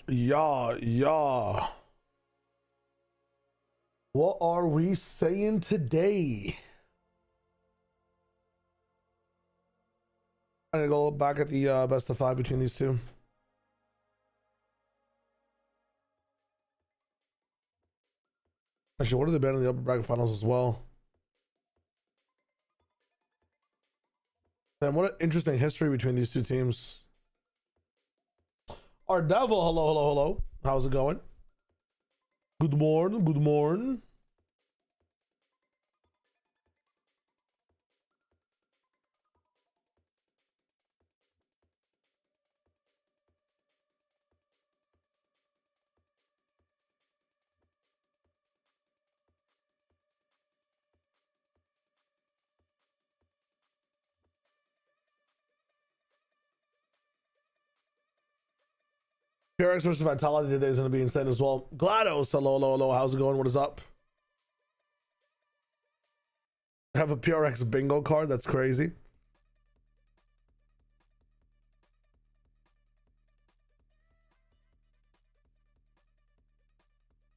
Yeah. What are we saying today? I'm gonna go back at the best of 5 between these two. Actually, what are they betting in the upper bracket finals as well? And what an interesting history between these two teams. Our devil, hello. How's it going? Good morning. PRX versus Vitality today is going to be insane as well. GLaDOS, hello. How's it going? What is up? I have a PRX bingo card. That's crazy.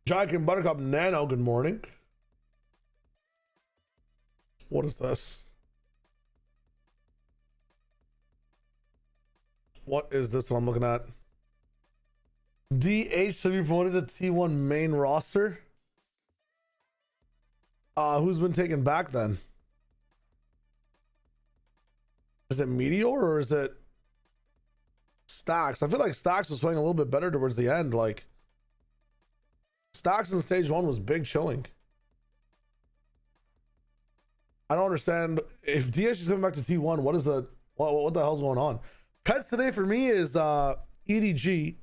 Jack and Buttercup Nano, good morning. What is this? What is this that I'm looking at? DH to be promoted to T1 main roster. Who's been taken back then? Is it Meteor or is it Stacks? I feel like Stacks was playing a little bit better towards the end. Like Stacks in stage 1 was big chilling. I don't understand if DH is coming back to T1. What is the what the hell's going on? Pets today for me is EDG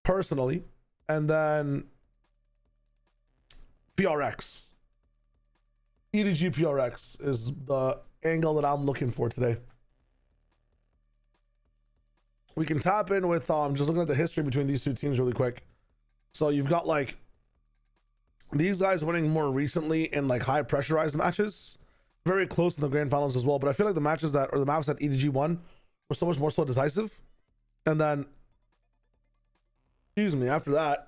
personally, and then PRX. EDG PRX is the angle that I'm looking for today. We can tap in with just looking at the history between these two teams really quick. So you've got like these guys winning more recently in like high pressurized matches, very close in the grand finals as well. But I feel like the matches that, or the maps that EDG won, were so much more so decisive. And then, excuse me, after that,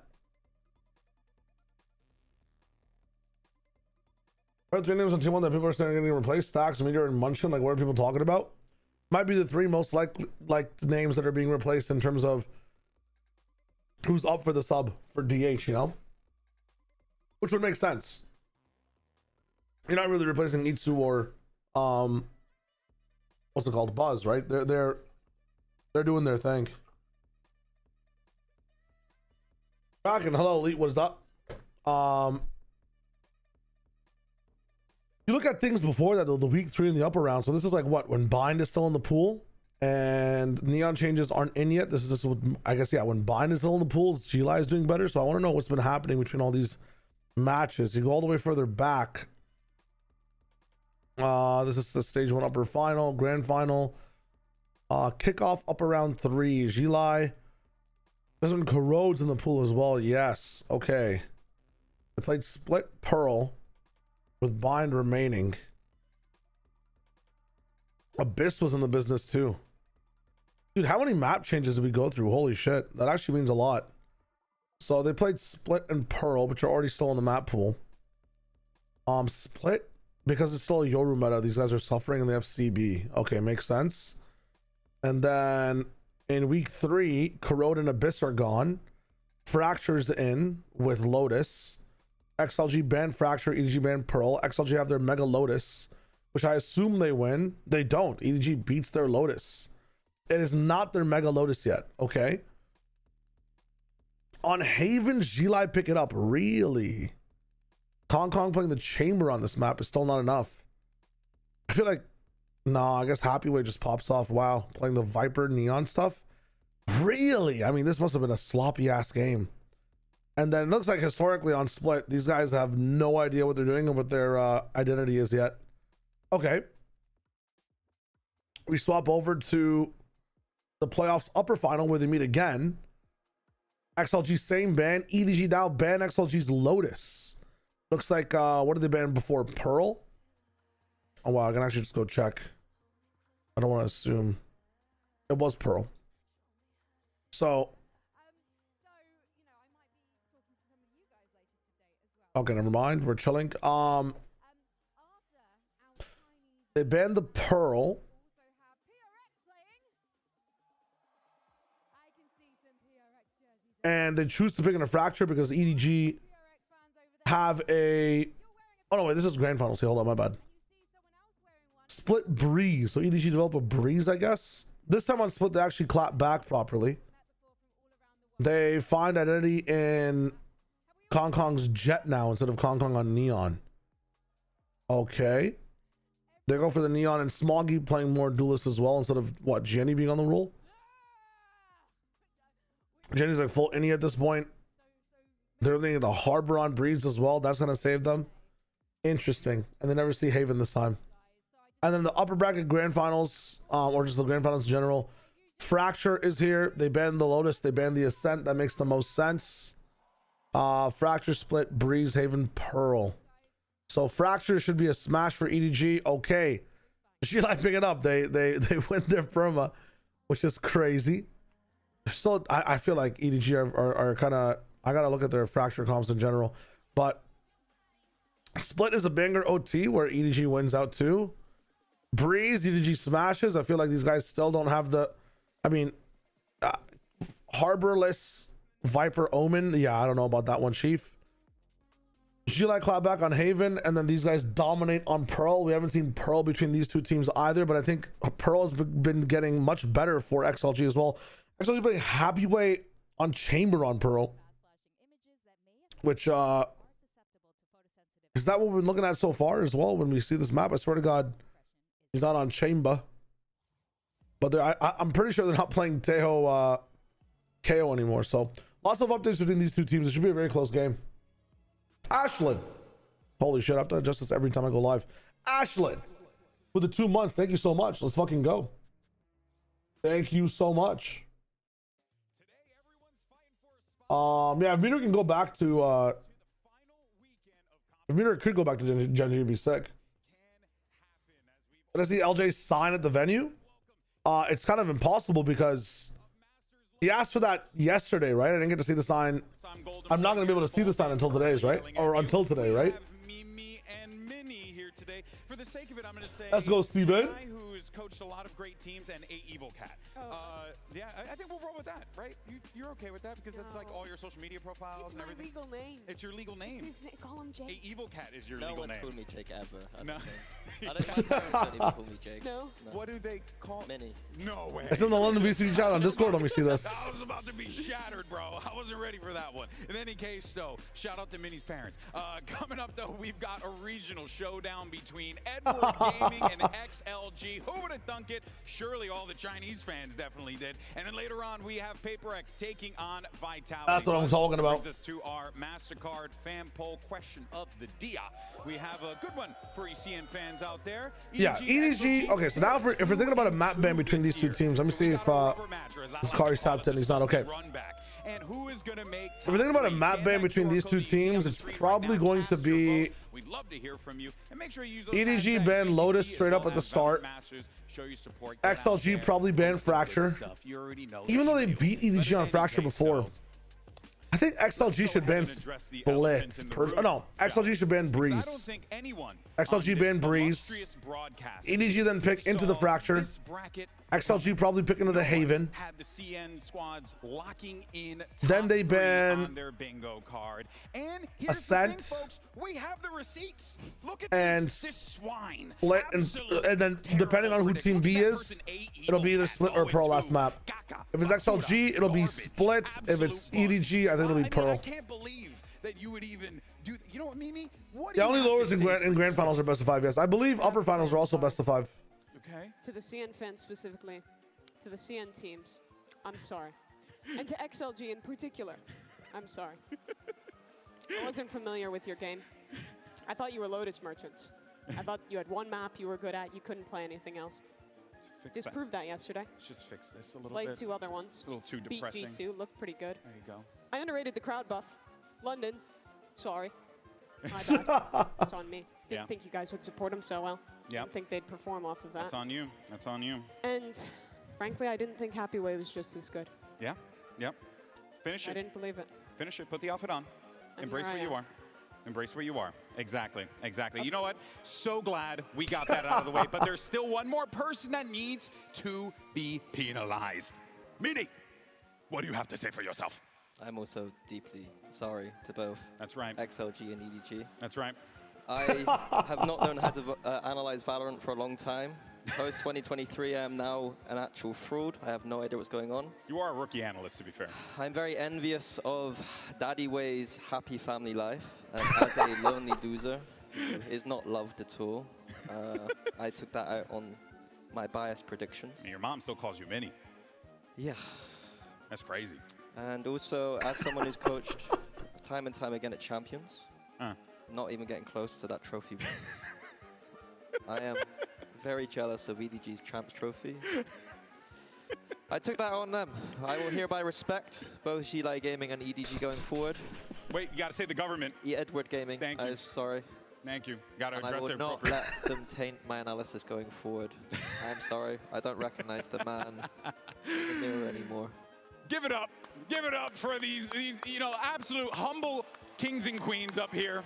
are three names on T1 that people are saying getting replaced? Stacks, Meteor, and Munchkin. Like, what are people talking about? Might be the three most likely names that are being replaced in terms of who's up for the sub for DH, you know, which would make sense. You're not really replacing Itsu or what's it called, Buzz, right? They're doing their thing. Rockin', hello Elite, what is up? You look at things before that, the week 3 in the upper round. So this is like what, when Bind is still in the pool and Neon changes aren't in yet. This is just what, I guess, yeah, when Bind is still in the pool, G-Li is doing better. So I want to know what's been happening between all these matches. You go all the way further back. This is the stage 1 upper final, grand final, kickoff upper round 3. G-Li. This one corrodes in the pool as well. Yes. Okay. They played Split Pearl with Bind remaining. Abyss was in the business too. Dude, how many map changes did we go through? Holy shit. That actually means a lot. So they played Split and Pearl, which are already still in the map pool. Split, because it's still a Yoru meta, these guys are suffering and they have CB. Okay, makes sense. And then in week 3, Corrode and Abyss are gone. Fracture's in with Lotus. XLG banned Fracture, EDG banned Pearl. XLG have their Mega Lotus, which I assume they win. They don't. EDG beats their Lotus. It is not their Mega Lotus yet, okay? On Haven, G-Li pick it up. Really? Kong Kong playing the Chamber on this map is still not enough. I feel like, nah, I guess Happy Way just pops off. Wow, playing the Viper Neon stuff. Really? I mean, this must have been a sloppy ass game. And then it looks like historically on Split, these guys have no idea what they're doing and what their identity is yet. Okay. We swap over to the playoffs upper final where they meet again. XLG same ban. EDG now ban XLG's Lotus. Looks like, what did they ban before? Pearl? Oh, wow. I can actually just go check. I don't want to assume. It was Pearl. So, Okay, never mind. We're chilling. They banned the Pearl. And they choose to pick in a Fracture because EDG have a... Oh, no, wait. This is Grand Finals. Hold on, my bad. Split Breeze. So EDG develop a Breeze, I guess. This time on Split, they actually clap back properly. They find identity in Kong Kong's Jet now instead of Kong Kong on Neon. Okay. They go for the Neon and Smoggy playing more Duelist as well instead of, what, Jenny being on the roll? Jenny's like full Innie at this point. They're looking at the Harbor on Breeze as well. That's going to save them. Interesting. And they never see Haven this time. And then the upper bracket Grand Finals, or just the Grand Finals in general. Fracture is here. They banned the Lotus. They banned the Ascent. That makes the most sense. Fracture, Split, Breeze, Haven, Pearl. So Fracture should be a smash for EDG. Okay. She like pick it up. They win their perma, which is crazy. Still, I feel like EDG are kind of... I got to look at their Fracture comps in general. But Split is a banger OT where EDG wins out too. Breeze, EDG smashes. I feel like these guys still don't have the... I mean, Harborless, Viper, Omen. Yeah, I don't know about that one, Chief. G-Light clap back on Haven, and then these guys dominate on Pearl. We haven't seen Pearl between these two teams either, but I think Pearl has been getting much better for XLG as well. XLG playing Happy Way on Chamber on Pearl, which, is that what we've been looking at so far as well when we see this map? I swear to God, he's not on Chamber. But I'm pretty sure they're not playing Tejo KO anymore. So lots of updates between these two teams. It should be a very close game. Ashlyn. Holy shit, I have to adjust this every time I go live. Ashlyn with the 2 months. Thank you so much. Let's fucking go. Thank you so much. Yeah, if Meter can go back to if Meter could go back to Genji, it'd be sick. Did I see LJ sign at the venue? It's kind of impossible because he asked for that yesterday, right? I didn't get to see the sign. I'm not going to be able to see the sign until today's, right? Or until today, right? Today, for the sake of it, I'm going to say let's go, Steven. Guy who's coached a lot of great teams and a evil cat. Yeah, I think we'll roll with that, right? You're okay with that because that's like all your social media profiles and everything. It's my legal name. It's your legal name. It's his name. Call him Jake. A evil cat is your no legal name. No one's called me Jake ever. No. My parents don't even call me Jake. No. What do they call? Minnie. No way. It's in the London VCT chat on Discord. Let me see this. I was about to be shattered, bro. I wasn't ready for that one. In any case, though, shout out to Minnie's parents. Coming up, though, we've got a regional showdown between Edward Gaming and XLG. Who would have thunk it? Surely all the Chinese fans definitely did. And then later on, we have PRX taking on Vitality. That's what I'm talking about. Brings us to our MasterCard fan poll question of the dia. We have a good one for ECN fans out there. Yeah, EDG. Okay, so now if we're thinking about a map ban between these two teams, let me see if this Kari's tapped in. He's not okay. And who is going to make if we're thinking about a map ban between these two teams, it's probably going to be We'd love to hear from you. And make sure you use EDG ban Lotus straight up at the start. XLG probably ban Fracture. Even though they beat EDG on Fracture before, I think XLG should ban Split. No, XLG should ban Breeze. XLG ban Breeze. EDG then pick into the Fracture. XLG probably pick into the Haven. Then they ban Ascent. And Split, and then depending on who Team B is, it'll be either Split or Pearl last map. If it's XLG, it'll be Split. If it's EDG, I think it'll be Pearl. I can't believe that you would even do. You know what, Mimi? What yeah, only lowers in grand finals are best of 5. Yes, I believe upper finals are also best of 5. Okay. To the CN fans specifically, to the CN teams, I'm sorry, and to XLG in particular, I'm sorry. I wasn't familiar with your game. I thought you were Lotus merchants. I thought you had one map you were good at. You couldn't play anything else. Disproved that yesterday. Just fix this a little Played bit. 2 other ones. It's a little too depressing. Beat G2, looked pretty good. There you go. I underrated the crowd buff. London, sorry. My bad. It's on me. Didn't think you guys would support him so well. Didn't think they'd perform off of that. That's on you. That's on you. And frankly, I didn't think Happy Way was just as good. Yeah. Yep. Finish it. I didn't believe it. Finish it. Put the outfit on. And Embrace here what I you am. are. Embrace where you are. Exactly. Exactly. You know what? So glad we got that out of the way. But there's still one more person that needs to be penalized. Mini, what do you have to say for yourself? I'm also deeply sorry to both That's right. XLG and EDG. That's right. I have not known how to analyze Valorant for a long time. Post 2023, I am now an actual fraud. I have no idea what's going on. You are a rookie analyst, to be fair. I'm very envious of Daddy Way's happy family life. As a lonely loser who is not loved at all, I took that out on my biased predictions. And your mom still calls you Mini. Yeah. That's crazy. And also, as someone who's coached time and time again at Champions, not even getting close to that trophy. I am very jealous of EDG's Champs Trophy. I took that on them. I will hereby respect both Gilai Gaming and EDG going forward. Wait, you got to say the government. Edward Gaming. Thank you. I'm sorry. Thank you. Got to And I address will it not appropriately. let them taint my analysis going forward. I'm sorry. I don't recognize the man in the mirror anymore. Give it up. Give it up for these you know, absolute humble kings and queens up here.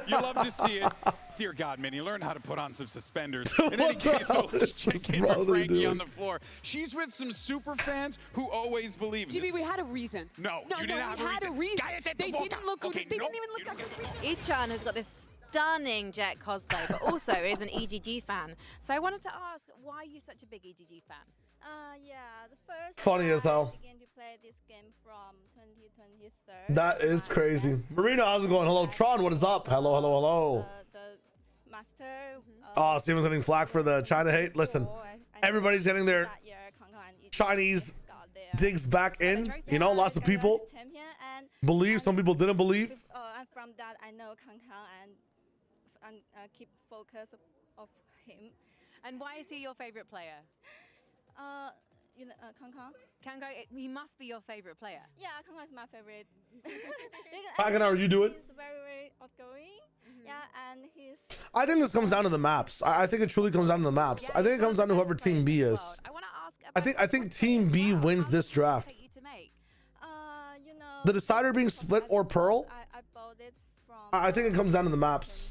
You love to see it. Dear God, Minnie, learn how to put on some suspenders. In any case, so let's check in with Frankie on the floor. She's with some super fans who always believe in GB, this. we had a reason. No, you didn't have we had a reason. Cállate They tu boca. didn't look. Okay, They nope, didn't even you look don't like a reason. Ichan has got this stunning Jet cosplay, but also is an EDG fan. So I wanted to ask, why are you such a big EDG fan? Yeah, the first Funny as hell. I began to play this game from 2023. That is crazy. Marina, how's it going? Hello, Tron, what is up? Hello, hello, hello. The master. Oh, Steven's getting flack for the China hate. Listen, everybody's getting their that year, Chinese got their digs back in. You know, lots of people champion and believe, some people didn't believe. and from that I know Kang and keep focus of him. And why is he your favorite player? You know, Kang. Kango, he must be your favorite player. Yeah, Kang is my favorite. Hagen, how are you doing? He's very outgoing. Yeah, and he's. I think this comes down to the maps. I think it truly comes down to the maps. I think it comes down to whoever Team B is. I want to ask I think Team B wins this draft. You know. The decider being split or Pearl, I bought it from. I think it comes down to the maps.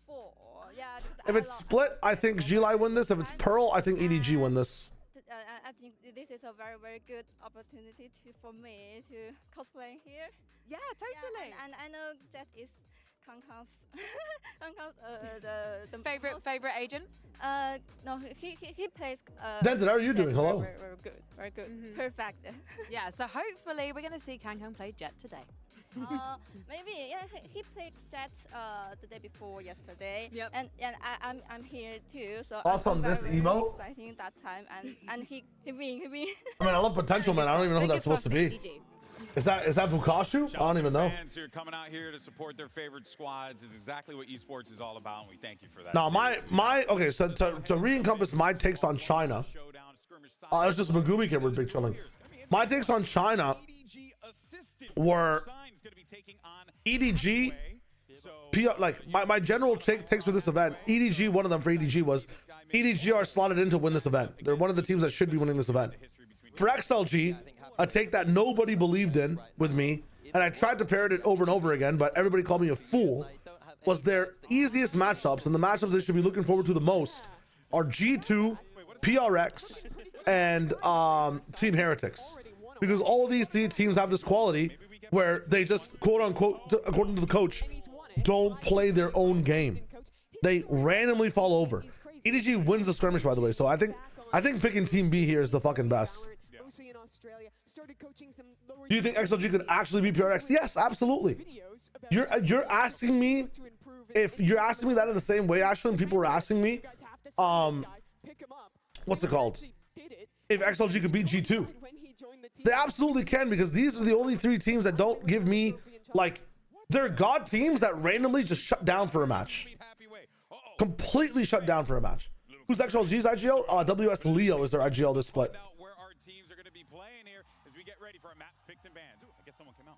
24. Yeah. If it's split, I think Gilai win this. If it's Pearl, I think EDG win this. I think this is a very good opportunity for me to cosplay here. Yeah, totally. Yeah, and I know Jet is Kang's the Favorite agent? No, he plays. Denton, how are you Jet doing? Hello. Very good, perfect. Yeah, so hopefully we're going to see Kangkong play Jet today. Maybe yeah, he played Jet the day before yesterday. Yep. And I'm here too. So Thoughts I'm on this very emo? exciting that time and he win. I mean, I love potential, man. I don't even know who that's supposed to be. Is that Fukashu? I don't even know. Fans who are coming out here to support their favorite squads is exactly what esports is all about, and we thank you for that. Now, my okay. So to re-encompass my takes on China, it's just Megumi kid with big chilling. My takes on China were EDG. Like my general takes for this event. EDG, one of them for EDG was EDG are slotted in to win this event. They're one of the teams that should be winning this event. For XLG, a take that nobody believed in with me, and I tried to parrot it over and over again, but everybody called me a fool, was their easiest matchups, and the matchups they should be looking forward to the most are G2, PRX, and Team Heretics. Because all of these teams have this quality where they just, quote unquote, according to the coach, don't play their own game. They randomly fall over. EDG wins the skirmish, by the way, so I think picking Team B here is the fucking best. Do you think XLG could actually be PRX? Yes, absolutely. You're asking me, if you're asking me that in the same way, actually, and people were asking me, what's it called? If XLG could beat G2. They absolutely can, because these are the only three teams that don't give me, like, they're god teams that randomly just shut down for a match. Completely shut down for a match. Who's XLG's IGL? WS Leo is their IGL this split. Where our teams are going to be playing here as we get ready for our maps, picks, and bans. Ooh, I guess someone came out.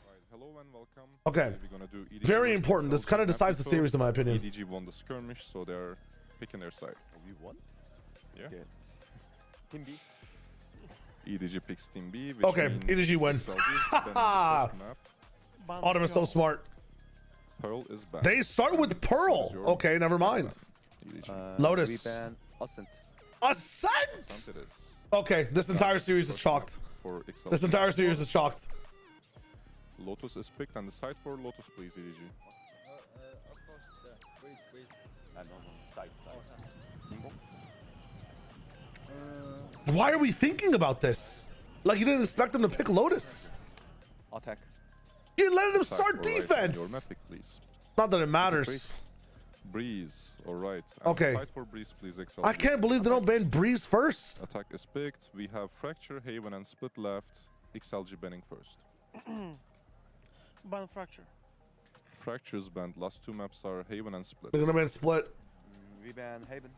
Alright, hello and welcome. Okay. We're gonna do EDG Very versus important. This XLG kind of decides the episode. series, in my opinion. EDG won the skirmish, so they're picking their side. We won? Yeah. Okay. Team B. EDG picks Team B, which Okay, means EDG wins. XLG is then the first map. Autumn is so smart. Pearl is banned. They start with Pearl. Okay, never mind. Lotus. We ban Ascent. Ascent. Ascent it is. Okay, this entire series is chalked. For XLG. This entire series is chalked. Lotus is picked and decide for Lotus, please, EDG. Of course, breeze. No, side. Jingle. Why are we thinking about this? Like you didn't expect them to pick Lotus. Attack. You let them Attack, start alright, and defense. Your map pick, please. Not that it matters. Breeze, alright. Okay. Decide for Breeze, please, XLG. I can't believe they don't ban Breeze first. Attack is picked. We have Fracture, Haven, and Split left. XLG banning first. Ban Fracture. Fracture's banned. Last two maps are Haven and Split. They're gonna ban Split. We ban Haven.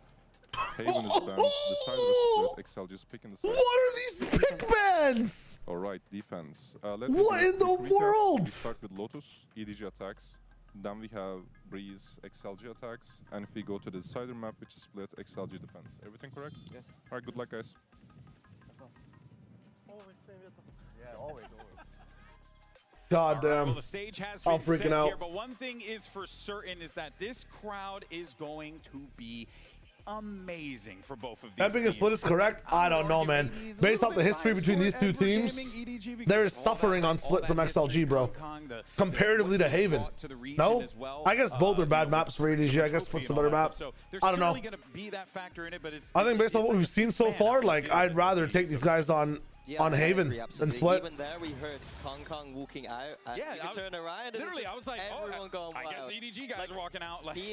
Haven is banned. Decide or Split. XLG is picking the side. What are these pick bans? Alright, defense. What in the world? We start with Lotus, EDG attacks. Then we have Breeze, XLG attacks. And if we go to the decider map, which is Split, XLG defense. Everything correct? Yes. Alright, good luck, guys. Always same Vito. Yeah, always. God Well, damn. the stage has I'm been freaking set out. here, but one thing is for certain is that this crowd is going to be amazing for both of these Epic and teams. Split is correct. I don't know, man. Based off the history between these two teams, there is suffering on Split from XLG, bro. Comparatively to Haven. No? I guess both are bad maps for EDG. I guess Split's a better map. I don't know. I think based on what we've seen so far, like, I'd rather take these guys on Haven than Split. Even there, we heard Kong walking out. And Yeah, you could turn around. And literally, I was like, everyone going I guess wild. EDG guys are walking out. Like, He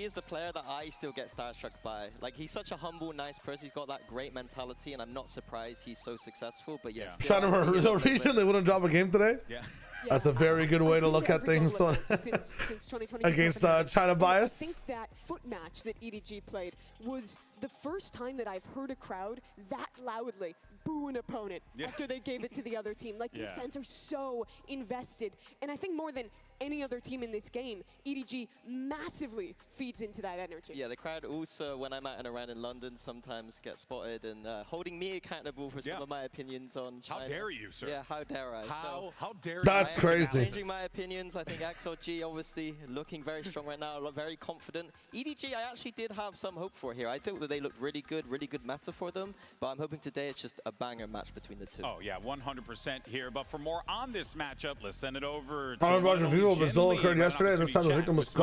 is the player that I still get starstruck by. Like, he's such a humble, nice person. He's got that great mentality, and I'm not surprised he's so successful. But yeah, Trying to remember the reason they wouldn't drop a game today. yeah. That's a very good way to look at things on since 2022 against China And I bias. think that foot match that EDG played was the first time that I've heard a crowd that loudly boo an opponent after they gave it to the other team. Like, these fans are so invested. And I think more than any other team in this game, EDG massively feeds into that energy. Yeah, the crowd also, when I'm out and around in London, sometimes get spotted and holding me accountable for some of my opinions on China. How dare you, sir? Yeah, how dare I? How dare you? That's crazy. Changing my opinions. I think XLG obviously looking very strong right now, very confident. EDG, I actually did have some hope for here. I thought that they looked really good meta for them, but I'm hoping today it's just a banger match between the two. Oh, yeah, 100% here. But for more on this matchup, let's send it over to Brazil occurred yesterday, and this time the victim was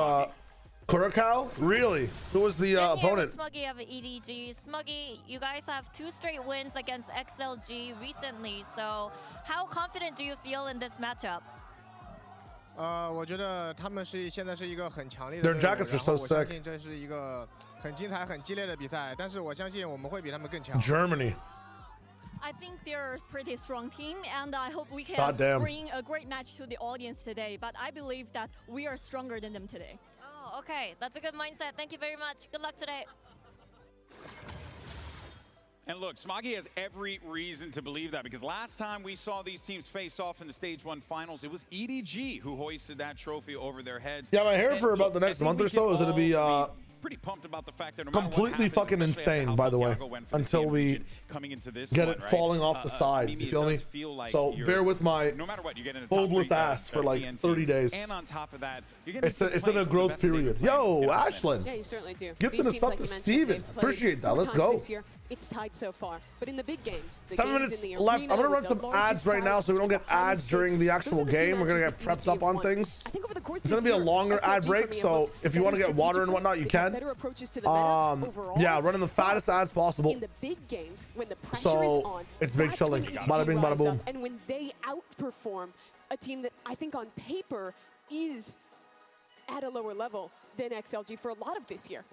Curacao? Really? Who was the opponent? Smuggy of EDG. Smuggy, you guys have 2 straight wins against XLG recently, so how confident do you feel in this matchup? 我觉得他们现在是一个很强烈的 Their 队伍， jackets are 然 so 后我相 sick. 信这是一个很精彩、很激烈的比赛，但是我相信我们会比他们更强。 Germany. I think they're a pretty strong team, and I hope we can Goddamn. bring a great match to the audience today. But I believe that we are stronger than them today. Oh, okay. That's a good mindset. Thank you very much. Good luck today. And look, Smoggy has every reason to believe that, because last time we saw these teams face off in the Stage 1 finals, it was EDG who hoisted that trophy over their heads. Yeah, my hair for about the next month or so is going to be pretty pumped about the fact that no matter what completely happens, fucking especially after insane, by the way, Santiago went for the until CM we region, coming into this get one, it right? falling off the sides. Mimi, You feel it me? does feel like So you're- bear with my no matter what, you get in the top bulbous 3 ass for like CN 30 days. And on top of that, you're getting It's in a growth period. Yo, Ashlyn. Yeah, you certainly do. Gifting These us teams, up like to you mentioned, Steven. they've played Appreciate that. 4 Let's times go. this year. It's tied so far. But in the big games, the 7 games minutes in the left. arena I'm gonna with run some the ads largest right now so we don't get crowds, the highest ads during the stakes. actual Those are the 2 game. We're gonna matches get that prepped up EDG on won. things. I think over the course It's of gonna this be a year, longer ad XLG break, for me so looked if you want to better get water and strategically. whatnot, you They got can. better approaches to the meta overall. Yeah, running the fattest ads possible. In the big games, when the pressure So, is on, it's big that's chilling. when EDG Bada bing, bada rise boom. up. And when they outperform a team that I think on paper is at a lower level than XLG for a lot of this year.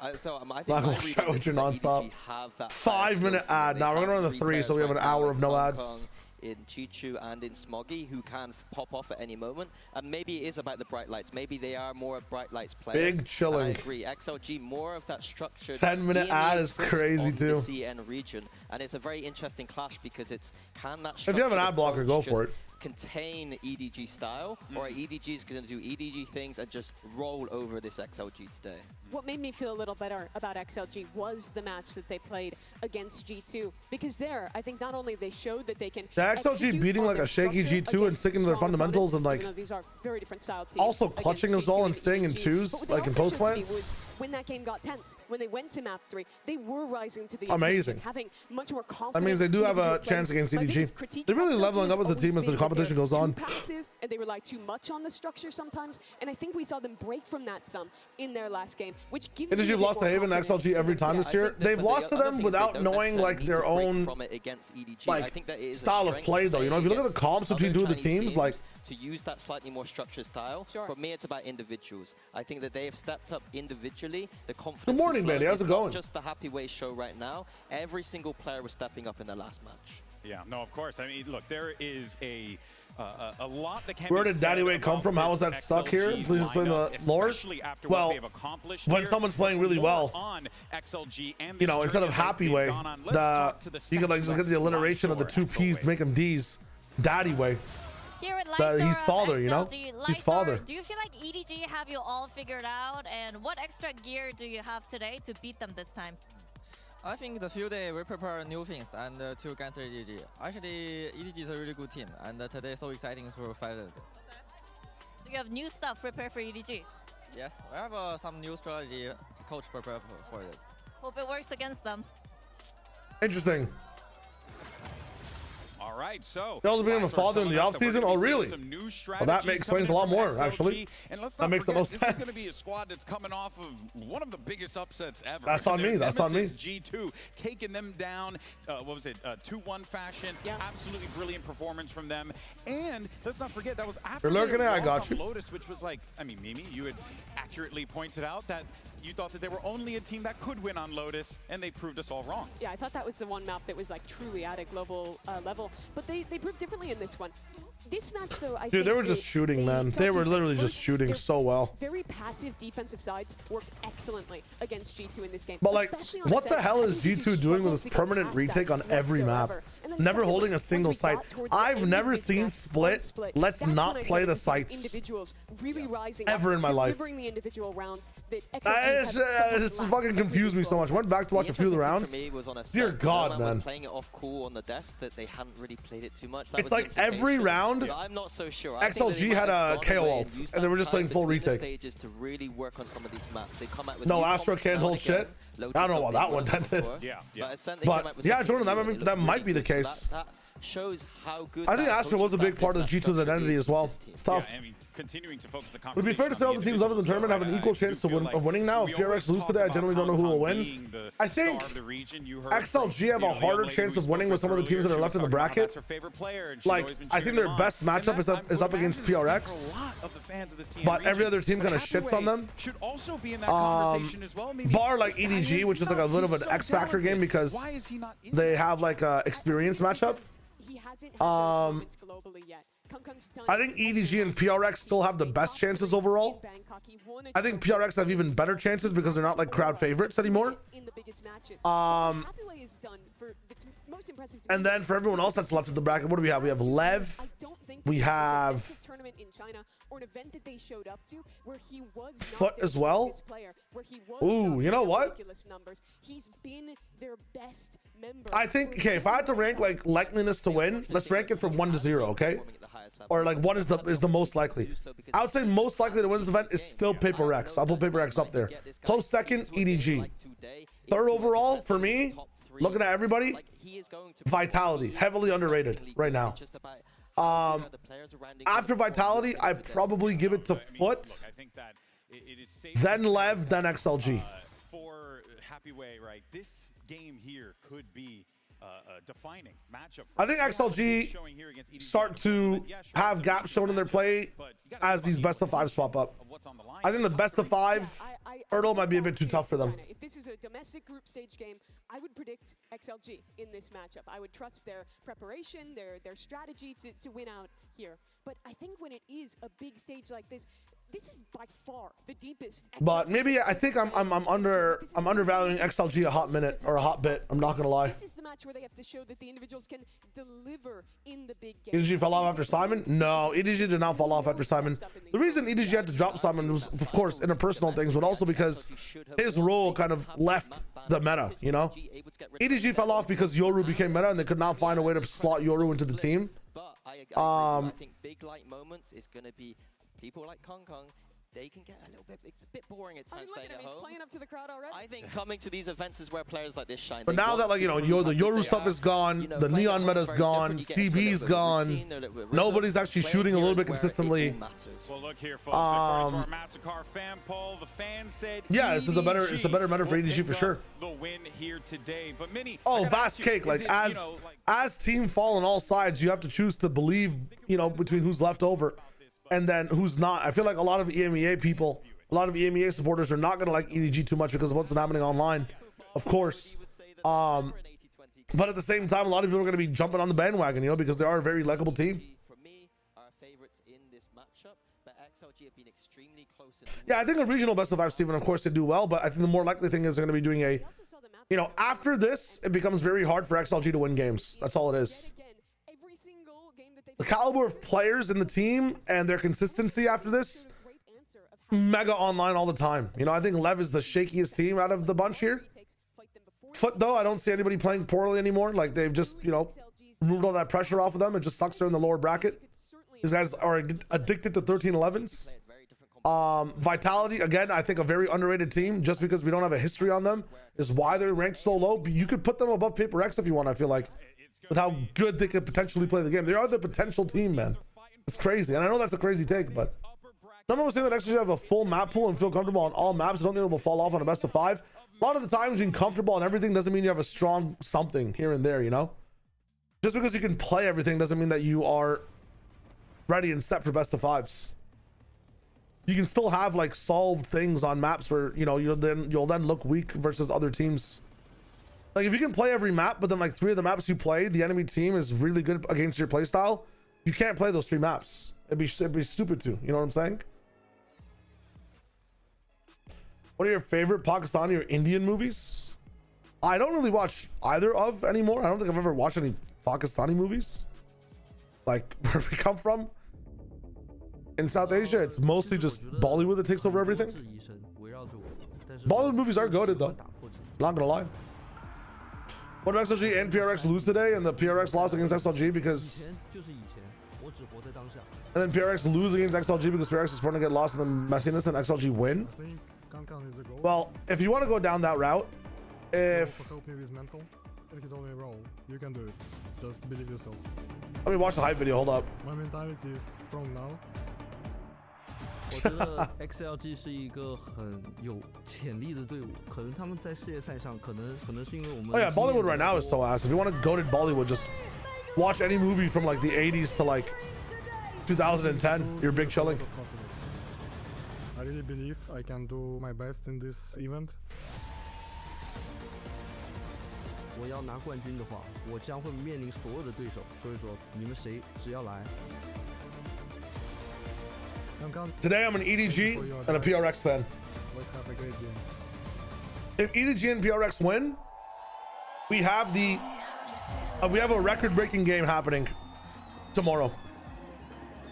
I think Not my gonna read show on it this you is that nonstop. EDG have that 5-minute fire ad. skills. Now They we're gonna have run the 3, players so we have an right now hour in of no Hong ads. Kong, in Chichu and in Smoggy who can pop off at any moment. And maybe it is about the bright lights. Maybe they are more bright lights players. Big chilling. And I agree. XLG more of that structured 10-minute ad is twist crazy on too. the CN region. And it's a very interesting clash because it's can that If you have an structured ad blocker, go approach for just it. contain EDG style, or EDG is going to do EDG things and just roll over this XLG today. What made me feel a little better about XLG was the match that they played against G2, because there, I think not only they showed that they can The XLG beating like a shaky G2 and sticking to their fundamentals and like these are very different style teams also clutching as well and staying in twos like in post plants. When that game got tense, when they went to map 3, they were rising to the amazing, having much more confidence. That means they do have a chance against EDG. They're really leveling up as a team as the competition goes on. Passive, and they rely too much on the structure sometimes, and I think we saw them break from that some in their last game, which gives me EDG lost to Haven and XLG every time this year. They've lost to them without knowing like their own like style of play though. You know, if you look at the comps between two of the teams, like to use that slightly more structured style. For me, it's about individuals. I think that they have stepped up individually. The confidence. Good morning, Mandy. How's it going? Just the Happy Way show right now. Every single player was stepping up in their last match. Yeah, no, of course. I mean, look, there is a lot that can where be did Daddy Way come from? How is that stuck here? Please explain the lore. Well, when someone's playing really well, you know, instead of Happy Way, you can like just get the alliteration of the two P's, make them D's. Daddy Way. Here with He's father, you know? He's father. Do you feel like EDG have you all figured out? And what extra gear do you have today to beat them this time? I think the few days we prepare new things and to counter EDG. Actually, EDG is a really good team, and today is so exciting to fight it. So you have new stuff prepared for EDG? Yes, we have some new strategy coach prepared for it. Hope it works against them. Interesting. All right, so they also became a father in the offseason. Oh, really? Well, that explains a lot more, actually. And let's that makes the most sense. This is going to be a squad that's coming off of one of the biggest upsets ever. That's on me. That's on me. G2 taking them down. What was it? 2-1 fashion. Yeah. Absolutely brilliant performance from them. And let's not forget that was after you're looking at. I got you. Lotus, which was like, I mean, Mimi, you had accurately pointed out that you thought that they were only a team that could win on Lotus, and they proved us all wrong. Yeah, I thought that was the one map that was like truly at a global level, but they proved differently in this one. This match, though, I think they were just shooting, man. They were literally just shooting so well. Very passive defensive sides worked excellently against G2 in this game. But like, what the hell is G2 doing with this permanent retake on every map? Never holding a single site. I've never seen Split. Let's not play the sites individuals really rising ever in my life. Delivering the individual rounds that this fucking confused me so much. Went back to watch a few of the rounds. Dear God, man. Playing it off cool on the desk that they hadn't really played it too much. It's like every round. I'm not so sure. XLG had a KO ult, and they were just playing full retake. Stages to really work on some of these maps. They come out with no, Astro can't hold shit. I don't know what that one did. But yeah, Jordan, that might be the case. That shows how good. I think Astro was a big part of the G2's identity as well. It's tough. Yeah, I mean, continuing to focus the conversation. Would it be fair to say all the teams other than the tournament have an equal chance of winning now? If PRX lose today, I generally don't know who will win. I think XLG have a harder chance of winning with some of the teams that are left in the bracket. Like, I think their best matchup is up against PRX. But every other team kind of shits on them. Bar like EDG, which is like a little bit of an X Factor game because they have like a experience matchup. I think EDG and PRX still have the best chances overall. I think PRX have even better chances because they're not like crowd favorites anymore. most impressive to and then for everyone else that's left of the bracket, what do we have? We have Lev. We have tournament in China or an event that they showed up to where he was Foot as well. Ooh, you know what? He's been their best member. I think, okay, if I had to rank like likeliness to win, let's rank it from 1 to 0, okay? Or like 1 is the most likely. I would say most likely to win this event is still PRX. I'll put PRX up there. Close second, EDG. Third overall for me, looking at everybody, Vitality, heavily underrated right now. After Vitality, I probably give it to Foot, then Lev, then XLG. For Happy Way, right? This game here could be a defining matchup. I think XLG start to have gaps shown in their play as these best of fives pop up. I think the best of five hurdle might be a bit too tough for them. If this was a domestic group stage game, I would predict XLG in this matchup. I would trust their preparation, their strategy to win out here. But I think when it is a big stage like this, This is by far the deepest. But maybe I think I'm undervaluing XLG a hot minute or a hot bit. I'm not gonna lie. This is the match where they have to show that the individuals can deliver in the big game. EDG fell off after Simon? No, EDG did not fall off after Simon. The reason EDG had to drop Simon was, of course, interpersonal things, but also because his role kind of left the meta, you know? EDG fell off because Yoru became meta and they could not find a way to slot Yoru into the team. But I think big light moments is going to be people like Kong Kong. They can get a little bit, it's a bit boring at times playing at home. Playing up to the crowd already. I think coming to these events is where players like this shine. But now that, like, you know, the Yoru stuff is gone, the Neon meta's gone, CB's gone, nobody's actually shooting a little bit consistently. Well, look here, folks. According to our Massacre fan poll, the fans said yeah, it's a better meta for EDG for sure. The win here today, but Mini. Oh, vast cake! Like as team fall on all sides, you have to choose to believe, you know, between who's left over and then who's not. I feel like a lot of EMEA people, a lot of EMEA supporters are not gonna like EDG too much because of what's happening online, of course. But at the same time, a lot of people are gonna be jumping on the bandwagon, you know, because they are a very likable team. For me, our favorites in this matchup, but XLG have been extremely close. Yeah, I think a regional best of 5, Steven, of course, they do well, but I think the more likely thing is they're gonna be doing a, you know, after this, it becomes very hard for XLG to win games. That's all it is. The caliber of players in the team and their consistency after this, mega online all the time. You know, I think Lev is the shakiest team out of the bunch here. Foot, though, I don't see anybody playing poorly anymore. Like, they've just, you know, removed all that pressure off of them. It just sucks they're in the lower bracket. These guys are addicted to 13-11s. Vitality, again, I think a very underrated team, just because we don't have a history on them is why they're ranked so low. But you could put them above PRX if you want, I feel like, with how good they could potentially play the game. They are the potential team, man. It's crazy. And I know that's a crazy take, but no one was saying that actually have a full map pool and feel comfortable on all maps. I don't think they'll fall off on a best of 5. A lot of the times being comfortable on everything doesn't mean you have a strong something here and there, you know? Just because you can play everything doesn't mean that you are ready and set for best of 5s. You can still have like solved things on maps where, you know, you'll then look weak versus other teams. Like if you can play every map, but then like 3 of the maps you play, the enemy team is really good against your playstyle, you can't play those 3 maps. It'd be stupid to, you know what I'm saying? What are your favorite Pakistani or Indian movies? I don't really watch either of anymore. I don't think I've ever watched any Pakistani movies. Like where we come from. In South Asia, it's mostly just Bollywood that takes over everything. Bollywood movies are goated though. Not gonna lie. What did XLG and PRX lose today? And the PRX lost against XLG because... And then PRX lose against XLG because PRX is starting to get lost in the messiness and XLG win? Well, if you want to go down that route, if... You can do it. Just believe yourself. Let me watch the hype video, hold up. My mentality is strong now. 我觉得 XLG 是一个很有潜力的队伍，可能他们在世界赛上可能是因为我们 Oh yeah, Bollywood right now is so ass. If you want to go to Bollywood, just watch any movie from like the 80s to like 2010. You're big chilling. I really believe I can do my best in this event. 我要拿冠军的话，我将会面临所有的对手，所以说你们谁只要来。 Today I'm an EDG and a PRX fan. Let's have a great game. If EDG and PRX win, we have a record-breaking game happening tomorrow.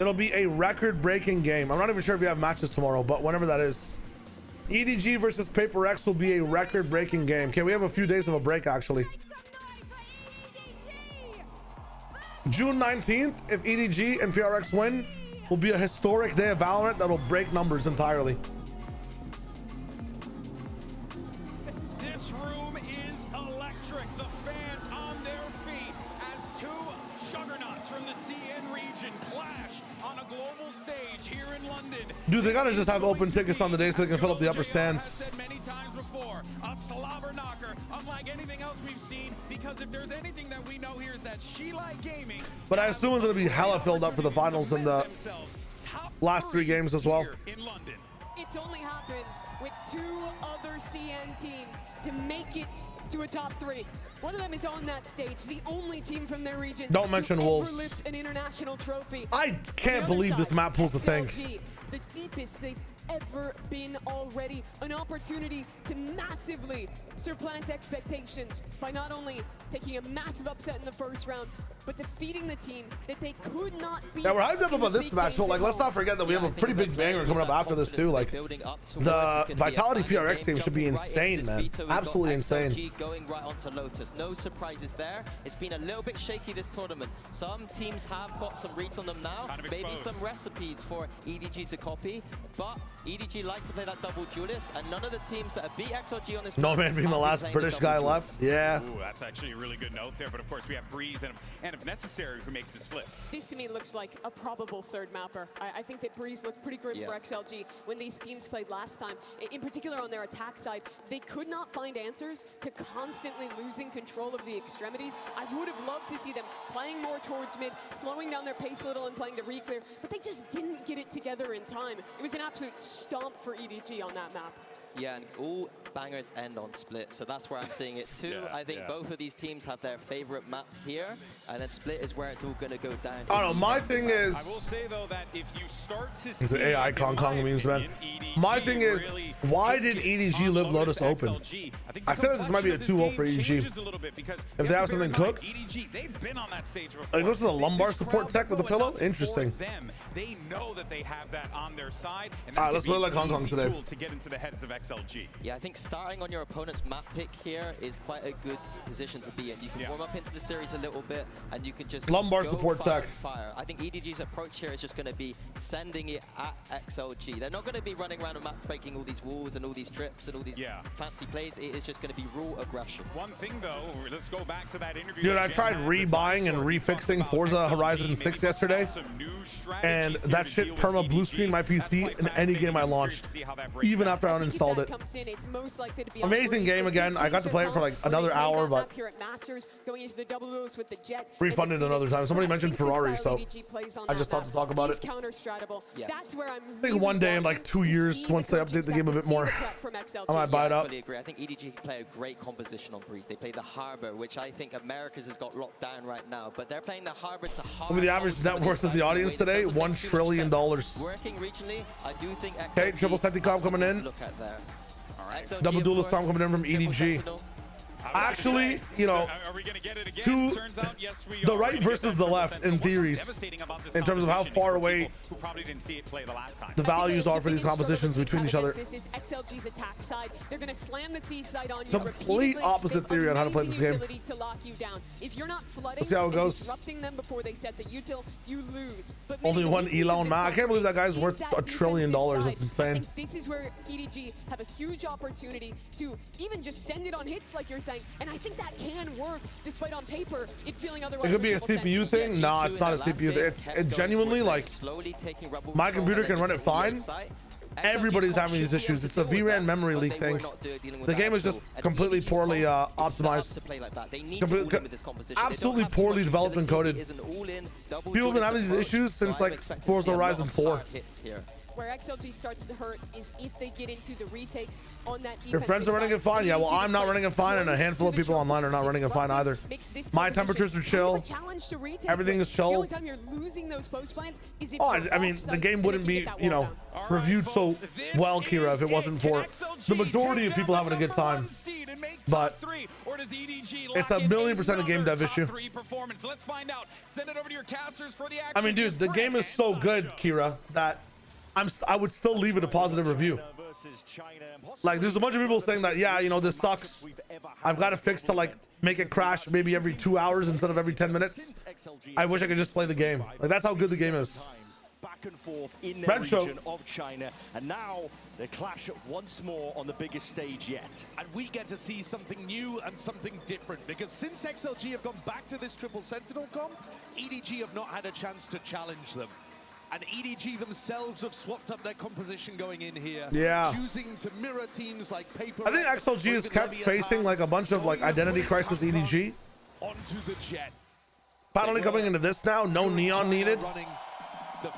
It'll be a record-breaking game. I'm not even sure if we have matches tomorrow, but whenever that is. EDG versus PRX will be a record-breaking game. Okay, we have a few days of a break actually. June 19th, if EDG and PRX win, will be a historic day of Valorant that'll break numbers entirely. This room is electric. The fans on their feet as 2 juggernauts from the CN region clash on a global stage here in London. Dude, they gotta just have open tickets on the day so they can fill up the upper stands. Said many times before, a slobber knocker, unlike anything else we've seen, because if there's anything that we know here is that She-Like Gaming. But I assume it's gonna be hella filled up for the finals and the last 3 games as well. It's It's only happened with 2 other CN teams to make it to a top 3. One of them is on that stage, the only team from their region Don't mention to Wolves. ever lift an international trophy. I can't believe this map pulls the thing. XLG, the deepest they've ever been already. An opportunity to massively supplant expectations by not only taking a massive upset in the first round, but defeating the team that they could not beat. Yeah, we're hyped up about this match, but like, let's not forget that we have a pretty big banger coming up after this too. Like, the Vitality PRX game should be insane, man. Absolutely insane. Going right onto Lotus. No surprises there. It's been a little bit shaky this tournament. Some teams have got some reads on them now. Maybe some recipes for EDG to copy, but EDG like to play that double duelist, and none of the teams that have beat XLG on this No man being the last British guy left. Yeah. Ooh, that's actually a really good note there. But of course, we have Breeze and if necessary, we make the split. This to me looks like a probable third mapper. I think that Breeze looked pretty grim for XLG when these teams played last time. In particular on their attack side, they could not find answers to constantly losing control of the extremities. I would have loved to see them playing more towards mid, slowing down their pace a little and playing to re-clear, but they just didn't get it together in time. It was an absolute stomp for EDG on that map. Yeah, and all bangers end on split, so that's where I'm seeing it too. I think both of these teams have their favorite map here, and then split is where it's all going to go down. I don't know, my thing is... I will say, though, that if you start to see... the AI Kong memes, man. My thing is, why did EDG live Lotus open? I feel like this might be a 2-0 for EDG. If they have something cooked, it goes to the lumbar support tech with the pillow. Interesting. They know that they have that on their side. All right, let's play like Hong Kong today. To get into the heads of XLG. Yeah, I think starting on your opponent's map pick here is quite a good position to be in. You can warm up into the series a little bit, and you can just lumbar go support fire tech. and fire. I think EDG's approach here is just going to be sending it at XLG. They're not going to be running around and map breaking all these walls and all these trips and all these fancy plays. It is just going to be raw aggression. One thing though, let's go back to that interview. Dude, I tried rebuying and refixing Forza Horizon 6 yesterday, and that shit perma blue screen my PC in any game I launched, even after I uninstalled it. Amazing game again. I got to play it for like another hour, but refunded another time. Somebody mentioned Ferrari, so I just thought to talk about it. I think one day in like 2 years, once they update the game a bit more, I might buy it up. I fully agree. I think EDG play a great composition on Breeze. They play the Harbor, which I think America's has got locked down right now, but they're playing the Harbor to hard. Look at the average net worth of the audience today, $1 trillion. Working regionally, I do think okay, triple Senticom coming in. Double duelist Storm coming in from EDG. Actually, you know, to the right versus the left in theories, in terms of how far away the values are for these compositions between each other. XLG's attack side. They're going to slam the C side on you. Complete opposite theory on how to play this game. To lock you down. If you're not flooding Let's see how it goes. Disrupting them before they set the util, you lose. But only one Elon Musk. I can't believe that guy's worth $1 trillion. That's insane. This is where EDG have a huge opportunity to even just send it on hits, like you're saying. And I think that can work, despite on paper it feeling otherwise. It could be a CPU thing. No, it's not a CPU thing. It's genuinely like my computer can run it fine. Everybody's having these issues. It's a VRAM memory leak thing. The game is just completely poorly optimized. Absolutely poorly developed and coded. People have been having these issues since like Forza Horizon 4. Where XLG starts to hurt is if they get into the retakes on that defense. Your friends are running it fine. Yeah, well, I'm not running it fine, and a handful of people online are not running it fine either. My temperatures are chill. Everything is chill. Oh, I mean, the game wouldn't be, you know, reviewed so well, Kira, if it wasn't for the majority of people having a good time. But it's a $1,000,000% a game dev issue. I mean, dude, the game is so good, Kira, that I would still leave it a positive review. Like, there's a bunch of people saying that, yeah, you know, this sucks. I've got to fix to like make it crash maybe every 2 hours instead of every 10 minutes. I wish I could just play the game. Like, that's how good the game is. Back and forth in their region of China, and now they clash once more on the biggest stage yet. And we get to see something new and something different, because since XLG have gone back to this triple Sentinel comp, EDG have not had a chance to challenge them. And EDG themselves have swapped up their composition going in here. Yeah. Choosing to mirror teams like PRX. I think XLG has kept facing like a bunch of like identity crisis EDG. Onto the jet. Finally coming into this now, no neon needed.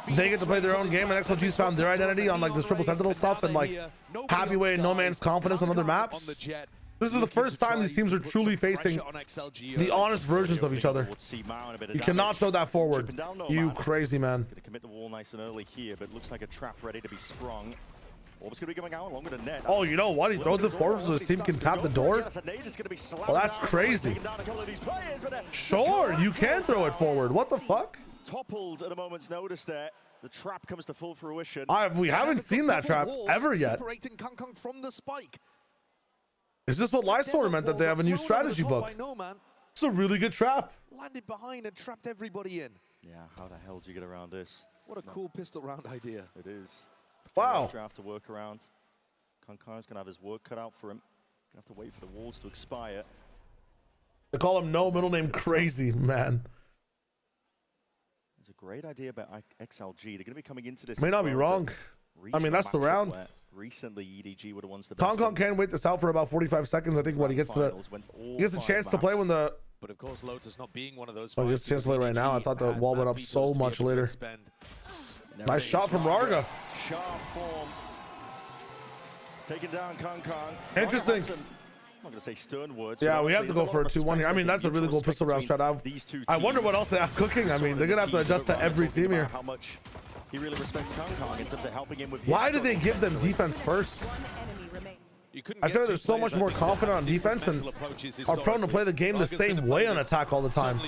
they get to play their own game, and XLG's found their identity on like this triple sentinel stuff and like happy way, no man's confidence on other maps. This is the first time these teams are truly facing the honest versions of each other. You cannot throw that forward. You crazy man. Gonna commit the wall nice and early here, but looks like a trap ready to be sprung. Orb's gonna be going out along with a net. Oh, you know what? He throws it forward so his team can tap the door. Well, that's crazy. Sure, you can throw it forward. What the fuck? Toppled at a moment's notice there. The trap comes to full fruition. We haven't seen that trap ever yet. Separating Kangkang from the spike. Is this what Lysor meant, that they have a new strategy book? It's a really good trap. Landed behind and trapped everybody in. Yeah, how the hell do you get around this? What a cool pistol round idea. It is. Wow. Draft to work around. Kangkang's gonna have his work cut out for him. Gonna have to wait for the walls to expire. They call him no middle name crazy, man. It's a great idea about XLG. They're gonna be coming into this. May not be wrong. I mean, that's the round. Recently, EDG were the ones that. Kangkang can wait this out for about 45 seconds. I think when he gets a chance to play when the. But of course, Lotus not being one of those. Oh, he gets a chance to play right now. I thought the wall went up so much later. Nice shot from Rarga. Sharp form. Taking down Kangkang. Interesting. I'm not going to say stern words. Yeah, we have to go for a 2-1 here. I mean, that's a really cool pistol round strat. I wonder what else they have cooking. I mean, they're going to have to adjust to every team here. How much he really respects Kangkang in terms of helping him with. Why did they give them defense first? I feel like they're so much more confident on defense and are prone to play the game the same way on attack all the time.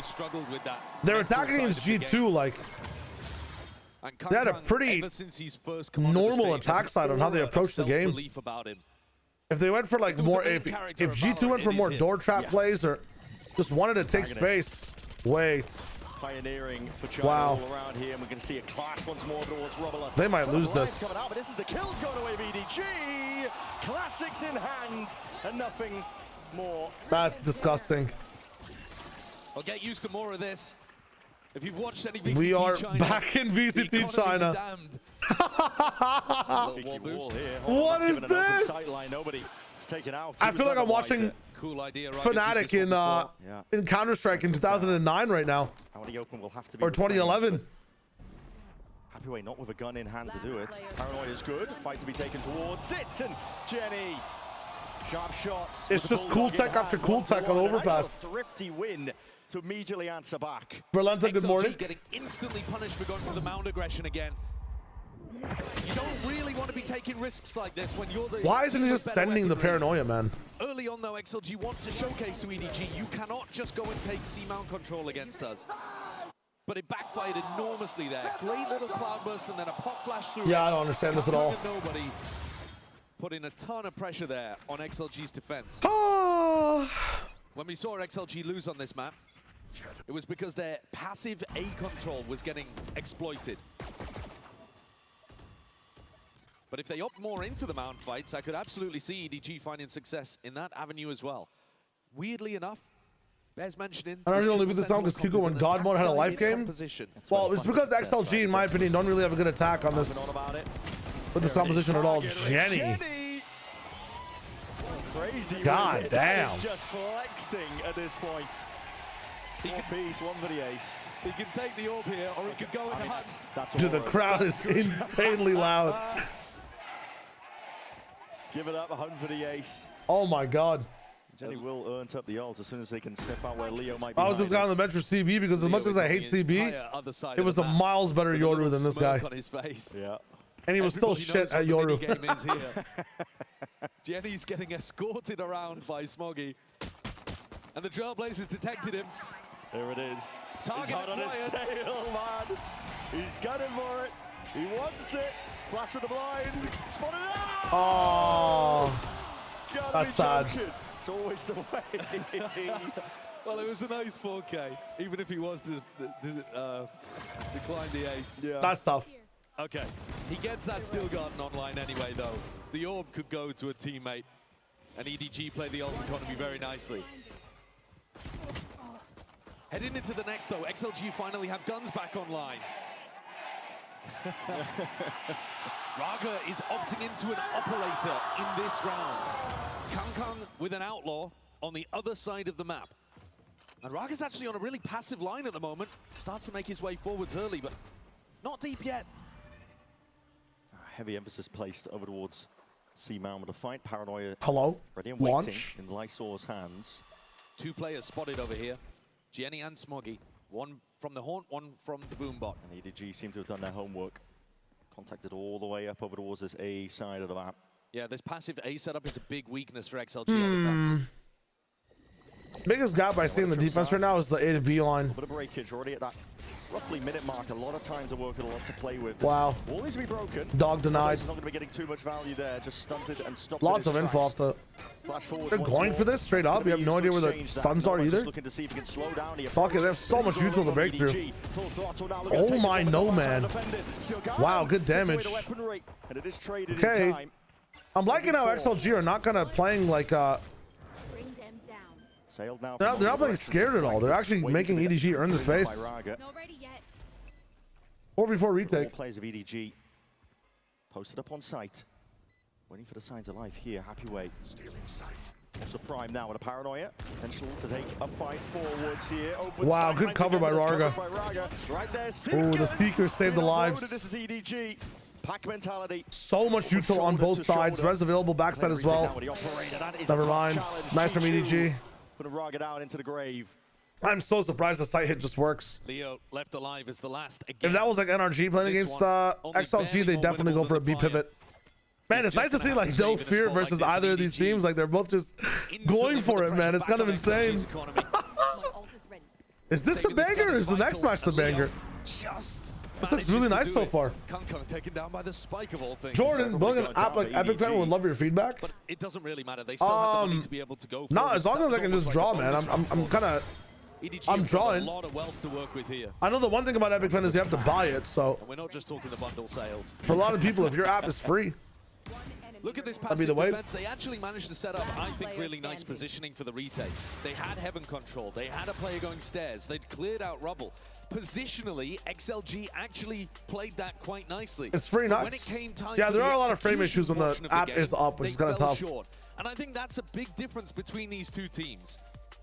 They're attacking against G2 like they had a pretty normal attack side on how they approach the game. If they went for like more, if G2 went for more door trap plays or just wanted to take space, wait. Pioneering for China all around here, and we're going to see a clash once more towards Robela. They might lose this. Coming out, but this is the kills going away, VDG. Classics in hand, and nothing more. That's disgusting. I'll get used to more of this. If you've watched any VCT we are China, back in VCT China. What is this? I feel like I'm watching Fnatic in Counter-Strike in 2009 right now. Or 2011. Happyway not with a gun in hand to do it. Paranoid is good. Fight to be taken towards it. And Jenny. Sharp shots. It's just cool tech after cool tech on overpass. Nice thrifty win to immediately answer back. Verlenta, good morning. XLG getting instantly punished for going for the mound aggression again. You don't really want to be taking risks like this when you're the. Why isn't he just sending the paranoia, man? Early on, though, XLG wanted to showcase to EDG, you cannot just go and take C-mount control against us. But it backfired enormously there. Great little cloudburst and then a pop flash through. Yeah, I don't understand this at all. Nobody putting a ton of pressure there on XLG's defense. When we saw XLG lose on this map, it was because their passive A control was getting exploited. But if they opt more into the mount fights, I could absolutely see EDG finding success in that avenue as well. Weirdly enough, Bears mentioning... I don't only beat this down because Kiko when God Mode had a life game. Well, it's because XLG, in my opinion, don't really have a good attack on this with this composition at all. Jenny. Crazy. God damn. He's just flexing at this point. One piece, one for the ace. He can take the orb here, or he could go in the hut. Dude, the crowd is insanely loud. Give it up, a hunt for the ace. Oh my God. Jenny will earn up the ult as soon as they can sniff out where Leo might be. I was this guy on the bench for CB because as much as I hate CB, it was a miles better Yoru than this guy. On his face. Yeah. And he was still shit at Yoru. Jenny's getting escorted around by Smoggy. And the Trailblazers detected him. There it is. Target He's hot on his tail, man. He's gunning for it. He wants it. Flash with the blind. Spotted it. Oh, that's sad. It's always the way. Well, it was a nice 4K, even if he was to decline the ace. Yeah. That's tough. Okay, he gets that Steel Garden online anyway, though. The orb could go to a teammate, and EDG played the ult economy very nicely. Heading into the next, though, XLG finally have guns back online. Raga is opting into an operator in this round. Kangkang with an outlaw on the other side of the map. And Raga's actually on a really passive line at the moment. Starts to make his way forwards early, but Not deep yet. Heavy emphasis placed over towards C-Mount with a fight. Paranoia Hello? ready and waiting Launch. in Lysor's hands. 2 players spotted over here. Jenny and Smoggy. One from the Haunt, one from the Boombot. And EDG seem to have done their homework. Contacted all the way up over towards this A side of the map. Yeah, this passive A setup is a big weakness for XLG on defense. Biggest gap I see in the defense right now is the A to B line. A bit of breakage already at that roughly minute mark. A lot of time to work and a lot to play with. Wow. Wall needs to be broken. Dog denied. Not going to be getting too much value there. Just stunted and stopped. Lots of info off the... They're going for this straight up. You have no idea where the stuns are either. Fuck it, they have so much util to break through. Oh my no, man. Wow, good damage. Okay. I'm liking how XLG are not kind of playing like they're not playing scared at all. They're actually making EDG earn the space. 4v4 retake. Players of EDG posted up on site, waiting for the signs of life here. Happy way. Also Prime now with a Paranoia. Potential to take a fight forwards here. Wow, good cover by Raga. Right there. Oh, the Seekers saved the lives. This is EDG. Pack mentality. So much util on both sides. Res available backside as well. Never mind. Nice from EDG. Putting Raga down into the grave. I'm so surprised the site hit just works. Leo left alive as the last again. If that was like NRG playing against XLG, they definitely go for a B pivot. Man, it's nice to see like no fear versus either of these teams. Like they're both just going for it, man. It's kind of insane. Is this the banger or is the next match the banger? This looks really nice so far. Kung taken down by the spike of all things. Jordan, building an app like Epic Pen would love your feedback. But it doesn't really matter. They still have the money to be able to go for no, as long as I can just draw, man. I'm kind of... I'm drawing. A lot of wealth to work with here. I know the one thing about Epic Pen is you have to buy it, so... And we're not just talking the bundle sales. For a lot of people, if your app is free... Look at this passive defense. They actually managed to set up, I think, really nice positioning for the retake. They had heaven control. They had a player going stairs. They'd cleared out rubble. Positionally, XLG actually played that quite nicely. It's free nuts. When it came time yeah, there are a lot of frame issues when the app is up, which is kind of tough. And I think that's a big difference between these two teams.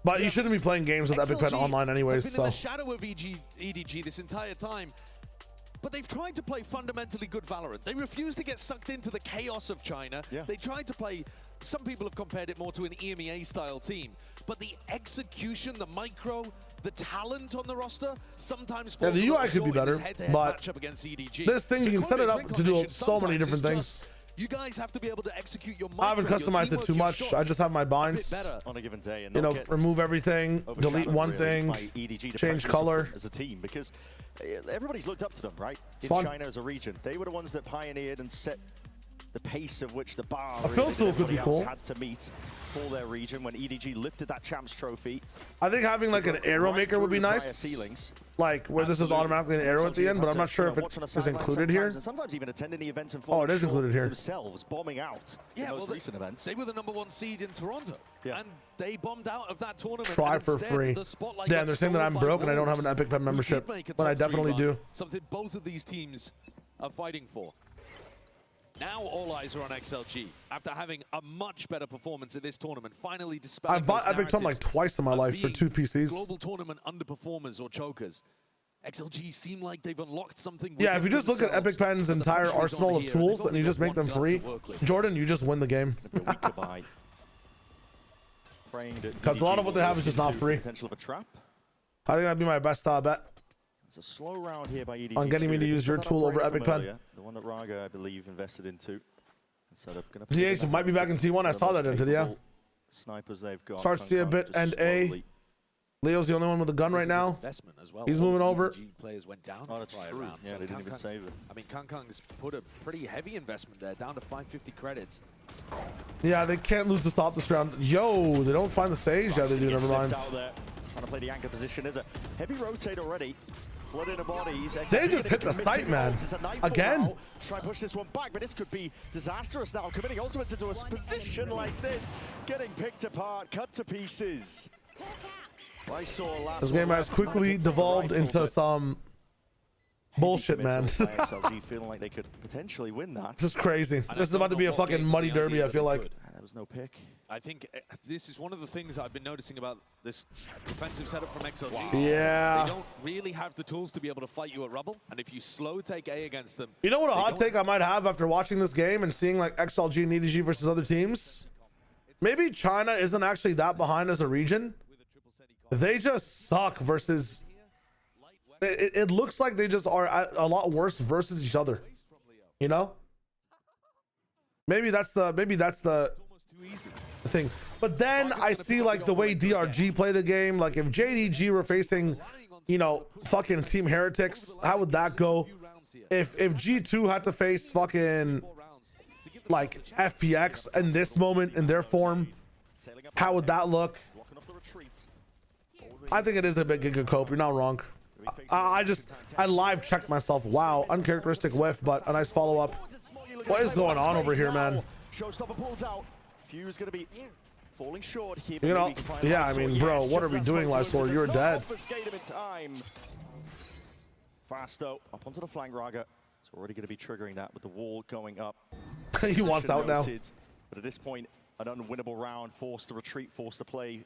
But you shouldn't be playing games with Epic Pen online anyways, been in the shadow of EDG this entire time. But they've tried to play fundamentally good Valorant. They refuse to get sucked into the chaos of China. Yeah. They tried to play, some people have compared it more to an EMEA style team. But the execution, the micro, the talent on the roster sometimes falls the UI could be better, but EDG. This thing, you can set it up to do so many different things. You guys have to be able to execute your I haven't customized it too much. I just have my binds. On a given day, and you know, remove everything, delete one thing, change color. As a team, because everybody's looked up to them, right? In China as a region, they were the ones that pioneered and set the pace of which the bar a fill tool could be cool. Had to meet for their region when EDG lifted that champs trophy. I think having like an arrow maker would be nice. Like where this is automatically an arrow at the end, but I'm not sure if it is included here. And sometimes even attending the events and it is included here. Themselves bombing out in those recent events. They were the #1 seed in Toronto, and they bombed out of that tournament. Try for free. Damn, they're saying that I'm broke and I don't have an Epic Pen membership, but I definitely do. Something both of these teams are fighting for. Now all eyes are on XLG after having a much better performance in this tournament. Finally, dispelling I've bought Epic Pen like twice in my life for 2 PCs. Global tournament underperformers or chokers. XLG seem like they've unlocked something. Yeah, if you just look at Epic Pen's entire arsenal of tools and you just make them free, Jordan, you just win the game. Because a lot of what they have is just not free. Potential of a trap. I think that'd be my best bet. It's a slow round here by EDG. On getting me to use your tool over Epic Pen. The one that Raga, I believe, invested into. So DH might be back in T1. I saw that into the snipers they've got. Starts C a bit and A. Leo's the only one with a gun right now. He's moving over. Players went down that's true. Round, yeah, they didn't even save it. I mean, Kang's put a pretty heavy investment there, down to 550 credits. Yeah, they can't lose to stop this round. Yo, they don't find the Sage. Yeah, they do. Never mind. Trying to play the anchor position. There's a heavy rotate already. Flooding the bodies. They just hit the site, man. Again. Try and push this one back, but this could be disastrous now. Committing ultimates into a position like this. Getting picked apart, cut to pieces. This game has quickly devolved into some bullshit, man. XLG feeling like they could potentially win that. This is crazy. This is about to be a fucking muddy derby, I feel like. was no pick. I think this is one of the things I've been noticing about this defensive setup from XLG. Yeah. They don't really have the tools to be able to fight you at rubble, and if you slow take A against them... You know what a hot take I might have after watching this game and seeing like XLG and EDG versus other teams? Maybe China isn't actually that behind as a region. They just suck versus... It looks like they just are a lot worse versus each other. You know? Maybe that's the thing. But then I see like the way DRG play the game. Like if JDG were facing, you know, fucking Team Heretics, how would that go? If G2 had to face fucking like FPX in this moment in their form, how would that look? I think it is a bit good cope. You're not wrong. I live checked myself. Wow, uncharacteristic whiff, but a nice follow up. What is going on over here, man? Showstopper pulls out. Fuse gonna be falling short here. You know, yeah, I mean, bro, what are we doing, Lysor? You're dead. Fasto up onto the flank, Raga. It's already gonna be triggering that with the wall going up. He wants out now. But at this point, an unwinnable round, forced to retreat, forced to play.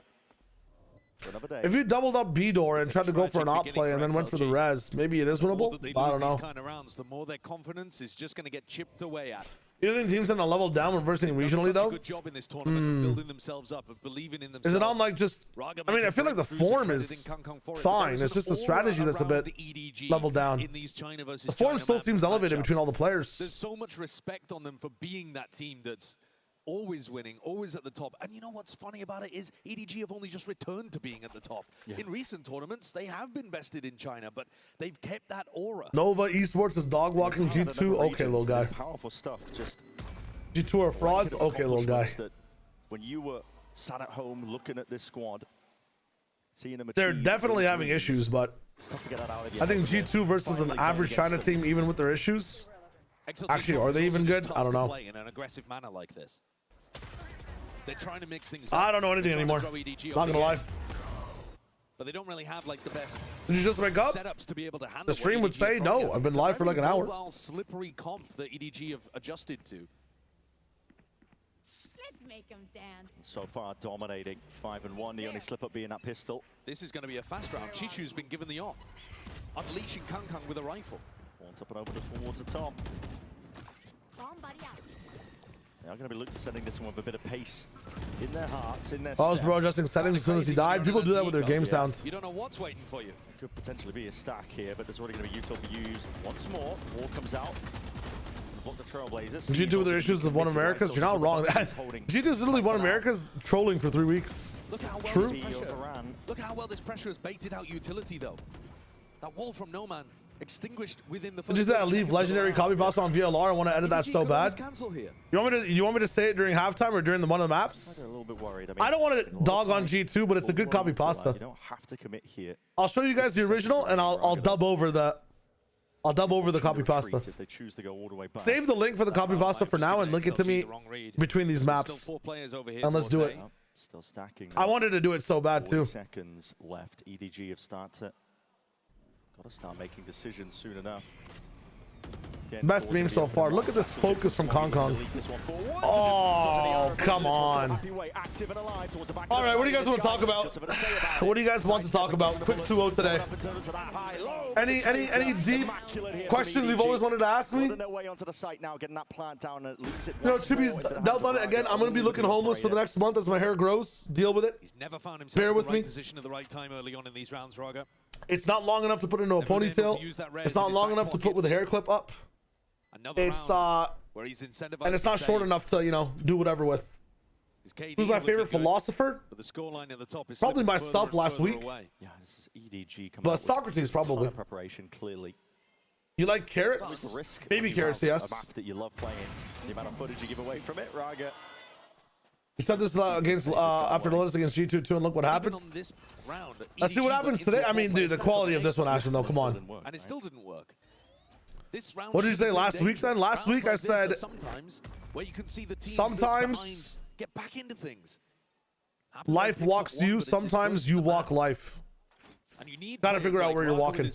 If you doubled up B door and tried to go for an op play and then went for the res, maybe it is winnable. I don't know. Kind of rounds, the more their confidence is just going to get chipped away at. You think teams in a level down reversing regionally though? Good job in this tournament, building themselves up, of believing in themselves. Is it on like just? I mean, I feel like the form is fine. It's just the strategy that's a bit leveled down. The form still seems elevated between all the players. There's so much respect on them for being that team that's always winning, always at the top. And you know what's funny about it is EDG have only just returned to being at the top. In recent tournaments, they have been bested in China, but they've kept that aura. Nova Esports is dog walking G2. Okay, little guy. Powerful stuff. Just G2 are frauds. Okay, little guy. When you were sat at home looking at this squad, seeing them, they're definitely having issues, but I think G2 versus an average China team, even with their issues. Actually, are they even good? I don't know. In an aggressive manner like this. They're trying to mix things I don't know anything anymore. Not gonna lie. But they don't really have like the best. Did you just wake up? Setups to be able to handle the stream would say no. I've been live for like an hour. Slippery comp that EDG have adjusted to. Let's make them dance. So far dominating 5-1. The only slip up being that pistol. This is going to be a fast round. Chichu's been given the op, unleashing Kang Kang with a rifle. Won't up and over towards the top. They are going to be looking to sending this one with a bit of pace in their hearts, in their Pause, bro, adjusting settings as soon as he died. People do that with their game sound. You don't know what's waiting for you. Could potentially be a stack here, but there's already going to be Utopia used once more. Wall comes out. Block the Trailblazers. G2 with their issues of one America's. You're not wrong. G2 is literally one America's trolling for 3 weeks. Look how well True. this pressure. Look how well this pressure has baited out utility, though. That wall from No Man extinguished within the first. Just that leave legendary copy pasta on VLR. I want to edit that so bad. You want me to say it during halftime or during one of the maps? A little bit worried. I don't want to dog on G2, but it's a good copy pasta. You don't have to commit here. I'll show you guys the original and I'll dub over the copy pasta. If they choose to go all the way back. Save the link for the copy pasta for now and link it to me between these maps. And let's do it. Still stacking. I wanted to do it so bad too. 40 seconds left. EDG have started. Got to start making decisions soon enough. Again, best meme so far. Look at this focus from Kong Kong. Oh, come on. All right, what do you guys want to talk about? What do you guys want to talk about? Quick 2-0 today. Any deep questions you've always wanted to ask me? You know, Chibi's dealt on it again. I'm going to be looking homeless for the next month as my hair grows. Deal with it. He's never found himself Bear in with the right me. position at the right time early on in these rounds, Raga. It's not long enough to put into a ponytail. It's not long enough to put with a hair clip up. It's where he's incentivized and it's not short enough to, you know, do whatever with. Who's my favorite philosopher? But the scoreline at the top is probably myself last week. Yeah, this is EDG coming But Socrates probably. Preparation clearly. You like carrots? Baby carrots, yes. A map that you love playing. The amount of footage you give away from it, Raga. You said this against after the Lotus against G2 too, and look what happened. Let's see what happens today. I mean, dude, the quality of this one, Ashton, though, come on. And it still didn't work. This round what did you say last week then? Last week I said sometimes where you can see the team sometimes get back into things. Life walks you, sometimes you walk life. And you need gotta figure out where you're walking.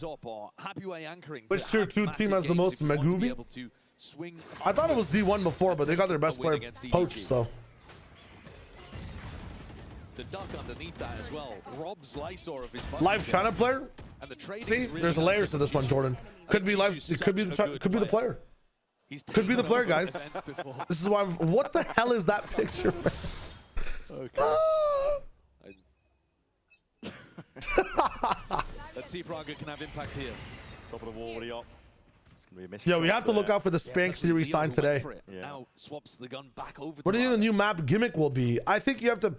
Which tier 2 team has the most Megubi? I thought it was D1 before, but they got their best player poached, so. The duck underneath that as well robs Lysor of his Live China player. And the trading See, is really there's nice layers at to this one, Jordan. Could be live. It could be the player. Could be the player, guys. This is why. What the hell is that picture? Okay. Let's see if Raga can have impact here. Top of the wall, what are you up? It's gonna be a mission. Yo, we have to look out for the Spank that we signed today. Now swaps the gun back over. What do you think the new map gimmick will be? I think you have to,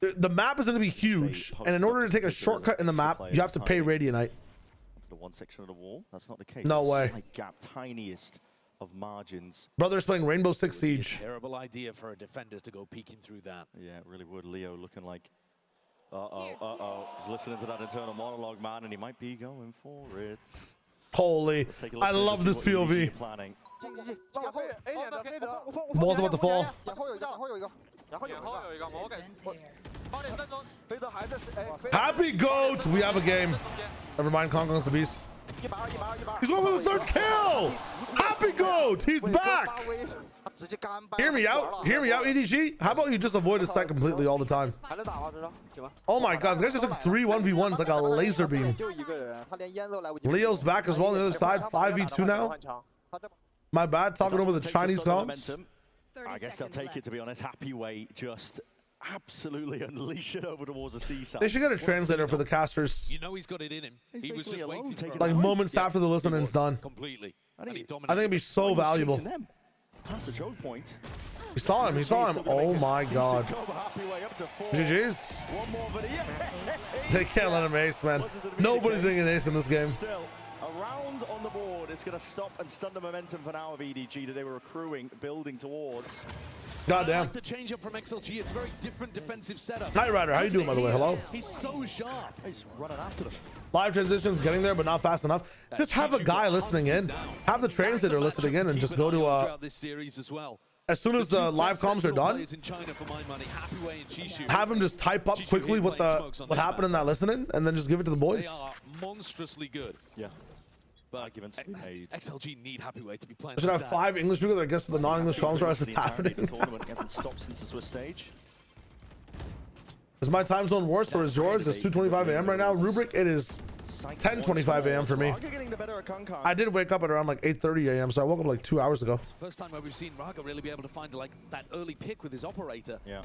the map is going to be huge, and in order to take a shortcut in the map, you have to pay Radianite. To the one section of the wall. That's not the case. No way. Slight gap, tiniest of margins. Brothers playing Rainbow Six Siege. Terrible idea for a defender to go peeking through that. Yeah, it really would. Leo looking like, He's listening to that internal monologue, man, and he might be going for it. Holy, I love this POV. Ball's about to fall. Happy goat! We have a game. Never mind, Kong Kong's the beast. He's going for the third kill! Happy goat! He's back! Hear me out. Hear me out, EDG. How about you just avoid his site completely all the time? Oh my god, this guy just took 3 1v1s like a laser beam. Leo's back as well on the other side. 5v2 now. My bad, talking over the Chinese comms. I guess they'll take it, to be honest. Happy Way just absolutely unleash it over towards the seaside. They should get a translator for the casters. You know he's got it in him. He was just waiting for like moments after the listening's done. Completely. I think it'd be so valuable. Past the choke point. He saw him. He saw him. Oh my god. GG's. They can't let him ace, man. Nobody's getting an ace in this game. Still, a round on the board. It's going to stop and stun the momentum for now of EDG that they were accruing, building towards. Goddamn. I like the change up from XLG. It's a very different defensive setup. Knight Rider, how you doing, by the way? Hello? He's so sharp. He's running after them. Live transitions getting there, but not fast enough. Just have a guy listening in. Have the translator listening in and just go to this series as well. As soon as the live comms are done, have him just type up quickly what happened in that listening, and then just give it to the boys. They are monstrously good. Yeah. But XLG need Happy Way to be playing. I should have 5 English people that I guess the non-English comms are as it's happening. The tournament hasn't stopped since the Swiss stage. Is my time zone worse or is yours? It's 2:25 a.m. right now. Rubric, it is 10:25 a.m. for me. I did wake up at around like 8:30 a.m. so I woke up like 2 hours ago. First time where we've seen Raga really be able to find like that early pick with his operator. Yeah.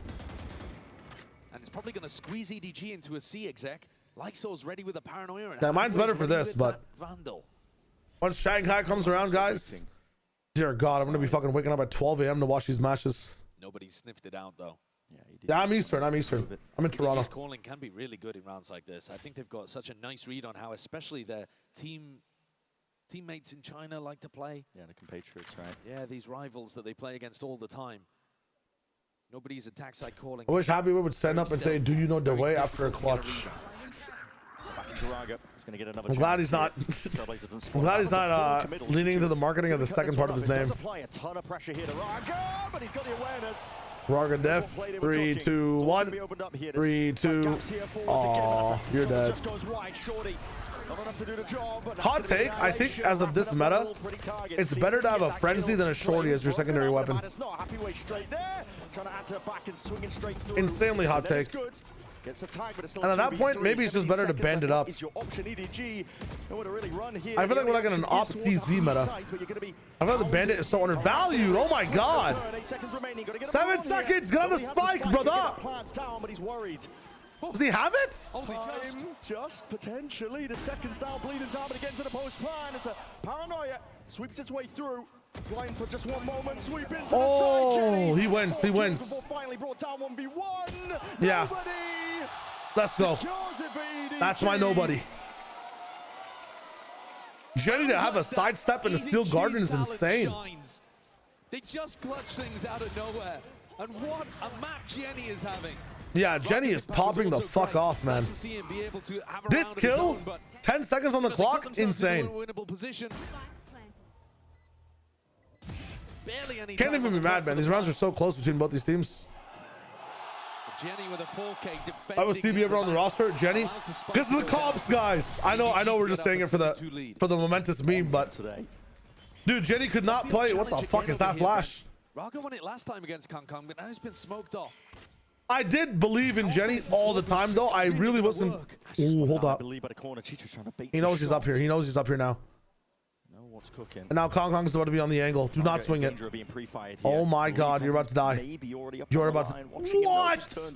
And it's probably going to squeeze EDG into a C exec. Lyxor's ready with a paranoia. And Yeah, mine's better for this, but Vandal. once Shanghai comes around, guys, dear God, I'm gonna be fucking waking up at 12 a.m. to watch these matches. Nobody sniffed it out though. Yeah, I'm Eastern. I'm Eastern. I'm in Toronto. EDG's calling can be really good in rounds like this. I think they've got such a nice read on how, especially their teammates in China like to play. Yeah, the compatriots, right? Yeah, these rivals that they play against all the time. Nobody's attack side calling. I wish Happy would stand up and say, "Do you know the way?" after a clutch. I'm glad he's not. I'm glad he's not leaning into the marketing of the second part of his name. Raga Def. 3, 2, 1. 3, 2. Aw, you're dead. Hot take, I think as of this meta, it's better to have a frenzy than a shorty as your secondary weapon. Insanely hot take. And at that point, maybe it's just better to bend it up. I feel like we're like in an op CZ meta. I feel like the bandit is so undervalued. Oh my god. 7 seconds. Get on the spike, brother. Does he have it? Just potentially the second style bleeding down, but again to the post plan. It's a paranoia. Sweeps its way through. Blind for just one moment. Sweep into the side. He wins. He wins. Finally brought down 1v1. Yeah. Let's go. That's my nobody. Jenny to have a sidestep and a steel garden is insane. They just clutch things out of nowhere. And what a match Jenny is having. Yeah, Jenny is popping the fuck off, man. This kill, 10 seconds on the clock, insane. Can't even be mad, man. These rounds are so close between both these teams. Jenny with a 4K I was CB ever on the roster, Jenny. Because of the comps, guys. I know we're just saying it for the momentous meme, but dude, Jenny could not play. What the fuck is that flash? Raga won it last time against Kong Kong, but now he's been smoked off. I did believe in Jenny all the time, though. I really wasn't. Ooh, hold up. He knows he's up here. He knows he's up here now. And now Kong Kong's about to be on the angle. Do not swing it. Oh my God, you're about to die. You're about to. What?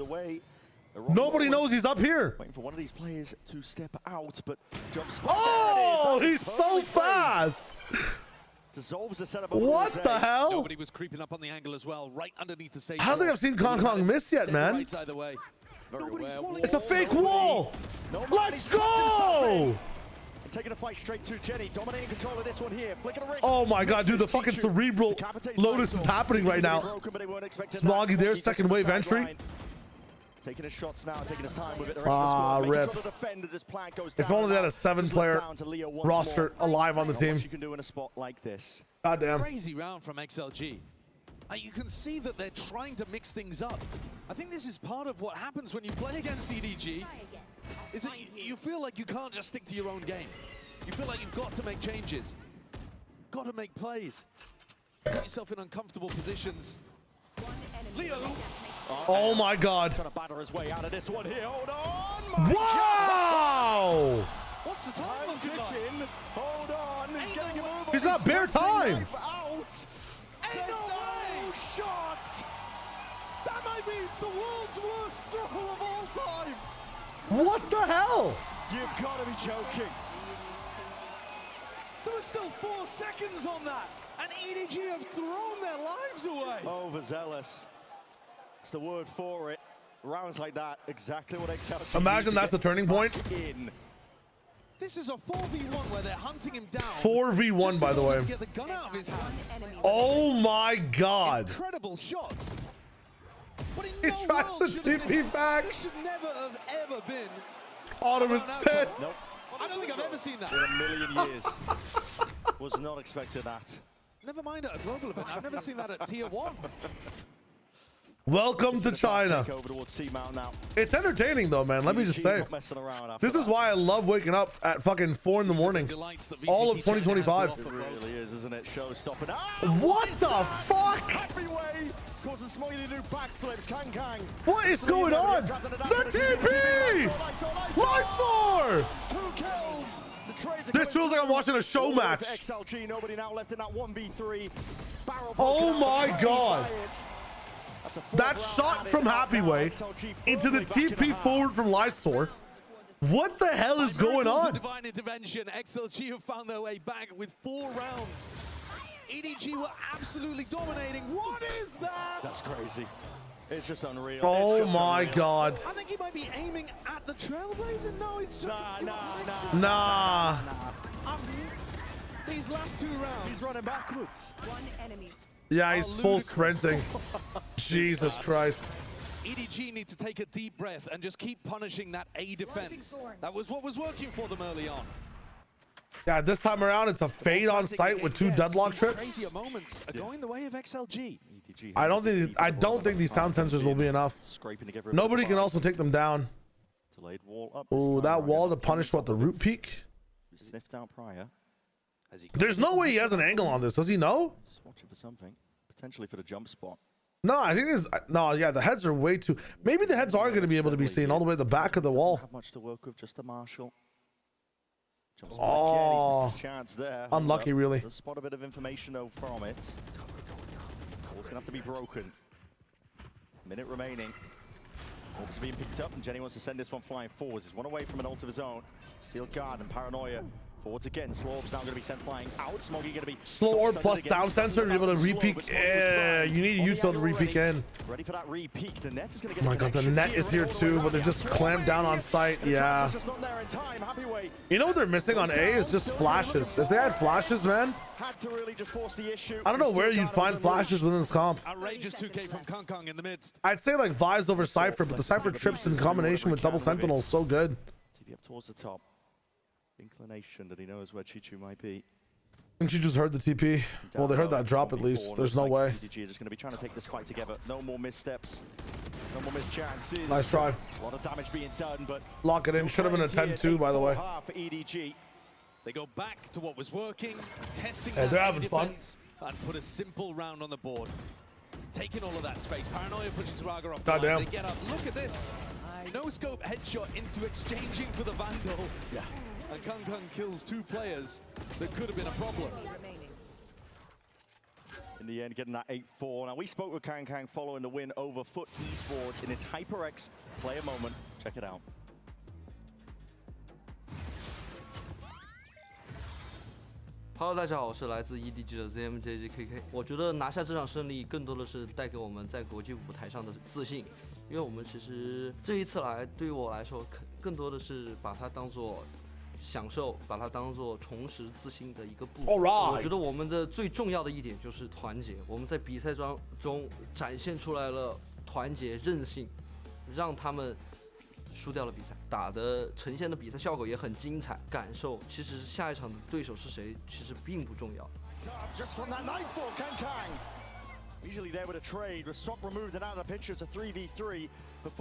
Nobody knows he's up here. Waiting for one of these players to step out, but jumps. Oh, he's so fast. Dissolves the setup. What the hell? Nobody was creeping up on the angle as well, right underneath the stage. I don't think I've seen Kong Kong miss yet, man. It's a fake wall. Let's go. Taking a fight straight to Jenny, dominating control of this one here. Flick of the wrist. Oh my God, dude, the fucking cerebral lotus is happening right now. Smoggy there, second wave entry. Taking his shots now, taking his time with it. Rip. If only they had a 7-player roster alive on the team. You can do in a spot like this. Goddamn. Crazy round from XLG. You can see that they're trying to mix things up. I think this is part of what happens when you play against EDG. Is that you feel like you can't just stick to your own game. You feel like you've got to make changes. Got to make plays. Put yourself in uncomfortable positions. Leo. Oh my God. Trying to batter his way out of this one here. Hold on. Wow. What's the time looking like? Hold on. He's getting a move. He's got bare time. Ain't no way. Shot. That might be the world's worst throw of all time. What the hell? You've got to be joking. There were still 4 seconds on that, and EDG have thrown their lives away. Overzealous. It's the word for it. Rounds like that, exactly what XLG. Imagine that's the turning point. This is a 4v1 where they're hunting him down. 4v1, by the way. To get the gun out of his hands. Oh my God. Incredible shots. He tries to TP back. This should never have ever been. Autumn is pissed. Nope. I don't think I've ever seen that. In a million years. Was not expecting that. Never mind at a global event. I've never seen that at Tier 1. Welcome to China. Over towards C-Mount now. It's entertaining though, man. Let me just say. This is why I love waking up at fucking 4 in the morning. All of 2025. It really is, isn't it? Show stopping. What the fuck? Happy way. Causing Smoggy to do backflips. Kang Kang. What is going on? The TP! Lysor! 2 kills. This feels like I'm watching a show match. XLG, nobody now left in that 1v3. Oh my God. That shot from Happyway into the TP forward from Lysor. What the hell is going on? Divine intervention. XLG have found their way back with 4 rounds. EDG were absolutely dominating. What is that? That's crazy. It's just unreal. Oh my God. I think he might be aiming at the Trailblazer. No, it's just Nah. These last 2 rounds. He's running backwards. One enemy. Yeah, he's full sprinting. Jesus Christ. EDG need to take a deep breath and just keep punishing that A defense. That was what was working for them early on. Yeah, this time around it's a fade on site with 2 deadlock trips. Crazier moments are going the way of XLG. I don't think these sound sensors will be enough. Nobody can also take them down. Ooh, that wall to punish what, the root peak? Sniffed out prior. There's no way he has an angle on this. Does he know? Just watching for something. Potentially for the jump spot. No, I think there's no. Yeah, the heads are way too. Maybe the heads are going to be able to be seen all the way to the back of the wall. Have much to work with. Just a Marshall. Oh, chance there. unlucky, really. Just spot a bit of information though from it. It's gonna have to be broken. Minute remaining. Orbs are being picked up, and Jenny wants to send this one flying forwards. He's one away from an ult of his own. Steel guard and paranoia. Forwards again. Slow orb's now going to be sent flying out. Smoggy going to be slow orb plus sound sensor to be able to repeak. Yeah, you need a util to repeak in. Ready for that repeak. The net is going to get. Oh my God, the net is here too, but they're just clamped down on site. Yeah. You know what they're missing on A is just flashes. If they had flashes, man. Had to really just force the issue. I don't know where you'd find flashes within this comp. Outrageous 2K from Kong Kong in the midst. I'd say like Vise over Cypher, but the Cypher trips in combination with double Sentinel is so good. TP up towards the top. Inclination that he knows where Chichu might be. I think she just heard the TP. Well, they heard that drop at least. There's no way. EDG are just going to be trying to take this fight together. No more missteps. No more missed chances. Nice try. A lot of damage being done, but lock it in. Should have been a 10-2, by the way. For EDG. They go back to what was working, testing they're having fun. And put a simple round on the board. taking all of that space. Paranoia pushes Raga off the Goddamn. line. They get up. Look at this. No scope headshot into exchanging for the Vandal. Yeah. And Kang kills 2 players. That could have been a problem. In the end, getting that 8-4. Now, we spoke with Kang following the win over Foot Esports in his HyperX player moment. Check it out. Hello， 大家好，我是来自 EDG 的 ZMJJKK。我觉得拿下这场胜利，更多的是带给我们在国际舞台上的自信，因为我们其实这一次来，对于我来说，更多的是把它当做享受，把它当做重拾自信的一个部分。我觉得我们的最重要的一点就是团结，我们在比赛中展现出来了团结、韧性，让他们输掉了比赛，打的呈现的比赛效果也很精彩。感受其实下一场的对手是谁，其实并不重要。Just from that 9-4, Kang. Usually there with a trade, with Swap removed and out of the picture, it's a 3v3.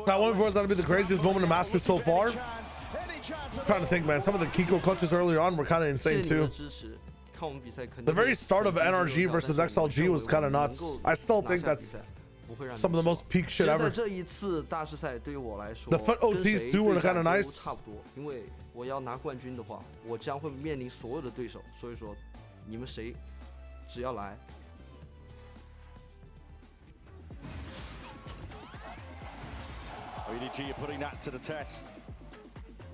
That one for us, that'll be the craziest moment in Masters so far. I'm trying to think, man. Some of the Kiko clutches earlier on were kind of insane too. The very start of NRG versus XLG was kind of nuts. I still think that's some of the most peak shit ever. 这一次大师赛对于我来说 The foot OTs too were kind of nice. 差不多，因为我要拿冠军的话，我将会面临所有的对手，所以说你们谁只要来。EDG are putting that to the test.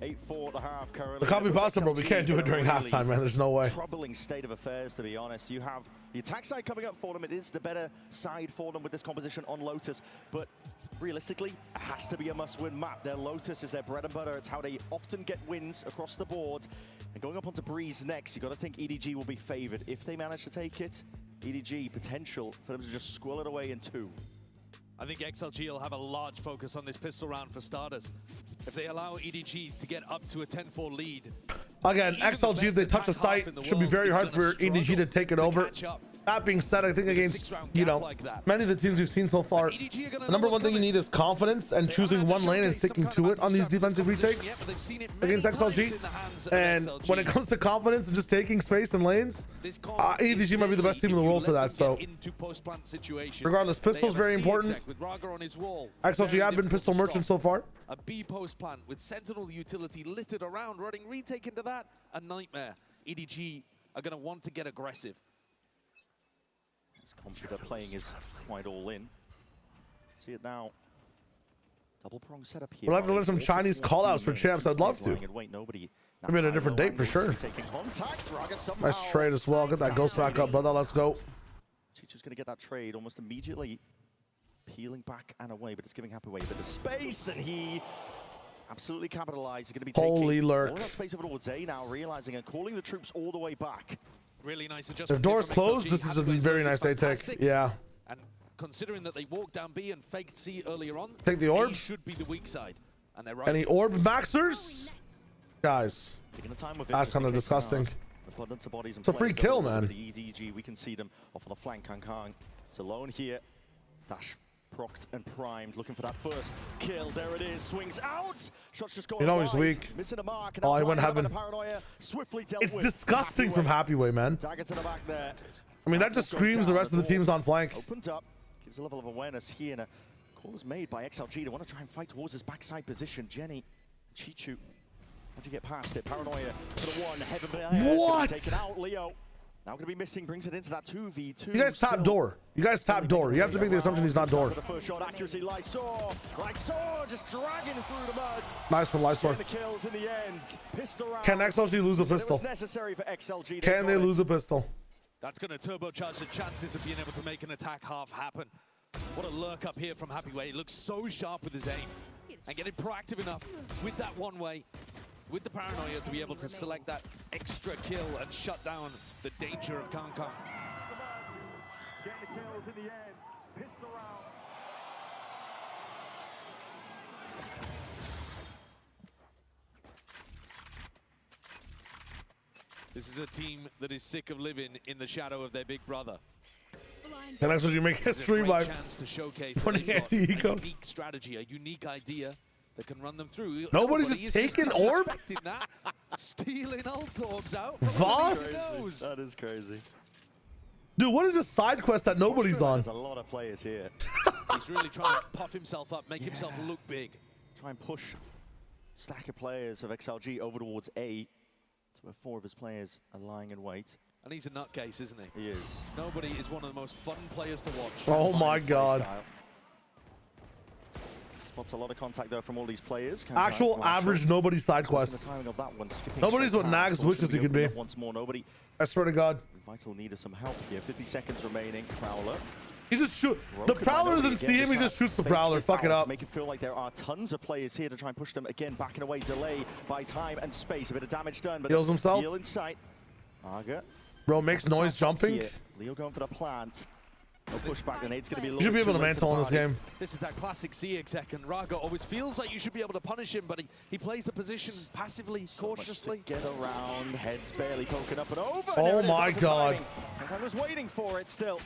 8-4 at the half currently. The copy pasta, bro. We can't do it during halftime, man. There's no way. Troubling state of affairs, to be honest. You have the attack side coming up for them. It is the better side for them with this composition on Lotus. But realistically, it has to be a must-win map. Their Lotus is their bread and butter. It's how they often get wins across the board. And going up onto Breeze next, you've got to think EDG will be favored. If they manage to take it, EDG potential for them to just squill it away in 2. I think XLG will have a large focus on this pistol round for starters. If they allow EDG to get up to a 10-4 lead. Again, XLG, if they touch the site, should be very hard for EDG to take it over. That being said, I think against, you know, many of the teams we've seen so far, the number one thing you need is confidence and choosing one lane and sticking to it on these defensive retakes against XLG. And when it comes to confidence and just taking space and lanes, EDG might be the best team in the world for that. So regardless, pistol's very important. XLG have been pistol merchants so far. A B post plant with Sentinel utility littered around, running retake into that, a nightmare. EDG are going to want to get aggressive. Computer playing is quite all in. See it now. Double prong setup here. We'll have to learn some Chinese callouts for champs. I'd love to. Maybe at a different date for sure. Nice trade as well. Get that ghost back up, brother. Let's go. Chichu's going to get that trade almost immediately. Peeling back and away, but it's giving Happy Way a bit of space, and he absolutely capitalized. He's going to be taking all that space over towards A now, realizing and calling the troops all the way back. Really nice adjustment. If doors closed, this is a very nice A take. Yeah. And considering that they walked down B and faked C earlier on, take the orb. A should be the weak side. And they're right. Any orb maxers? Guys, that's kind of disgusting. It's a free kill, man. The EDG, we can see them off on the flank. Kang is alone here. Dash procced and primed, looking for that first kill. There it is, swings out. Shots just going You know he's wide. weak. Missing a mark. Oh, he went heaven. Swiftly dealt It's with. disgusting from Happy Way, man. Dagger to the back there. I mean, that just screams the rest of the team's on flank. Opened up, gives a level of awareness here, and a call is made by XLG. They want to try and fight towards his backside position. Jenny, Chichu, how'd you get past it? Paranoia to the one, heaven. What? Taken out, Leo. Now going to be missing, brings it into that 2v2. You guys top door. You guys top door. You have to make the assumption he's not door. The first shot accuracy, Lysor just dragging through the mud. Nice one, Lysor. The kills in the end. Pistol round. Can XLG lose a pistol? It was necessary for XLG. Can they lose a pistol? That's going to turbocharge the chances of being able to make an attack half happen. What a lurk up here from Happy Way. He looks so sharp with his aim and getting proactive enough with that one way, with the paranoia to be able to select that extra kill and shut down the danger of Kang. Getting the kills in the end. Pistol round. This is a team that is sick of living in the shadow of their big brother. And actually, you make history by putting anti-eco. A unique strategy, a unique idea that can run them through. Nobody's just taking orb? That. Stealing ult orbs out. Voss? That is crazy. Dude, what is this side quest that nobody's on? There's a lot of players here. He's really trying to puff himself up, make himself look big. Try and push stack of players of XLG over towards A, to where 4 of his players are lying in wait. And he's a nutcase, isn't he? He is. Nobody is one of the most fun players to watch. Oh my god. Spots a lot of contact though from all these players. Actual average nobody side quest. Nobody's what Nags wishes he could be. Once more, nobody. I swear to God. Vital needed some help here. 50 seconds remaining. Prowler. He just shoot. The Prowler doesn't see him. He just shoots the Prowler. Fuck it up. Make it feel like there are tons of players here to try and push them again. Backing away. Delay by time and space. A bit of damage done. But heals himself. Heal in sight. Arga. Bro makes noise jumping. Here. Leo going for the plant. No pushback. Grenade's going to be a little You should be able to mantle in this game. This is that classic C exec, and Raga always feels like you should be able to punish him, but he plays the position passively, cautiously. Get around, heads barely poking up and over. Oh my god. I was waiting for it still.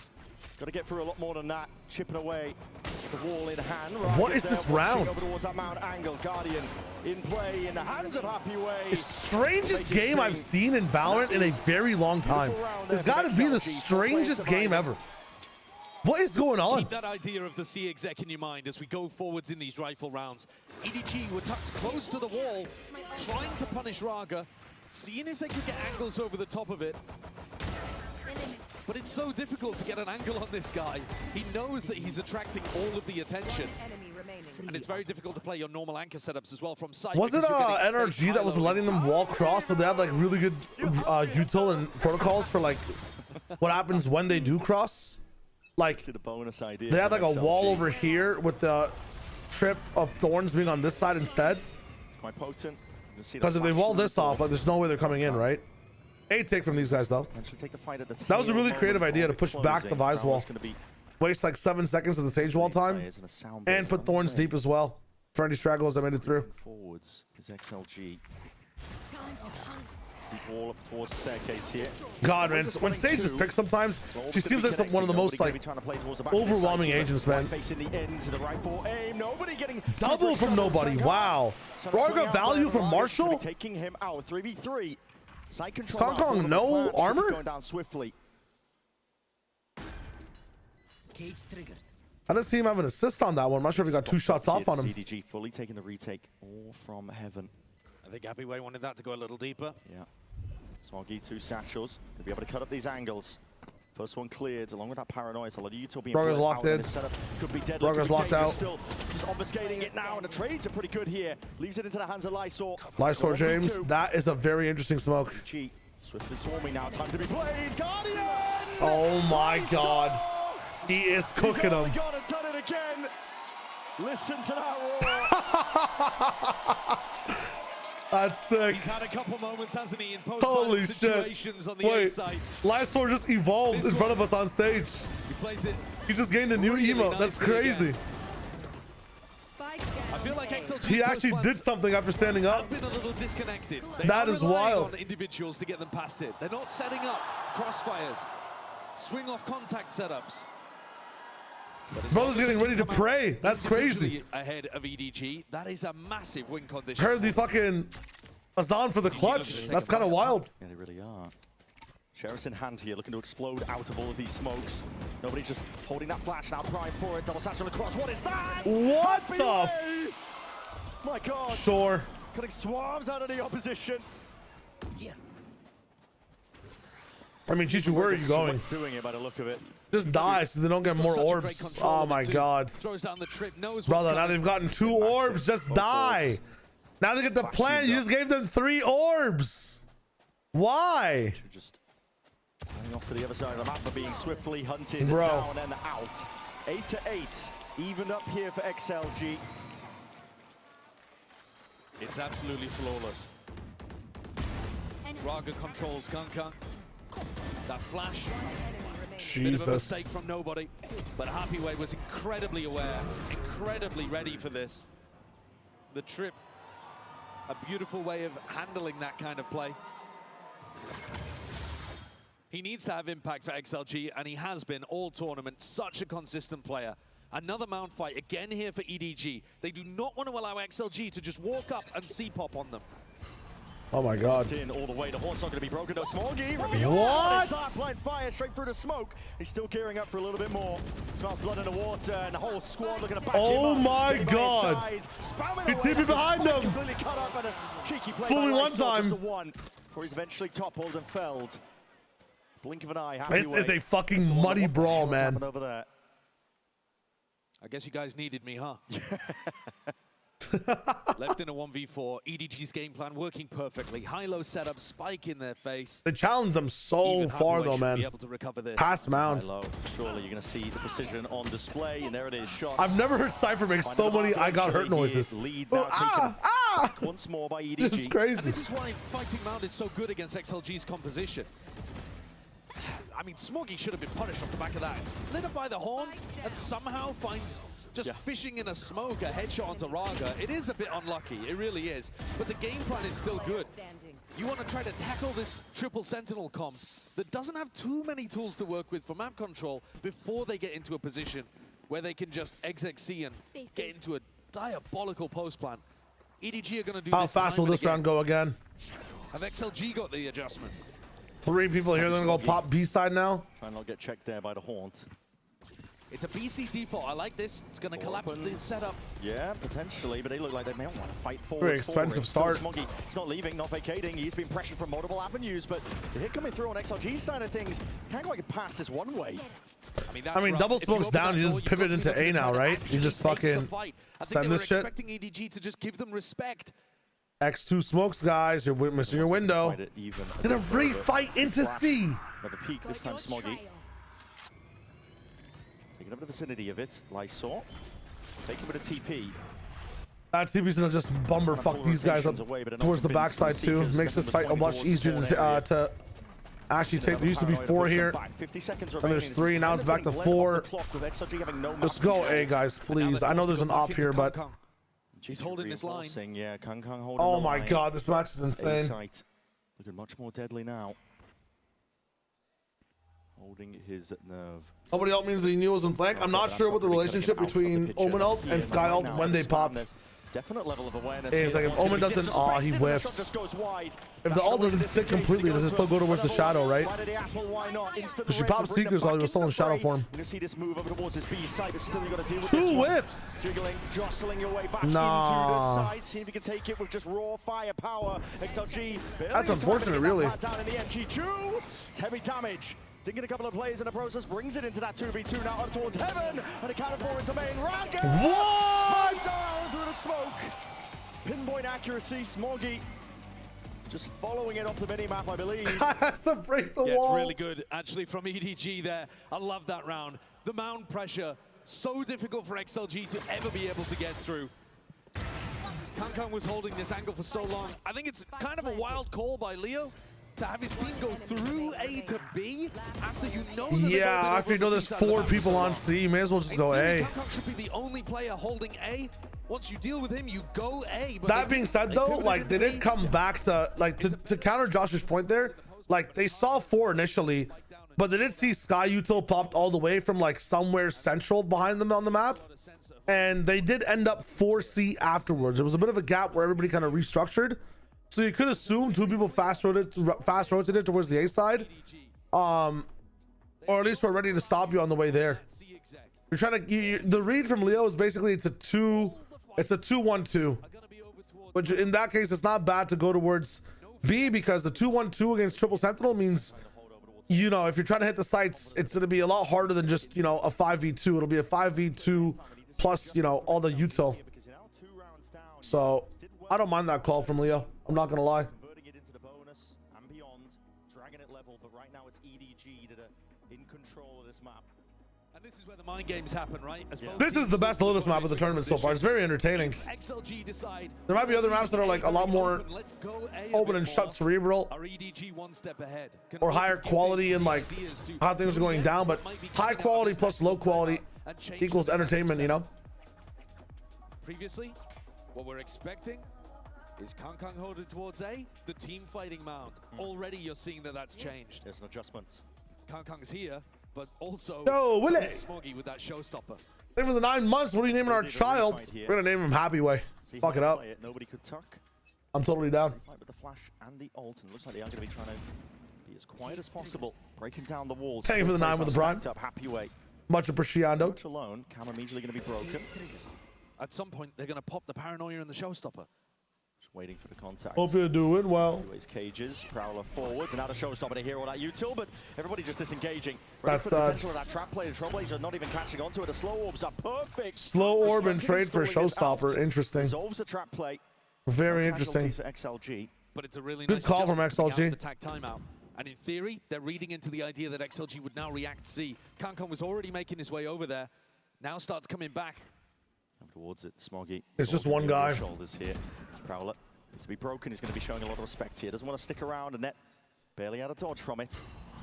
Got to get through a lot more than that. Chipping away with the wall in hand. What is this round? Over towards that mount angle. Guardian in play in the hands of Happy Way. The strangest game I've seen in Valorant in a very long time. It's got to be the strangest game ever. What is going on? Keep that idea of the C exec in your mind as we go forwards in these rifle rounds. EDG were tucked close to the wall, trying to punish Raga, seeing if they could get angles over the top of it. But it's so difficult to get an angle on this guy. He knows that he's attracting all of the attention. And it's very difficult to play your normal anchor setups as well from sight. Was it NRG that was letting them wall cross, but they had like really good util and protocols for like what happens when they do cross? Like, the bonus idea they had like a wall over here with the trip of thorns being on this side instead. It's quite potent. Because if they wall this off, like there's no way they're coming in, right? A take from these guys though. Take a fight at the That was a really creative idea to push back the Vise wall. Waste like 7 seconds of the Sage wall time. And put thorns deep as well. For any stragglers that made it through. Forwards is XLG. Deep wall up towards the staircase here. God, man, when Sage is picked sometimes, she seems like one of the most like overwhelming agents, man. Double from nobody, wow. Raga value from Marshall? Taking him out, 3v3. Side control. Kong Kong, no armor? Going down swiftly. Cage triggered. I didn't see him have an assist on that one. I'm not sure if he got 2 shots off on him. EDG fully taking the retake, all from heaven. I think Happy Way wanted that to go a little deeper. Yeah. Swaggy, 2 satchels. He'll be able to cut up these angles. First one cleared, along with that paranoia. So a lot of util being Rugger's locked in. Could be deadly. Rugger's locked out. Still just obfuscating it now, and the trades are pretty good here. Leaves it into the hands of Lysor. Lysor James, that is a very interesting smoke. Swiftly swarming now, time to be played. Guardian! Oh my god. He is cooking him. He's only done it again. Listen to that roar. That's sick. He's had a couple moments, hasn't he, in Holy post situations shit. on the A side. Lysor just evolved in front of us on stage. He plays it. He just gained a new emote. That's crazy. I feel like XLG He actually did something after standing up. been a little disconnected. They That are is relying wild. on individuals to get them past it. They're not setting up crossfires, swing off contact setups. Brother's getting ready to pray. That's crazy. Ahead of EDG, that is a massive win condition. Heard the fucking Azan for the clutch. That's kind of wild. Yeah, they really are. Sheriff's in hand here, looking to explode out of all of these smokes. Nobody's just holding that flash now. Prime for it. Double satchel across. What is that? What Happy the? Way! My God. Sure. Cutting swarms out of the opposition. Here. I mean, Chichu, where are you going? Doing it by the look of it. Just die so they don't get more orbs. Oh my god. Throws down the trip, knows Brother, now they've gotten 2 orbs. Just die. Now they get the plan. You just gave them 3 orbs. Why? Just going off to the other side of the map, but being swiftly hunted Bro. down and out. 8-8. Even up here for XLG. It's absolutely flawless. Raga controls Kunkka. That flash. Bit of a Jesus. mistake from nobody, but Happy Way was incredibly aware, incredibly ready for this. The trip, a beautiful way of handling that kind of play. He needs to have impact for XLG, and he has been all tournament. Such a consistent player. Another mount fight again here for EDG. They do not want to allow XLG to just walk up and C-pop on them. Oh my god. In all the way. The horn's not going to be broken. No, Smoggy. Reveal. What? Start blind fire straight through the smoke. He's still gearing up for a little bit more. Smells blood in the water, and the whole squad looking to back him up. Oh my Take god. Spamming He's TP behind him. Completely cut up, and a cheeky play Fool by me one Lysol, just time. a one, before he's eventually toppled and felled. Blink of an eye. This is a fucking muddy brawl, man. Over there. I guess you guys needed me, huh? Left in a 1v4. EDG's game plan working perfectly. High-low setup, spike in their face. They challenged them so far though, man. Be able to recover this. Past mound. Surely you're going to see the precision on display, and there it is. Shots. I've never heard Cypher make so many I got hurt noises. Lead now taken back once more by EDG. This is crazy. And this is why fighting Mound is so good against XLG's composition. I mean, Smoggy should have been punished off the back of that. Lit up by the horn and somehow finds just fishing in a smoke, a headshot onto Raga. It is a bit unlucky, it really is. But the game plan is still good. You want to try to tackle this triple Sentinel comp that doesn't have too many tools to work with for map control before they get into a position where they can just XXC and get into a diabolical post plan. EDG are going to do How this fast will this round go again? Have XLG got the adjustment? 3 people here, they're gonna go pop B side now. Try and not get checked there by the haunt. It's a VCT fault. I like this. It's going to collapse the setup. Yeah, potentially, but they look like they may want to fight forward. Very expensive start. Smoggy, he's not leaving, not vacating. He's been pressured from multiple avenues, but the hit coming through on XLG's side of things can't quite pass this one way. I mean, double smoke's down. You just pivot into A now, right? You just fucking send this shit. Expecting EDG to just give them respect. X2 smokes, guys. You're missing your window. Gonna re-fight into C. Another peek this time, Smoggy. Taking up the vicinity of it. Lysol. Taking with a TP. That TP's gonna just bumper fuck these guys up towards the backside too. Makes this fight a much easier to actually take. There used to be 4 here. 50 seconds And there's 3, now it's back to 4. Just go A, guys, please. I know there's an op here, but... She's holding this line. Yeah, Kang holding Oh the my line. god, this match is insane. A-site looking much more deadly now. Holding his nerve. Somebody else means he knew it was in flank. I'm not sure what the relationship between Omen ult and Sky ult when they pop. Definite level of awareness. It's like if Omen doesn't, he whiffs. If the ult doesn't stick completely, does it still go towards the shadow, right? Because she popped Seekers while he was still in shadow form. We're gonna see this move over towards his B side, but still you got to deal with 2 this one. whiffs. Jiggling, jostling your way back Nah. into the side. See if you can take it with just raw firepower. XLG. That's unfortunate, really. Down in the MG2. It's heavy damage. Didn't get a couple of players in the process, brings it into that 2v2 now up towards heaven, and accounted for into main. Raga! What? Smoke down through the smoke. Pinpoint accuracy, Smoggy just following it off the minimap, I believe. Has to break the Yeah, wall. it's really good, actually, from EDG there. I love that round. The mound pressure, so difficult for XLG to ever be able to get through. Kang was holding this angle for so long. I think it's kind of a wild call by Leo to have his team go through A to B after you know that Yeah, after you know there's 4 people on C, you may as well just go A. Kang should be the only player holding A. Once you deal with him, you go A. But That being said, though, like they didn't come back to like to counter Josh's point there. Like they saw 4 initially, but they did see Sky Util popped all the way from like somewhere central behind them on the map, and they did end up 4C afterwards. There was a bit of a gap where everybody kind of restructured, so you could assume 2 people fast rotated towards the A side, or at least we're ready to stop you on the way there. You're trying to the read from Leo is basically it's a 2-1-2, which in that case it's not bad to go towards B, because the 2-1-2 against triple sentinel means, you know, if you're trying to hit the sites, it's going to be a lot harder than just, you know, a 5v2. It'll be a 5v2 plus, you know, all the util. So I don't mind that call from Leo, I'm not gonna lie. Converting it into the bonus and beyond, dragging it level, but right now it's EDG that are in control of this map. And this is where the mind games happen, right? As both This is teams the best look Lotus map of the tournament so far. It's very entertaining. XLG decide There might be other maps that are like a lot more let's go A open and shut cerebral, Are EDG one step ahead? Can or higher quality and like how things are going down, but high quality plus low quality equals entertainment, you know? Previously, what we're expecting is Kang holding towards A, the team fighting mount. Already you're seeing that that's changed. There's an adjustment. Kang's here, but also Yo, Willie! Smoggy with that showstopper. Over the 9 months, what are you naming our child? We're gonna name him Happy Way. Fuck it up. Nobody could tuck. I'm totally down. Fight with the flash and the ult, and looks like they are going to be trying to be as quiet as possible, breaking down the walls. Thank you for the 9 with the prime. Up, happy way. Much appreciado. Much alone, Cam immediately going to be broken. At some point, they're going to pop the paranoia and the showstopper. Just waiting for the contact. Hope you're doing well. Anyways, cages, Prowler forwards, and now the showstopper to hear all that util, but everybody just disengaging. That's for the potential of that trap play. The Trailblazers are not even catching onto it. The slow orbs are perfect. Slow orb and trade for showstopper. Interesting. Resolves the trap play. Very interesting. For XLG. But it's a really good nice call from XLG. The tag timeout. And in theory, they're reading into the idea that XLG would now react C. Kankan was already making his way over there. Now starts coming back. Come towards it, Smoggy. It's just one guy. Shoulders here. Prowler needs to be broken. He's going to be showing a lot of respect here. Doesn't want to stick around, and net barely out of dodge from it.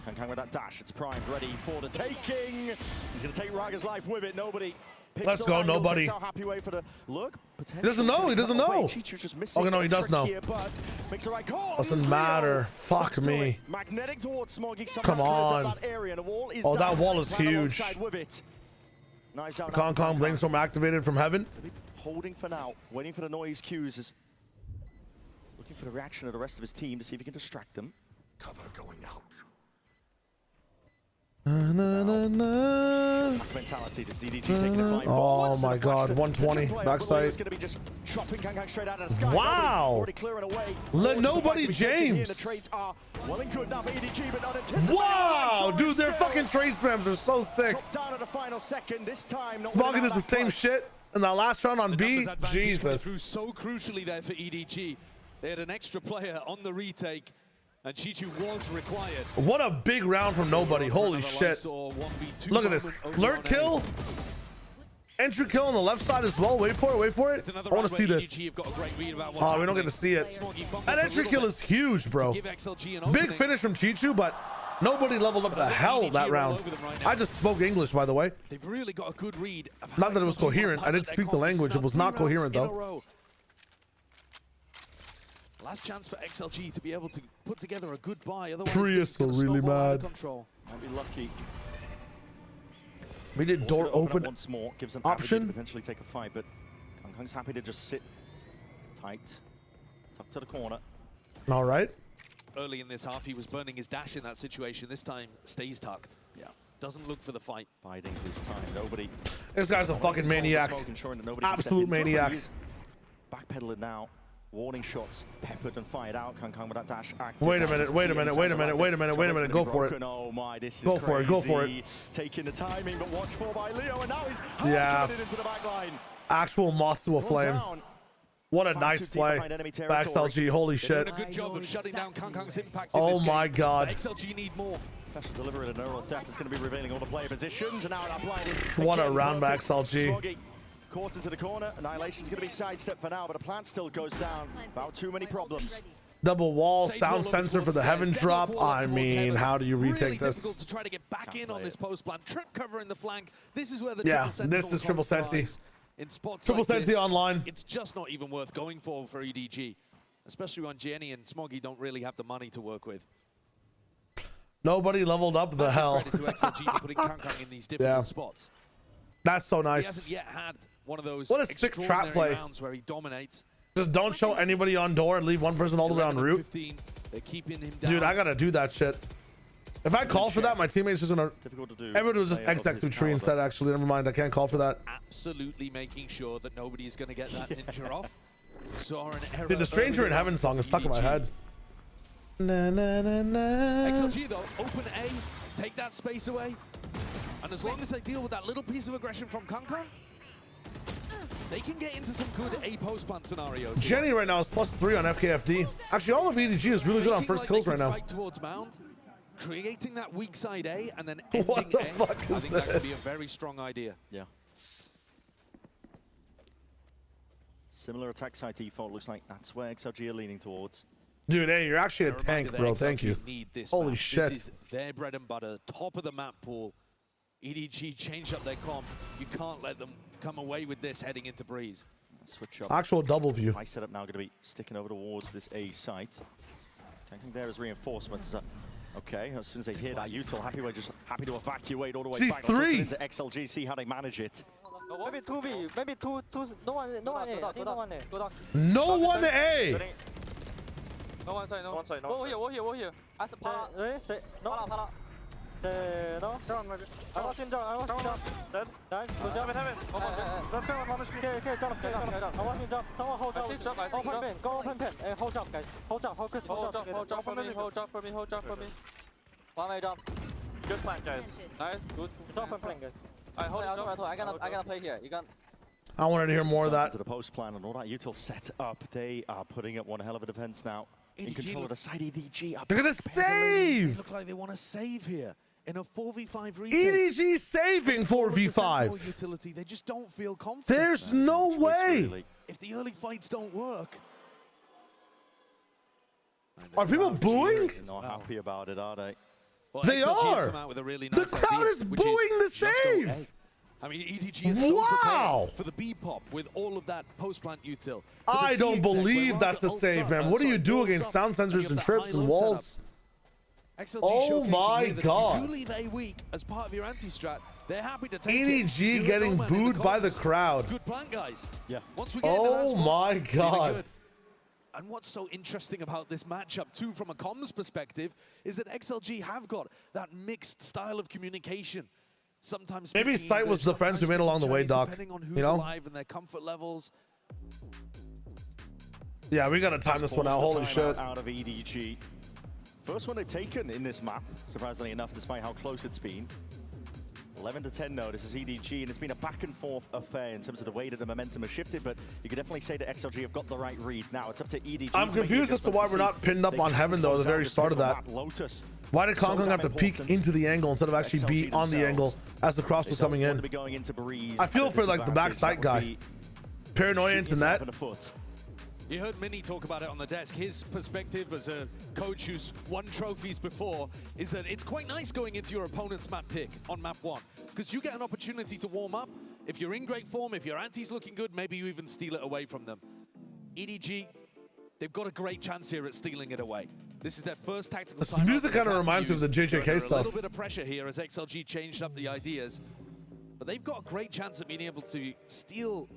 Kankan with that dash. It's primed, ready for the taking. He's going to take Raga's life with it. Nobody. Let's go, nobody. Happy way for the look. He doesn't know. He doesn't know. Okay, no, he does know. Doesn't matter. Fuck me. Magnetic towards Smoggy. Come on. Oh, that wall is huge. Kong Brainstorm activated from heaven. Holding for now, waiting for the noise cues, is looking for the reaction of the rest of his team to see if he can distract them. Cover going out. Mentality, the EDG taking the flight. Oh my god, 120 backside. Wow! Let nobody James. Wow, dude, their fucking trade spams are so sick. Smoggy does the same shit in that last round on B. Jesus. So crucially there for EDG. They had an extra player on the retake. And Chichu was required. What a big round from nobody. Holy shit. Look at this. Lurk kill. Entry kill on the left side as well. Wait for it. Wait for it. I want to see this. Oh, we don't get to see it. That entry kill is huge, bro. Big finish from Chichu, but nobody leveled up the hell that round. I just spoke English, by the way. They've really got a good read. Not that it was coherent. I didn't speak the language. It was not coherent, though. Last chance for XLG to be able to put together a good buy. Otherwise, Prius are really mad. Might be lucky. We did door open once more. Gives them option. To potentially take a fight, but Kang's happy to just sit tight, tucked to the corner. All right. Early in this half, he was burning his dash in that situation. This time, stays tucked. Yeah. Doesn't look for the fight. Biding his time. Nobody. This guy's a fucking maniac. Absolute maniac. Backpedaling now. Warning shots peppered and fired out. Kang with that dash active. Wait a minute, wait a minute, wait a minute, wait a minute, wait a minute. Go for it. Oh my, this is go for it, go for it. Taking the timing, but watch for by Leo, and now he's into the back line. Actual moth to a flame. What a nice play by XLG. Holy shit. They're doing a good job of shutting down Kang's impact. Oh my god. XLG need more. Special delivery and neural theft is going to be revealing all the player positions, and now that blind is what a round by XLG. Caught into the corner. Annihilation's going to be sidestepped for now, but the plant still goes down. About too many problems. Double wall, sound sensor for the heaven drop. I mean, how do you retake this? Difficult to try to get back in on this post plant. Trip cover in the flank. This is where the this is triple senti. In spots triple like senti online. It's just not even worth going for EDG, especially when Jenny and Smoggy don't really have the money to work with. Nobody leveled up the hell. To XLG for putting Kang in these difficult spots. That's so nice. He hasn't yet had one of those what a sick trap play rounds where he dominates. Just don't show anybody on door and leave one person all the way on route. 15, they're keeping him down. Dude, I gotta do that shit. If I call for that, my teammates just gonna. Everyone will just XX through tree instead. Actually, never mind. I can't call for that. Absolutely making sure that nobody's gonna get that ninja off. Saw an error. Dude, the Stranger in Heaven song is stuck in my head. Na, na, na, na. XLG though, open A, take that space away, and as long as they deal with that little piece of aggression from Kankan, they can get into some good A post plant scenarios. Jenny right now is +3 on FKFD. Actually, all of EDG is really good on first kills right now. Fight towards Mound, creating that weak side A and then ending what the A. fuck is I think that could be a very strong idea. Yeah. Similar attack side default looks like that's where XLG are leaning towards. Dude, hey, you're actually a tank, bro. Thank you. Holy shit. This is their bread and butter, top of the map pool. EDG change up their comp. You can't let them come away with this heading into Breeze. Switch up. Actual double view. My setup now going to be sticking over towards this A site. Tanking there as reinforcements. Okay, as soon as they hear that util, just happy to evacuate all the way back. C3 into XLG, see how they manage it. Maybe 2B, maybe two, no one A, no one A. No one A. No one side, no. One side, no Wall one here, wall here, wall here. As Pala. No. Pala. No. Come on, maybe. I was in jump, I was in jump. Dead. Nice, good job. Heaven. Don't come on, punish me. Okay, jump. I was in jump. Someone hold jump. I see jump. Open pin, go open pin. Hold jump, guys. Hold jump, hold critical. Hold jump for me. Hold jump for me. One way jump. Good plan, guys. Nice, good. It's open pin, guys. Alright, hold it. I gonna play here. You can. I wanted to hear more of that. To the post plan and all that util set up. They are putting up one hell of a defense now. In control of the side, EDG. They're gonna save. They look like they want to save here in a 4v5 retake. EDG saving 4v5. Utility, they just don't feel confident. There's no way. If the early fights don't work. Are people booing? Not happy about it, are they? Well, They XLG have are. come out with a really The nice crowd idea, is which booing the just go save. A. I mean, EDG is so Wow. prepared for the B-pop with all of that post-plant util. I don't believe that's a save, man. What do you do against sound sensors and trips and walls? XLG Oh my If you god. do leave A weak as part of your anti-strat, they're happy to take EDG it. getting booed by the crowd. Good plan, guys. Yeah. Once we get into that Oh spot, my feeling god. good. And what's so interesting about this matchup, too, from a comms perspective, is that XLG have got that mixed style of communication. Sometimes Maybe speaking sight was English, the friends we sometimes made along the speaking way, Chinese, Doc. depending on who's You know? alive and their comfort levels. Yeah, we gotta time this one out. Holy shit. Out of EDG. First one they've taken in this map, surprisingly enough, despite how close it's been. 11 to 10 now, this is EDG, and it's been a back and forth affair in terms of the way that the momentum has shifted, but you could definitely say that XLG have got the right read. Now it's up to EDG. I'm confused as to why we're not pinned up on Heaven, though, at the very start of that. Lotus. Why did Kong Kong have to peek into the angle instead of actually be on the angle as the cross was coming in? I feel for like the back sight guy. Paranoia into net. You heard Mini talk about it on the desk. His perspective as a coach who's won trophies before is that it's quite nice going into your opponent's map pick on map 1, because you get an opportunity to warm up. If you're in great form, if your anti's looking good, maybe you even steal it away from them. EDG, they've got a great chance here at stealing it away. This is their first tactical This timeout music that they've kind of had to reminds me of the use. They're JJK under a stuff. little bit of pressure here as XLG changed up the ideas, but they've got a great chance at being able to steal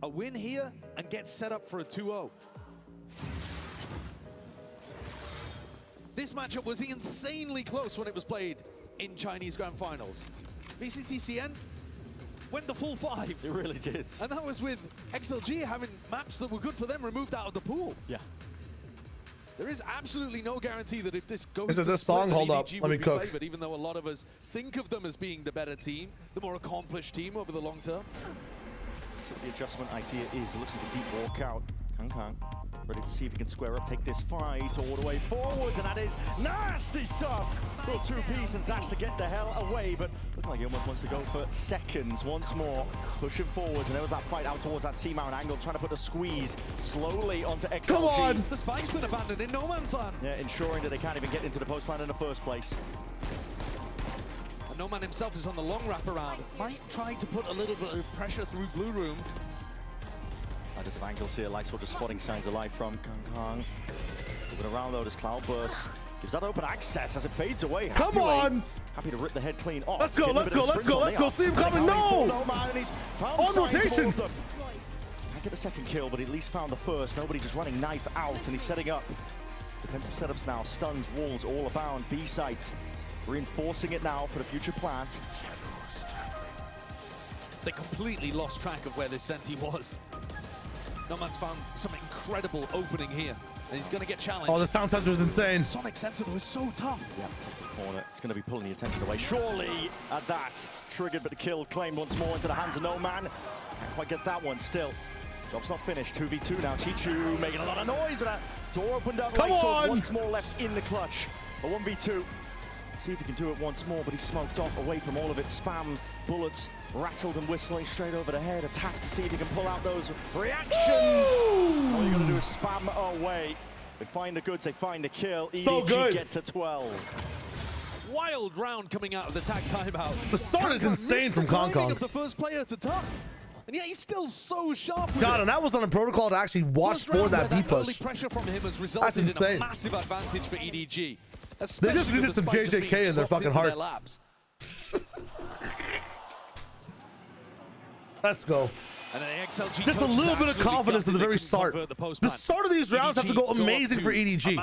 a win here and get set up for a 2-0. This matchup was insanely close when it was played in Chinese Grand Finals. VCT went the full 5. It really did. And that was with XLG having maps that were good for them removed out of the pool. Yeah. There is absolutely no guarantee that if this goes Is it to this split, song? that Hold up. EDG Let would me be cook. favored, even though a lot of us think of them as being the better team, the more accomplished team over the long term. So the adjustment idea is, it looks like a deep walkout. Kang ready to see if he can square up, take this fight all the way forwards, and that is nasty stuff. Little two-piece and dash to get the hell away, but looking like he almost wants to go for seconds once more. Pushing forwards, and there was that fight out towards that C-mount angle, trying to put a squeeze slowly onto XLG. Come on! The spike's been abandoned in no man's land. Yeah, ensuring that they can't even get into the post plan in the first place. And No Man himself is on the long wraparound. Might try to put a little bit of pressure through Blue Room. Sliders of angles here, like sort of spotting signs of life from Kang. Moving around though, this Cloudburst gives that open access as it fades away. Come on! Happy to rip the head clean off. Let's go, let's go, let's go, let's go. See him coming. No! On rotations! Can't get the second kill, but he at least found the first. Nobody just running knife out, and he's setting up. Defensive setups now, stuns, walls all abound. B-site reinforcing it now for the future plant. They completely lost track of where this Senti was. No Man's found some incredible opening here, and he's going to get challenged. Oh, the sound sensor is insane. Sonic sensor was so tough. Yeah, to the corner. It's going to be pulling the attention away. Surely at that, triggered, but the kill claimed once more into the hands of No Man. Can't quite get that one still. Job's not finished. 2v2 now. Chichu making a lot of noise with that door opened up. Come on! Once more left in the clutch. A 1v2. See if he can do it once more, but he's smoked off away from all of it. Spam bullets, rattled and whistling straight over the head. Attack to see if he can pull out those reactions. All you got to do is spam away. They find the goods, they find the kill. So EDG good. get to 12. Wild round coming out of the tag timeout. The start is insane from Kong Kong. Of the first player to top. And yet he's still so sharp with God, it. and that was on a protocol to actually watch First for round that where V early push. pressure from him has That's resulted in a insane. massive advantage for EDG. They Especially just needed with the some spike just being JJK in their dropped fucking into their hearts. laps. Let's go. And then XLG just a little bit of confidence at the very start. The start of these rounds have to go amazing for EDG.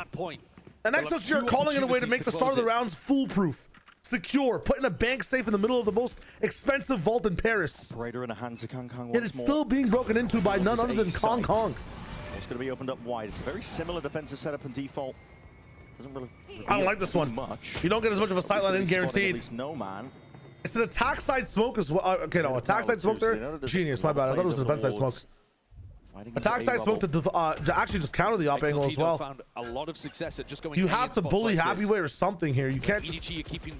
And XLG are calling it a way to make the start of the rounds foolproof, secure, putting a bank safe in the middle of the most expensive vault in Paris. Raider in the hands of Kong Kong. Yet it's still being broken into by none other than Kong Kong. It's going to be opened up wide. It's a very similar defensive setup and default. Doesn't really I don't like this one. Much. You don't get as much of a sightline in guaranteed. At least no man. It's an attack side smoke as well. Okay, no, attack side smoke there. Genius, my bad. I thought it was a defense side smoke. Attack side smoke to actually just counter the up angle as well. Found a lot of success at just going you have to bully Happyway or something here. You can't just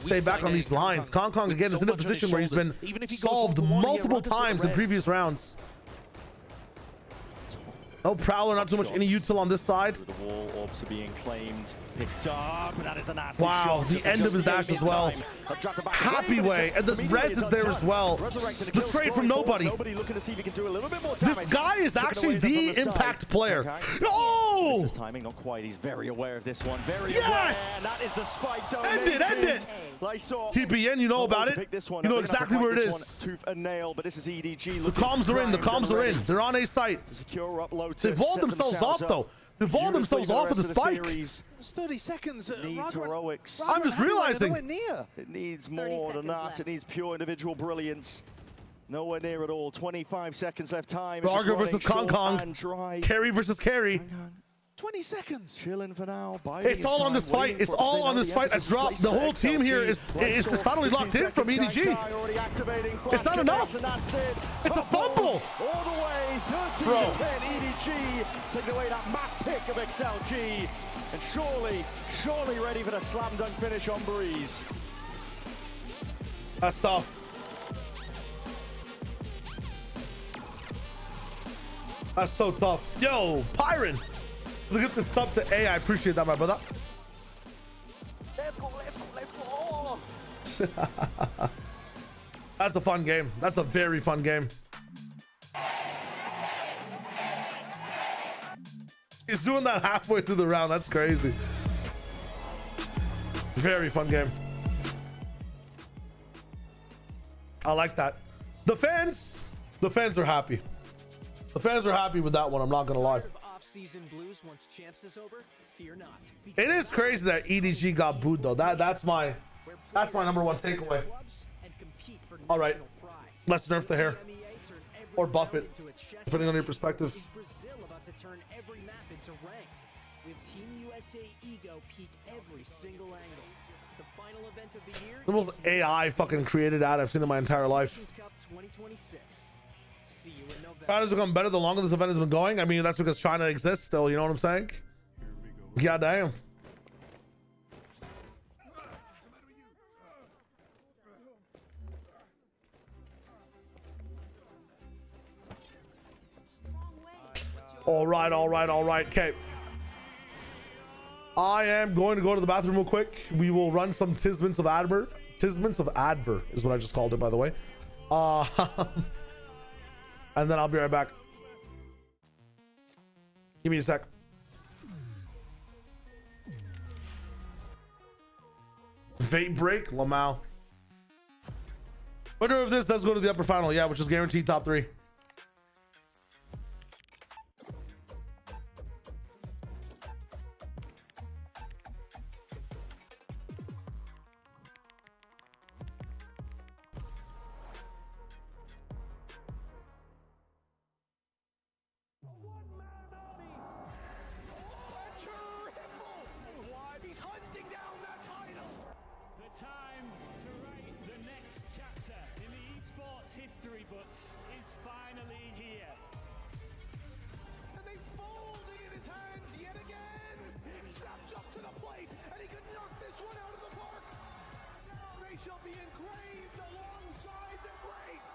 stay back on these lines. Kong Kong again is in a position where he's been solved multiple times in previous rounds. No Prowler, not too much any util on this side. The wall orbs are being claimed, picked up, and that is a nasty wow, shot. The end of his dash as well. Happyway, and the res is there as well. The trade from nobody. Looking to see if he can do a little bit more damage. This guy is actually the impact player. Oh! This timing, not quite. He's very aware of this one. Very aware. And that is the spike donated. End it. TPN, you know about it. You know exactly where it is. Tooth and nail, but this is EDG. The comms are in. The comms are in. They're on A site. Secure upload. They've walled themselves off though. They've walled themselves off with the spike. 30 seconds. Needs heroics. I'm just realizing. It needs more than that. It needs pure individual brilliance. Nowhere near at all. 25 seconds left time. Argo versus Kong Kong. Carry versus carry. 20 seconds. Chilling for now. It's all on this fight. It's all on this fight. That's dropped. The whole team here is finally locked in from EDG. It's not enough. It's a fumble. All the way. 13 to 10. EDG taking away that map pick of XLG. And surely ready for the slam dunk finish on Breeze. That's tough. That's so tough. Yo, Pyron. Look at the sub to A. I appreciate that, my brother. Let's go. That's a fun game. That's a very fun game. He's doing that halfway through the round. That's crazy. Very fun game. I like that. The fans are happy. The fans are happy with that one. I'm not gonna lie. Season blues once champs is over, fear not. It is crazy that EDG got booed though. That's my number one takeaway. All right, let's nerf the hair or buff it, depending on your perspective. Brazil about to turn every map into ranked, with Team USA Ego peak every single angle. The final event of the year. The most AI fucking created ad I've seen in my entire life. China's become better the longer this event has been going. I mean, that's because China exists still, you know what I'm saying? Yeah, damn. All right. Okay. I am going to go to the bathroom real quick. We will run some Tisments of Adver. Tisments of Adver is what I just called it, by the way. And then I'll be right back. Give me a sec. VIT break, Lamau. Winner of this does go to the upper final, yeah, which is guaranteed top 3. History books is finally here. And they fold it in his hands yet again. Steps up to the plate, and he could knock this one out of the park. They shall be engraved alongside the greats.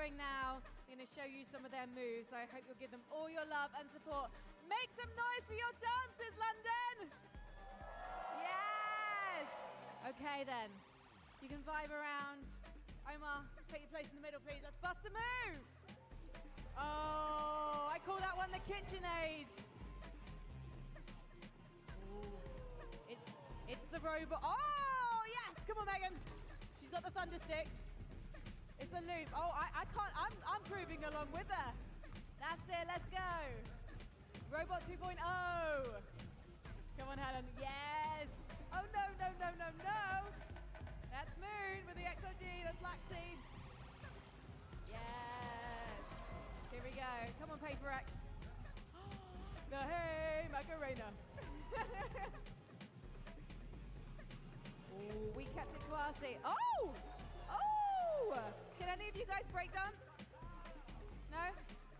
going now. They're going to show you some of their moves. So I hope you'll give them all your love and support. Make some noise for your dancers, London! Yes! Okay then. You can vibe around. Omar, take your place in the middle, please. Let's bust a move! Oh, I call that one the KitchenAid. It's the robot. Oh, yes! Come on, Megan. She's got the thunder sticks. It's the loop. Oh, I can't. I'm proving along with her. That's it. Let's go. Robot 2.0. Come on, Helen. Yes. Oh, no, no, no, no, no. That's Moon with the XLG. That's Laxi. Yes. Here we go. Come on, PRX. The Hey Macarena. Ooh, we kept it classy. Oh! Oh! Can any of you guys break dance? No?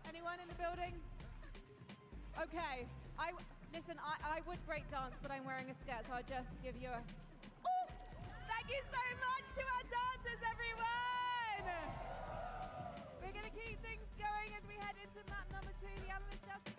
Anyone in the building? Okay. Listen, I would break dance, but I'm wearing a skirt, so I'll just give you a... Oh! Thank you so much to our dancers, everyone! We're going to keep things going as we head into map number 2. The analyst does think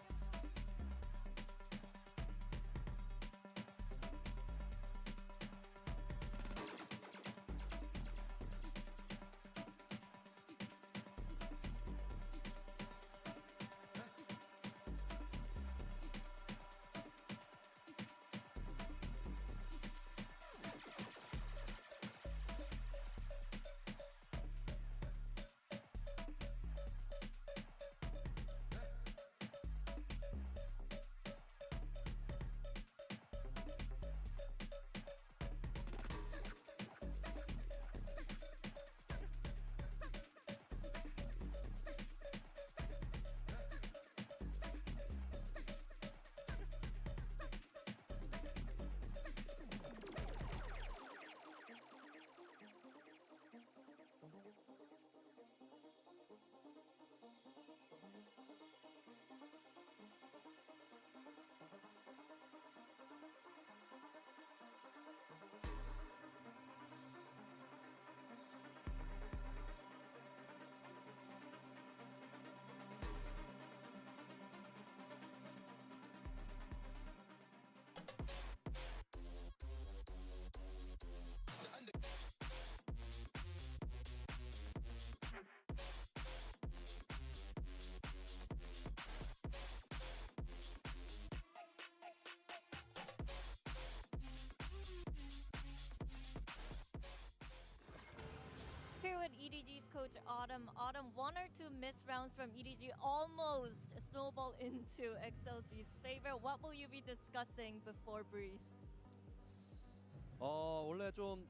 Here with EDG's coach Autumn. Autumn, 1 or 2 missed rounds from EDG almost snowball into XLG's favor. What will you be discussing before Breeze? 원래 좀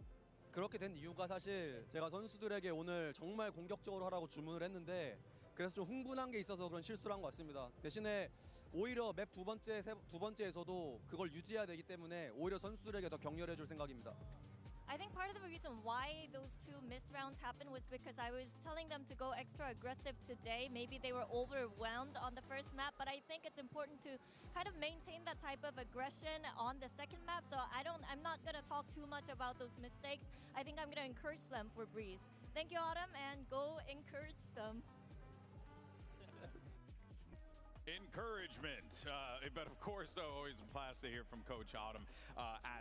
그렇게 된 이유가 사실 제가 선수들에게 오늘 정말 공격적으로 하라고 주문을 했는데 그래서 좀 흥분한 게 있어서 그런 실수를 한 것 같습니다. 대신에 오히려 맵 두 번째에서도 그걸 유지해야 되기 때문에 오히려 선수들에게 더 격려해 줄 생각입니다. I think part of the reason why those 2 missed rounds happened was because I was telling them to go extra aggressive today. Maybe they were overwhelmed on the first map, but I think it's important to kind of maintain that type of aggression on the second map. So I'm not going to talk too much about those mistakes. I think I'm going to encourage them for Breeze. Thank you, Autumn, and go encourage them. Encouragement. But of course, though, always a blast to hear from Coach Autumn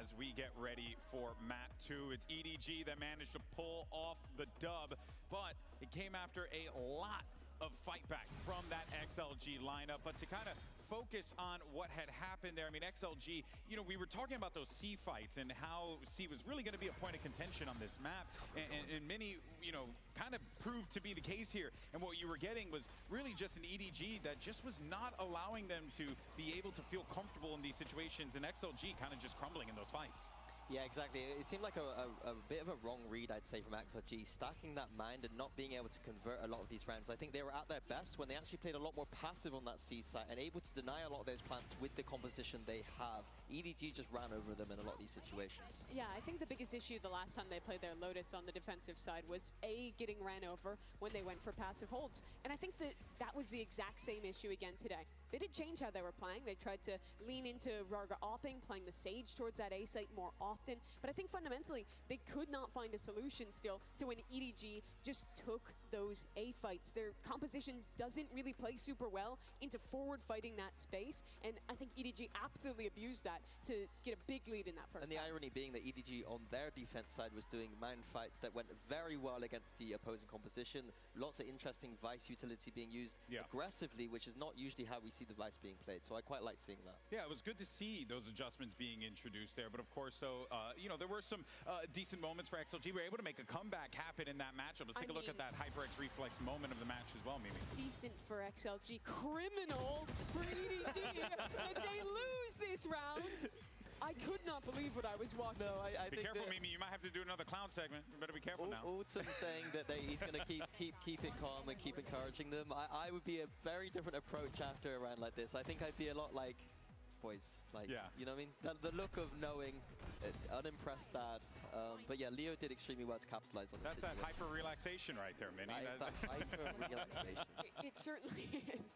as we get ready for map 2. It's EDG that managed to pull off the dub, but it came after a lot of fight back from that XLG lineup. But to kind of focus on what had happened there, I mean, XLG, you know, we were talking about those C fights and how C was really going to be a point of contention on this map. And many, you know, kind of proved to be the case here. And what you were getting was really just an EDG that just was not allowing them to be able to feel comfortable in these situations, and XLG kind of just crumbling in those fights. Yeah, exactly. It seemed like a bit of a wrong read, I'd say, from XLG, stacking that mind and not being able to convert a lot of these rounds. I think they were at their best when they actually played a lot more passive on that C site and able to deny a lot of those plants with the composition they have. EDG just ran over them in a lot of these situations. Yeah, I think the biggest issue the last time they played their Lotus on the defensive side was getting ran over when they went for passive holds. And I think that was the exact same issue again today. They did change how they were playing. They tried to lean into Rarga opping, playing the Sage towards that A site more often. But I think fundamentally, they could not find a solution still to when EDG just took those A fights. Their composition doesn't really play super well into forward fighting that space, and I think EDG absolutely abused that to get a big lead in that first And the half. irony being that EDG on their defense side was doing man fights that went very well against the opposing composition. Lots of interesting Vice utility being used aggressively, which is not usually how we see the Vice being played. So I quite like seeing that. Yeah, it was good to see those adjustments being introduced there. But of course, so, you know, there were some decent moments for XLG. We were able to make a comeback happen in that matchup. Let's take a look at that HyperX reflex moment of the match as well, Mimi. Decent for XLG, criminal for EDG, and they lose this round. I could not believe what I was watching. No, I be think careful, Mimi. You might have to do another clown segment. You better be careful now. Autumn saying that he's going to keep it calm and keep encouraging them. I would be a very different approach after a round like this. I think I'd be a lot like, boys, like, you know what I mean? The look of knowing, unimpressed dad. But yeah, Leo did extremely well to capitalize on it. That's that hyper relaxation right there, Minnie. That hyper relaxation. It certainly is.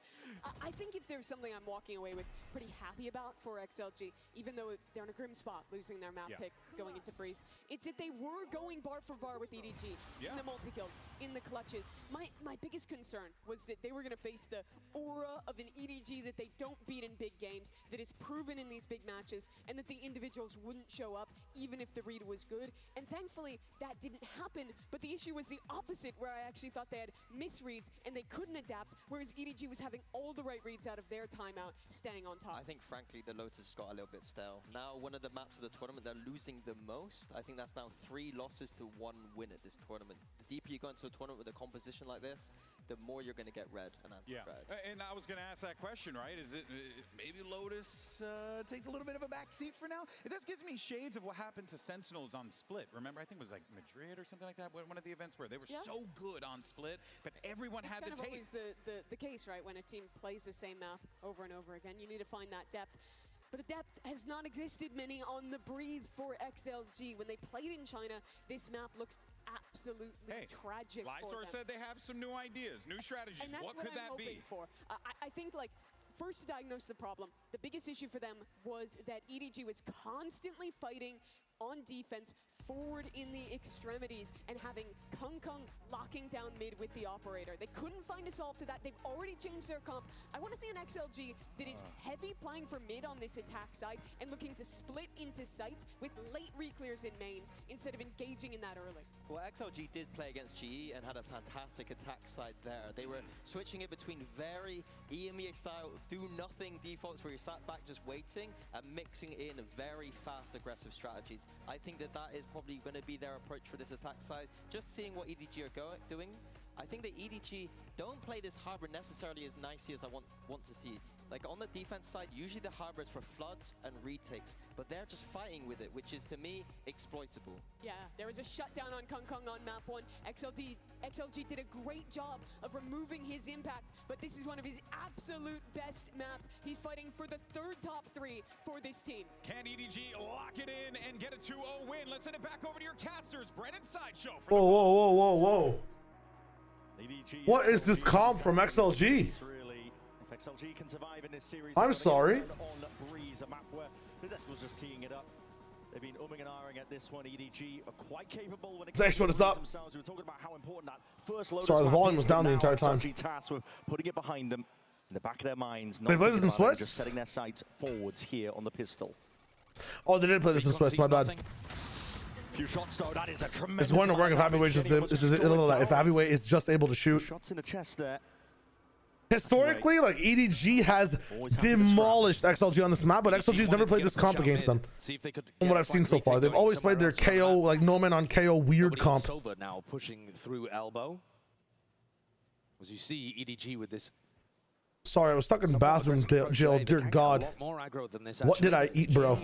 I think if there's something I'm walking away with pretty happy about for XLG, even though they're in a grim spot losing their map pick going into Breeze, it's that they were going bar for bar with EDG in the multi-kills, in the clutches. My biggest concern was that they were going to face the aura of an EDG that they don't beat in big games, that is proven in these big matches, and that the individuals wouldn't show up even if the read was good. And thankfully, that didn't happen, but the issue was the opposite, where I actually thought they had misreads and they couldn't adapt, whereas EDG was having all the right reads out of their timeout, staying on top. I think, frankly, the Lotus got a little bit stale. Now, one of the maps of the tournament, they're losing the most. I think that's now 3 losses to 1 win at this tournament. The deeper you go into a tournament with a composition like this, the more you're going to get red and anti-red. And I was going to ask that question, right? Is it maybe Lotus takes a little bit of a backseat for now? This gives me shades of what happened to Sentinels on Split. Remember, I think it was like Madrid or something like that, one of the events where they were so good on Split, but everyone had the tape. It's always the case, right? When a team plays the same map over and over again, you need to find that depth. But a depth has not existed many on the Breeze for XLG. When they played in China, this map looks absolutely tragic for Lysor them. said they have some new ideas, new strategies. And that's what could I'm that hoping be? For. I think, like, first to diagnose the problem, the biggest issue for them was that EDG was constantly fighting on defense forward in the extremities and having Kung locking down mid with the operator. They couldn't find a solve to that. They've already changed their comp. I want to see an XLG that is heavy playing for mid on this attack side and looking to split into sites with late reclears in mains instead of engaging in that early. Well, XLG did play against GE and had a fantastic attack side there. They were switching it between very EMEA style, do-nothing defaults where you sat back just waiting and mixing in very fast, aggressive strategies. I think that is probably going to be their approach for this attack side. Just seeing what EDG are doing, I think that EDG don't play this Harbor necessarily as nicely as I want to see. Like on the defense side, usually the Harbor is for floods and retakes, but they're just fighting with it, which is to me exploitable. Yeah, there was a shutdown on Kung on map 1. XLG did a great job of removing his impact, but this is one of his absolute best maps. He's fighting for the 3rd top 3 for this team. Can EDG lock it in and get a 2-0 win? Let's send it back over to your casters, Brennan Sideshow. Whoa. EDG, What is this comp from XLG? Really, if XLG can survive in this series, I'm sorry. On Breeze, a map where Nadesco's just teeing it up. They've been umming and ahhing at this one. EDG are quite capable when it comes to what is up? themselves. We were talking about how important that first Lotus Sorry, the map volume is, was but down the now entire time. XLG tasked with putting it behind them in the back of their minds. They play this in Swiss? Just setting their sights forwards here on the pistol. Oh, they did play this in Swiss. My bad. Few shots though. That is a tremendous. It's going to work if Heavyweight if Heavyweight is just able to shoot. Shots in the chest there. Historically, like EDG has demolished XLG on this map, but XLG's never played this comp against them. From what I've seen so far, they've always played their KO, like no man on KO weird comp. Silva now pushing through elbow. As you see, EDG with this. Sorry, I was stuck in the bathroom, Jill. Dear God. What did I eat, bro?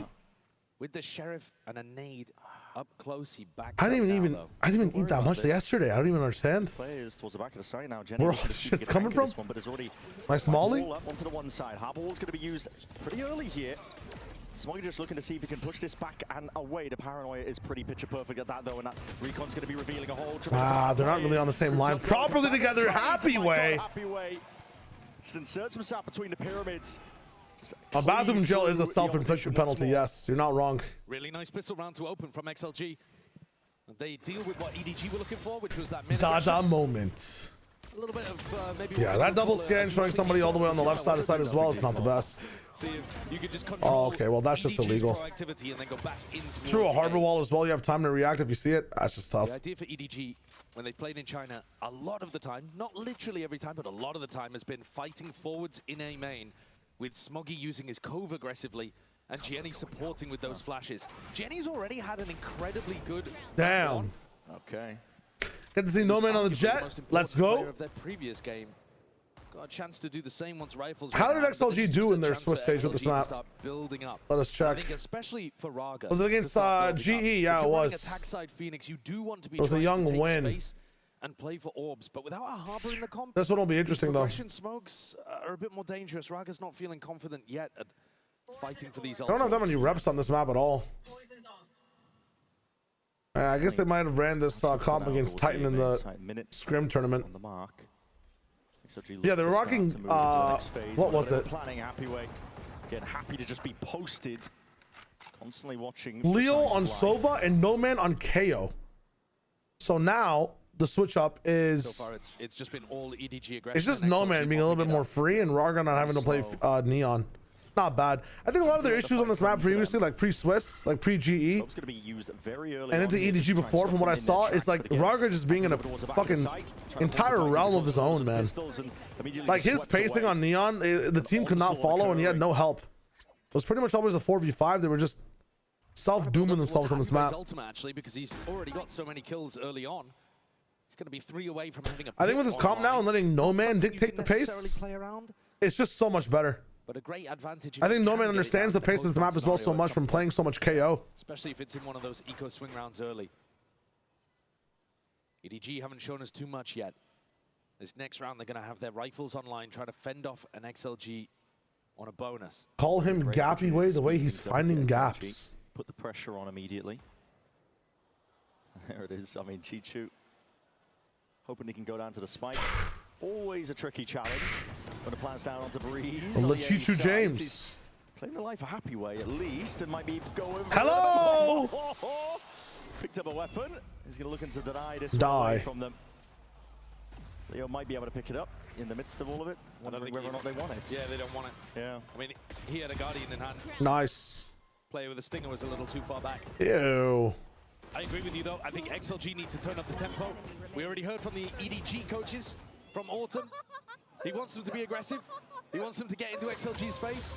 With the Sheriff and a nade up close, he backs I didn't even eat that much yesterday. I don't even understand. Players towards the back of the site now. Where all this shit's coming from? One, but it's already Nice molly. up onto the one side. Harball's going to be used pretty early here. Smoggy just looking to see if he can push this back and away. The paranoia is pretty picture perfect at that though, and that Recon's going to be revealing a whole. They're not really on the same line properly together. Happy way. Happy way. Just inserts himself between the pyramids. A bathroom gel is a self-inflicted penalty. Yes, you're not wrong. Really nice pistol round to open from XLG. They deal with what EDG were looking for, which was that mid Dada moment. A little bit of maybe. Yeah, that double scan showing somebody all the way on the left side of the site as well is not the best. See if you could just Oh, okay. Well, that's just illegal. proactivity and then go back in Through a harbor wall as well, you have time to react if you see it. That's just tough. The idea for EDG, when they've played in China, a lot of the time, not literally every time, but a lot of the time, has been fighting forwards in A main, with Smoggy using his cove aggressively, and Jenny supporting with those flashes. Jenny's already had an incredibly good Damn. Okay. Get to see No Man on the jet. Let's go. Of their previous game. Got a chance to do the same once rifles. How did XLG do in their Swiss stage with this map? Building up. Let us check. I think especially for Raga. Was it against GE? Yeah, it was. Attack side Phoenix, you do want to be it was a young win. Space and play for orbs, but without a harbor in the comp, this one will be interesting though. Smokes are a bit more dangerous. Raga's not feeling confident yet at fighting for these. I don't have that many reps on this map at all. I guess they might have ran this comp against Titan in the scrim tournament. On the mark. Yeah, they were rocking. What was it? Planning happy way. Getting happy to just be posted. Constantly watching. Leo on Sova and No Man on KO. So now the switch up is. So far, it's just been all EDG aggression. It's just No Man being a little bit more free and Raga not having to play Neon. Not bad. I think a lot of their issues on this map previously, like pre-Swiss, like pre-GE, and into EDG before, from what I saw, is like Raga just being in a fucking entire realm of his own, man. Like his pacing on Neon, the team could not follow, and he had no help. It was pretty much always a 4v5. They were just self-dooming themselves on this map. Ultimate, actually, because he's already got so many kills early on. He's going to be 3 away from having a. I think with his comp now and letting No Man dictate the pace, it's just so much better. But a great advantage. I think No Man understands the pace of this map as well so much from playing so much KO. Especially if it's in one of those eco swing rounds early. EDG haven't shown us too much yet. This next round, they're going to have their rifles online, try to fend off an XLG on a bonus. Call him Gappy Way, the way he's finding gaps. Put the pressure on immediately. There it is. I mean, Chichu hoping he can go down to the spike. Always a tricky challenge. When the plan's down onto Breeze. Chichu James. Playing the life a happy way at least. It might be going. Hello! Picked up a weapon. He's going to look into deny this Die. from them. Leo might be able to pick it up in the midst of all of it. Wondering whether or not they want it. Yeah, they don't want it. Yeah. I mean, he had a Guardian in hand. Nice. Player with a Stinger was a little too far back. Ew. I agree with you, though. I think XLG need to turn up the tempo. We already heard from the EDG coaches from Autumn. He wants them to be aggressive. He wants them to get into XLG's face.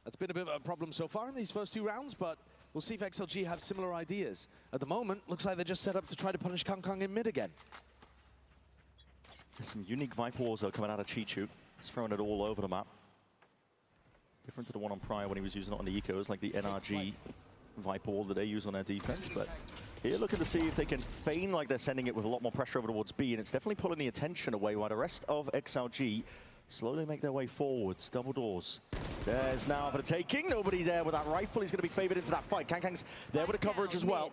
That's been a bit of a problem so far in these first 2 rounds, but we'll see if XLG have similar ideas. At the moment, looks like they're just set up to try to punish Kang in mid again. There's some unique Viper wars though coming out of Chichu. He's throwing it all over the map. Different to the one on prior when he was using it on the ecos, like the NRG Viper wall that they use on their defense. But here looking to see if they can feign like they're sending it with a lot more pressure over towards B, and it's definitely pulling the attention away while the rest of XLG slowly make their way forwards. Double doors. There's now for the taking. Nobody there with that rifle. He's going to be favored into that fight. Kang's there with the coverage as well.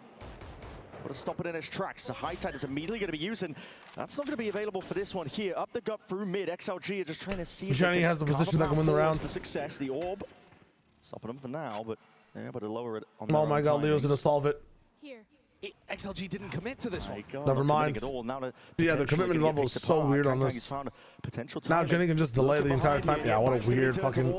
Got to stop it in its tracks. The high tide is immediately going to be used, and that's not going to be available for this one here. Up the gut through mid. XLG are just trying to see if Jenny has the position that can win the round. The success, the orb. Stopping them for now, but they're able to lower it on Oh my god, Leo's going to solve it. Here. XLG didn't commit to this one. Never mind. Yeah, the commitment level is so weird on this. Now Jenny can just delay the entire time. Yeah, what a weird fucking...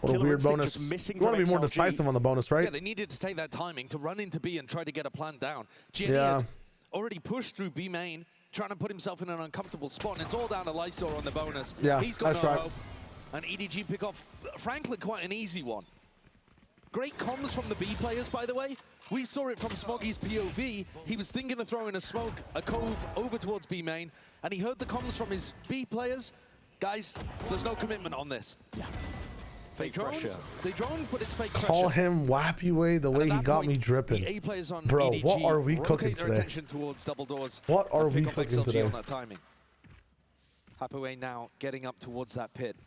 What a weird bonus. You want to be more decisive on the bonus, right? Yeah, they needed to take that timing to run into B and try to get a plan down. Jenny had already pushed through B main, trying to put himself in an uncomfortable spot, and it's all down to Lysor on the bonus. Yeah, he's got that's no right. hope. And EDG pick off, frankly, quite an easy one. Great comms from the B players, by the way. We saw it from Smoggy's POV. He was thinking of throwing a smoke, a cove over towards B main, and he heard the comms from his B players. Guys, there's no commitment on this. Yeah. Fake drones. They drone, but it's fake pressure. Call him Wappy Way, the way he got me dripping. The A players on Bro, EDG what are we cooking their today? attention towards double doors. What are we pick off cooking XLG today? on that timing. Happaway now getting up towards that pit.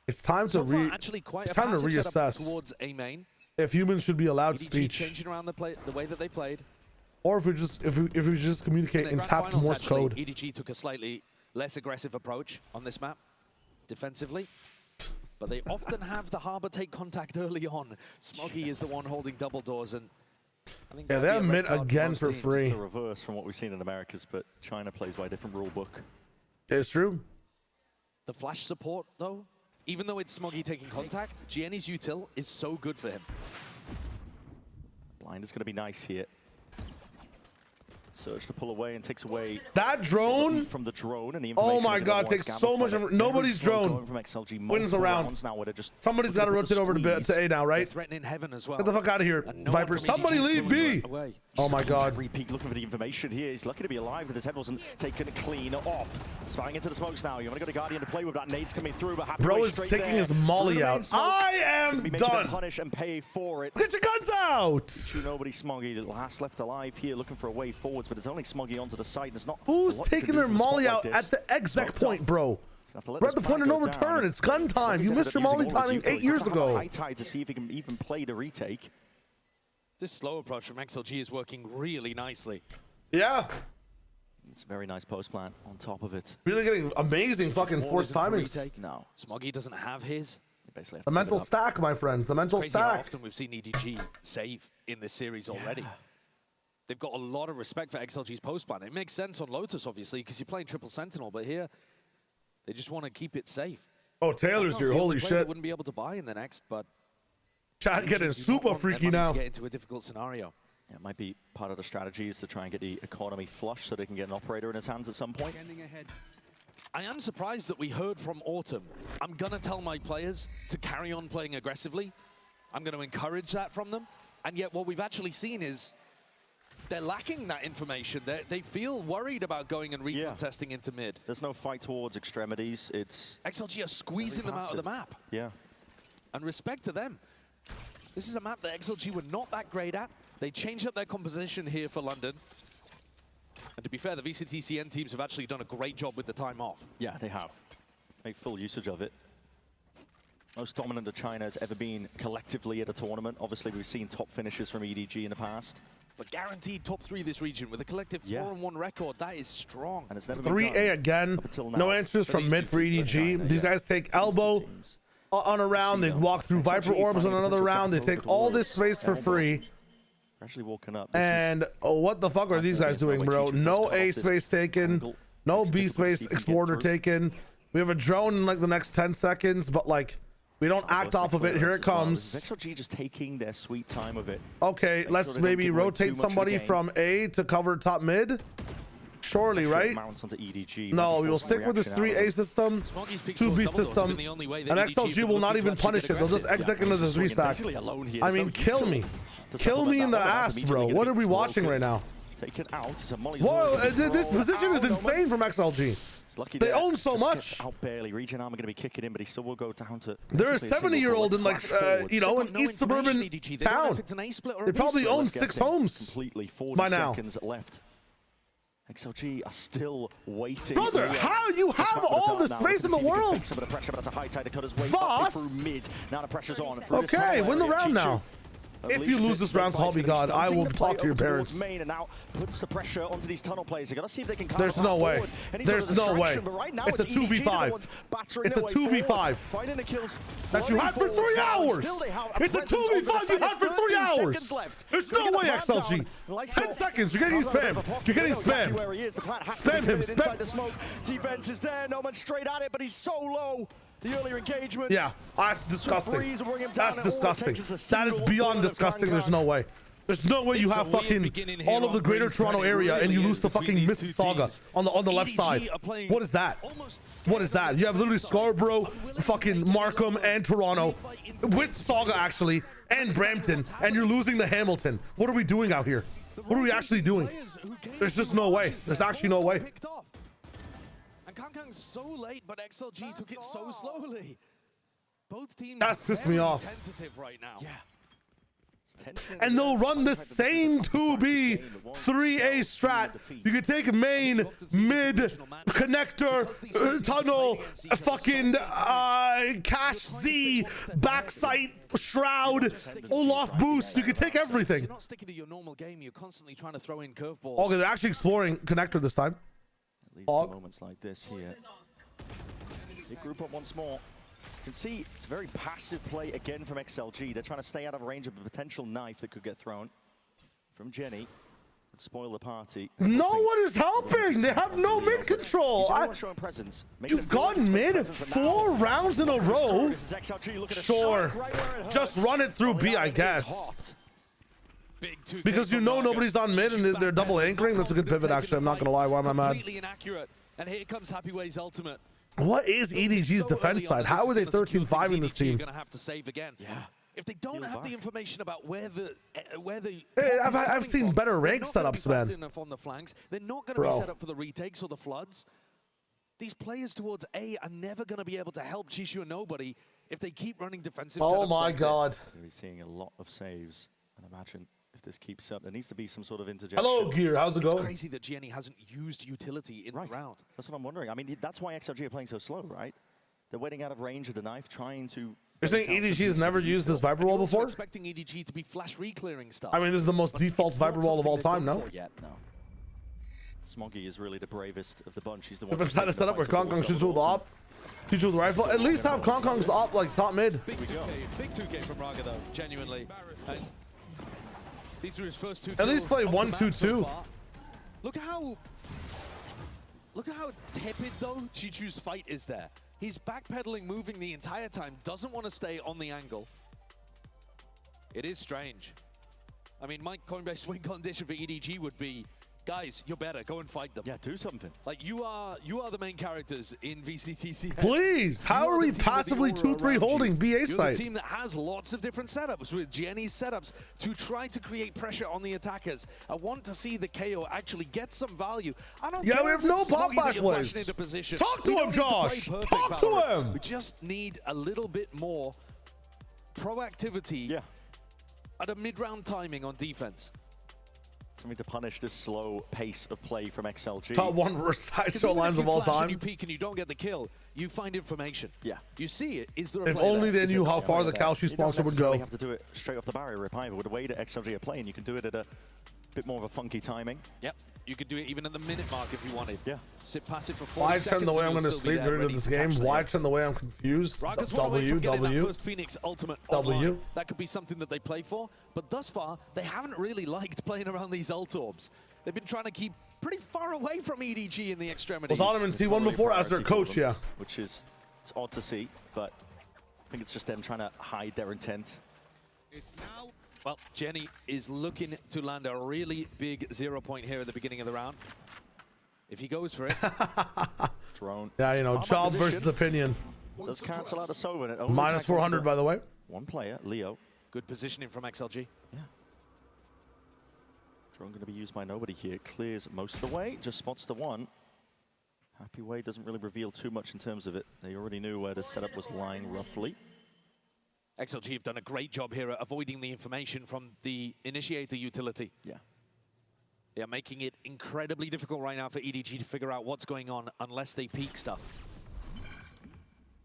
It's time to reassess towards A main. if humans should be allowed EDG speech, changing around the way that they played. or if we just communicate in tapped Morse code. EDG took a slightly less aggressive approach on this map, defensively. But they often have the harbor take contact early on. Smoggy is the one holding double doors, and Yeah, they have mid again for free. It's a reverse from what we've seen in Americas, but China plays by a different rule book. It's true. The flash support, though, even though it's Smoggy taking contact, Gianni's util is so good for him. Blind is going to be nice here. Surge to pull away and takes away that drone from the drone. And the oh my god, takes so much. Nobody's drone wins the round. Somebody's got to rotate over to A now, right? Threatening heaven as well. Get the fuck out of here, Viper. Somebody leave B. Oh my god. Repeat looking for the information here. He's lucky to be alive that his head wasn't taken clean off. Spying into the smokes now. You're going to go to Guardian to play with that. Nade's coming through, but bro is taking his molly out. I am done. Punish and pay for it. Get your guns out. Nobody Smoggy last left alive here, looking for a way forwards, but it's only Smoggy onto the side. There's not. Who's taking their molly out at the exact point, bro? We're at the point of no return. It's gun time. You missed your molly timing 8 years ago. High tide to see if he can even play the retake. This slow approach from XLG is working really nicely. Yeah. It's a very nice post plan on top of it. Really getting amazing fucking force timings. No. Smoggy doesn't have his. Basically the mental stack, my friends. The mental stack. How often we've seen EDG save in this series already. They've got a lot of respect for XLG's post plan. It makes sense on Lotus, obviously, because you're playing triple sentinel, but here they just want to keep it safe. Oh, Taylor's here. Holy shit. Wouldn't be able to buy in the next, but chat getting super freaky now. To get into a difficult scenario. Yeah, it might be part of the strategy is to try and get the economy flush so they can get an operator in his hands at some point. I am surprised that we heard from Autumn. I'm going to tell my players to carry on playing aggressively. I'm going to encourage that from them. And yet what we've actually seen is they're lacking that information. They feel worried about going and recon testing into mid. There's no fight towards extremities. It's XLG are squeezing them out of the map. Yeah. And respect to them. This is a map that XLG were not that great at. They changed up their composition here for London. And to be fair, the VCT CN teams have actually done a great job with the time off. Yeah, they have. Make full usage of it. Most dominant that China has ever been collectively at a tournament. Obviously, we've seen top finishes from EDG in the past. But guaranteed top 3 this region with a collective 4-1 record. That is strong. And it's never 3A again. No answers from mid for EDG. These guys take elbow on a round. They walk through Viper orbs on another round. They take all this space for free. Actually walking up. And what the fuck are these guys doing, bro? No A space taken. No B space explorer taken. We have a drone in like the next 10 seconds, but like we don't act off of it. Here it comes. XLG just taking their sweet time of it. Okay, let's maybe rotate somebody from A to cover top mid. Surely, right? No, we will stick with this 3A system, 2B system, and XLG will not even punish it. They'll just exec into this restack. I mean, kill me. Kill me in the ass, bro. What are we watching right now? Whoa, this position is insane from XLG. They own so much. Out barely. Region Arm are going to be kicking in, but he still will go down to. They're a 70-year-old in like, you know, an East suburban town. They probably own 6 homes by now. Left. XLG are still waiting. Brother, how you have all the space in the world? Through mid. Now the pressure's on. Okay, win the round now. If you lose this round, I'll be God. I will talk to your parents. Main and now puts the pressure onto these tunnel players. You got to see if they can. There's no way. There's no way. It's a 2v5. It's a 2v5 that you had for 3 hours. It's a 2v5 you had for 3 hours. There's no way, XLG. 10 seconds. You're getting spammed. You're getting spammed. Spam him. Inside the smoke. Defense is there. No man straight at it, but he's so low. The earlier engagements. Yeah, that's disgusting. That's disgusting. That is beyond disgusting. There's no way. There's no way you have fucking all of the greater Toronto area and you lose to fucking Mississauga on the left side. What is that? What is that? You have literally Scarborough, fucking Markham, and Toronto with Sauga actually, and Brampton, and you're losing to Hamilton. What are we doing out here? What are we actually doing? There's just no way. There's actually no way. Kangkang's so late, but XLG took it so slowly. Both teams that's pissed me off. Tentative right now. Yeah. And they'll run the same 2B 3A strat. You can take main, mid, connector, tunnel, fucking cash Z, backside, shroud, Olaf boost. You can take everything. You're not sticking to your normal game. You're constantly trying to throw in curveballs. Okay, they're actually exploring connector this time. Moments like this here. They group up once more. You can see it's a very passive play again from XLG. They're trying to stay out of range of a potential knife that could get thrown. from Jenny would spoil the party. No one is helping. They have no mid control. Showing presence. You've gone mid 4 rounds in a row. Sure. Just run it through B, I guess. Because you know nobody's on mid and they're double anchoring. That's a good pivot, actually. I'm not going to lie. Why am I mad? Completely inaccurate. And here comes Happy Way's ultimate. What is EDG's defense side? How are they 13-5 in this team? You're going to have to save again. Yeah. If they don't have the information about where the Hey, I've seen better rank setups, man. Enough on the flanks. They're not going to be set up for the retakes or the floods. These players towards A are never going to be able to help Chishu and nobody if they keep running defensive setups. Oh my God! We're going to be seeing a lot of saves, and imagine if this keeps up, there needs to be some sort of interjection. Hello, Gear. How's it going? It's crazy that Jenny hasn't used utility in the round. That's what I'm wondering. I mean, that's why XLG are playing so slow, right? They're waiting out of range of the knife, trying to. You're saying EDG has never used this Viper Wall before? Expecting EDG to be flash re-clearing stuff. I mean, this is the most default Viper Wall of all time, no? No. Smoggy is really the bravest of the bunch. He's the one. If it's trying to set up where Kong Kong shoots with the op, shoots with the rifle, at least have Kong Kong's op like top mid. Big 2K from Raga though, genuinely. And these were his first 2 kills. At least play 1-2-2. So look how tepid though Chichu's fight is there. He's backpedaling, moving the entire time, doesn't want to stay on the angle. It is strange. I mean, my Coinbase win condition for EDG would be, guys, you're better. Go and fight them. Yeah, do something. Like you are the main characters in VCT. Please, how are we passively 2-3 holding BA You're side? the team that has lots of different setups with Jenny's setups to try to create pressure on the attackers. I want to see the KO actually get some value. I don't care we have if no it's pop Smoggy that flash you're plays. flashing into position. Talk to We him, don't need to play Josh. perfect Talk to Valorant. him. We just need a little bit more proactivity at a mid-round timing on defense. Something to punish this slow pace of play from XLG. Top 1 worst ISO lines of all time. You peek and you don't get the kill, you find information. Yeah. You see it. Is there a If play only there? they Is knew there how not a far play the there? Kalshi sponsor would go. You have to do it straight off the barrier rip either. With the way that XLG are playing, you can do it at a bit more of a funky timing. Yep. You could do it even at the minute mark if you wanted. Yeah. Sit passive for 40 Why seconds. turn the way I'm and going to you'll still be sleep there during ready this to game? catch the Why hit. turn the way I'm confused? Raga's one away from getting that W. first Phoenix ultimate W. online. That could be something that they play for. But thus far, they haven't really liked playing around these ult orbs. They've been trying to keep pretty far away from EDG in the extremities. Was Ottoman T1 before as their coach, yeah. Which is, it's odd to see, but I think it's just them trying to hide their intent. It's now. Well, Jenny is looking to land a really big 0 point here at the beginning of the round. If he goes for it. Drone. Yeah, you know, Combat job position. versus opinion. Does cancel out a Sova. Minus 400, by the way. One player, Leo. Good positioning from XLG. Yeah. Drone going to be used by nobody here. Clears most of the way, just spots the one. Happy Way doesn't really reveal too much in terms of it. They already knew where the setup was lying roughly. XLG have done a great job here at avoiding the information from the initiator utility. Yeah. They are making it incredibly difficult right now for EDG to figure out what's going on unless they peek stuff.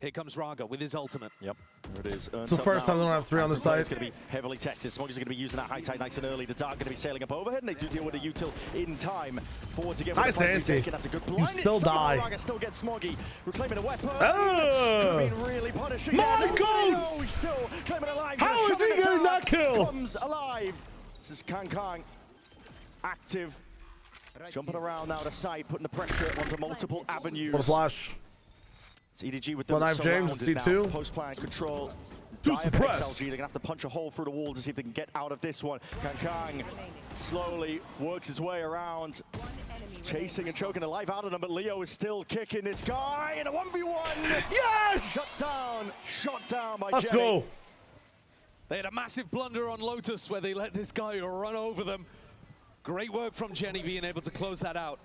Here comes Raga with his ultimate. Yep, there it is. It's the first time they don't have 3 on the side. It's going to be heavily tested. Smoggy's going to be using that high tide nice and early. The Dark going to be sailing up overhead, and they do deal with the util in time. Forward to get Nice anti. That's a good You blind. still die. Raga still gets Smoggy, reclaiming a weapon. Oh! Could have been really punishing. My there. goats! No, he's still claiming a life. How is he getting that kill? Comes alive. This is Kang Kang. Active. Jumping around now to side, putting the pressure onto multiple avenues. What a flash. It's EDG with Well, them Knife James, surrounded C2. now. Post-plan control. Too Dire suppressed. XLG, they're going to have to punch a hole through the wall to see if they can get out of this one. Kang Kang slowly works his way around. Chasing and choking the life out of them, but Leo is still kicking this guy in a 1v1. Yes! Shut down by Let's Jenny. go. They had a massive blunder on Lotus where they let this guy run over them. Great work from Jenny being able to close that out.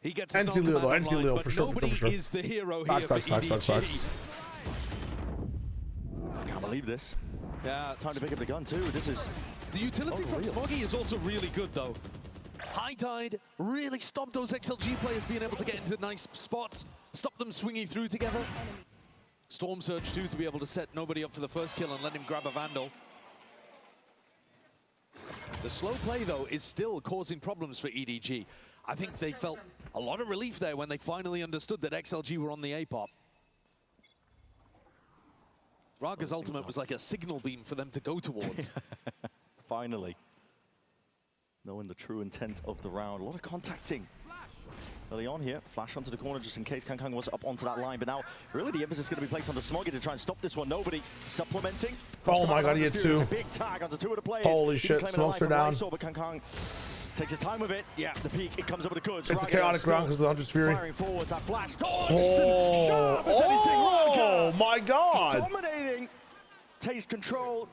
He gets his own Anti-Leo, command though. online, Anti-Leo, but for sure, nobody for sure. is the hero Facts, here facts, for facts, EDG. facts. I can't believe this. Yeah, Time to pick up the gun too. This is the utility from unreal. Smoggy is also really good though. High Tide really stopped those XLG players being able to get into nice spots, stop them swinging through together. Storm Surge too to be able to set nobody up for the first kill and let him grab a Vandal. The slow play though is still causing problems for EDG. I think they felt a lot of relief there when they finally understood that XLG were on the A-pop. Raga's ultimate was like a signal beam for them to go towards. Finally. knowing the true intent of the round. A lot of contacting early on here. Flash onto the corner just in case Kangkang was up onto that line. But now, really, the emphasis is going to be placed on the Smoggy to try and stop this one. Nobody supplementing. Oh my god, he had two. A big tag onto two of the players. Holy shit, smokes are down. But Kangkang takes his time with it. Yeah, the peak, it comes up with the goods. It's a chaotic round because of the Hunter's Fury. Firing forwards, that flash. Oh my god. Just dominating. Takes control.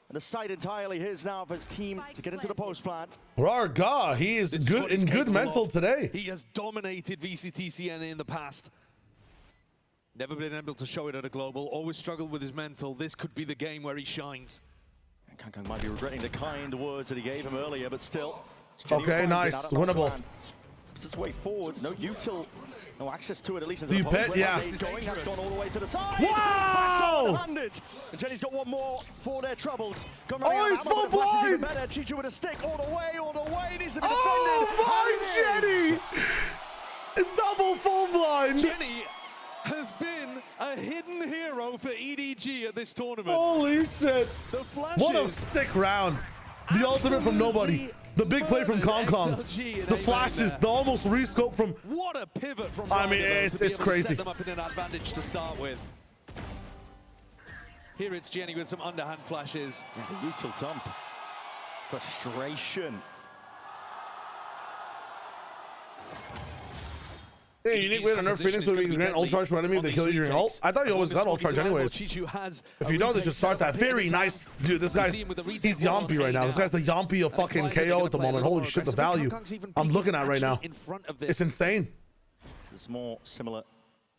And the site entirely his now for his team to get into the post plant. Rarga, he is good in good mental today. He has dominated VCT CN in the past. Never been able to show it at a global. Always struggled with his mental. This could be the game where he shines. And Kangkang might be regretting the kind words that he gave him earlier, but still. Okay, nice, winnable. It's its way forwards, no util, no access to it, at least into the the post. pit, yeah. Going, that's gone all the way to the side. Wow! And Jenny's got one more for their troubles. Oh, he's full blind! Even better. Chichu with a stick all the way, needs to be defended. Oh my Jenny! Double full blind! Jenny has been a hidden hero for EDG at this tournament. Holy shit! The flashes. What a sick round! The ultimate from nobody. The big play from Kong Kong. The flashes, the almost rescope from. What a pivot from. I mean, it's crazy. Set them up in an advantage to start with. Here it's Jenny with some underhand flashes. Yeah, the util dump. Frustration. Hey, unique way to nerf Phoenix so we can grant ult charge for enemy if they kill you during ult. I thought you always got ult charge anyways. If you don't, they should start that. Very nice. Dude, this guy's, he's Yampi right now. This guy's the Yampi of fucking KO at the moment. Holy shit, the value I'm looking at right now. It's insane. It's more similar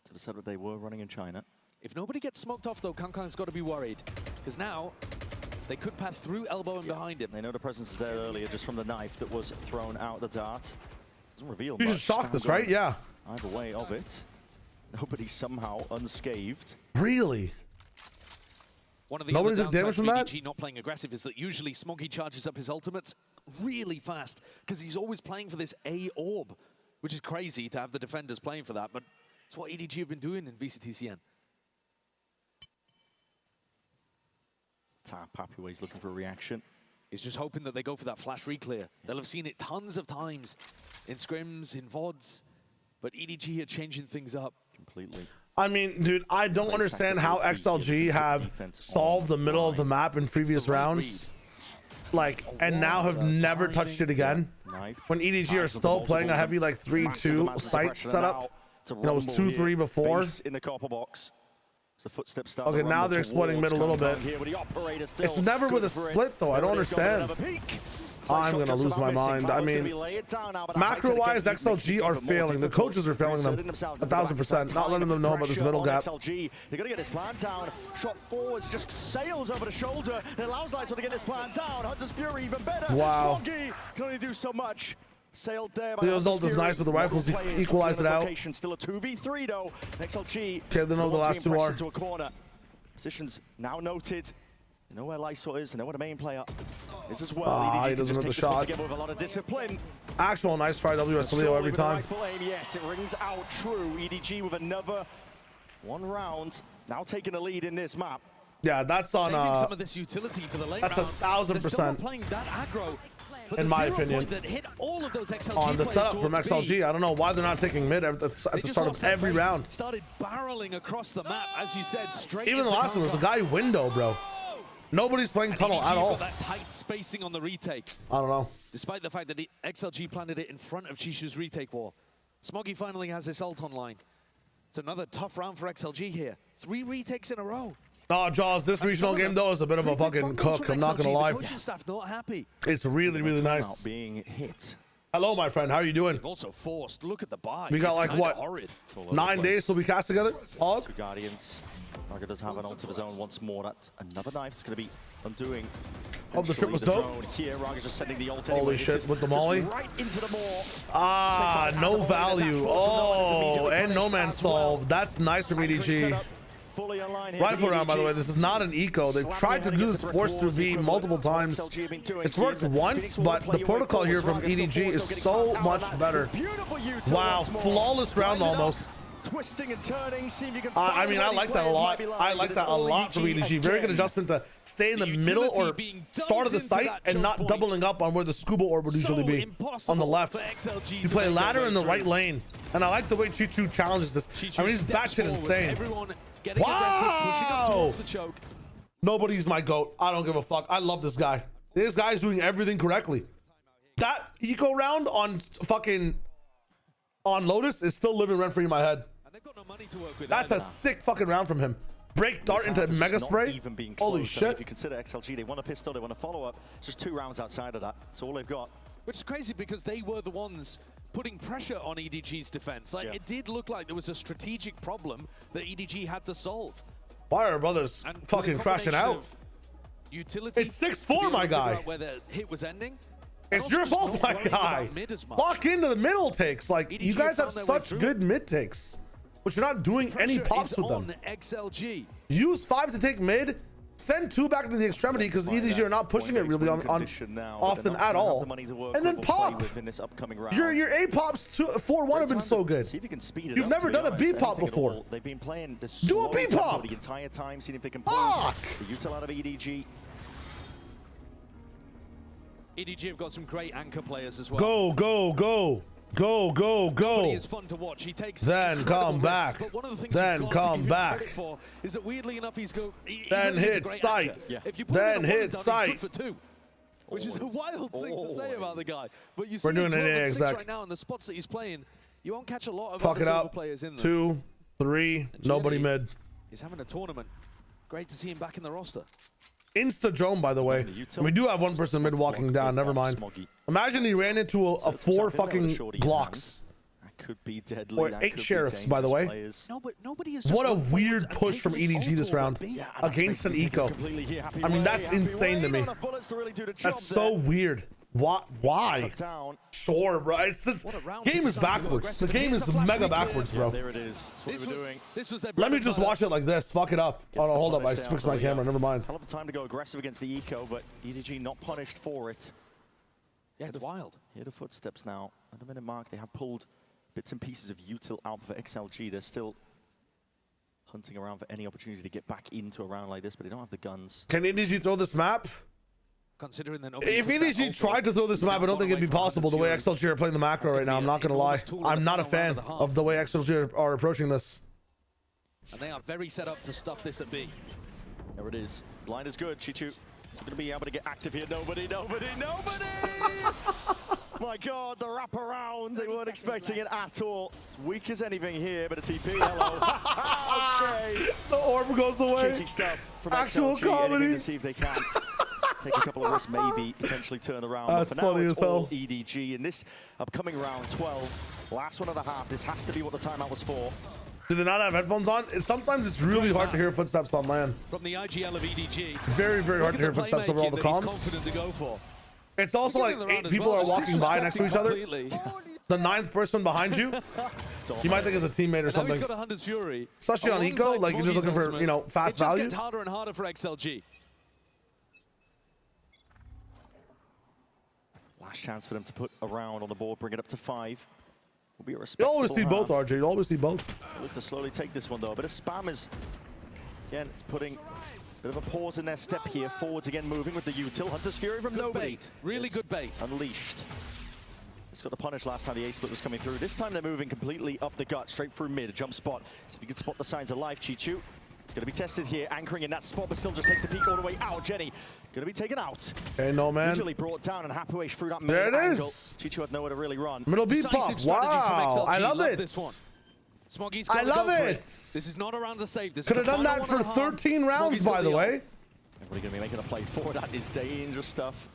to the setup they were running in China. If nobody gets smoked off though, Kangkang's got to be worried. Because now, they could path through elbow and behind him. They know the presence is there earlier just from the knife that was thrown out the dart. Doesn't reveal You much. should shock this, right? Yeah. Either way of it, nobody somehow unscathed. Really? One of the Nobody other did damage from that? EDG not playing aggressive is that usually Smoggy charges up his ultimates really fast because he's always playing for this A orb, which is crazy to have the defenders playing for that, but it's what EDG have been doing in VCTCN. Papua's looking for a reaction. He's just hoping that they go for that flash reclear. They'll have seen it tons of times in scrims, in VODs, but EDG are changing things up. Completely. I mean, dude, I don't understand how XLG have solved the middle of the map in previous rounds, like, and now have never touched it again. When EDG are still playing a heavy, like, 3-2 site setup. You know, it was 2-3 before. In the copper box. The footsteps start. Okay, now they're exploiting mid a little bit. It's never with a split, though. I don't understand. I'm gonna lose my mind. I mean, macro-wise, XLG are failing. The coaches are failing them 1,000%. Not letting them know about this middle gap. XLG, they're gonna get this plan down. Shot forwards, just sails over the shoulder. And it allows Lightsword to get this plan down. Hunter's Fury even better. Wow. Smoggy can only do so much. Sailed there. Leo's ult is nice with the rifles. He equalized it out. Still a 2v3 though. XLG. Okay, they know the last two are. Into a corner. Positions now noted. You know where Lysor is. You know where the main player is as well. Ah, he doesn't hit the shot. With a lot of discipline. Actual nice try, WS Leo every time. Aim, yes, it rings out true. EDG with another one round. Now taking the lead in this map. Yeah, that's on. Saving some of this utility for the late that's round. 1,000%. They're still not playing that aggro. But in my opinion, that hit all of those XLG on the setup from XLG, I don't know why they're not taking mid at the start of every round. Started barreling across the map, as you said, straight. Even the last one was a guy window, bro. Nobody's playing tunnel at all. That tight spacing on the retake. I don't know. Despite the fact that XLG planted it in front of Chishu's retake wall. Smoggy finally has his ult online. It's another tough round for XLG here. 3 retakes in a row. Oh, Jaws, this regional game, though, is a bit of a fucking cook. I'm not going to lie. The coaching staff not happy. It's really, really nice. Being hit. Hello, my friend. How are you doing? They've also forced. Look at the buy. We got, like, what, horrid. 9 days till we cast together? Odd. 2 Guardians. Target does have an ult of his own once more. That's another knife. It's going to be undoing. Oh, the trip was dope. Here, Raga's just sending the ult Holy shit, with the molly. Right into the maw. Ah, no value. Oh, and no man solved. That's nice from EDG. Rifle round, by the way. This is not an eco. They've tried to do this force through B multiple times. It's worked once, but the protocol here from EDG is so much better. Wow, flawless round almost. twisting and turning. See if you can I mean, I like that a lot. I like that a lot from EDG. Very good adjustment to stay in the middle or start of the site and not doubling up on where the scuba orb would usually be on the left. You play ladder in the right lane. And I like the way Chichu challenges this. I mean, he's batshit insane. Wow! Nobody's my GOAT. I don't give a fuck. I love this guy. This guy's doing everything correctly. That eco round on fucking on Lotus is still living rent free in my head. That's a sick fucking round from him. Break dart into mega spray. Holy shit! If you consider XLG, they want a pistol, they want a follow up. It's just 2 rounds outside of that. That's all they've got. Which is crazy because they were the ones putting pressure on EDG's defense. Like it did look like there was a strategic problem that EDG had to solve. Why are brothers fucking crashing out? Utility. It's 6-4, my guy. Where the hit was ending. It's your fault, my guy. Lock into the middle takes. Like EDG, you guys have such good mid takes, but you're not doing any pops with them. XLG. Use 5 to take mid. Send 2 back to the extremity because EDG are not pushing it really on often at all. And then pop. Your A pops 4-1 have been so good. You've never done a B pop before. They've been playing the do a B pop the entire time, seeing if they can pull the util out of EDG. EDG have got some great anchor players as well. Go, go, go. Go, go, go. It's fun to watch. He takes then come back. But one of the things then come back. For is that weirdly enough he's then hit sight. If you put then hit sight. For 2, which is a wild thing to say about the guy. But you see we're doing it 6 right now in the spots that he's playing. You won't catch a lot of fuck it up. players in there. 2, 3, nobody mid. He's having a tournament. Great to see him back in the roster. Insta drone, by the way. We do have one person mid walking down. Never mind. Imagine he ran into a 4 fucking Glocks. That could be deadly. Or 8 sheriffs, by the way. No, but nobody is what a weird push from EDG this round against an eco. I mean, that's insane to me. That's so weird. Why? Sure, bro. It's just, game is backwards. The game is mega backwards, bro. There it is. That's what we're doing. Let me just watch it like this. Fuck it up. Oh no, hold up. I fixed my camera. Never mind. Hell of a time to go aggressive against the eco, but EDG not punished for it. Yeah, it's wild. Hear the footsteps now. At the minute mark, they have pulled bits and pieces of util out for XLG. They're still hunting around for any opportunity to get back into a round like this, but they don't have the guns. Can EDG throw this map? Considering that if EDG tried to throw this map, I don't think it'd be possible the way XLG are playing the macro right now. I'm not going to lie. I'm not a fan of the way XLG are approaching this. And they are very set up to stuff this at B. There it is. Blind is good. Chichu is going to be able to get active here. Nobody! My God, the wraparound. They weren't expecting it at all. It's weak as anything here, but a TP. Hello. Okay. The orb goes away. Cheeky stuff from Actual XLG. comedy. To see if they can take a couple of risks, maybe potentially turn the round. That's but for now, funny it's as hell. all EDG. In this upcoming round 12, last one of the half, this has to be what the timeout was for. Do they not have headphones on? Sometimes it's really hard to hear footsteps on land. From the IGL of EDG. Very, very hard to hear footsteps over all the comms. Confident to go for. It's also like 8 people are walking by next to each other. The 9th person behind you, you might think is a teammate or something. Now he's got a Hunter's Fury. Especially on eco, like you're just looking for, you know, fast value. It just gets harder and harder for XLG. Last chance for them to put a round on the board, bring it up to 5. Will be a you always see both, half. RJ. You always see both. Look to slowly take this one though. A bit of spam is, again, it's putting a bit of a pause in their step here. Forwards again moving with the util. Hunter's Fury from nobody. Bait. Really good bait. Unleashed. It's got the punish last time the A-split was coming through. This time they're moving completely up the gut, straight through mid, a jump spot. So if you can spot the signs of life, Chichu. It's going to be tested here, anchoring in that spot, but still just takes the peak all the way out. Jenny going to be taken out. Okay, no man. Usually brought down and Hapuish through that there middle it angle. is. Chichu had nowhere to really run. Middle beat pop. Wow, I love it. This one. Smoggy's I love it. This is not a round to save. This could have done that for 13 rounds, by the way. Everybody going to be making a play for that. Is dangerous stuff.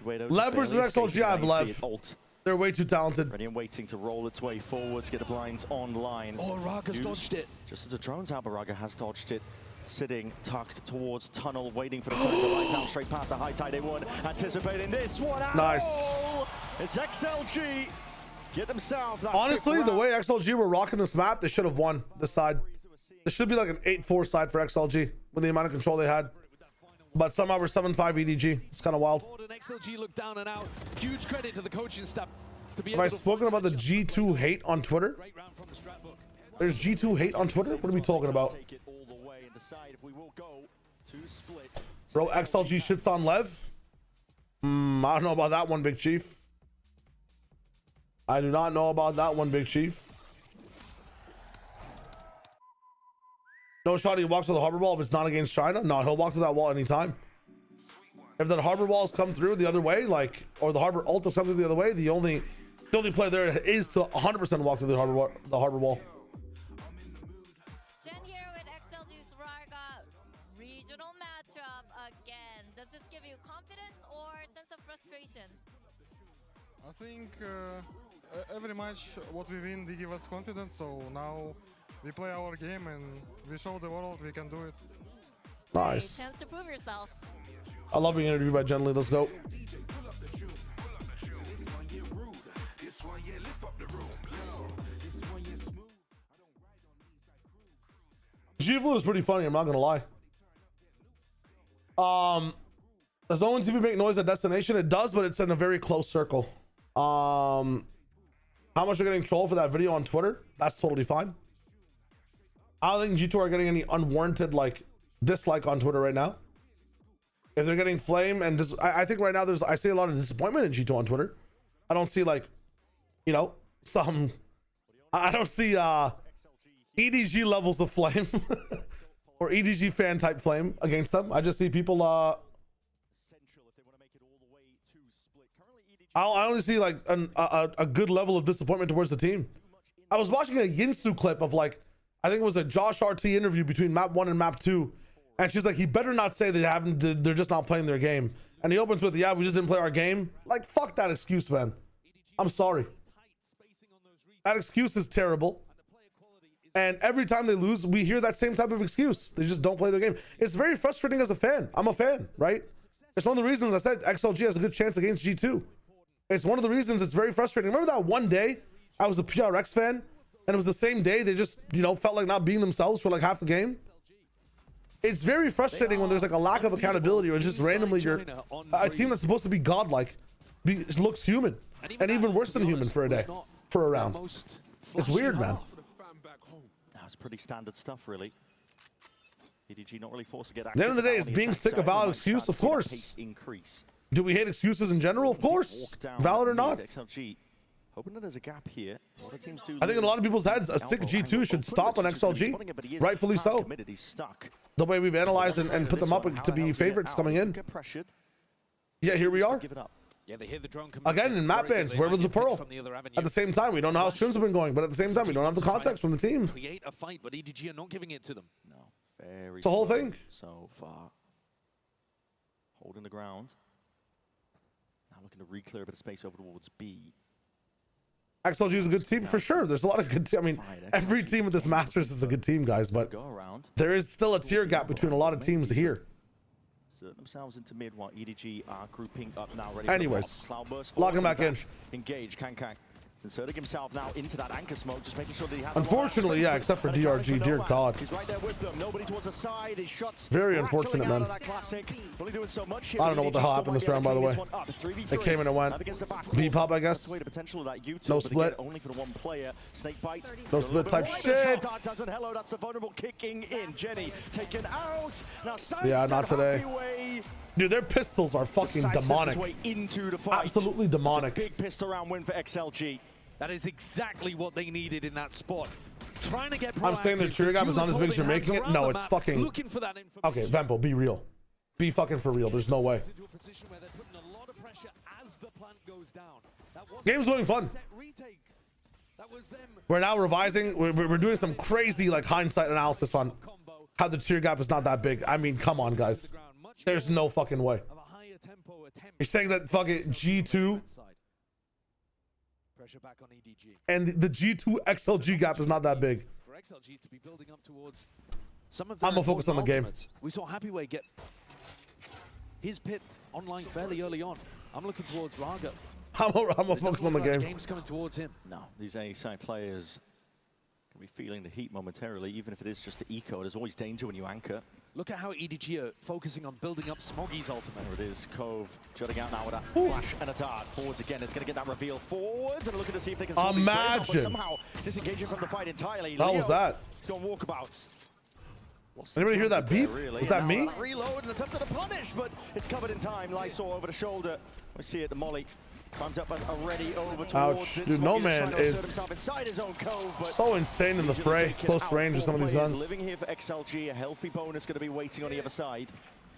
Lev versus XLG, I have Lev. They're way too talented. Ready and waiting to roll its way forward to get the blinds online. Oh, Raga's dodged it. Just as the drone's out, Raga has dodged it. Sitting tucked towards tunnel, waiting for the signs of life now, straight past the high tide A1. Anticipating this one. Nice. It's XLG. Get them south. Honestly, the way XLG were rocking this map, they should have won this side. This should be like an 8-4 side for XLG with the amount of control they had. But somehow we're 7-5 EDG. It's kind of wild. XLG looked down and out. Huge credit to the coaching staff. Have I spoken about the G2 hate on Twitter? There's G2 hate on Twitter? What are we talking about? Bro, XLG shits on Lev? I don't know about that one, Big Chief. I do not know about that one, Big Chief. No shot he walks to the harbor wall if it's not against China? No, he'll walk to that wall anytime. If that harbor walls come through the other way, like, or the harbor ultis come through the other way, the only play there is to 100% walk through the harbor wall. Jen here with XLG's Raga regional matchup again. Does this give you confidence or sense of frustration? I think every match what we win, they give us confidence. So now we play our game and we show the world we can do it. Nice. Chance to prove yourself. I love being interviewed by Jen Lee. Let's go. G-Flu is pretty funny, I'm not gonna lie. Does ONTP make noise at destination? It does, but it's in a very close circle. How much they're getting trolled for that video on Twitter? That's totally fine. I don't think G2 are getting any unwarranted like dislike on Twitter right now. If they're getting flame and I think right now I see a lot of disappointment in G2 on Twitter. I don't see like, you know, I don't see EDG levels of flame or EDG fan type flame against them. I just see people I only see like a good level of disappointment towards the team. I was watching a Yinsu clip of like, I think it was a Josh RT interview between map 1 and map 2, and she's like, he better not say they're just not playing their game. And he opens with, yeah, we just didn't play our game. Like, fuck that excuse, man. I'm sorry. That excuse is terrible. And every time they lose, we hear that same type of excuse. They just don't play their game. It's very frustrating as a fan. I'm a fan, right? It's one of the reasons I said XLG has a good chance against G2. It's one of the reasons it's very frustrating. Remember that one day I was a PRX fan and it was the same day they just, you know, felt like not being themselves for like half the game? It's very frustrating when there's like a lack of accountability or just randomly a team that's supposed to be godlike looks human and even worse than human for a day, for a round. It's weird, man. That's pretty standard stuff, really. EDG not really forced to get At the end of the day, is being sick a valid excuse? Of course. Do we hate excuses in general? Of course. Valid or not. Hoping that there's a gap here. I think in a lot of people's heads, a sick G2 should stop on XLG. Rightfully so. The way we've analyzed and put them up to be favorites coming in. Yeah, here we are. Yeah, they hear the drone again in map bans. Where was the Pearl? At the same time, we don't know how scrims have been going, but at the same time, we don't have the context from the team. Create a fight, but EDG are not giving it to them. No, very. It's the whole thing. So far, holding the ground. Now looking to re-clear a bit of space over towards B. XLG is a good team for sure. There's a lot of good teams. I mean, every team with this Masters is a good team, guys, but there is still a tier gap between a lot of teams here. Insert themselves into mid while EDG are grouping up now. Ready. Anyways, lock him back in. Engage. Kang. Inserting himself now into that anchor smoke, just making sure that he has. Unfortunately, yeah, except for DRG. Dear God. He's right there with them. Nobody towards the side. His shots. Very unfortunate, man. I don't know what the hell happened this round, by the way. They came and it went. B pop, I guess. No split. Only for the one player. Snake bite. No split type shit. Hello, that's a vulnerable kicking in. Jenny taken out. Now, yeah, not today. Dude, their pistols are fucking demonic. Into the fight. Absolutely demonic. Big pistol round win for XLG. That is exactly what they needed in that spot. Trying to get I'm saying their trigger gap is not as big as you're making it. No, it's fucking. Looking for that information. Okay, Vempo, be real. Be fucking for real. There's no way. Game's looking fun. We're now revising. We're doing some crazy like hindsight analysis on how the tier gap is not that big. I mean, come on, guys. There's no fucking way. You're saying that fucking G2 and the G2 XLG gap is not that big. For XLG to be building up towards some of I'm gonna focus on the game. We saw Happyway get his pit online fairly early on. I'm looking towards Raga. I'm gonna focus on the game. Game's coming towards him. No, these A-side players Be feeling the heat momentarily, even if it is just the eco. There's always danger when you anchor. Look at how EDG are focusing on building up Smoggy's ultimate. There it is, Cove jutting out now with that flash and a dart. Forwards again, it's going to get that reveal forwards and looking to see if they can solve these players off, but somehow disengaging from the fight entirely. How was that? He's going walkabouts. Anybody hear that beep? Really. Was that me? That reload and attempted to punish, but it's covered in time. Lysol over the shoulder. We see it, the molly. Climbs up and already over towards Ouch. it. Dude, No Man is inside his own cove, but so insane in the fray. Close range with some of these guns. Living here for XLG, a healthy bonus going to be waiting on the other side.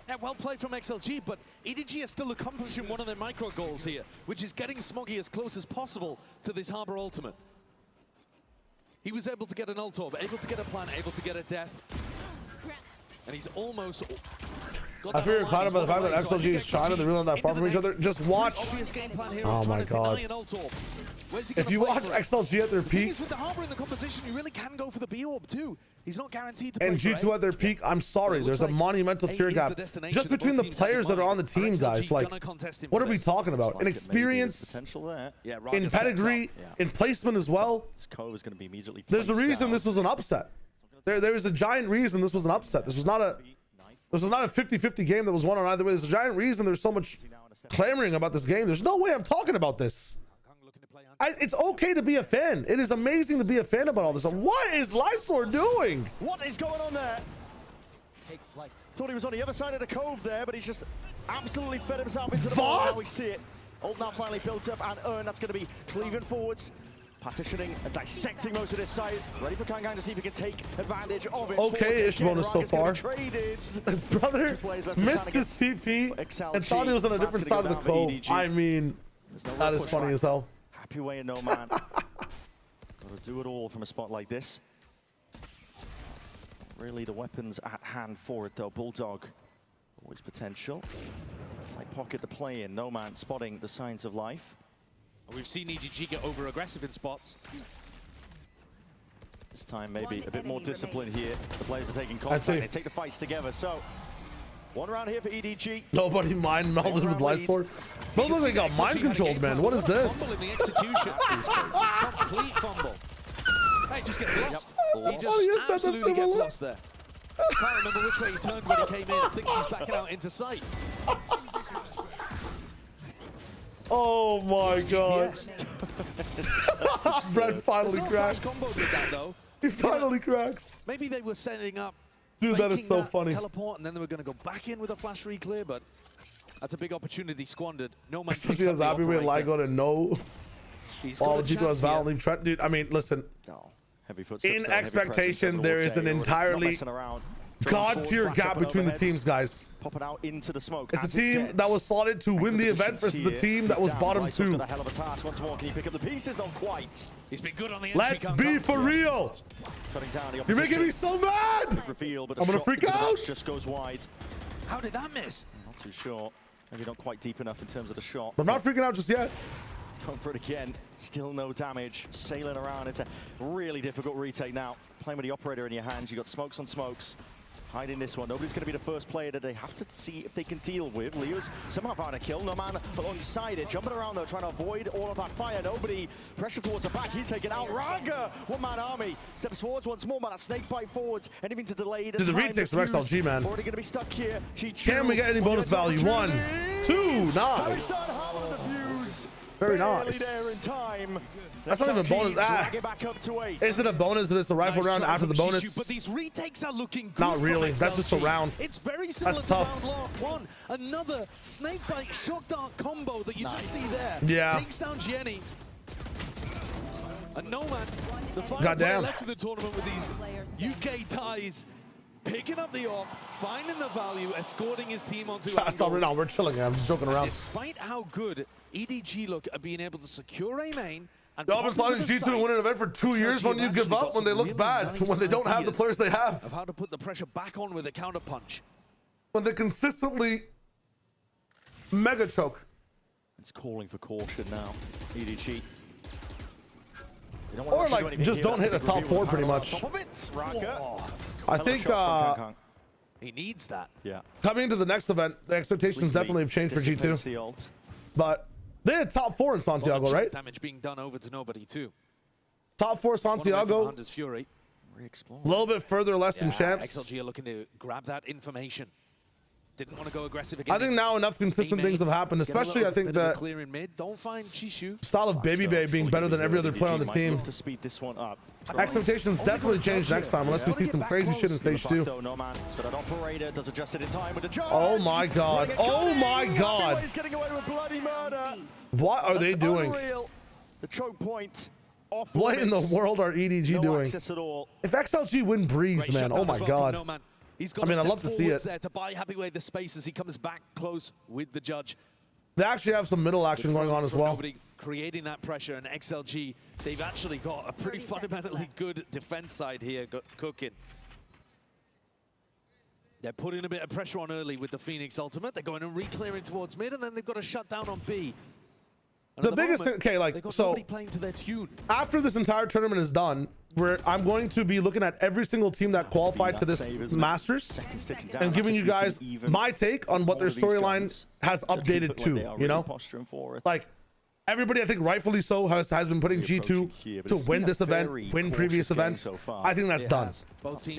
Yeah, well played from XLG, but EDG are still accomplishing one of their micro goals here, which is getting Smoggy as close as possible to this Harbor ultimate. He was able to get an ult orb, able to get a plan, able to get a death. And he's almost... I feel clouded by the fact that XLG is China. They're really not that far from each other. Just watch. Oh my god. If you watch XLG at their peak with the Harbor in the composition, you really can go for the B orb too. He's not guaranteed to and G2 at their peak, I'm sorry, there's a monumental tier gap just between the players that are on the team, guys. Like, what are we talking about? In experience, in pedigree, in placement as well. There's a reason this was an upset. There is a giant reason this was an upset. This was not a 50-50 game that was won on either way. There's a giant reason there's so much clamoring about this game. There's no way I'm talking about this. It's okay to be a fan. It is amazing to be a fan about all this. What is Lysor doing? What is going on there? Take flight. Thought he was on the other side of the cove there, but he's just absolutely fed himself into the ball. Now we see it. Ult now finally built up and earned. That's going to be cleaving forwards. Partitioning and dissecting most of this side. Ready for Kang to see if he can take advantage of it. Okay-ish bonus so far. Brother missed his CP and thought he was on a different side of the cove. I mean, that is funny as hell. Happy way, No Man. Got to do it all from a spot like this. Really the weapons at hand for it though. Bulldog, always potential. Tight pocket to play in. No Man spotting the signs of life. We've seen EDG get over-aggressive in spots. This time maybe a bit more discipline here. The players are taking contact. They take the fights together. So, one round here for EDG. Nobody mind melded with Lysor. Bro, looks like got mind controlled, man. What is this? Fumble in the execution. Complete fumble. Hey, just gets lost. He just absolutely gets lost there. Can't remember which way he turned when he came in. Thinks he's backing out into sight. Oh my god. Brett finally cracks. He finally cracks. Maybe they were setting up. Dude, that is so funny. Teleport, and then they were going to go back in with a flash re-clear, but that's a big opportunity squandered. No man. Especially as happy with LIGO to know. All G2 has Val leave Trent. Dude, I mean, listen. In expectation, there is an entirely god tier gap between the teams, guys. Popping out into the smoke. It's a team that was slotted to win the event versus a team that was bottom two. A hell of a task. Once more, can he pick up the pieces? Not quite. He's been good on the Let's be for real. Cutting down the You're making me so mad. Reveal, but I'm gonna freak out. Just goes wide. How did that miss? Not too sure. Maybe not quite deep enough in terms of the shot. I'm not freaking out just yet. He's going for it again. Still no damage. Sailing around. It's a really difficult retake now. Playing with the operator in your hands. You got smokes on smokes. Hiding this one. Nobody's going to be the first player that they have to see if they can deal with. Leo's somehow found a kill. No Man alongside it. Jumping around though, trying to avoid all of that fire. Nobody. Pressure towards the back. He's taken out. Raga, one-man army. Steps forwards once more, man. A snake bite forwards. Anything to delay the retakes from XLG, man. Already going to be stuck here. Can we get any bonus value? 1, 2, nice. Very nice. There in time. That's not even a bonus. Back up to 8. Is it a bonus that it's a rifle round after the bonus? But these retakes are looking good. Not really. That's just a round. It's very similar to round one. Another snakebite shock dart combo that you just see there. Yeah. Takes down Jenny. And No Man, the final player left in the tournament with these UK ties, picking up the AWP, finding the value, escorting his team onto Stop right now. We're chilling. I'm just joking around. Despite how good EDG look at being able to secure a main, Y'all have been slotting G2 to win an event for 2 years when you give up, when they look bad, when they don't have the players they have. Of how to put the pressure back on with a counter punch. When they consistently mega choke. It's calling for caution now, EDG. Or like, just don't hit a top 4 pretty much. I think he needs that. Yeah. Coming into the next event, the expectations definitely have changed for G2. But they had top 4 in Santiago, right? Damage being done over to nobody too. Top 4 Santiago. Hunter's Fury. A little bit further less than champs. XLG are looking to grab that information. Didn't want to go aggressive again. I think now enough consistent things have happened, especially I think that clear in mid. Don't find Chishu. style of BabyBay being better than every other player on the team. To speed this one up. Expectations definitely change next time, unless we see some crazy shit in stage 2. No man. So that operator does adjust it in time with the charge. Oh my god. Oh my god. He's getting away with bloody murder. What are they doing? Unreal. The choke point. Off What in the world are EDG doing? Access at all. If XLG win Breeze, man, oh my god. I mean, I'd love to see it. There to buy Happy Way the space as he comes back close with the judge. They actually have some middle action going on as well. Nobody creating that pressure, and XLG, they've actually got a pretty fundamentally good defense side here cooking. They're putting a bit of pressure on early with the Phoenix ultimate. They're going and re-clearing towards mid, and then they've got a shutdown on B. The biggest thing, okay, like, so playing to their tune. After this entire tournament is done, I'm going to be looking at every single team that qualified to this Masters and giving you guys my take on what their storyline has updated to, you know? Like, everybody, I think rightfully so, has been putting G2 to win this event, win previous events. I think that's done.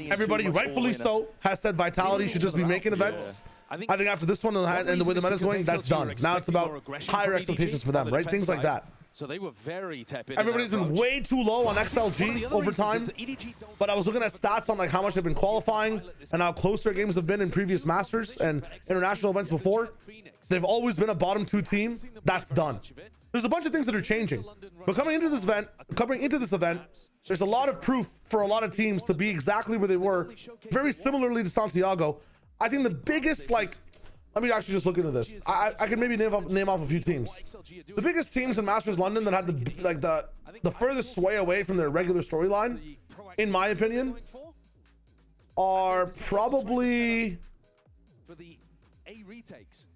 Everybody, rightfully so, has said Vitality should just be making events. I think after this one and the way the meta's going, that's done. Now it's about higher expectations for them, right? Things like that. So they were very tepid. Everybody's been way too low on XLG over time, but I was looking at stats on like how much they've been qualifying and how close their games have been in previous Masters and international events before. They've always been a bottom 2 team. That's done. There's a bunch of things that are changing, but coming into this event, there's a lot of proof for a lot of teams to be exactly where they were, very similarly to Santiago. I think the biggest, like, let me actually just look into this. I can maybe name off a few teams. The biggest teams in Masters London that had the furthest sway away from their regular storyline, in my opinion, are probably for the A retakes.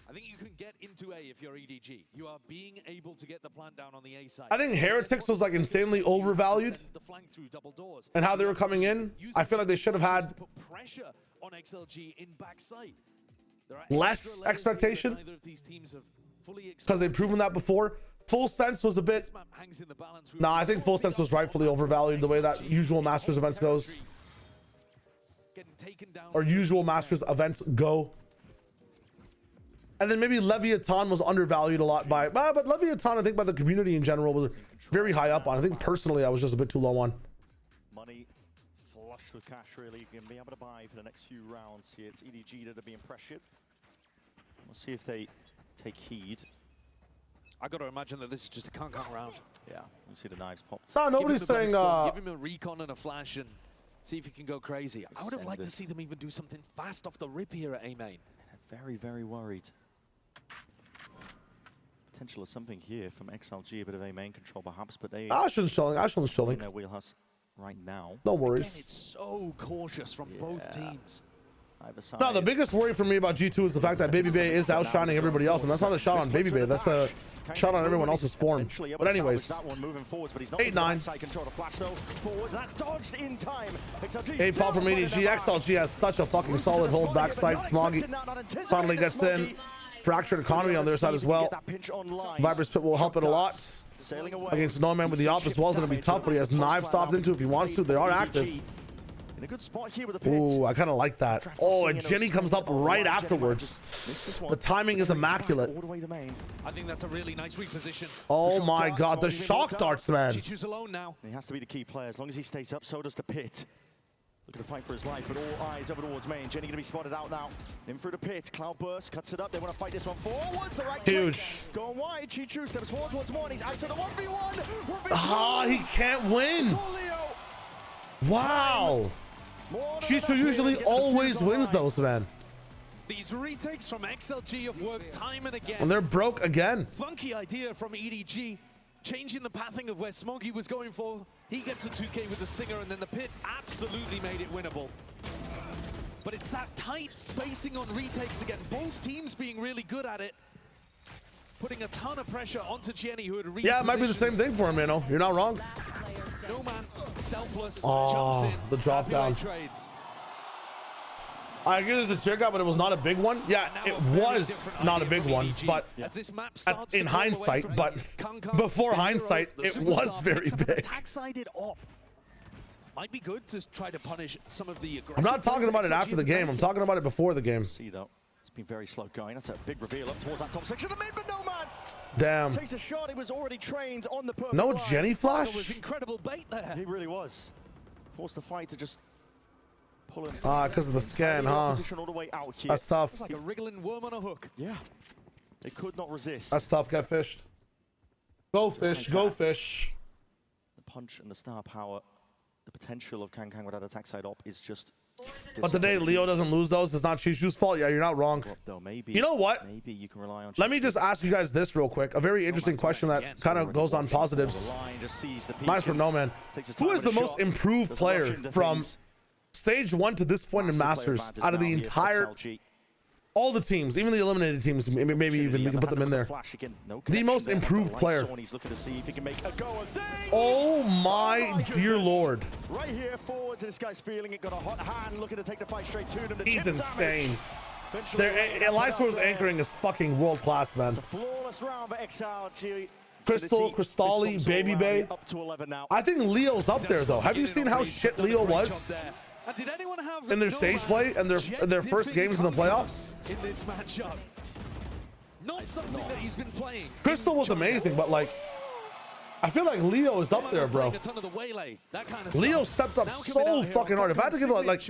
I think you can get into A if you're EDG. You are being able to get the plant down on the A side. I think Heretics was like insanely overvalued and how they were coming in. I feel like they should have had pressure on XLG in backside. less expectation because they've proven that before. Full Sense was a bit. Nah, I think Full Sense was rightfully overvalued the way that usual Masters events goes. Or usual Masters events go. And then maybe Leviathan was undervalued a lot by, but Leviathan, I think by the community in general, was very high up on. I think personally, I was just a bit too low on. Money flush with cash, really. You can be able to buy for the next few rounds here. It's EDG that are being pressured. We'll see if they take heed. I got to imagine that this is just a can't round. Yeah, you see the knives pop. No, nobody's saying. Give him a recon and a flash and see if he can go crazy. I would have liked to see them even do something fast off the rip here at A main. Very, very worried. Potential of something here from XLG, a bit of a main control perhaps, but they Ashland's showing. In their wheelhouse right now. No worries. Again, it's so cautious from both teams. No, the biggest worry for me about G2 is the fact that BabyBay is outshining everybody else, and that's not a shot on BabyBay. That's a shot on everyone else's form. But anyways, 8-9. 8 ball from EDG. XLG has such a fucking solid hold backside. Smoggy finally gets in. Fractured economy on their side as well. Viper's Pit will help it a lot. Against Nomad with the op as well is going to be tough, but he has knives stopped into if he wants to. They are active. In a good spot here with the pit. Ooh, I kind of like that. Oh, and Jenny comes up right afterwards. The timing is immaculate. I think that's a really nice reposition. Oh my god, the shock darts, man. G2's alone now. He has to be the key player. As long as he stays up, so does the pit. Looking to fight for his life, but all eyes over towards main. Jenny going to be spotted out now. In through the pit. Cloudburst cuts it up. They want to fight this one forwards. The right huge. Click. Going wide. Chichu steps forwards once more. And he's ISO the 1v1. Ah, he can't win. Wow. Chichu usually always wins those, man. These retakes from XLG have worked time and again. And they're broke again. Funky idea from EDG. Changing the pathing of where Smoggy was going for. He gets a 2K with the Stinger, and then the pit absolutely made it winnable. But it's that tight spacing on retakes again. Both teams being really good at it. Putting a ton of pressure onto Jenny, who had repositioned. Yeah, it might be the same thing for him, you know. You're not wrong. No man, selfless, oh, jumps in. The drop down. Trades. I agree there's a trick out, but it was not a big one. Yeah, it was not a big one, but in hindsight, but before hindsight, it was very big. Attack sided op. Might be good to try to punish some of the aggressive. I'm not talking about it after the game. I'm talking about it before the game. See though, it's been very slow going. That's a big reveal up towards that top section of mid, but no man. Damn. Takes a shot. He was already trained on the perfect No line. Jenny flash? It was incredible bait there. He really was. Forced the fight to just pull him. Because of the scan, huh? Position all the way out here. That's tough. It's like a wriggling worm on a hook. Yeah. They could not resist. That's tough. Get fished. Go fish. Go fish. The punch and the star power, the potential of Kang without attack side op is just. But the day Leo doesn't lose those, it's not Chishu's fault. Yeah, you're not wrong. Though, maybe, you know what? Maybe you can rely on. Let me just ask you guys this real quick. A very interesting question that kind of goes on positives. Nice from No Man. Who is the most improved player from stage 1 to this point in Masters out of the entire, all the teams, even the eliminated teams, maybe even we can put them in there. The most improved player. Oh my dear Lord. Right here forwards, this guy's feeling it, got a hot hand, looking to take the fight straight to him. He's insane. Elisor's anchoring is fucking world class, man. It's a flawless round for XLG. Crystal, Crystali, Baby Bay. Up to 11 now. I think Leo's up there though. Have you seen how shit Leo was Did anyone have in their stage play and their first games in the playoffs? In this matchup, not something that he's been playing. Crystal was amazing, but like, I feel like Leo is up there, bro. Leo stepped up so fucking hard. If I had to give it like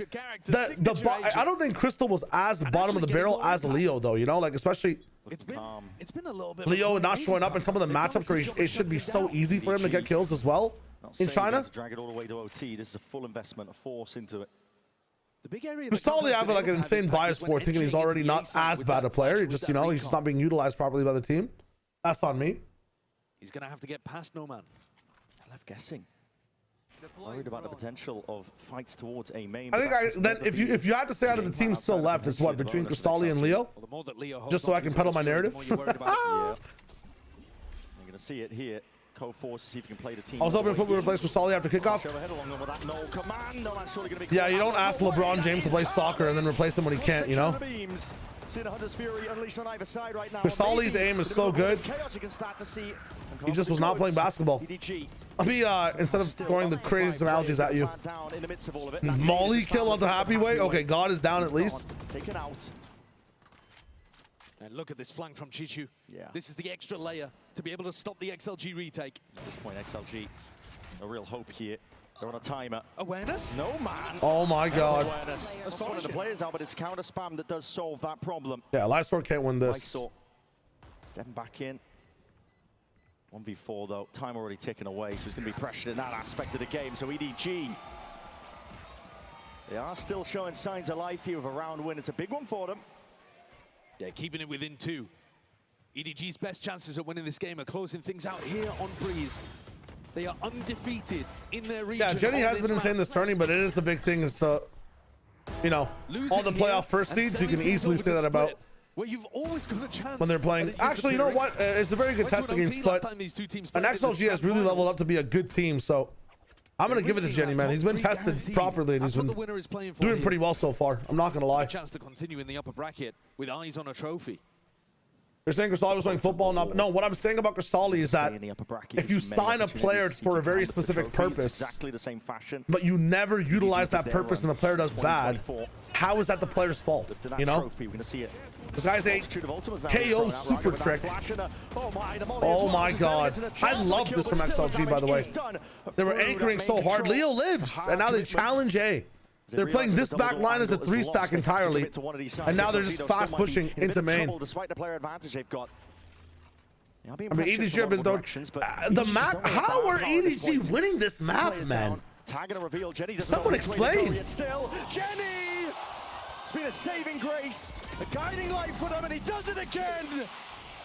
I don't think Crystal was as bottom of the barrel as Leo though. You know, like especially. It's been a little bit. Leo not showing up in some of the matchups where it should be so easy for him to get kills as well in China. Drag it all the way to OT. This is a full investment, a force into it. The big area. Crystali, I have like an insane bias for thinking he's already not as bad a player. He just, you know, he's just not being utilized properly by the team. That's on me. He's gonna have to get past No Man. Left guessing. Worried about the potential of fights towards a main. I think then if you had to say out of the team still left, it's what between Crystali and Leo. Just so I can peddle my narrative. You're gonna see it here. Co-force to see if you can play the team. I was hoping football replace Crystali after kickoff. Yeah, you don't ask LeBron James to play soccer and then replace him when he can't, you know. Crystali's aim is so good. He just was not playing basketball. Let me, instead of throwing the craziest analogies at you. Molly kill onto Happy Way? Okay, God is down at least. Taken out. And look at this flank from Chichu. Yeah. This is the extra layer to be able to stop the XLG retake. At this point, XLG, a real hope here. They're on a timer. Awareness? No, man. Oh, my God. Awareness. That's one of the players out, but it's counter spam that does solve that problem. Yeah, Lysor can't win this. Stepping back in. 1v4 though, time already ticking away, so he's going to be pressured in that aspect of the game. So EDG, they are still showing signs of life here with a round win. It's a big one for them. Yeah, keeping it within 2. EDG's best chances of winning this game are closing things out here on Breeze. They are undefeated in their region. Yeah, Jenny has been insane this tourney, but it is a big thing. It's you know, all the playoff first seeds, you can easily say that about. Well, you've always got a chance when they're playing. Actually, you know what? It's a very good test against FUT. And XLG has really leveled up to be a good team, so I'm going to give it to Jenny, man. He's been tested properly, and he's been doing pretty well so far. I'm not going to lie. Chance to continue in the upper bracket with eyes on a trophy. You're saying Crystali was playing football? No, what I'm saying about Crystali is that if you sign a player for a very specific purpose, exactly the same fashion, but you never utilize that purpose and the player does bad, how is that the player's fault? You know? This guy's a KO super trick. Oh my God. I love this from XLG, by the way. They were anchoring so hard. Leo lives, and now they challenge A. They're playing this back line as a 3-stack entirely, and now they're just fast pushing into main. Despite the player advantage they've got. I mean, EDG have been throwing the map. How are EDG winning this map, man? Someone explain. Still, Jenny. It's been a saving grace, a guiding light for them, and he does it again.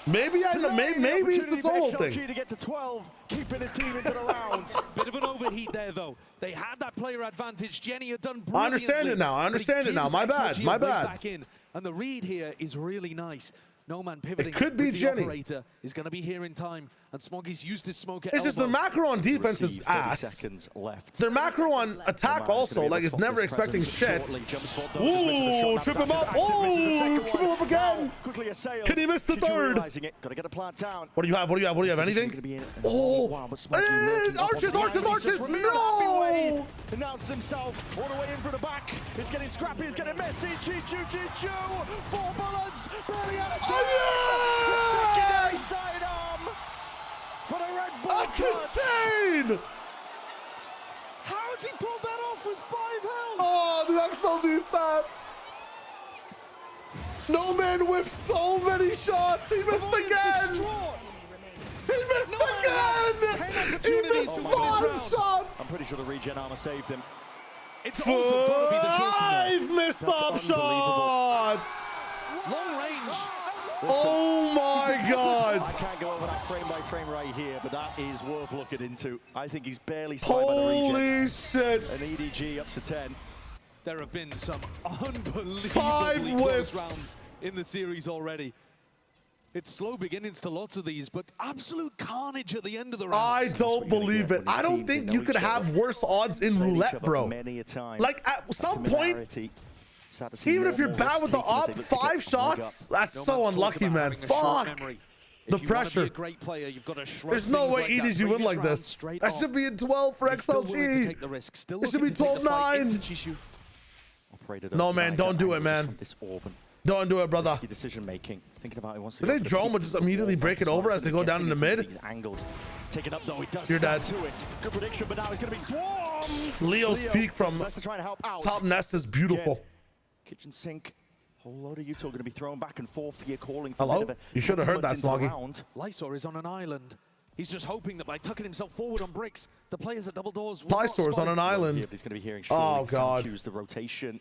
Maybe it's the solo thing. To get to 12, keeping his team into the round. Bit of an overheat there, though. They had that player advantage. Jenny had done brilliantly. I understand it now. I understand it now. My bad. My bad. Back in, and the read here is really nice. No man pivoting. It could be with the Jenny. Operator is going to be here in time, and Smoggy's used his smoke at It's just the elbow. macro on defense is Receive, 30 ass. seconds left. Their macro on attack also, like, it's never expecting shit. Ooh, trip him up. Oh, trip him up again. Can he miss the third? Gotta get a plant down. What do you have? What do you have? What do you have? Anything? Oh, arches, arches, arches. No! Announced himself all the way in from the back. It's getting scrappy. It's getting messy. Choo. 4 bullets. Barely out of time. Oh, Secondary yes! sidearm for the Red Bull. That's clutch. insane! How has he pulled that off with 5 health? Oh, the XLG stuff. No man whiffed so many shots. He missed again. He missed again. He missed 5 shots. I'm pretty sure the regen armor saved him. It's also got to be the shorty. 5 missed up shots. Long range. Oh my God. I can't go over that frame by frame right here, but that is worth looking into. I think he's barely slid by the regen. Holy shit. An EDG up to 10. There have been some unbelievably 5 close whiffs. rounds in the series already. It's slow beginnings to lots of these, but absolute carnage at the end of the I rounds. don't believe it. I don't think you could have worse odds in roulette, bro. Like, at some point, even if you're bad with the op, 5 shots, that's so unlucky, man. Fuck. The pressure. There's no way EDG win like this. That should be in 12 for XLG. It should be 12-9. No, man, don't do it, man. Don't do it, brother. Decision making. Thinking about he wants to If they drone, would just immediately break it over as they go down in the mid. Angles. Taken up though, he does You're dead. to it. Good prediction, but now he's going to be swarmed. Leo's peak from to try and help out. top nest is beautiful. Again, kitchen sink. Whole load of Utah going to be thrown back and forth here, calling for Hello? a bit of a You should have heard that, into the Smoggy. round. Lysor is on an island. He's just hoping that by tucking himself forward on bricks, the players at double doors will not Lysor's spot on him. an island. He's going to be hearing Oh, sound God. cues, the rotation.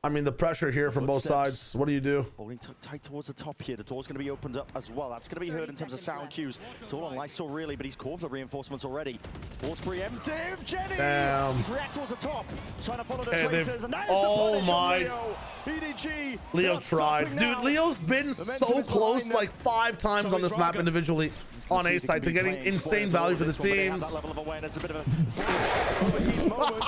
I mean, the pressure here from both Footsteps. sides. What do you do? Holding tight towards the top here. The door's going to be opened up as well. That's going to be heard in terms of sound cues. It's all on Lysor really, but he's called for the reinforcements already. Ball's preemptive. Jenny! Damn. Reacts towards the top. Trying to follow the Hey, traces. And that is oh the punish my. Leo. EDG. Leo not tried. stopping Dude, now. Leo's been so is close behind like 5 times on this map individually on A side to getting insane value for the team. That level of awareness, a bit of a overheat moment.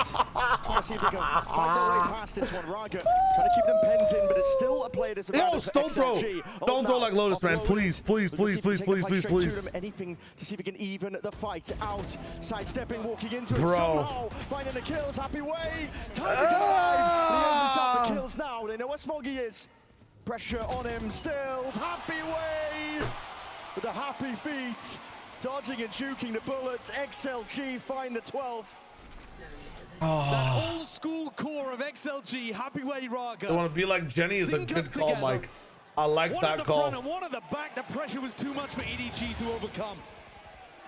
Let's see if they can fight their way past this one. Raga trying to keep them penned in, but it's still a play disadvantage. Yo, don't throw. Don't throw like Lotus, man. Please, please, please, please, please, please, please. Anything to see if we can even the fight out. Sidestepping, walking into it Bro. somehow. Finding the kills. Happy way. Time to go live. He has himself the kills now. They know where Smoggy is. Pressure on him still. Happy way. With the happy feet. Dodging and juking the bullets. XLG find the 12th. That old school core of XLG, Happy Way Raga. I want to be like Jenny is a Sync good up call, together. Mike. I like One at that the call. front and one at the back. The pressure was too much for EDG to overcome.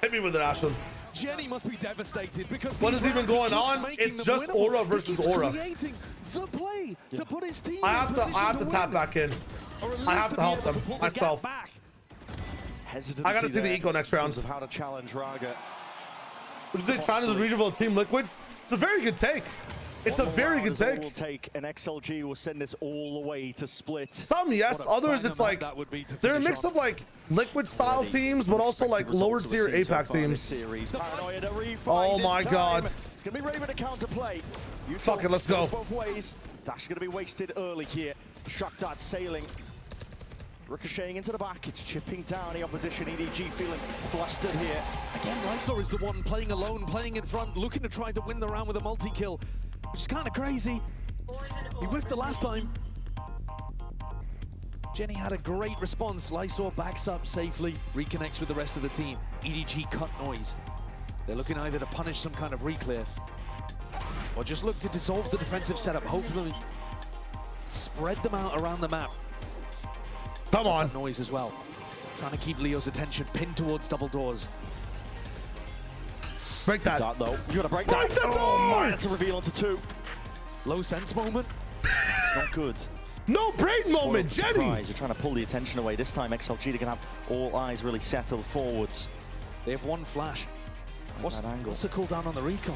Hit me with it, Ashland. Jenny must be devastated because What these is even rounds he going keeps on? making It's them just winnable. aura He versus keeps aura. creating the play to put his team I in have position to tap win. back in. Or at I least have to be help able them pull the gap myself. back. Hesitant I gotta to see the there eco next in round. terms of how to challenge Raga. Would you say China's a regional team Liquids? It's a very good take. It's a very good take. Will take an XLG will send this all the way to split. Some yes, others it's like they're a mix of like Liquid style teams, but also like lower tier APAC teams. Oh my God! It's gonna be Raven to counterplay. Fuck it, let's go. Both ways. Dash gonna be wasted early here. Shock dart sailing. Ricocheting into the back, it's chipping down the opposition. EDG feeling flustered here. Again, Lysor is the one playing alone, playing in front, looking to try to win the round with a multi-kill, which is kind of crazy. He whiffed the last time. Jenny had a great response. Lysor backs up safely, reconnects with the rest of the team. EDG cut noise. They're looking either to punish some kind of reclear or just look to dissolve the defensive setup, hopefully spread them out around the map. Come on. That noise as well. Trying to keep Leo's attention pinned towards double doors. Break that. Dart, though. You gotta break Break that. the Oh man, dart! it's a reveal onto 2. Low sense moment. It's not good. No brain moment, Spoiled Jenny. surprise. You're trying to pull the attention away. This time XLG, they can have all eyes really settled forwards. They have one flash. What's the cooldown on the recon?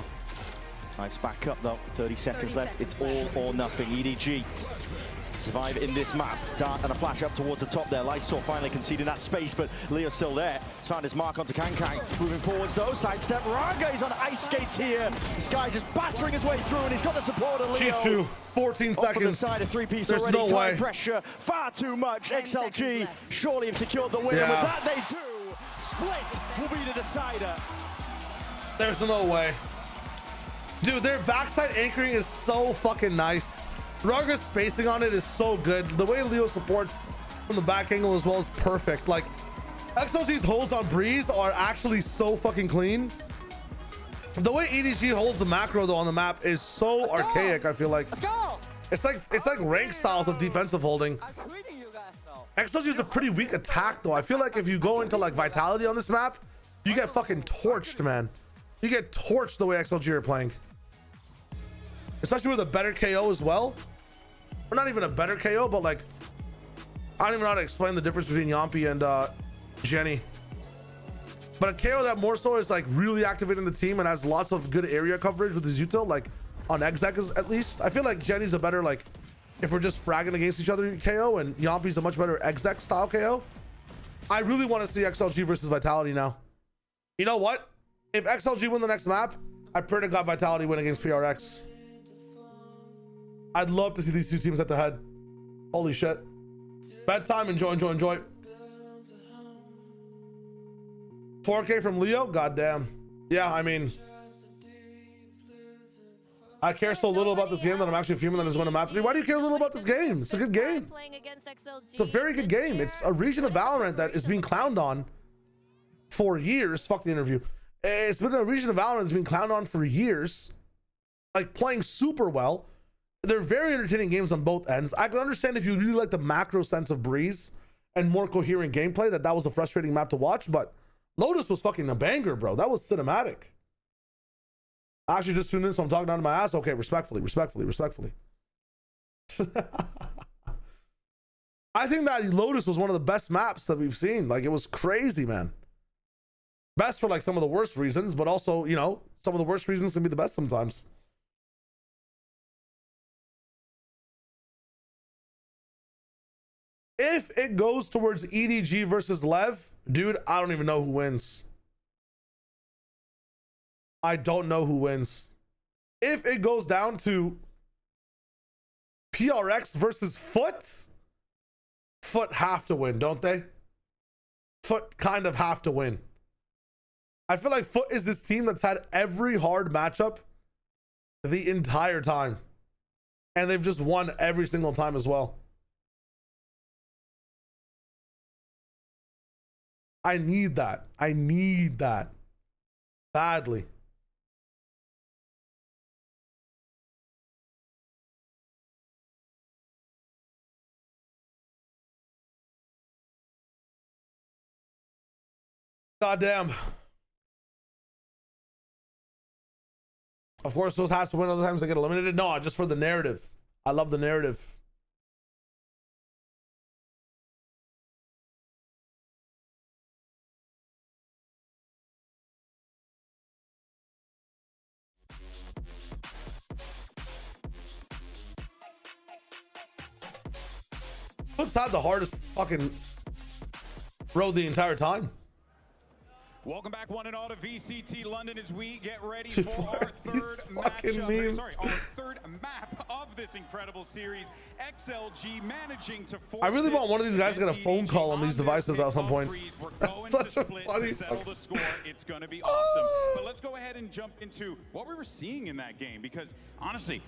Knives back up though. 30 seconds left. It's all or nothing. EDG survive in this map. Dart and a flash up towards the top there. Lysor finally conceding that space, but Leo's still there. He's found his mark onto Kankang. Moving forwards though, sidestep. Raga is on ice skates here. This guy just battering his way through, and he's got the support of Leo. Chichu, 14 seconds. Off the side of three-piece There's already. no Time way. pressure, far too much. XLG surely have secured the win. Yeah. And with that they do. Split will be the decider. There's no way. Dude, their backside anchoring is so fucking nice. Raga's spacing on it is so good. The way Leo supports from the back angle as well is perfect. Like, XLG's holds on Breeze are actually so fucking clean. The way EDG holds the macro though on the map is so archaic, I feel like. It's like rank styles of defensive holding. XLG is a pretty weak attack though. I feel like if you go into like Vitality on this map, you get fucking torched, man. You get torched the way XLG are playing. Especially with a better KO as well. Or not even a better KO, but like, I don't even know how to explain the difference between Yampi and Jenny. But a KO that more so is like really activating the team and has lots of good area coverage with his util, like on exec at least. I feel like Jenny's a better, like, if we're just fragging against each other KO, and Yampi's a much better exec style KO. I really want to see XLG versus Vitality now. You know what? If XLG win the next map, I pray to God Vitality win against PRX. I'd love to see these two teams head to head. Holy shit. Bedtime, enjoy. 4K from Leo? Goddamn. Yeah, I mean, I care so little about this game that I'm actually fuming that it's going to map 3. Why do you care a little about this game? It's a good game. It's a very good game. It's a region of Valorant that is being clowned on for years. Fuck the interview. It's been a region of Valorant that's been clowned on for years. Like, playing super well. They're very entertaining games on both ends. I can understand if you really like the macro sense of Breeze and more coherent gameplay, that was a frustrating map to watch, but Lotus was fucking a banger, bro. That was cinematic. I actually just tuned in, so I'm talking out of my ass. Okay, respectfully. I think that Lotus was one of the best maps that we've seen. Like, it was crazy, man. Best for like some of the worst reasons, but also, you know, some of the worst reasons can be the best sometimes. If it goes towards EDG versus Lev, dude, I don't even know who wins. I don't know who wins. If it goes down to PRX versus Foot have to win, don't they? Foot kind of have to win. I feel like Foot is this team that's had every hard matchup the entire time. And they've just won every single time as well. I need that. I need that badly. Goddamn. Of course, those hats win other times they get eliminated. No, just for the narrative. I love the narrative. Foot's had the hardest fucking road the entire time. Welcome back, one and all, to VCT London as we get ready for our third map of this incredible series. XLG managing to force. I really want one of these guys to get a phone call on these devices at some point. That's such a funny settle the score. It's going to be awesome. But let's go ahead and jump into what we were seeing in that game, because honestly,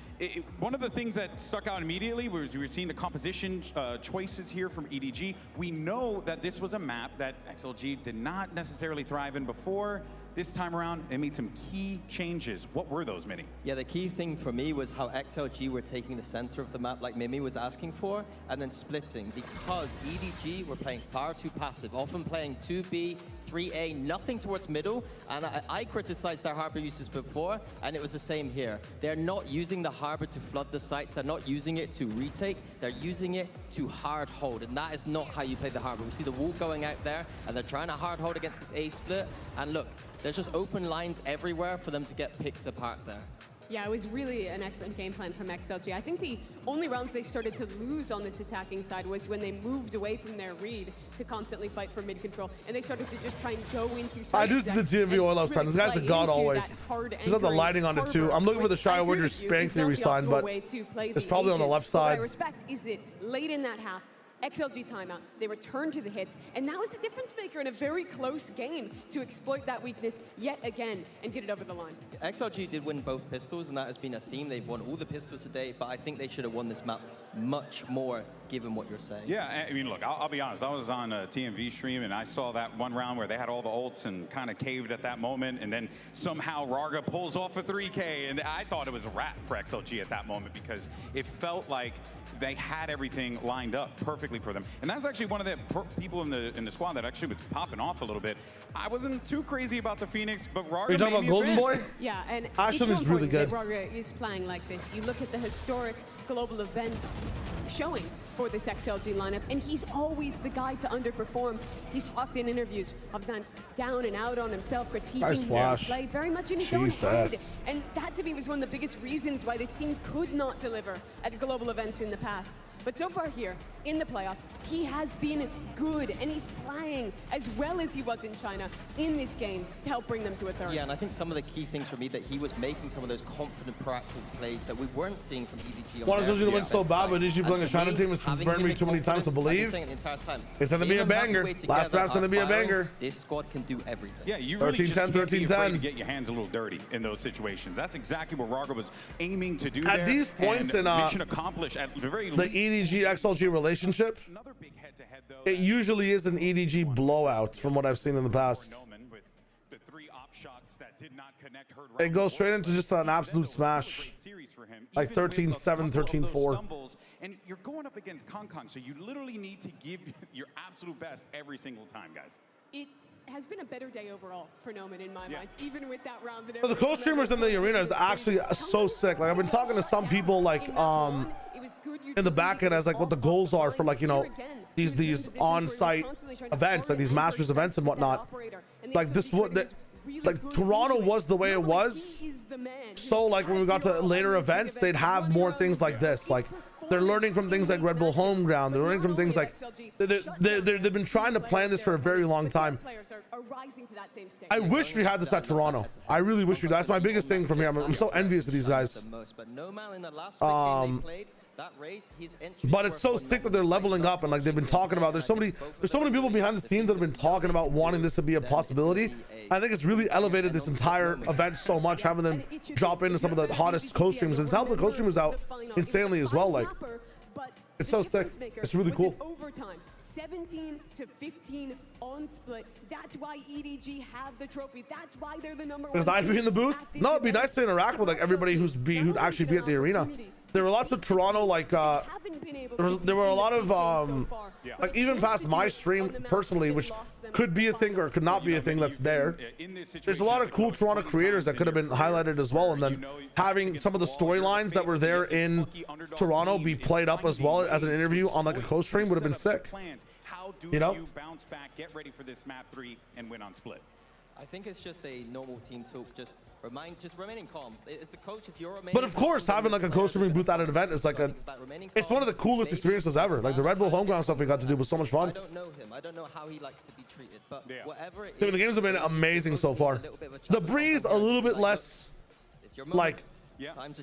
one of the things that stuck out immediately was we were seeing the composition choices here from EDG. We know that this was a map that XLG did not necessarily thrive in before. This time around, they made some key changes. What were those, Mini? Yeah, the key thing for me was how XLG were taking the center of the map like Mimi was asking for, and then splitting, because EDG were playing far too passive, often playing 2B, 3A, nothing towards middle, and I criticized their harbor uses before, and it was the same here. They're not using the harbor to flood the sites, they're not using it to retake, they're using it to hard hold, and that is not how you play the harbor. We see the wall going out there, and they're trying to hard hold against this A split, and look, there's just open lines everywhere for them to get picked apart there. Yeah, it was really an excellent game plan from XLG. I think the only rounds they started to lose on this attacking side was when they moved away from their read to constantly fight for mid control, and they started to just try and go into side I do see the TMV oil upside. This guy's a god always. He's got the lighting on it too. I'm looking for the Shy Wonder Spank Theory sign, but it's probably on the left What I side. respect is that late in that half, XLG timeout, they return to the hits, and now is the difference maker in a very close game to exploit that weakness yet again and get it over the line. XLG did win both pistols, and that has been a theme. They've won all the pistols today, but I think they should have won this map much more, given what you're saying. Yeah, I mean, look, I'll be honest. I was on a TMV stream, and I saw that one round where they had all the ults and kind of caved at that moment, and then somehow Rarga pulls off a 3K, and I thought it was a wrap for XLG at that moment because it felt like they had everything lined up perfectly for them. And that's actually one of the people in the squad that actually was popping off a little bit. I wasn't too crazy about the Phoenix, but Rarga Are you talking about Golden Boy? Yeah, and Ashton it's is really good. that Rarga is playing like this. You look at the historic global event showings for this XLG lineup, and he's always the guy to underperform. He's talked in interviews of times down and out on himself, critiquing his play very much in his own head. And that to me was one of the biggest reasons why this team could not deliver at global events in the past. But so far here, in the playoffs, he has been good, and he's playing as well as he was in China in this game to help bring them to a third. Yeah, and I think some of the key things for me that he was making some of those confident, proactive plays that we weren't seeing from EDG. One of those win so bad, but EDG playing a China team is burned me too many times to believe. It's going to be a banger. Last map's going to be a banger. This squad can do everything. Yeah, you really just can't be afraid to get your hands a little dirty in those situations. That's exactly what Rarga was aiming to do at these points in mission accomplished at the very the EDG XLG relationship. It usually is an EDG blowout from what I've seen in the past. It goes straight into just an absolute smash. Like 13-7, 13-4. And you're going up against Kong, so you literally need to give your absolute best every single time, guys. It has been a better day overall for Noman in my mind, even with that round. That The co-streamers in the arena is actually so sick. Like I've been talking to some people like in the back end as like what the goals are for like, you know, these on-site events, like these Masters events and whatnot. Like this what like Toronto was the way it was. So like when we got to later events, they'd have more things like this. Like they're learning from things like Red Bull Home Ground. They're learning from things like they've been trying to plan this for a very long time. I wish we had this at Toronto. I really wish we. That's my biggest thing from here. I'm so envious of these guys. But it's so sick that they're leveling up and like they've been talking about. There's so many people behind the scenes that have been talking about wanting this to be a possibility. I think it's really elevated this entire event so much, having them drop into some of the hottest co-streams. And it's helped the co-streamers out insanely as well. Like it's so sick. It's really cool. Overtime, 17-15 on split. That's why EDG have the trophy. That's why they're the number one. Because I'd be in the booth. No, it'd be nice to interact with like everybody who'd actually be at the arena. There were lots of Toronto like there were a lot of like even past my stream personally, which could be a thing or could not be a thing that's there. There's a lot of cool Toronto creators that could have been highlighted as well, and then having some of the storylines that were there in Toronto be played up as well as an interview on like a co-stream would have been sick. How do you know? Bounce back, get ready for this map 3 and win on split? I think it's just a normal team talk, just remaining calm. It's the coach, if you're remaining But of course, having like a co-streaming booth at an event is like it's one of the coolest experiences ever. Like the Red Bull Homeground stuff we got to do was so much fun. I don't know him. I don't know how he likes to be treated, but whatever it is. Dude, the games have been amazing so far. The Breeze a little bit less like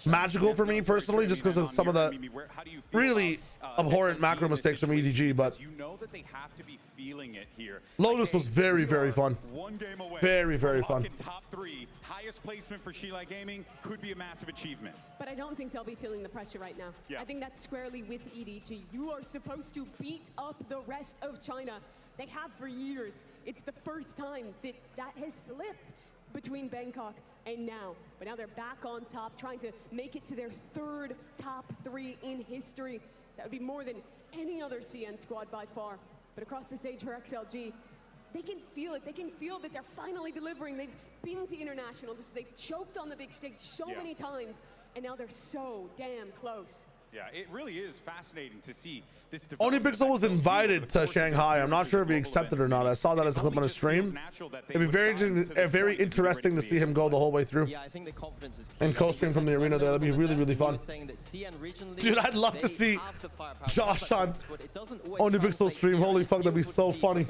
magical for me personally, just because of some of the really abhorrent macro mistakes from EDG, but you know that they have to be feeling it here. Lotus was very, very fun. One game away. Very, very fun. Top 3, highest placement for Shilai Gaming could be a massive achievement. But I don't think they'll be feeling the pressure right now. I think that's squarely with EDG. You are supposed to beat up the rest of China. They have for years. It's the first time that has slipped between Bangkok and now. But now they're back on top, trying to make it to their 3rd top 3 in history. That would be more than any other CN squad by far. But across the stage for XLG, they can feel it. They can feel that they're finally delivering. They've been to international, they've choked on the big stage so many times, and now they're so damn close. Yeah, it really is fascinating to see this. Only Pixel was invited to Shanghai. I'm not sure if he accepted or not. I saw that as a clip on his stream. It'd be very interesting to see him go the whole way through. Yeah, I think the confidence is And co-stream from the arena there. That'd be really, really fun. Dude, I'd love to see Josh on Only Pixel stream. Holy fuck, that'd be so funny.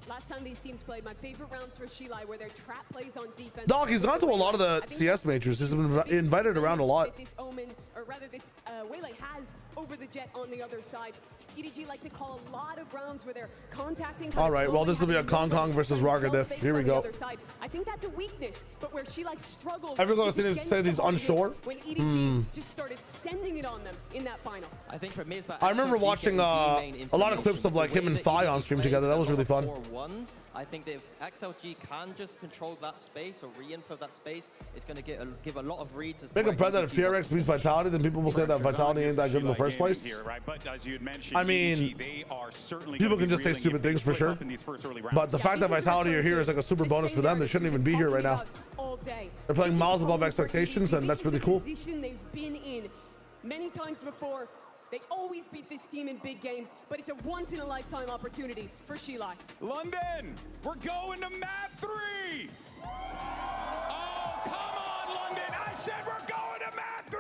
Last time these teams played, my favorite rounds for Shilai were their trap plays on defense. Dog, he's gone to a lot of the CS majors. He's been invited around a lot. This Omen, or rather this Waylay has over the Jet on the other side. EDG like to call a lot of rounds where they're contacting. All right, well, this will be a Kong Kong versus Rockadiff. Here we go. I think that's a weakness, but where she like struggles. Everyone's going to say he's unsure. When EDG just started sending it on them in that final. I think for me, it's about I remember watching a lot of clips of like him and Fi on stream together. That was really fun. I think that if XLG can just control that space or re-info that space, it's going to give a lot of reads. Big up that if PRX beats Vitality, then people will say that Vitality ain't that good in the first place. I mean, people can just say stupid things for sure. But the fact that Vitality are here is like a super bonus for them. They shouldn't even be here right now. They're playing miles above expectations, and that's really cool. They've been in many times before. They always beat this team in big games, but it's a once-in-a-lifetime opportunity for Shilai. London, we're going to map 3. Oh, come on, London. I said we're going to map 3.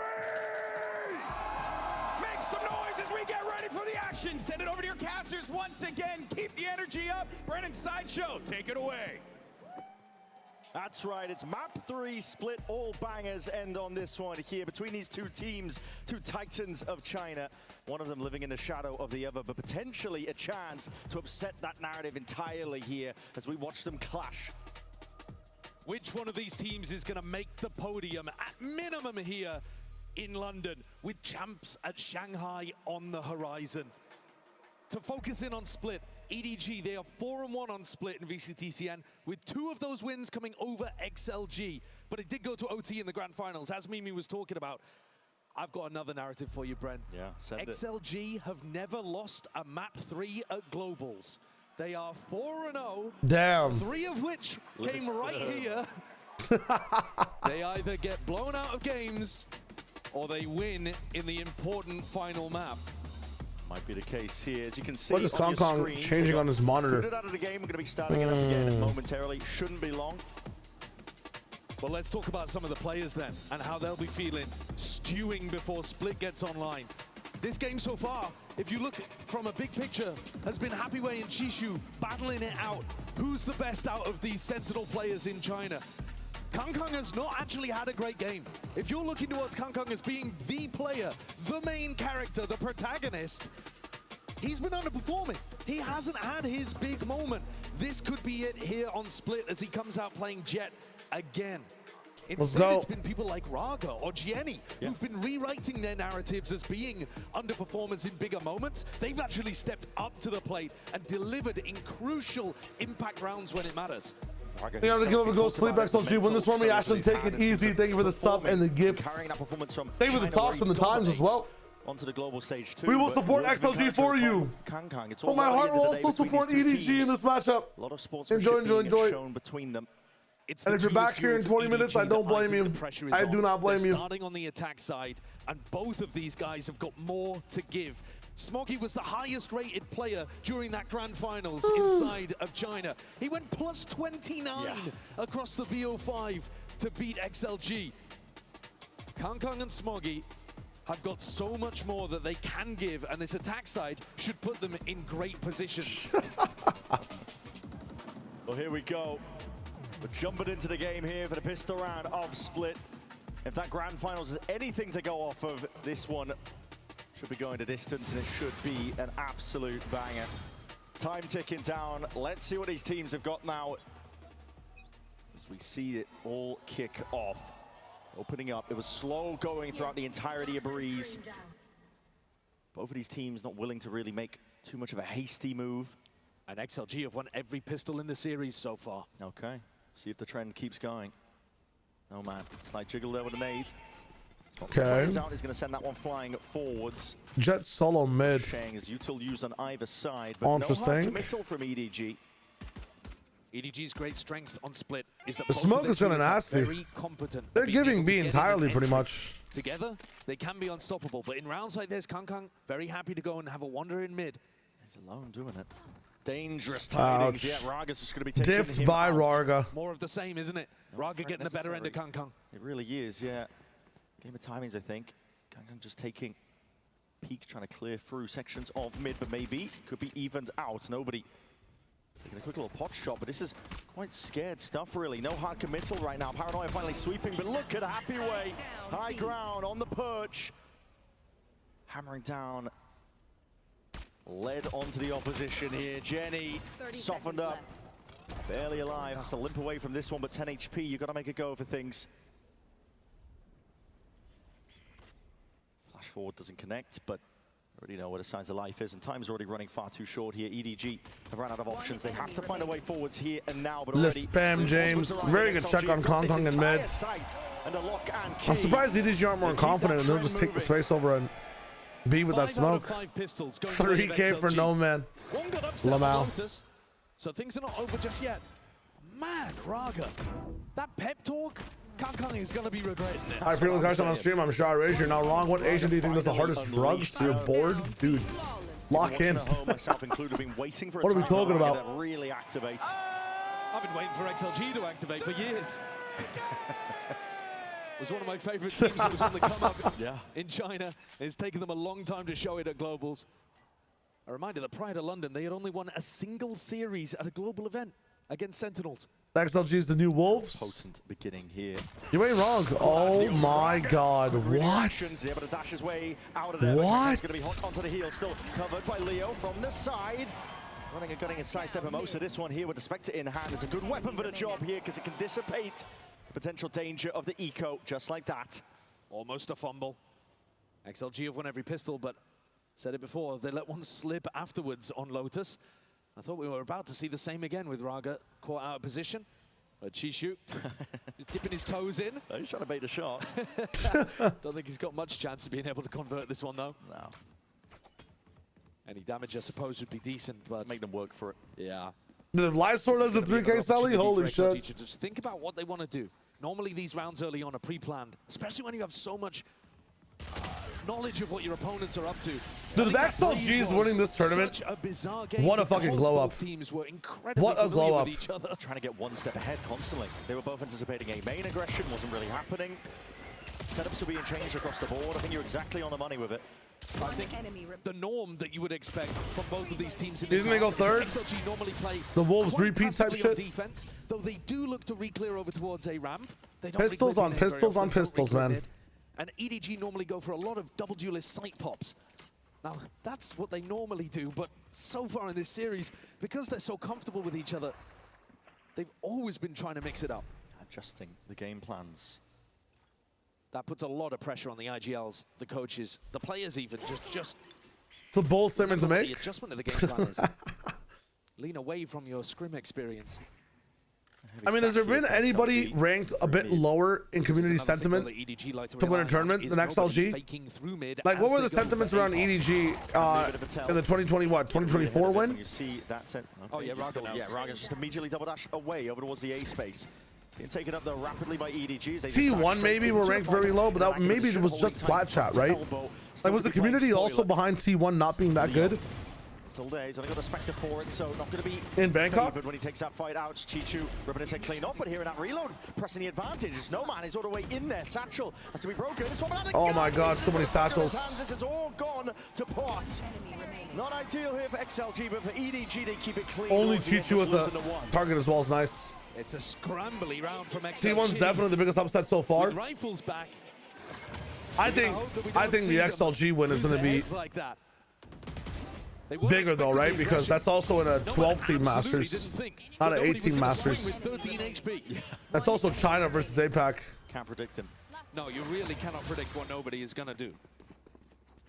Make some noise as we get ready for the action. Send it over to your casters once again. Keep the energy up. Brennan Sideshow, take it away. That's right, it's map 3 split. All bangers end on this one here between these two teams, two titans of China. One of them living in the shadow of the other, but potentially a chance to upset that narrative entirely here as we watch them clash. Which one of these teams is going to make the podium at minimum here in London with champs at Shanghai on the horizon? To focus in on split, EDG, they are 4-1 on split in VCTCN, with 2 of those wins coming over XLG. But it did go to OT in the grand finals, as Mimi was talking about. I've got another narrative for you, Brent. Yeah, send XLG have never lost a map 3 at Globals. They are 4-0. Damn. 3 of which came right here. They either get blown out of games or they win in the important final map. Might be the case here, as you can see. What is Kong Kong changing on his monitor? Put it out of the game. We're going to be starting it up again momentarily. Shouldn't be long. Well, let's talk about some of the players then and how they'll be feeling stewing before Split gets online. This game so far, if you look from a big picture, has been Happyway and Chishu battling it out. Who's the best out of these Sentinel players in China? Kong Kong has not actually had a great game. If you're looking towards Kong Kong as being the player, the main character, the protagonist, he's been underperforming. He hasn't had his big moment. This could be it here on Split as he comes out playing Jet again. Instead, it's been people like Raga or Gianni who've been rewriting their narratives as being underperformers in bigger moments. They've actually stepped up to the plate and delivered in crucial impact rounds when it matters. Thank you for the go sleep XLG. Win this for me, Ashton. Take it easy. Thank you for the sub and the gifts. Thank you for the talks and the times as well. Onto the global stage too. We will support XLG for you. But my heart will also support EDG in this matchup. A lot of enjoy. shown between them. And if you're back here in 20 minutes, I don't blame you. I do not blame you. Starting on the attack side, and both of these guys have got more to give. Smoggy was the highest rated player during that grand finals inside of China. He went plus 29 across the BO5 to beat XLG. Kong Kong and Smoggy have got so much more that they can give, and this attack side should put them in great position. Well, here we go. We're jumping into the game here for the pistol round of Split. If that grand finals is anything to go off of, this one should be going to distance, and it should be an absolute banger. Time ticking down. Let's see what these teams have got now as we see it all kick off. Opening up, it was slow going throughout the entirety of Breeze. Both of these teams not willing to really make too much of a hasty move. And XLG have won every pistol in the series so far. Okay, see if the trend keeps going. Oh man, slight jiggle there with the nade. Okay. He's going to send that one flying forwards. Jet solo mid. Shang is util used on either side, but Interesting. no hard committal from EDG. EDG's great strength on split is that The both smoke of their is kinda teams are nasty. very competent. They're at being giving able to B get in entirely, and pretty entry. much. Together, they can be unstoppable. But in rounds like this, Kang very happy to go and have a wander in mid. He's alone doing it. Dangerous tidings. Ouch. Yeah, Raga's just going to be taking Diffed him by out. Raga. More of the same, isn't it? Raga getting the better end of Kang. It really is, yeah. Game of timings, I think. Kang just taking peak, trying to clear through sections of mid, but maybe could be evened out. Nobody taking a quick little pot shot, but this is quite scared stuff, really. No hard committal right now. Paranoia finally sweeping, but look at Happy Way. High ground on the perch. Hammering down. Led onto the opposition here. Jenny softened up. Barely alive. Has to limp away from this one, but 10 HP. You've got to make a go for things. Flash forward doesn't connect, but already know where the signs of life is, and time's already running far too short here. EDG have run out of options. They have to find a way forwards here and now, but Let's already spam James. Very good check on Kang and mid. I'm surprised EDG aren't more confident and they'll just take the space over and be with that 5 out of smoke. 5 pistols going the way of 3K for XLG. no man. One got upset Lamau. on Lotus, so things are not over just yet. Man, Raga, that pep talk, Kang is going to be regretting it. Hi, feeling guys on stream. I'm Shah Rage. You're not wrong. What Asian do you think does the hardest drugs? You're bored? Dude, lock in. Myself included, been waiting for a What are we time talking for about? Raga to really activate. I've been waiting for XLG to activate for years. It was one of my favorite teams that was on the come up in China. It's taken them a long time to show it at Globals. A reminder that prior to London, they had only won a single series at a global event against Sentinels. XLG is the new Wolves. Potent beginning here. You ain't wrong. Oh my God. What? Able to dash his way out of there. What? He's going to be hot onto the heel, still covered by Leo from the side. Running and cutting a sidestep, and most of this one here with the Spectre in hand. It's a good weapon for the job here because it can dissipate the potential danger of the eco just like that. Almost a fumble. XLG have won every pistol, but said it before, they let one slip afterwards on Lotus. I thought we were about to see the same again with Raga caught out of position. But Chishu is dipping his toes in. He's trying to bait a shot. Don't think he's got much chance of being able to convert this one, though. No. Any damage, I suppose, would be decent, but... Make them work for it. Yeah. The live sword has a 3K Sally? Holy shit. Just think about what they want to do. Normally, these rounds early on are pre-planned, especially when you have so much knowledge of what your opponents are up to. Dude, if XLG is winning this tournament, what a fucking glow up. What a glow up. Trying to get one step ahead constantly. They were both anticipating a main aggression, wasn't really happening. Setups are being changed across the board. I think you're exactly on the money with it. I think the norm that you would expect from both of these teams in this Isn't they go round is that third? XLG normally play The Wolves quite repeat type passively on shit? defense, though they do look to re-clear over towards a ramp. They don't Pistols re-clip on in very pistols on often, don't pistols, re-clip man. mid. And EDG normally go for a lot of double duelist sight pops. Now, that's what they normally do, but so far in this series, because they're so comfortable with each other, they've always been trying to mix it up. Adjusting the game plans. That puts a lot of pressure on the IGLs, the coaches, the players even, just It's a bold statement to the make. adjustment of the game plan is. Lean away from your scrim experience. I mean, has there been anybody ranked a bit lower in community sentiment to win a tournament than XLG? Like, what were the sentiments around EDG in the 2024 win? You see that Oh, yeah, Raga now. Yeah, Raga's just immediately double dash away over towards the A space. Being taken up though rapidly by EDGs. They just T1 dash maybe straight were into ranked the very fight. low, but that Raga's maybe it was holding just tight flat chat, right? elbow. Still Like, was to the be playing community also spoiler. behind T1 not being that good? Still there, he's only got a Spectre for it, so not going to be In Bangkok? favored when he takes that fight out. Chichu ripping his head clean up, but here in that reload, pressing the advantage. Snowman is all the way in there. Satchel has to be broken. This one had a Oh gun. my God, so many satchels. This is all gone to pot. Not ideal here for XLG, but for EDG, they keep it clean. Only towards the end, Chichu just as losing a to one. target as well is nice. It's a scrambly round from XLG. T1's definitely the biggest upset so far. With rifles back. I think the XLG win is going to be like that. bigger though, right? Because that's also in a 12-team Masters, not an 18 Masters. That's also China versus APAC. Can't predict him. No, you really cannot predict what nobody is going to do.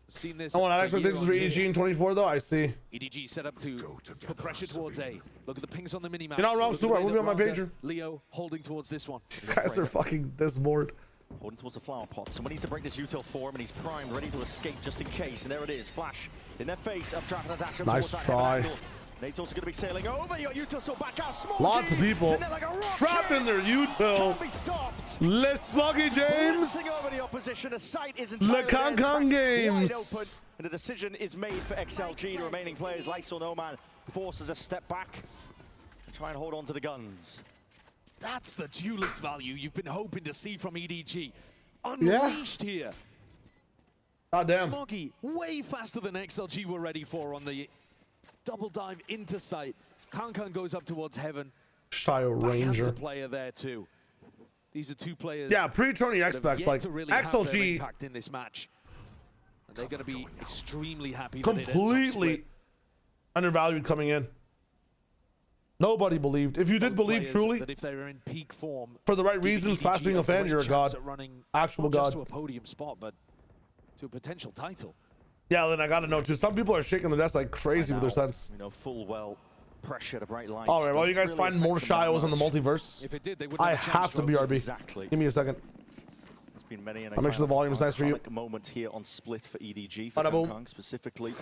Seen this. I want for expectations for year on EDG year. in 24 though. I see. EDG set up to put pressure towards A. Look at the pings on the minimap. You're not wrong, Look at the Stuart. way We'll be on my that Raga, pager. Leo holding towards this one. These guys are fucking this bored. Holding towards the flower pot. Someone needs to break this util for him, and he's primed, ready to escape just in case. And there it is. Flash in their face. Updraft and a dash up Nice towards that try. heaven angle. Nate's also going to be sailing over. Your util still back out. Smoggy. Lots of people Like trapped in their util. Let's Smoggy James. Over the opposition. A sight is Le Kong Games. Wide open. And a decision is made for XLG. The remaining players, Lysol Noman, forces a step back. Try and hold on to the guns. That's the duelist value you've been hoping to see from EDG. Unleashed here. God damn. Smoggy way faster than XLG were ready for on the double dive into sight. Kankan goes up towards heaven. Shio Ranger. A player there too. These are two players. Yeah, pre-tourney expects like really XLG impact in this match. And they're going to be extremely happy. Completely undervalued coming in. Nobody believed. If you did believe truly, that if they were in peak form, for the right reasons, past being a fan, you're a god. Actual god. Just to a podium spot, but to a potential title. Yeah, then I gotta know too. Some people are shaking the desk like crazy with their sense. You know, full well pressure to bright lights. All right, well, you guys really find more Shios in the much. multiverse. If it did, they would I have to BRB. Exactly. Give me a second. There's been many I'll make sure the volume's nice for you. Moment here on Split for EDG for Hong Kong specifically.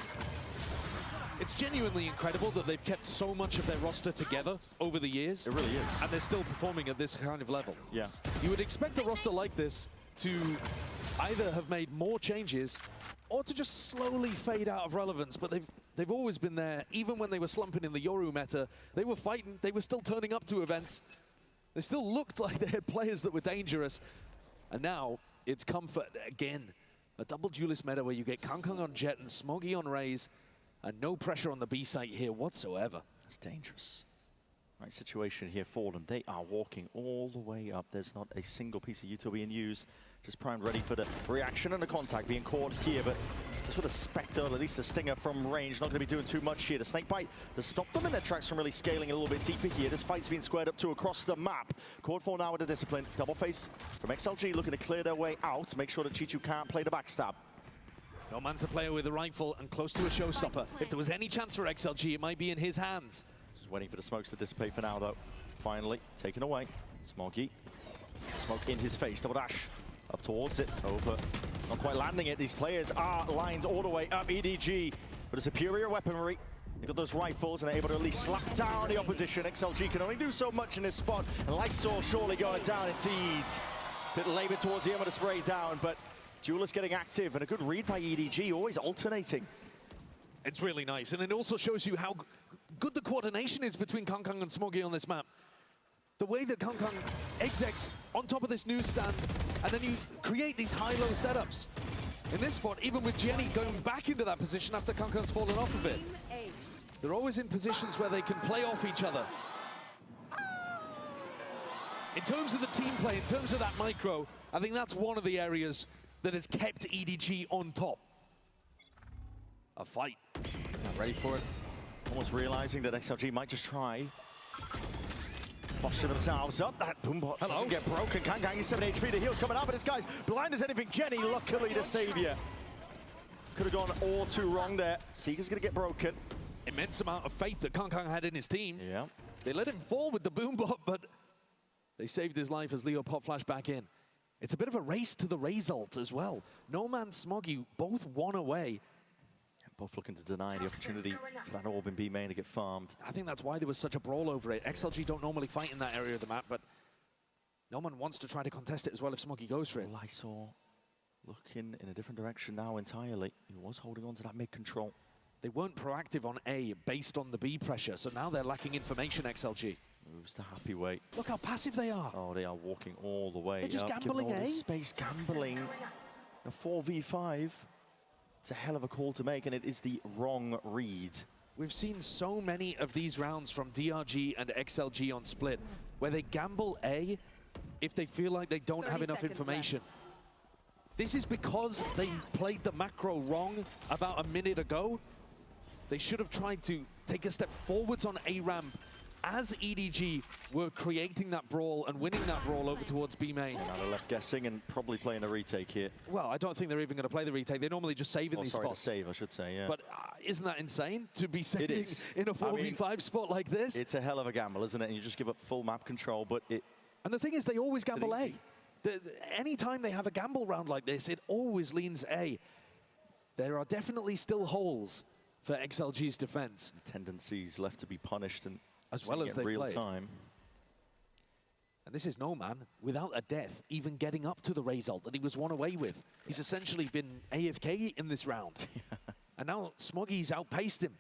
It's genuinely incredible that they've kept so much of their roster together over the years. It really is. And they're still performing at this kind of level. Yeah. You would expect a roster like this to either have made more changes or to just slowly fade out of relevance, but they've always been there. Even when they were slumping in the Yoru meta, they were fighting, they were still turning up to events. They still looked like they had players that were dangerous. And now it's comfort again. A double duelist meta where you get Kankang on Jet and Smoggy on Raze, and no pressure on the B site here whatsoever. That's dangerous. Right situation here for them. They are walking all the way up. There's not a single piece of util being used. Just primed, ready for the reaction and the contact being caught here, but just with a Spectre, at least a Stinger from range, not going to be doing too much here. The Snakebite to stop them in their tracks from really scaling a little bit deeper here. This fight's been squared up to across the map. Caught for now with the discipline. Double face from XLG looking to clear their way out. Make sure that Chichu can't play the backstab. No man's a player with a rifle and close to a showstopper. If there was any chance for XLG, it might be in his hands. Just waiting for the smokes to dissipate for now, though. Finally, taken away. Smoggy. Smoke in his face. Double dash. Up towards it. Over. Not quite landing it. These players are lined all the way up. EDG. But a superior weaponry. They've got those rifles and they're able to at least slap down the opposition. XLG can only do so much in this spot. And Lysol surely going down indeed. Bit labor towards the end of the spray down, but Duelist getting active and a good read by EDG, always alternating. It's really nice, and it also shows you how good the coordination is between Kankang and Smoggy on this map. The way that Kankang execs on top of this newsstand, and then you create these high-low setups. In this spot, even with Jenny going back into that position after Kankang's fallen off of it, they're always in positions where they can play off each other. In terms of the team play, in terms of that micro, I think that's one of the areas that has kept EDG on top. A fight. Not ready for it. Almost realizing that XLG might just try. Posture themselves up. That boombot doesn't get broken. Kankang is 7 HP. The heal's coming out, but this guy's blind as anything. Jenny, luckily the savior. Could have gone all too wrong there. Seeker's going to get broken. Immense amount of faith that Kankang had in his team. Yeah. They let him fall with the boombot, but they saved his life as Leo pop flash back in. It's a bit of a race to the result as well. No Man, Smoggy, both one away. Both looking to deny the opportunity for that orb in B main to get farmed. I think that's why there was such a brawl over it. XLG don't normally fight in that area of the map, but no one wants to try to contest it as well if Smoggy goes for it. Lysol looking in a different direction now entirely. He was holding on to that mid control. They weren't proactive on A based on the B pressure, so now they're lacking information, XLG. Moves to happy way. Look how passive they are. Oh, they are walking all the way. They're just gambling, all eh? Space gambling. A 4v5. It's a hell of a call to make, and it is the wrong read. We've seen so many of these rounds from DRG and XLG on Split, where they gamble A if they feel like they don't have enough information. This is because they played the macro wrong about a minute ago. They should have tried to take a step forwards on A ramp as EDG were creating that brawl and winning that brawl over towards B main. And now they're left guessing and probably playing a retake here. Well, I don't think they're even going to play the retake. They normally just save in these spots. Save, I should say, yeah. But isn't that insane to be saving in a 4v5 spot like this? It's a hell of a gamble, isn't it? And you just give up full map control, but it... And the thing is, they always gamble A. Anytime they have a gamble round like this, it always leans A. There are definitely still holes for XLG's defense. Tendencies left to be punished and as well as they real played. time. And this is No Man without a death, even getting up to the result that he was one away with. He's essentially been AFK in this round. And now Smoggy's outpaced him.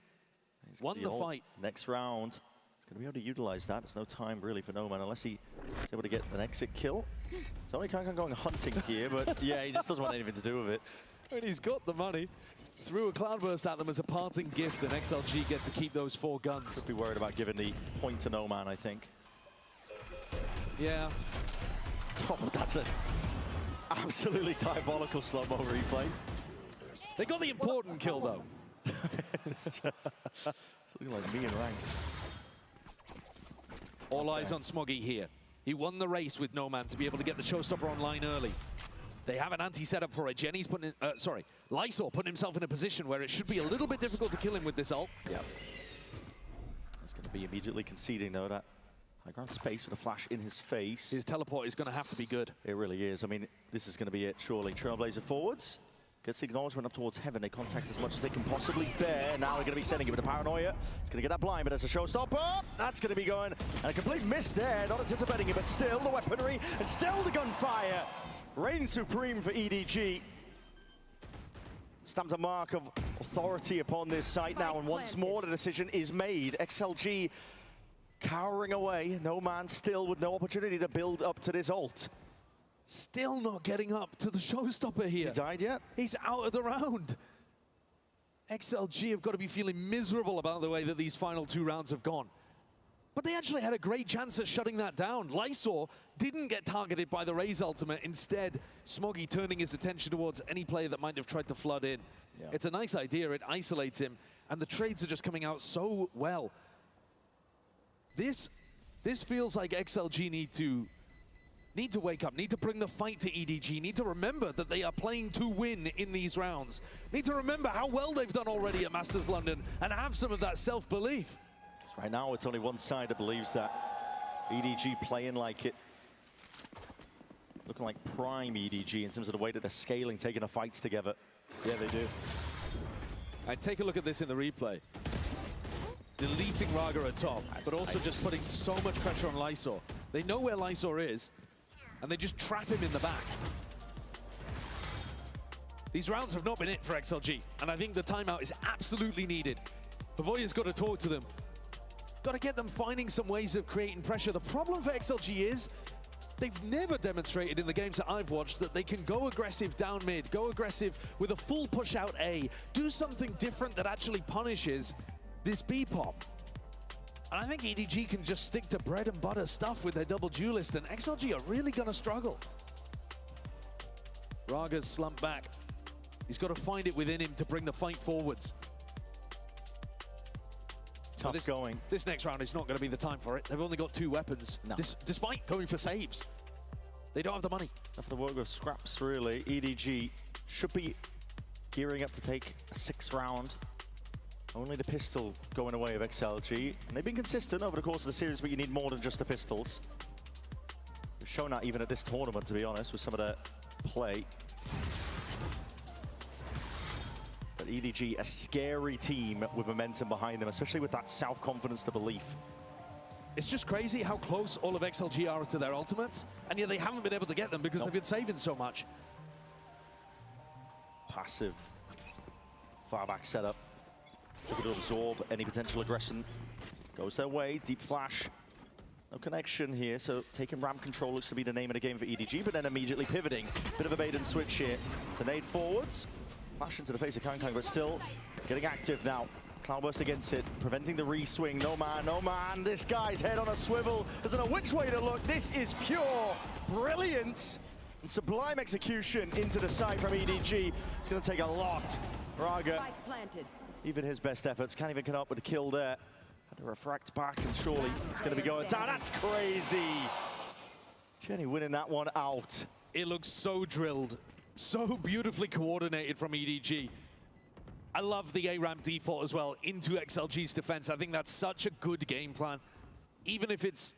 Won the fight. Next round, he's going to be able to utilize that. There's no time really for No Man unless he's able to get an exit kill. It's only Kankan going hunting here, but yeah, he just doesn't want anything to do with it. And he's got the money. Threw a Cloudburst at them as a parting gift, and XLG get to keep those 4 guns. Could be worried about giving the point to No Man, I think. Yeah. Oh, that's an absolutely diabolical slow-mo replay. They got the important kill, though. It's looking like me in ranked. All eyes on Smoggy here. He won the race with No Man to be able to get the showstopper online early. They have an anti-setup for it. Jenny's putting in, Lysor putting himself in a position where it should be a little bit difficult to kill him with this ult. Yeah. It's going to be immediately conceding, though, that high ground space with a flash in his face. His teleport is going to have to be good. It really is. I mean, this is going to be it, surely. Trailblazer forwards. Gets the acknowledgement up towards heaven. They contact as much as they can possibly bear. Now they're going to be sending it with a Paranoia. It's going to get that blind, but as a showstopper, that's going to be going. And a complete miss there. Not anticipating it, but still the weaponry and still the gunfire. Reign supreme for EDG. Stamped a mark of authority upon this site now, and once more the decision is made. XLG cowering away. No Man still with no opportunity to build up to this ult. Still not getting up to the showstopper here. He died yet? He's out of the round. XLG have got to be feeling miserable about the way that these final 2 rounds have gone. But they actually had a great chance at shutting that down. Lysor didn't get targeted by the Raze ultimate. Instead, Smoggy turning his attention towards any player that might have tried to flood in. Yeah. It's a nice idea. It isolates him. And the trades are just coming out so well. This feels like XLG need to wake up, need to bring the fight to EDG, need to remember that they are playing to win in these rounds. Need to remember how well they've done already at Masters London and have some of that self-belief. Right now, it's only one side that believes that EDG playing like it. Looking like prime EDG in terms of the way that they're scaling, taking the fights together. Yeah, they do. And take a look at this in the replay. Deleting Raga at top, but also just putting so much pressure on Lysor. They know where Lysor is, and they just trap him in the back. These rounds have not been it for XLG, and I think the timeout is absolutely needed. Pavoya's got to talk to them. Got to get them finding some ways of creating pressure. The problem for XLG is they've never demonstrated in the games that I've watched that they can go aggressive down mid, go aggressive with a full push out A, do something different that actually punishes this B-pop. And I think EDG can just stick to bread and butter stuff with their double duelist, and XLG are really going to struggle. Raga's slumped back. He's got to find it within him to bring the fight forwards. Tough going. This next round is not going to be the time for it. They've only got 2 weapons, despite going for saves. They don't have the money. Enough of the work of scraps, really. EDG should be gearing up to take a 6th round. Only the pistol going away of XLG. And they've been consistent over the course of the series, but you need more than just the pistols. They've shown that even at this tournament, to be honest, with some of the play. But EDG, a scary team with momentum behind them, especially with that self-confidence, the belief. It's just crazy how close all of XLG are to their ultimates, and yet they haven't been able to get them because they've been saving so much. Passive far back setup. Looking to absorb any potential aggression. Goes their way, deep flash. No connection here, so taking ramp control looks to be the name of the game for EDG, but then immediately pivoting. Bit of a bait and switch here. To nade forwards. Flash into the face of Kankang, but still getting active now. Cloudburst against it, preventing the re-swing. No man, this guy's head on a swivel. Doesn't know which way to look. This is pure brilliance and sublime execution into the side from EDG. It's going to take a lot. Raga, even his best efforts, can't even come up with a kill there. Had to refract back, and surely it's going to be going down. That's crazy. Jenny winning that one out. It looks so drilled, so beautifully coordinated from EDG. I love the A-ramp default as well into XLG's defense. I think that's such a good game plan. Even if it's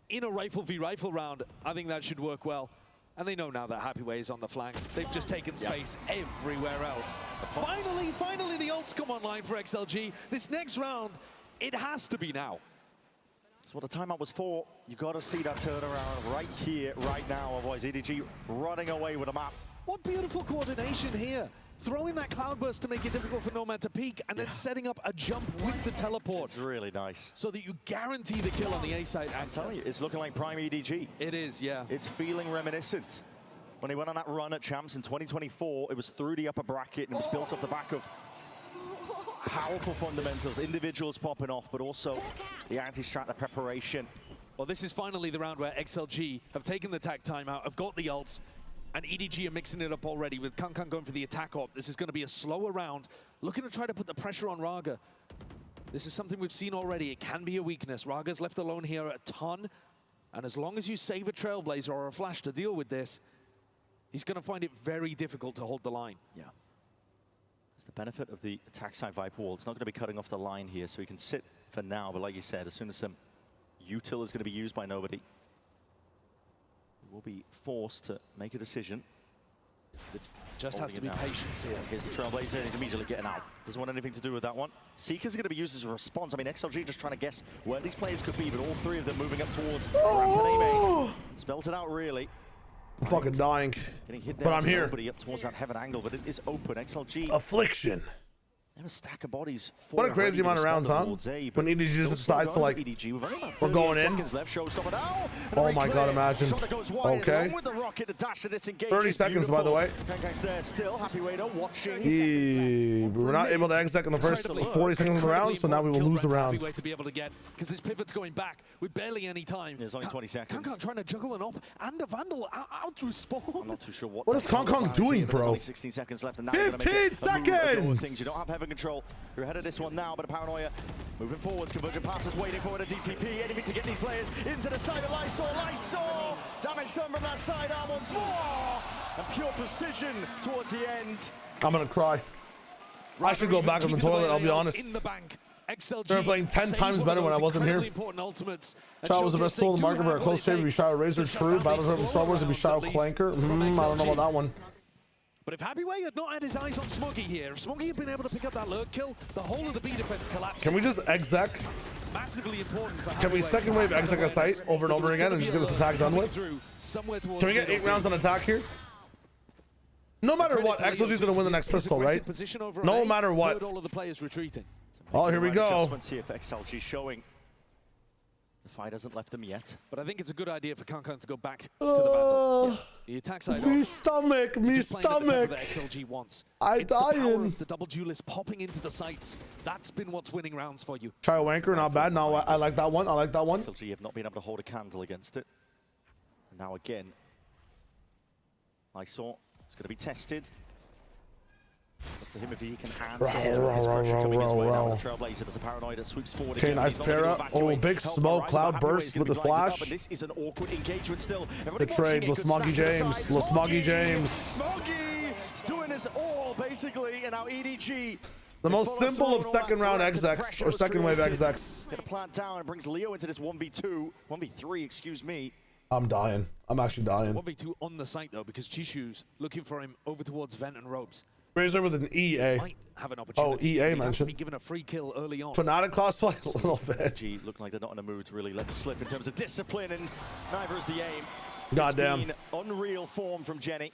in a rifle v rifle round, I think that should work well. And they know now that Happy Way is on the flank. They've just taken space everywhere else. Finally, the ults come online for XLG. This next round, it has to be now. That's what the timeout was for. You got to see that turnaround right here, right now. Otherwise, EDG running away with a map. What beautiful coordination here. Throwing that cloudburst to make it difficult for Nomad to peek, and then setting up a jump with the teleport. It's really nice. So that you guarantee the kill on the A side. I'm telling you, it's looking like prime EDG. It is, yeah. It's feeling reminiscent. When he went on that run at Champs in 2024, it was through the upper bracket, and it was built off the back of powerful fundamentals, individuals popping off, but also the anti-strat, the preparation. Well, this is finally the round where XLG have taken the tag timeout, have got the ults, and EDG are mixing it up already with Kankan going for the attack op. This is going to be a slower round, looking to try to put the pressure on Raga. This is something we've seen already. It can be a weakness. Raga's left alone here a ton, and as long as you save a Trailblazer or a Flash to deal with this, he's going to find it very difficult to hold the line. Yeah. It's the benefit of the attack side Viper wall. It's not going to be cutting off the line here, so he can sit for now. But like you said, as soon as some util is going to be used by nobody, will be forced to make a decision. Just has to be patience here. Here's the Trailblazer, and he's immediately getting out. Doesn't want anything to do with that one. Seeker's going to be used as a response. I mean, XLG just trying to guess where these players could be, but all three of them moving up towards Rampaneme. Spells it out, really. I'm fucking dying. Getting hit But I'm here. Nobody up towards that heaven angle, but it is open. XLG. Affliction. They have a stack of bodies. What a crazy amount of rounds, huh? When EDG just decides to, like, we're going in. Oh my god, imagine. Okay. 30 seconds, by the way. We're not able to exec in the first 40 seconds of the round, so now we will lose the round. To be able to get, because this pivot's going back with barely any time. There's only 20 seconds. Kankan trying to juggle an op and a Vandal out through spawn. I'm not too sure what is Kankan doing, bro? Only 16 seconds left, and now 15 seconds! You don't have heaven control. You're ahead of this one now, but a Paranoia moving forwards. Convergent passes waiting for it. A DTP. Anything to get these players into the side of Lysol. Damage done from that sidearm once more. And pure precision towards the end. I'm gonna cry. I should go back on the toilet, I'll be honest. In the bank. XLG They're playing 10 times better when I wasn't here. Shao was the best tool in the market for a close trade. We Shao Razor True, Battlefield and Star Wars, and we Shao Clanker. I don't know about that one. But if Happy Way had not had his eyes on Smoggy here, if Smoggy had been able to pick up that lurk kill, the whole of the B defense collapses. Can we just exec? Massively important for Can we second wave exec a site over and over again and just get this attack done with? Can we get 8 rounds on attack here? No matter what, XLG's gonna win the next pistol, right? No matter what. All of the players retreating. Oh, here we go. Adjustments here for XLG showing the fight hasn't left them yet. But I think it's a good idea for Kankan to go back to the battle. The attack side. Me stomach. That XLG wants. I it's the power dying. of the double duelist popping into the sights. That's been what's winning rounds for you. Try a wanker, not bad. No, I like that one. I like that one. XLG have not been able to hold a candle against it. And now again, I saw it's going to be tested. But to him, if he can answer his pressure coming his way now, the Trailblazer does a Paranoid that sweeps forward. Okay, nice para. Oh, big smoke, cloud burst with the flash. This is an awkward engagement still. The trade, Smoggy James. Smoggy James. Smoggy is doing his all, basically, and now EDG. The most simple of second round execs, or second wave execs. Get a plant down and brings Leo into this 1v3, excuse me. I'm dying. I'm actually dying. 1v2 on the site, though, because Chishu's looking for him over towards Vent and Ropes. Razor with an EA. Might have an opportunity. Oh, EA mentioned. Be given a free kill early on. Fnatic cosplay a little bit. EDG look like they're not in a mood to really let it slip in terms of discipline, and neither is the aim. Goddamn. It's been unreal form from Jenny.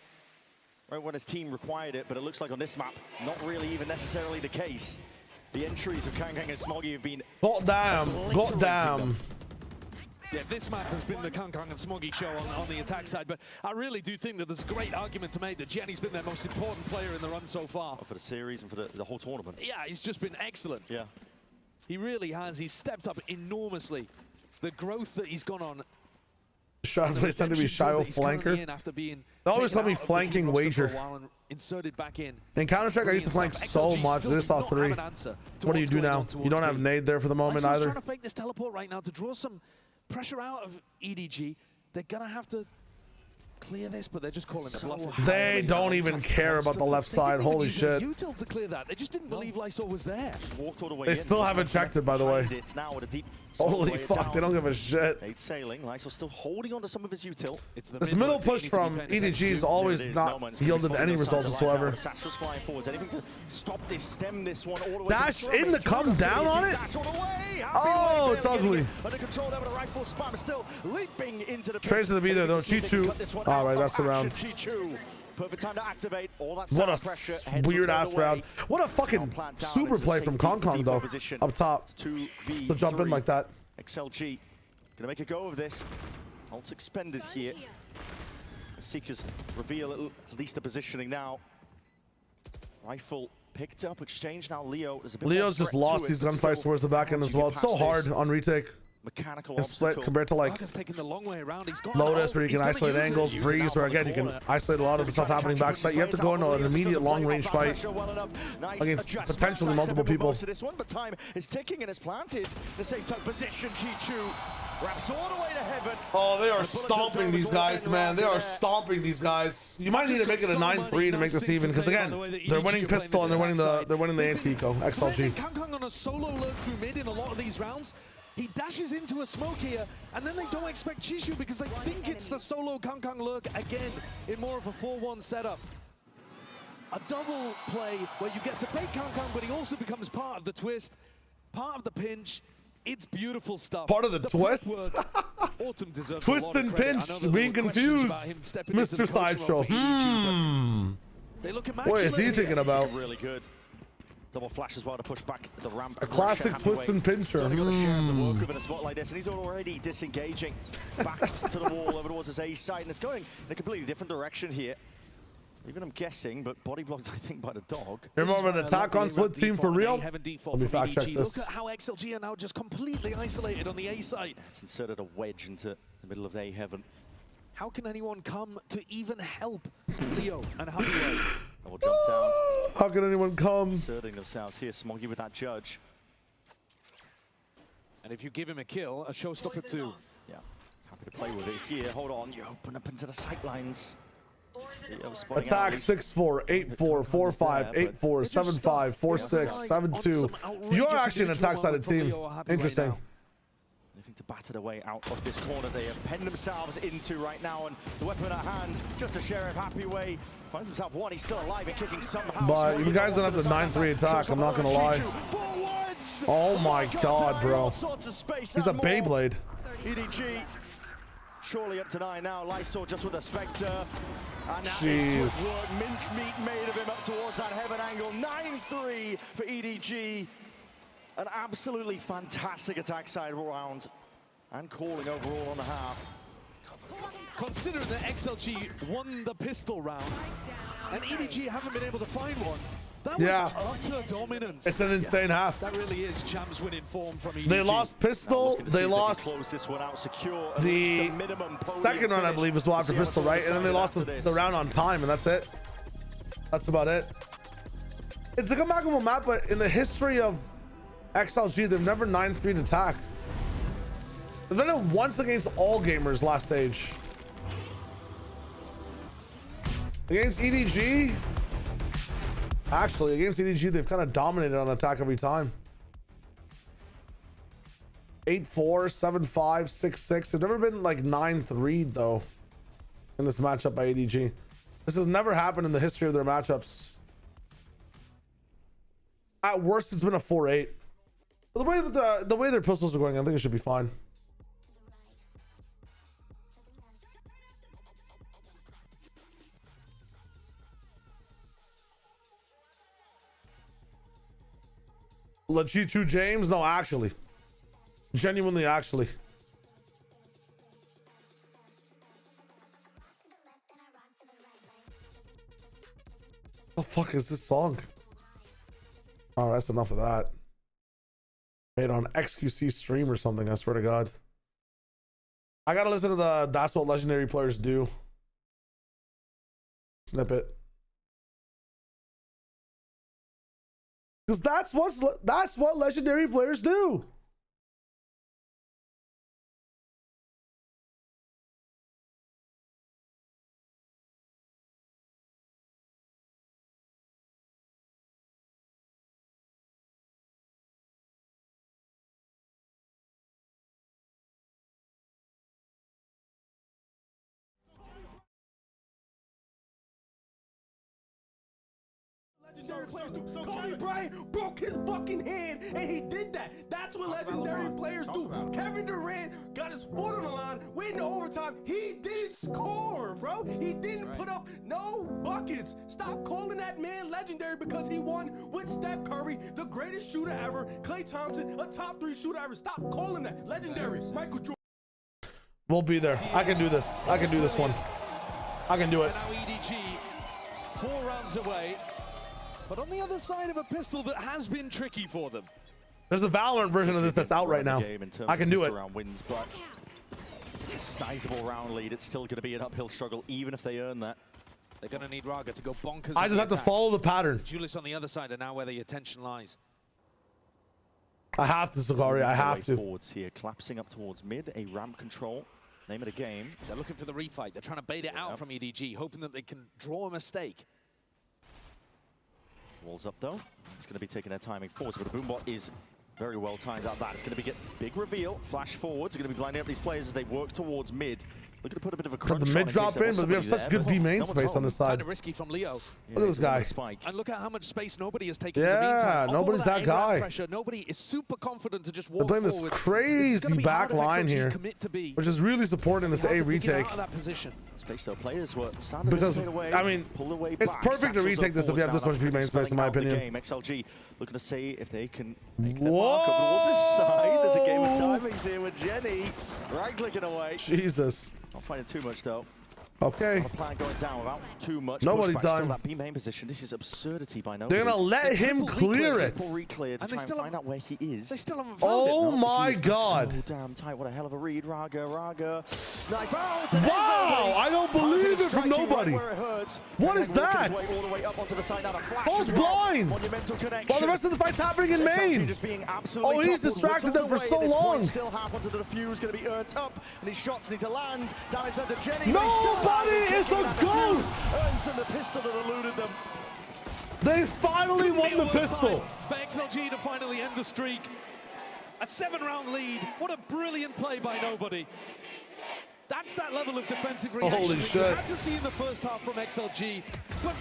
Right when his team required it, but it looks like on this map, not really even necessarily the case. The entries of Kankan and Smoggy have been Goddamn. Yeah, this map has been the Kankan and Smoggy show on the attack side, but I really do think that there's a great argument to make that Jenny's been their most important player in the run so far. For the series and for the whole tournament. Yeah, he's just been excellent. Yeah. He really has. He's stepped up enormously. The growth that he's gone on. Shot place to be Shio flanker. They always call me flanking wager. Inserted back in. In Counter-Strike, I used to flank so much. This saw 3. What do you do now? You don't have nade there for the moment either. Trying to fake this teleport right now to draw some pressure out of EDG. They're gonna have to clear this, but they're just calling the bluff. They don't even care about the left side. Holy shit. Util to clear that. They just didn't believe Lysol was there. Walked all the way They in. still haven't checked it, by the way. It's now with a deep Holy fuck, they don't give a shit. Eight sailing. Lysol still holding on to some of his util. This middle push from EDG is always not yielded any results whatsoever. Sastra's flying forwards. Anything to stop this, stem this one all the way. Dash in to come down on it? Oh, it's ugly. Under control there with a rifle spam, still leaping into the Trace to be there though. Chichu. All right, that's the round. Perfect time to activate all that What a pressure. weird ass round. What a fucking super play from Kong Kong though. Up top. To jump in like that. XLG gonna make a go of this. Ult's expended here. The Seekers reveal at least the positioning now. Rifle picked up, exchange now. Leo is a bit Leo's just lost these gunfights towards the back end as well. It's so hard on retake. Mechanical and split compared to like the long way around. Lotus, where you can isolate angles, Breeze, where again you can isolate a lot of the stuff happening backside. You have to go into an immediate long range fight against potentially multiple people. This one, but time is ticking and it's planted. The safe tuck position. Chichu wraps all the way to heaven. Oh, they are stomping these guys, man. They are stomping these guys. You might need to make it a 9-3 to make this even, because again, they're winning pistol and they're winning the anti-eco XLG. Kang on a solo lurk through mid in a lot of these rounds. He dashes into a smoke here, and then they don't expect Chishu because they think it's the solo Kang lurk again in more of a 4-1 setup. A double play where you get to bait Kang, but he also becomes part of the twist, part of the pinch. It's beautiful stuff. Part of the twist? Autumn deserves Twist and pinch, being confused. Mr. Sideshow. What is he thinking about? Really good. Double flash as well to push back the ramp. A classic twist and pincher. So they've got to share the work of in a spot like this, and he's already disengaging. Backs to the wall over towards his A side, and it's going in a completely different direction here. Even I'm guessing, but body blocked, I think, by the dog. You're more of an attack on split team for real? Let me fact check this. Look at how XLG are now just completely isolated on the A side. It's inserted a wedge into the middle of A heaven. How can anyone come to even help Leo and Happyway? Double jump down. How can anyone come? Inserting themselves here, Smoggy with that judge. And if you give him a kill, a showstopper too. Yeah, happy to play with it here. Hold on, you open up into the sight lines. Attack 6-4, 8-4, 4-5, 8-4, 7-5, 4-6, 7-2. You are actually an attack-sided team. Interesting. Looking to batter their way out of this corner they have penned themselves into right now, and the weapon at hand, just a Sheriff Happyway finds himself one. He's still alive and kicking somehow. But you guys don't have the 9-3 attack, I'm not gonna lie. Oh my god, bro. He's a Beyblade. EDG surely up to 9 now. Lysol just with a Spectre. And now Jeez. it's work. Mincemeat made of him up towards that heaven angle. 9-3 for EDG. An absolutely fantastic attack side round and calling overall on the half. Considering that XLG won the pistol round and EDG haven't been able to find one, that was utter dominance. It's an insane half. That really is champs winning form from EDG. They lost pistol, they lost close this one out, secure the second round, I believe, was after pistol, right? And then they lost the round on time, and that's it. That's about it. It's a comebackable map, but in the history of XLG, they've never 9-3'd attack. They've done it once against all gamers last stage. Against EDG, actually, against EDG, they've kind of dominated on attack every time. 8-4, 7-5, 6-6. They've never been like 9-3 though in this matchup by EDG. This has never happened in the history of their matchups. At worst, it's been a 4-8. The way their pistols are going, I think it should be fine. Lachichu James? No, actually. Genuinely, actually. What the fuck is this song? Oh, that's enough of that. Made on XQC stream or something, I swear to God. I gotta listen to the That's What Legendary Players Do snippet. Because that's what legendary players do. players do. Kobe Bryant broke his fucking hand, and he did that. That's what legendary players do. Kevin Durant got his foot on the line, went into overtime. He didn't score, bro. He didn't put up no buckets. Stop calling that man legendary because he won with Steph Curry, the greatest shooter ever. Klay Thompson, a top 3 shooter ever. Stop calling that legendary. Michael Jordan. We'll be there. I can do this. I can do this one. I can do it. Now EDG 4 rounds away, but on the other side of a pistol that has been tricky for them. There's a Valorant version of this that's out right now. I can do it. Wins, but such a sizable round lead, it's still going to be an uphill struggle, even if they earn that. They're going to need Raga to go bonkers. I just have to follow the pattern. Julius on the other side are now where the attention lies. I have to, Zagari. I have to. Forwards here, collapsing up towards mid, a ramp control. Name of the game. They're looking for the refight. They're trying to bait it out from EDG, hoping that they can draw a mistake. Walls up though. It's going to be taking their timing forwards, but the Boombot is very well timed out that. It's going to be big reveal. Flash forwards. It's going to be blinding up these players as they work towards mid. Looking to put a bit of a crunch the mid drop in, but we have such good B main space on this side. Kind of risky from Leo. Look at this guy. And look at how much space nobody has taken in the meantime. Yeah, nobody's that guy. Pressure, nobody is super confident to just walk They're playing this crazy back line here, which is really supporting this A retake. Space though, players were because away, I mean, it's perfect to retake this if you have this much B main space, in my opinion. XLG looking to see if they can make their mark up towards this side. There's a game of timings here with Jenny. Right clicking away. Jesus. Not finding too much though. Okay. Plan going down without too much. Nobody pushback. Still done. that B main position. This is absurdity by no. They're gonna let him clear it. Reclear to and try and find out where he is. They still haven't found it. Oh my God! So damn tight. What a hell of a read, Raga. Knife out. Wow! I don't believe it from nobody. Right where it hurts. What is that? All the way up onto the side now. Oh, it's blind. Monumental connection. While the rest of the fight's happening in main. Just being absolutely oh, he's distracted them for so long. Still half onto the defuse, going to be earned up, and his shots need to land. Damage there to Jenny. Nobody is a ghost. Earns them the pistol that eluded them. They finally won the pistol. For XLG to finally end the streak. A 7-round lead. What a brilliant play by nobody. That's that level of defensive reaction Holy that shit. you had to see in the first half from XLG. But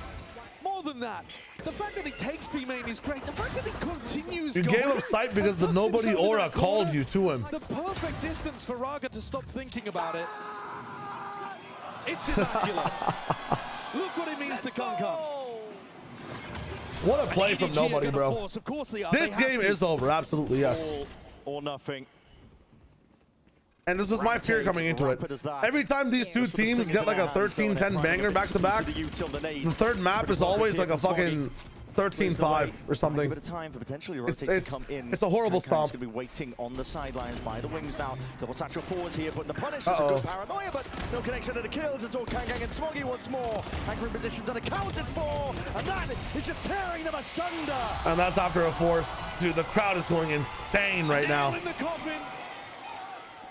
more than that, the fact that he takes B main is great. The fact that he continues You going gave him sight because the nobody aura called you to him. The perfect distance for Raga to stop thinking about it. It's immaculate. Look what it means to Concom. What a play from nobody, bro. Of course they are. This game is over, absolutely, yes. All or nothing. And this was my fear coming into it. Every time these two teams get like a 13-10 banger back-to-back, the third map is always like a fucking 13-5 or something. It's a horrible stomp. Going to be waiting on the sidelines by the wings now. Double satchel forwards here, but the punish is a good paranoia, but no connection to the kills. It's all Kang and Smoggy once more. Anchoring positions unaccounted for, and that is just tearing them asunder. And that's after a force. Dude, the crowd is going insane right now. In the coffin.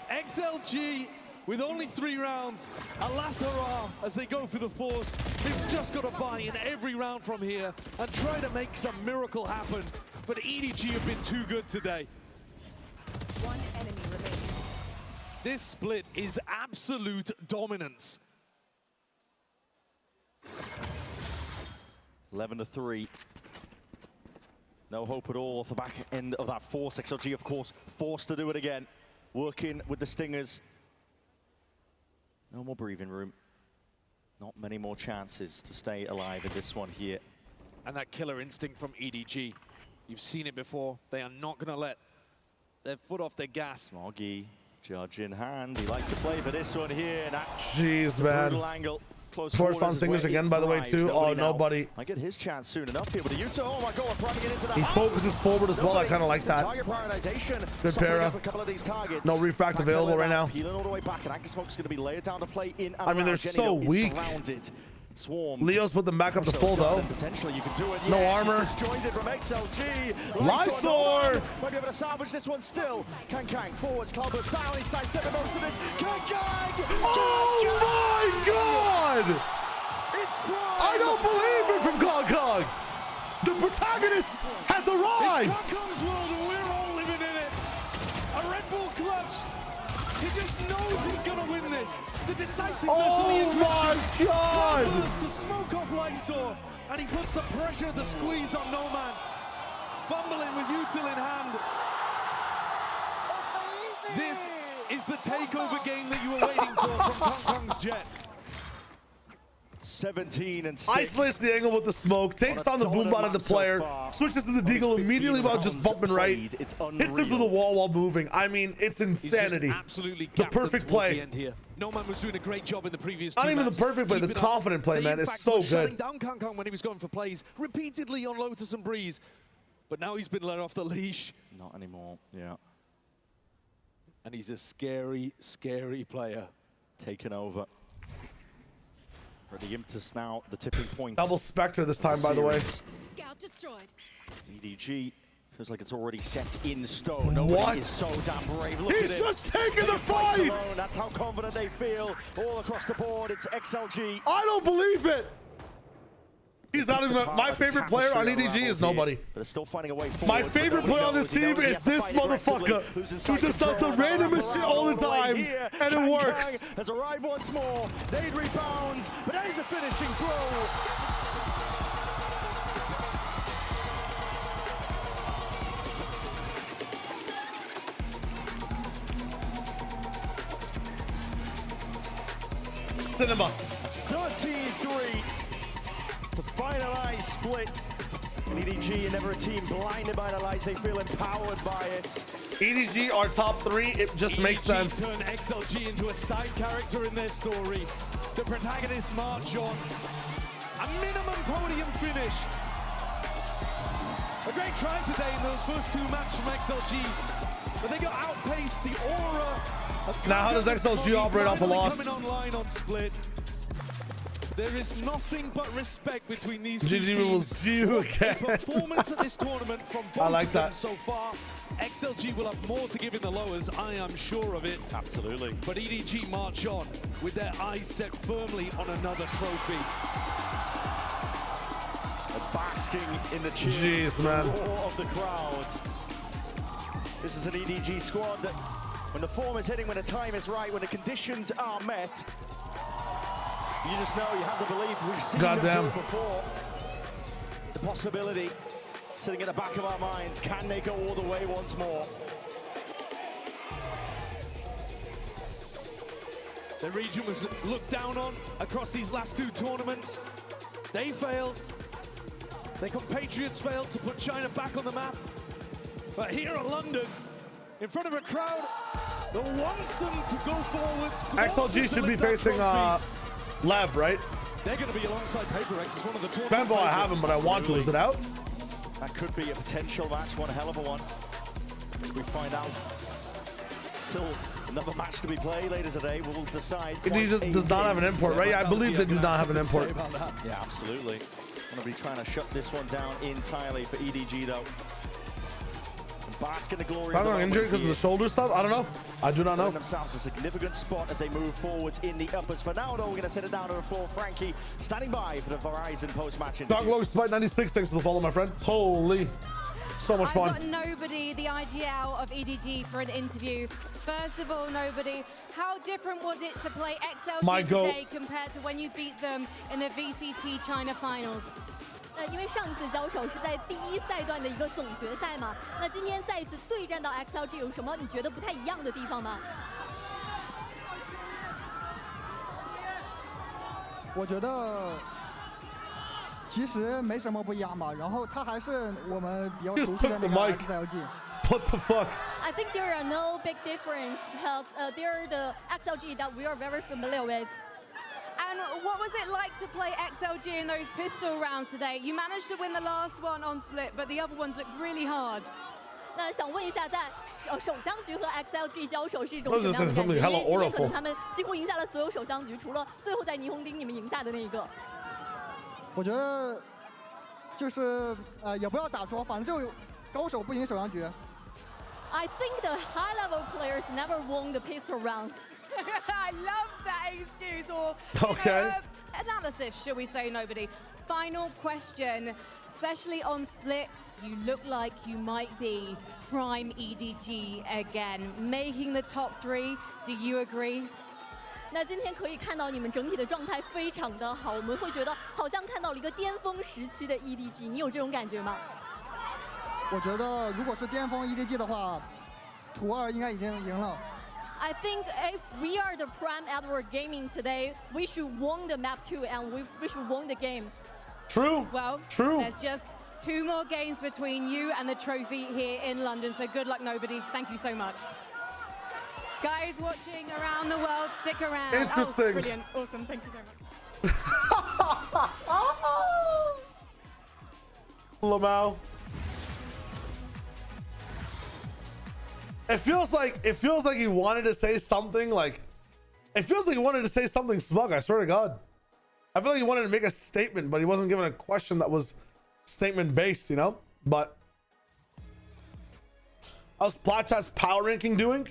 XLG with only 3 rounds, a last hurrah as they go for the force. They've just got to buy in every round from here and try to make some miracle happen. But EDG have been too good today. One enemy remaining. This split is absolute dominance. 11-3. No hope at all off the back end of that force. XLG, of course, forced to do it again. Working with the Stingers. No more breathing room. Not many more chances to stay alive in this one here. And that killer instinct from EDG. You've seen it before. They are not going to let their foot off their gas. Smoggy, judge in hand. He likes to play for this one here. Jeez, man. Angle. Force on Stingers again, by the way, too. Oh, nobody. I get his chance soon enough here with the Utah. Oh my God, priming it into the He focuses forward as well. I kind of like that. Good para. No refract available right now. Peeling all the way back, and Smoke's going to be laid down to play in. I mean, they're so weak. Leo's put them back up to full though. Potentially you can do it. No armor. Disjointed from XLG. Lysor! Might be able to salvage this one still. Kang forwards, Cloudburst down, he's sidestepping most of this. Kang! Oh my God! I don't believe it from Gong. The protagonist has arrived! It's Concom's world and we're all living in it. A Red Bull clutch. He just knows he's going to win this. The decisiveness of the aggression. Oh my God! To smoke off Lysor. And he puts the pressure of the squeeze on No Man. Fumbling with util in hand. This is the takeover game that you were waiting for from Kong Kong's Jet. 17 and 6. Isolates the angle with the smoke, takes down the boom bot of the player, switches to the deagle immediately while just bumping right, hits him to the wall while moving. I mean, it's insanity. Absolutely the perfect play. The end here. No Man was doing a great job in the previous Not two even maps. the perfect play, the confident play, man. It's so good. Shutting down Kong Kong when he was going for plays repeatedly on Lotus and Breeze. But now he's been let off the leash. Not anymore, yeah. And he's a scary, scary player. Taken over. Ready Imtus now, the tipping point. Double Spectre this time, by the way. Scout destroyed. EDG feels like it's already set in stone. Nobody is so damn brave. Look He's at just it. taking the fight! Alone. That's how confident they feel all across the board. It's XLG. I don't believe it. He's not even my favorite player on EDG is nobody. But it's still finding a way forward. My favorite player on this team is this motherfucker who just does the randomest shit all the time, and it works. Has arrived once more. Nade rebounds, but that is a finishing throw. Cinema. It's 13-3 to finalize split. And EDG are never a team blinded by the lights. They feel empowered by it. EDG are top 3. It just makes sense. Turn XLG into a side character in their story. The protagonists march on. A minimum podium finish. A great try today in those first 2 maps from XLG. But they got outpaced. The aura of now how does XLG operate off a loss? Coming online on split. There is nothing but respect between these two GG teams. will see you again. Performance at this tournament from both I like of them that. so far. XLG will have more to give in the lowers, I am sure of it. Absolutely. But EDG march on with their eyes set firmly on another trophy. Basking in the cheers, Jeez, man. the roar of the crowd. This is an EDG squad that, when the form is hitting, when the time is right, when the conditions are met, you just know, you have the belief. We've seen them do it before. The possibility sitting at the back of our minds. Can they go all the way once more? The region was looked down on across these last 2 tournaments. They failed. Their compatriots failed to put China back on the map. But here in London, in front of a crowd that wants them to go forwards. XLG should be facing Lev, right? They're going to be alongside PRX as one of the tournament Fanboy, I have him, but I want to. Is it out? That could be a potential match, one hell of a one. We find out. Still another match to be played later today. We'll decide. It does not have an import, right? Yeah, I believe they do not have an import. Yeah, absolutely. Going to be trying to shut this one down entirely for EDG, though. Bask in the glory. I'm injured because of the shoulder stuff. I don't know. I do not know. Themselves a significant spot as they move forwards in the uppers. For now, though, we're going to set it down to the floor. Frankie standing by for the Verizon post-match interview. Dark Lord Spite 96. Thanks for the follow, my friend. Holy, so much fun. I've got nobody, the IGL of EDG, for an interview. First of all, nobody, how different was it to play XLG today compared to when you beat them in the VCT China finals? 因为上次交手是在第1赛段的一个总决赛嘛，那今天再一次对战到 XLG 有什么你觉得不太一样的地方吗？我觉得其实没什么不一样吧，然后他还是我们比较熟悉的那个 XLG。 What the fuck? I think there are no big difference because they're the XLG that we are very familiar with. And what was it like to play XLG in those pistol rounds today? You managed to win the last one on split, but the other ones looked really hard. 那想问一下，在首枪局和 XLG 交手是一种什么样的感觉？因为今天可能他们几乎赢下了所有首枪局，除了最后在霓虹钉你们赢下的那一个。我觉得就是也不要打说，反正就高手不赢首枪局。I think the high-level players never won the pistol round. I love that excuse, or analysis, should we say, nobody. Final question, especially on split, you look like you might be prime EDG again, making the top 3. Do you agree? 那今天可以看到你们整体的状态非常的好，我们会觉得好像看到了一个巅峰时期的 EDG， 你有这种感觉吗？我觉得如果是巅峰 EDG 的话，图2应该已经赢了。I think if we are the prime Edward Gaming today, we should won the map 2 and we should won the game. True. Well, true. There's just 2 more games between you and the trophy here in London. So good luck, nobody. Thank you so much. Guys watching around the world, stick around. Interesting. Oh, brilliant. Awesome. Thank you so much. Lamau. It feels like he wanted to say something like, it feels like he wanted to say something smug. I swear to God. I feel like he wanted to make a statement, but he wasn't given a question that was statement based, you know? But how's Platchat's power ranking doing?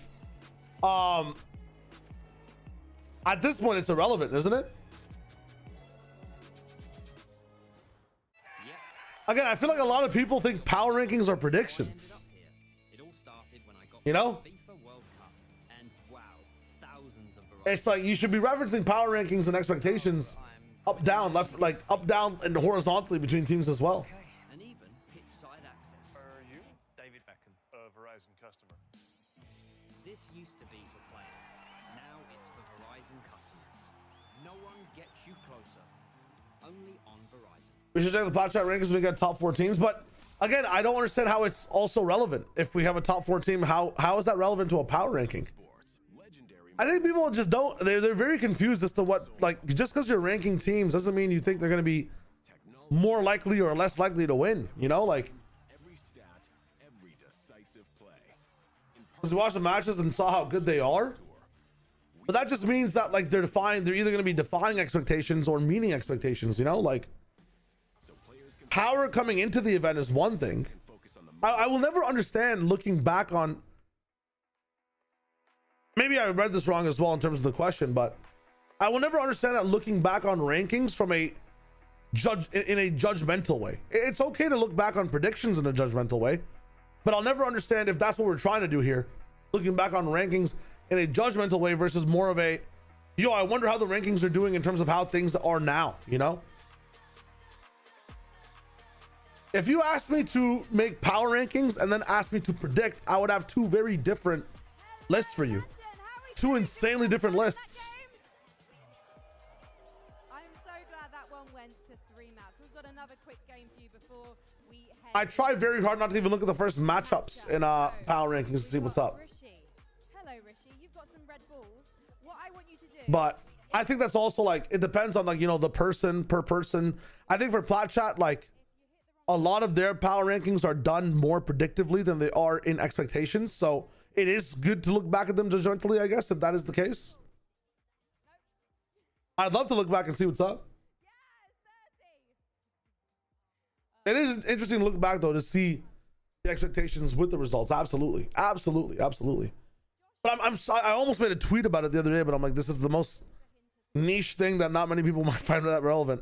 At this point, it's irrelevant, isn't it? Again, I feel like a lot of people think power rankings are predictions. You know? It's like you should be referencing power rankings and expectations up, down, left, like up, down, and horizontally between teams as well. And even pitch side access. Are you David Beckham, a Verizon customer? This used to be for players. Now it's for Verizon customers. No one gets you closer. Only on Verizon. We should check the Platchat rankings when we get top 4 teams, but again, I don't understand how it's also relevant. If we have a top 4 team, how is that relevant to a power ranking? I think people just don't, they're very confused as to what, like, just because you're ranking teams doesn't mean you think they're going to be more likely or less likely to win, you know? Like, because we watched the matches and saw how good they are, but that just means that, like, they're either going to be defying expectations or meeting expectations, you know? Like, power coming into the event is one thing. I will never understand looking back on, maybe I read this wrong as well in terms of the question, but I will never understand that looking back on rankings from a in a judgmental way. It's okay to look back on predictions in a judgmental way, but I'll never understand if that's what we're trying to do here, looking back on rankings in a judgmental way versus more of a, yo, I wonder how the rankings are doing in terms of how things are now, you know? If you asked me to make power rankings and then asked me to predict, I would have 2 very different lists for you. 2 insanely different lists. I'm so glad that one went to 3 maps. We've got another quick game for you before we head. I try very hard not to even look at the first matchups in power rankings to see what's up. Hello, Rishi. You've got some red balls. What I want you to do. But I think that's also like, it depends on, like, you know, the person per person. I think for Platchat, like, a lot of their power rankings are done more predictively than they are in expectations. So it is good to look back at them judgmentally, I guess, if that is the case. I'd love to look back and see what's up. It is interesting to look back, though, to see the expectations with the results. Absolutely. Absolutely. Absolutely. But I almost made a tweet about it the other day, but I'm like, this is the most niche thing that not many people might find that relevant.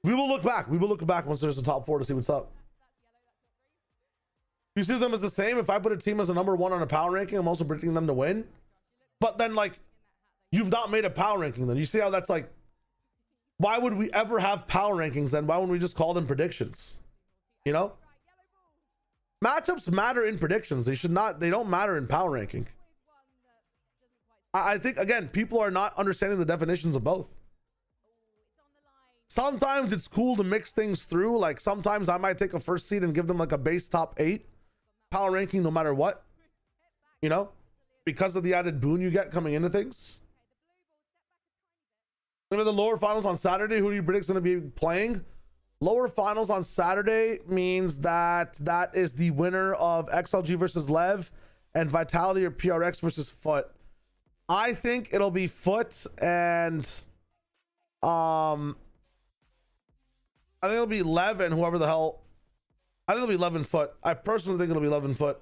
We will look back. We will look back once there's a top 4 to see what's up. You see them as the same. If I put a team as a number 1 on a power ranking, I'm also predicting them to win. But then, like, you've not made a power ranking then. You see how that's like, why would we ever have power rankings then? Why wouldn't we just call them predictions? You know? Matchups matter in predictions. They don't matter in power ranking. I think, again, people are not understanding the definitions of both. Sometimes it's cool to mix things through. Like, sometimes I might take a first seed and give them like a base top 8 power ranking no matter what, you know, because of the added boon you get coming into things. Remember the lower finals on Saturday? Who do you predict is going to be playing? Lower finals on Saturday means that is the winner of XLG versus Lev and Vitality or PRX versus Foot. I think it'll be Foot and I think it'll be Lev and whoever the hell. I think it'll be Lev and Foot. I personally think it'll be Lev and Foot.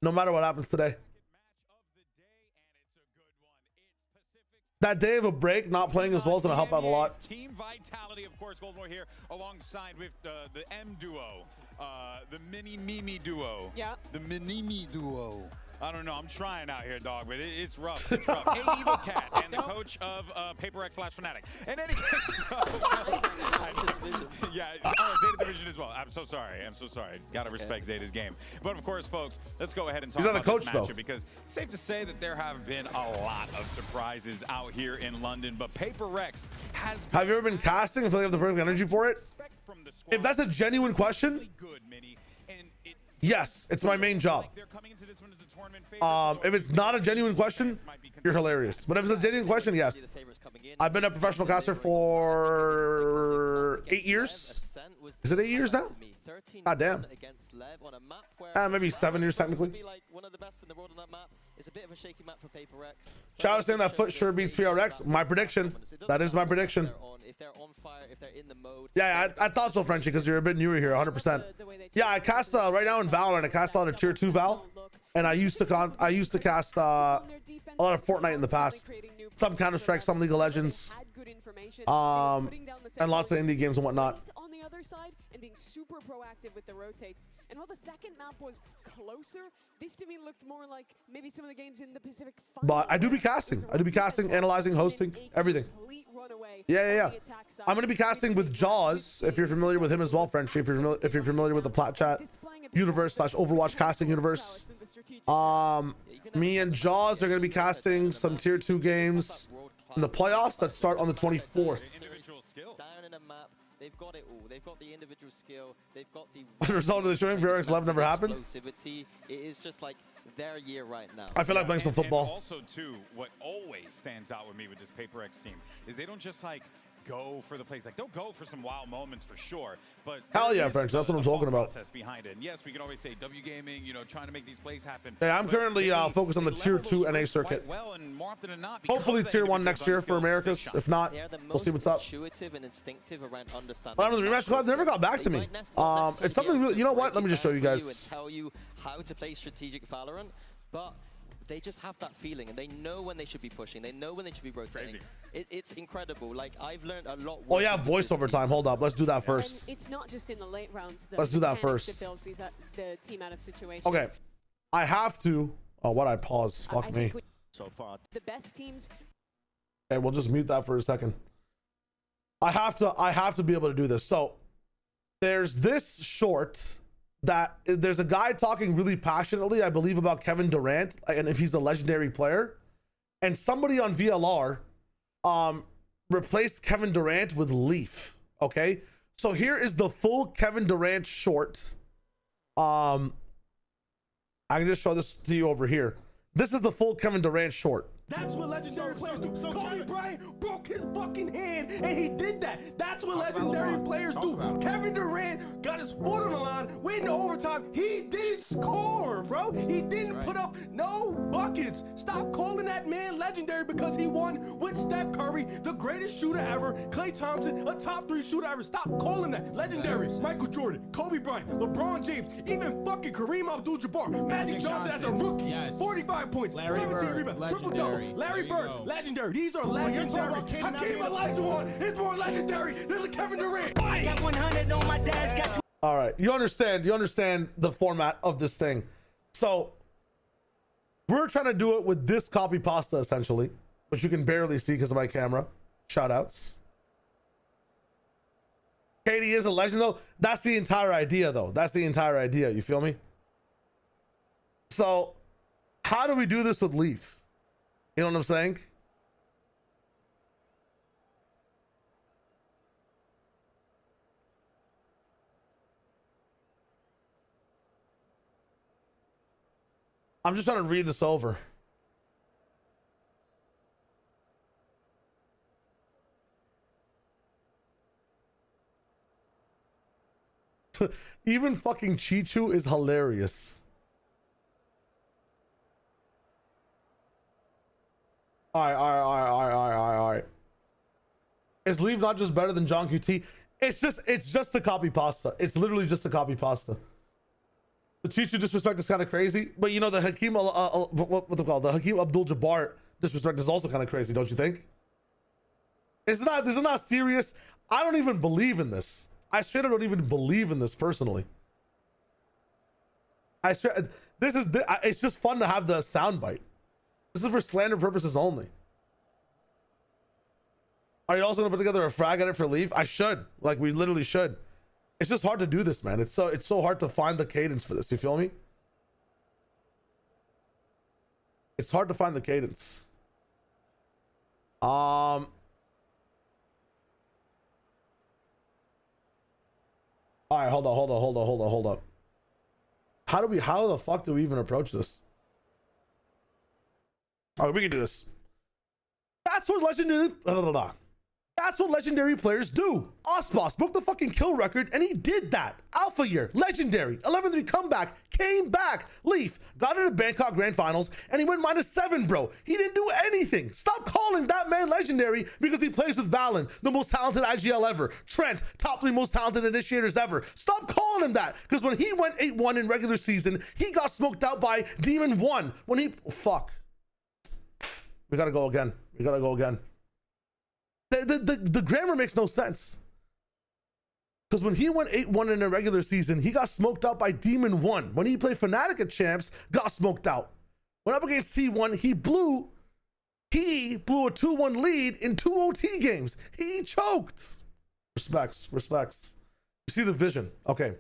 No matter what happens today. That day of a break, not playing as well is going to help out a lot. Team Vitality, of course, Goldmore here, alongside with the M duo, the Mini Mimi duo. Yeah. The Mini Mimi duo. I don't know. I'm trying out here, dog, but it's rough. It's rough. Hey, Evil Cat, and the coach of PRX / Fnatic. In any case, yeah, Zeta Division as well. I'm so sorry. I'm so sorry. Gotta respect Zeta's game. But of course, folks, let's go ahead and talk about this matchup because it's safe to say that there have been a lot of surprises out here in London. But PRX has. Have you ever been casting and feel like you have the perfect energy for it? If that's a genuine question, yes, it's my main job. If it's not a genuine question, you're hilarious. But if it's a genuine question, yes. I've been a professional caster for 8 years. Is it 8 years now? God damn. Maybe 7 years technically. It's a bit of a shaky map for PRX. Shout out saying that Foot sure beats PRX. My prediction. That is my prediction. If they're on fire, if they're in the mode. Yeah, I thought so, Frenchie, because you're a bit newer here, 100%. Yeah, I cast right now in Valorant. I cast a lot of tier 2 Val, and I used to cast a lot of Fortnite in the past. Some Counter-Strike, some League of Legends, and lots of indie games and whatnot. On the other side and being super proactive with the rotates. And while the second map was closer, this to me looked more like maybe some of the games in the Pacific. But I do be casting. I do be casting, analyzing, hosting, everything. Yeah. I'm gonna be casting with Jaws, if you're familiar with him as well, Frenchie. If you're familiar with the Plat Chat universe / Overwatch casting universe. Me and Jaws are gonna be casting some tier 2 games in the playoffs that start on the 24th. Down in a map, they've got it all. They've got the individual skill. They've got the result of the showing. PRX 11 never happened. Explosivity. It is just like their year right now. I feel like playing some football. And also, too, what always stands out with me with this PRX team is they don't just like go for the plays. Like they'll go for some wild moments for sure, but hell yeah, French. That's what I'm talking about. Process behind it. And yes, we can always say W Gaming, you know, trying to make these plays happen. Yeah, I'm currently focused on the tier 2 NA circuit. Well, and more often than not, hopefully tier 1 next year for Americas. If not, we'll see what's up. Intuitive and instinctive around understanding. But the rematch club never got back to me. It's something really. You know what? Let me just show you guys. Tell you how to play strategic Valorant, but they just have that feeling, and they know when they should be pushing. They know when they should be rotating. It's incredible. Like, I've learned a lot. Oh yeah, voiceover time. Hold up. Let's do that first. And it's not just in the late rounds. Let's do that first. The team out of situations. Okay, I have to. Oh, what? I pause. Fuck me. So far, the best teams. Okay, we'll just mute that for a second. I have to be able to do this. So there's this short that there's a guy talking really passionately, I believe, about Kevin Durant and if he's a legendary player, and somebody on VLR replaced Kevin Durant with Leaf. Okay, so here is the full Kevin Durant short. I can just show this to you over here. This is the full Kevin Durant short. That's what legendary players do. Kobe Bryant broke his fucking hand, and he did that. That's what legendary players do. Kevin Durant got his foot on the line, went into overtime. He didn't score, bro. He didn't put up no buckets. Stop calling that man legendary because he won with Steph Curry, the greatest shooter ever, Klay Thompson, a top 3 shooter ever. Stop calling that legendary. Michael Jordan, Kobe Bryant, LeBron James, even fucking Kareem Abdul-Jabbar, Magic Johnson as a rookie, 45 points, 17 rebounds, triple-double. Larry Bird, legendary. These are legendary. Hakeem Olajuwon is more legendary than Kevin Durant. Got 100 on my dash. Got all right, you understand the format of this thing. So we're trying to do it with this copy pasta essentially, which you can barely see because of my camera. Shout outs. Katie is a legend though. That's the entire idea though. That's the entire idea. You feel me? So how do we do this with Leaf? You know what I'm saying? I'm just trying to read this over. Even fucking Chichu is hilarious. All right. Is Leaf not just better than John QT? It's just a copy pasta. It's literally just a copy pasta. The Chichu disrespect is kind of crazy, but you know the Hakeem what's it called? The Hakeem Abdul-Jabbar disrespect is also kind of crazy, don't you think? This is not serious. I don't even believe in this. I straight up don't even believe in this personally. It's just fun to have the soundbite. This is for slander purposes only. Are you also gonna put together a frag edit for Leaf? I should. Like, we literally should. It's just hard to do this, man. It's so hard to find the cadence for this. You feel me? It's hard to find the cadence. All right, hold up. How the fuck do we even approach this? All right, we can do this. That's what legendary players do. Osboss broke the fucking kill record, and he did that. Alpha year, legendary, 11-3 comeback, came back. Leaf got into Bangkok Grand Finals, and he went -7, bro. He didn't do anything. Stop calling that man legendary because he plays with Valen, the most talented IGL ever. Trent, top 3 most talented initiators ever. Stop calling him that, because when he went 8-1 in regular season, he got smoked out by Demon 1. When he... Fuck. We gotta go again. The grammar makes no sense. Because when he went 8-1 in a regular season, he got smoked out by Demon 1. When he played Fnatic at Champs, got smoked out. Went up against T1, he blew a 2-1 lead in 2 OT games. He choked. Respects. You see the vision. Okay.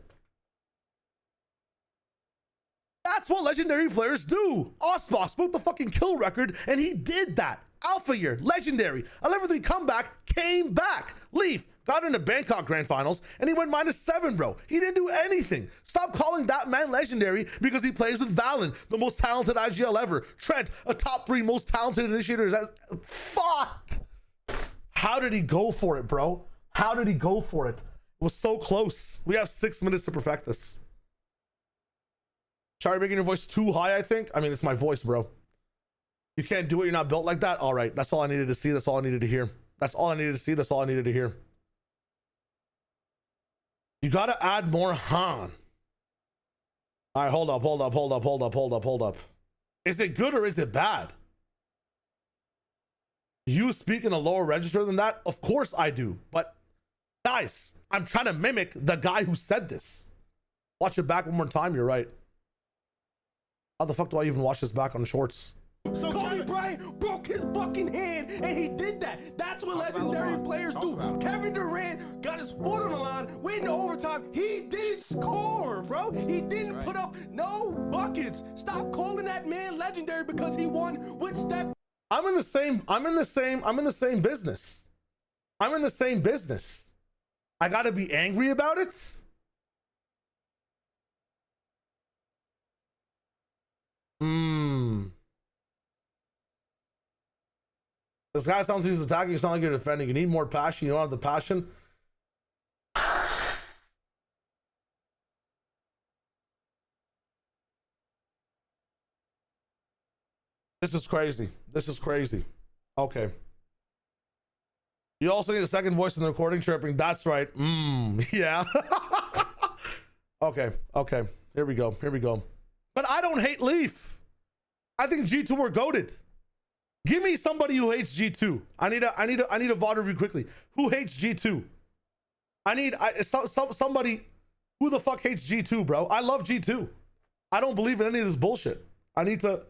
That's what legendary players do. Osboss broke the fucking kill record, and he did that. Alpha year, legendary, 11-3 comeback, came back. Leaf got into Bangkok Grand Finals, and he went -7, bro. He didn't do anything. Stop calling that man legendary because he plays with Valen, the most talented IGL ever. Trent, a top 3 most talented initiators. Fuck. How did he go for it, bro? How did he go for it? It was so close. We have 6 minutes to perfect this. Sorry, making your voice too high, I think. I mean, it's my voice, bro. You can't do it. You're not built like that. All right. That's all I needed to see. That's all I needed to hear. That's all I needed to see. That's all I needed to hear. You got to add more Han. All right. Hold up. Is it good or is it bad? You speak in a lower register than that? Of course I do. But guys, I'm trying to mimic the guy who said this. Watch it back one more time. You're right. How the fuck do I even watch this back on shorts? So Kobe Bryant broke his fucking hand, and he did that. That's what legendary players do. Kevin Durant got his foot on the line, went into overtime. He didn't score, bro. He didn't put up no buckets. Stop calling that man legendary because he won with Steph. I'm in the same business. I gotta be angry about it. This guy sounds like he's attacking. You sound like you're defending. You need more passion. You don't have the passion. This is crazy. Okay. You also need a second voice in the recording chirping. That's right. Yeah. Okay. Here we go. But I don't hate Leaf. I think G2 were goated. Give me somebody who hates G2. I need a VOD review quickly. Who hates G2? Somebody who the fuck hates G2, bro. I love G2. I don't believe in any of this bullshit. I need to...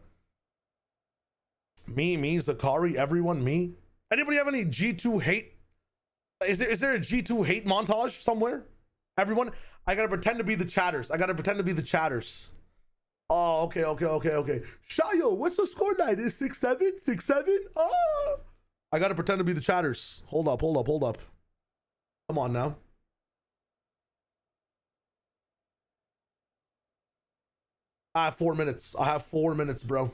Me, Zakari, everyone, me. Anybody have any G2 hate? Is there a G2 hate montage somewhere? Everyone? I gotta pretend to be the chatters. Oh, okay. Shayo, what's the score line? Is 6-7? 6-7? Oh. I gotta pretend to be the chatters. Hold up. Come on now. I have 4 minutes, bro.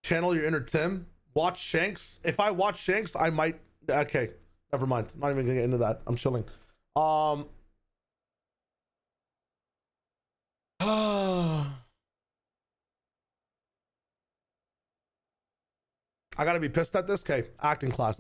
Channel your inner Tim. Watch Shanks. If I watch Shanks, I might... Okay, never mind. I'm not even gonna get into that. I'm chilling. I gotta be pissed at this. Okay, acting class.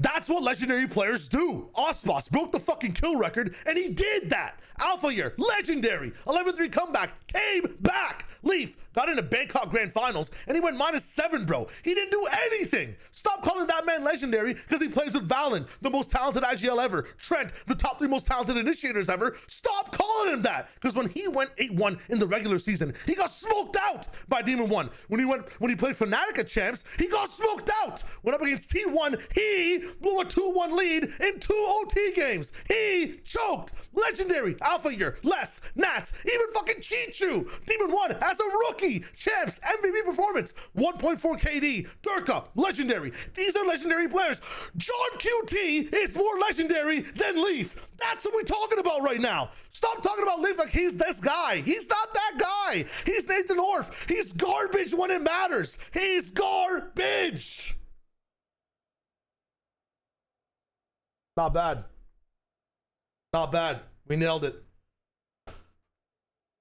That's what legendary players do. Osmoss broke the fucking kill record, and he did that. Alpha year, legendary. 11-3 comeback, came back. Leaf got into Bangkok Grand Finals, and he went -7, bro. He didn't do anything. Stop calling that man legendary because he plays with Valen, the most talented IGL ever. Trent, the top 3 most talented initiators ever. Stop calling him that, because when he went 8-1 in the regular season, he got smoked out by Demon 1. When he played Fnatic at Champs, he got smoked out. Went up against T1, he blew a 2-1 lead in 2 OT games. He choked. Legendary, Alpha year, Les, Nats, even fucking Chichu. Demon 1 as a rookie. Champs, MVP performance, 1.4 KD. Durka, legendary. These are legendary players. John QT is more legendary than Leaf. That's what we're talking about right now. Stop talking about Leaf like he's this guy. He's not that guy. He's Nathan Orff. He's garbage when it matters. He's garbage. Not bad. Not bad. We nailed it.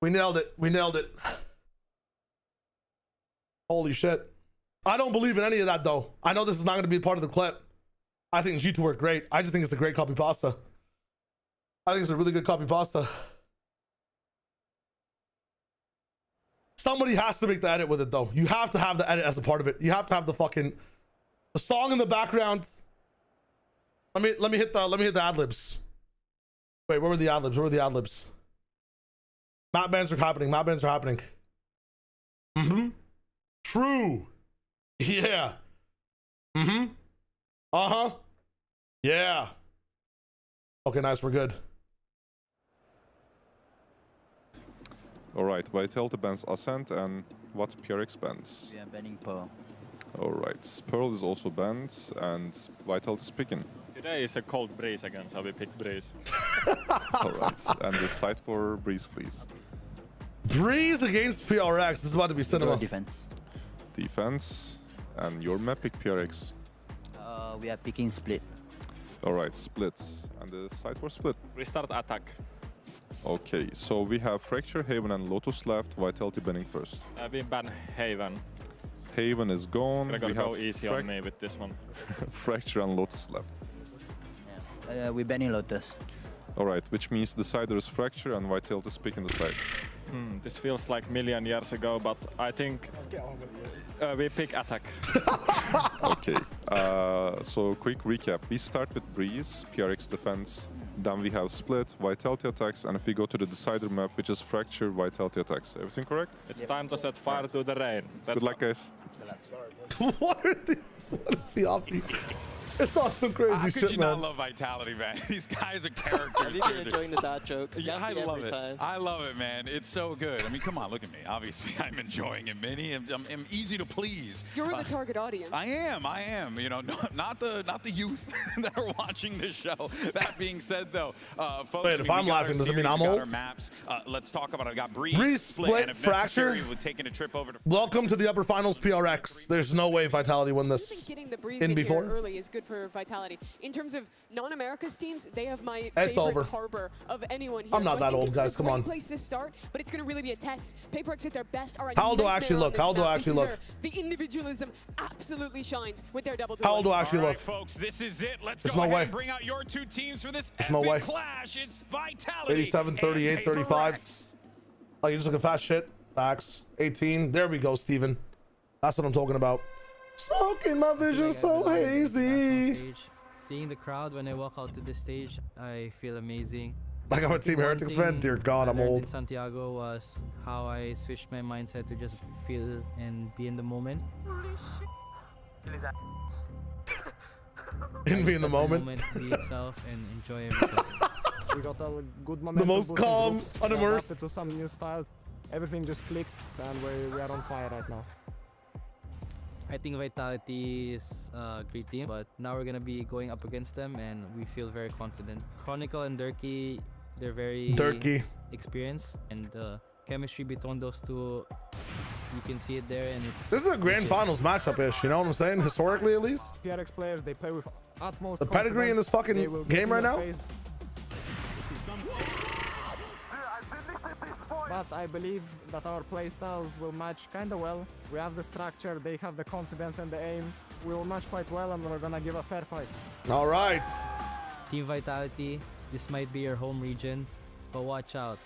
We nailed it. We nailed it. Holy shit. I don't believe in any of that, though. I know this is not going to be part of the clip. I think G2 worked great. I just think it's a great copy pasta. I think it's a really good copy pasta. Somebody has to make the edit with it, though. You have to have the edit as a part of it. You have to have the song in the background. Let me hit the ad-libs. Wait, where were the ad-libs? Where were the ad-libs? Map bans are happening. Map bans are happening. Mm-hmm. True. Yeah. Mm-hmm. Uh-huh. Yeah. Okay, nice. We're good. Alright, Vitality bans Ascent, and what's PRX bans? We are banning Pearl. Alright, Pearl is also banned, and Vitality is picking. Today is a cold breeze again, so we pick breeze. Alright, and the site for Breeze, please. Breeze against PRX. This is about to be cinema. Defense. Defense, and your map pick PRX. We are picking Split. Alright, Split. And the site for Split? Restart attack. Okay, so we have Fracture, Haven, and Lotus left. Vitality banning first. We ban Haven. Haven is gone. We're gonna go easy on me with this one. Fracture and Lotus left. Yeah. We're banning Lotus. Alright, which means the sider is Fracture and Vitality is picking the side. This feels like a million years ago, but I think we pick attack. Okay, so quick recap. We start with Breeze, PRX defense, then we have Split, Vitality attacks, and if we go to the decider map, which is Fracture, Vitality attacks. Everything correct? It's time to set fire to the rain. Good luck, guys. What are these? What is he off? It's all some crazy How shit, could you man. not love Vitality, man? These guys are characters. Have you been enjoying the dad jokes? Yeah, I love every it. time. I love it, man. It's so good. I mean, come on, look at me. Obviously, I'm enjoying it, Minnie. I'm easy to please. You're the target audience. I am. You know, not the youth that are watching this show. That being said, though, folks. Wait, if I'm laughing, does it mean I'm old? Our maps. Let's talk about it. I got Breeze, Breeze, Split, and if Fracture. necessary, we're taking a trip over to. Welcome to the upper finals, PRX. There's no way Vitality win this. Getting the breeze in before here early is good for Vitality. In terms of non-America's teams, they have my It's favorite over. harbor of anyone here. I'm not so I that think old, this guys. is a Come great on. place to start, but it's going to really be a test. PRX at their best. All right, How old do I actually look? How old do I actually look? The individualism absolutely shines with their double. How old do I actually All right, look? folks, this is it. Let's There's go no ahead way. and bring out your two teams for this There's no epic way. clash. It's Vitality. 87, 38, and 35. PRX. Like, you're just looking fast shit. Facts. 18. There we go, Steven. That's what I'm talking about. Smoking my vision so hazy. Seeing the crowd when I walk out to the stage, I feel amazing. Like I'm a Team Heretics fan? Dear God, I'm I learned old. in Santiago was how I switched my mindset to just feel and be in the moment. In being the moment. Be itself and enjoy everything. We got a good momentum. The most boosting calm, groups, unimmersed. adapted to some new style. Everything just clicked, and we are on fire right now. I think Vitality is a great team, but now we're gonna be going up against them, and we feel very confident. Chronicle and Durkee, they're very experienced, and the chemistry between those two, you can see it there, and it's. This is a grand finals matchup-ish, you know what I'm saying? Historically, at least. PRX players, they play with utmost The pedigree in this fucking game right now? But I believe that our playstyles will match kind of well. We have the structure, they have the confidence and the aim. we will match quite well, and we're gonna give a fair fight. All right. Team Vitality, this might be your home region, but watch out.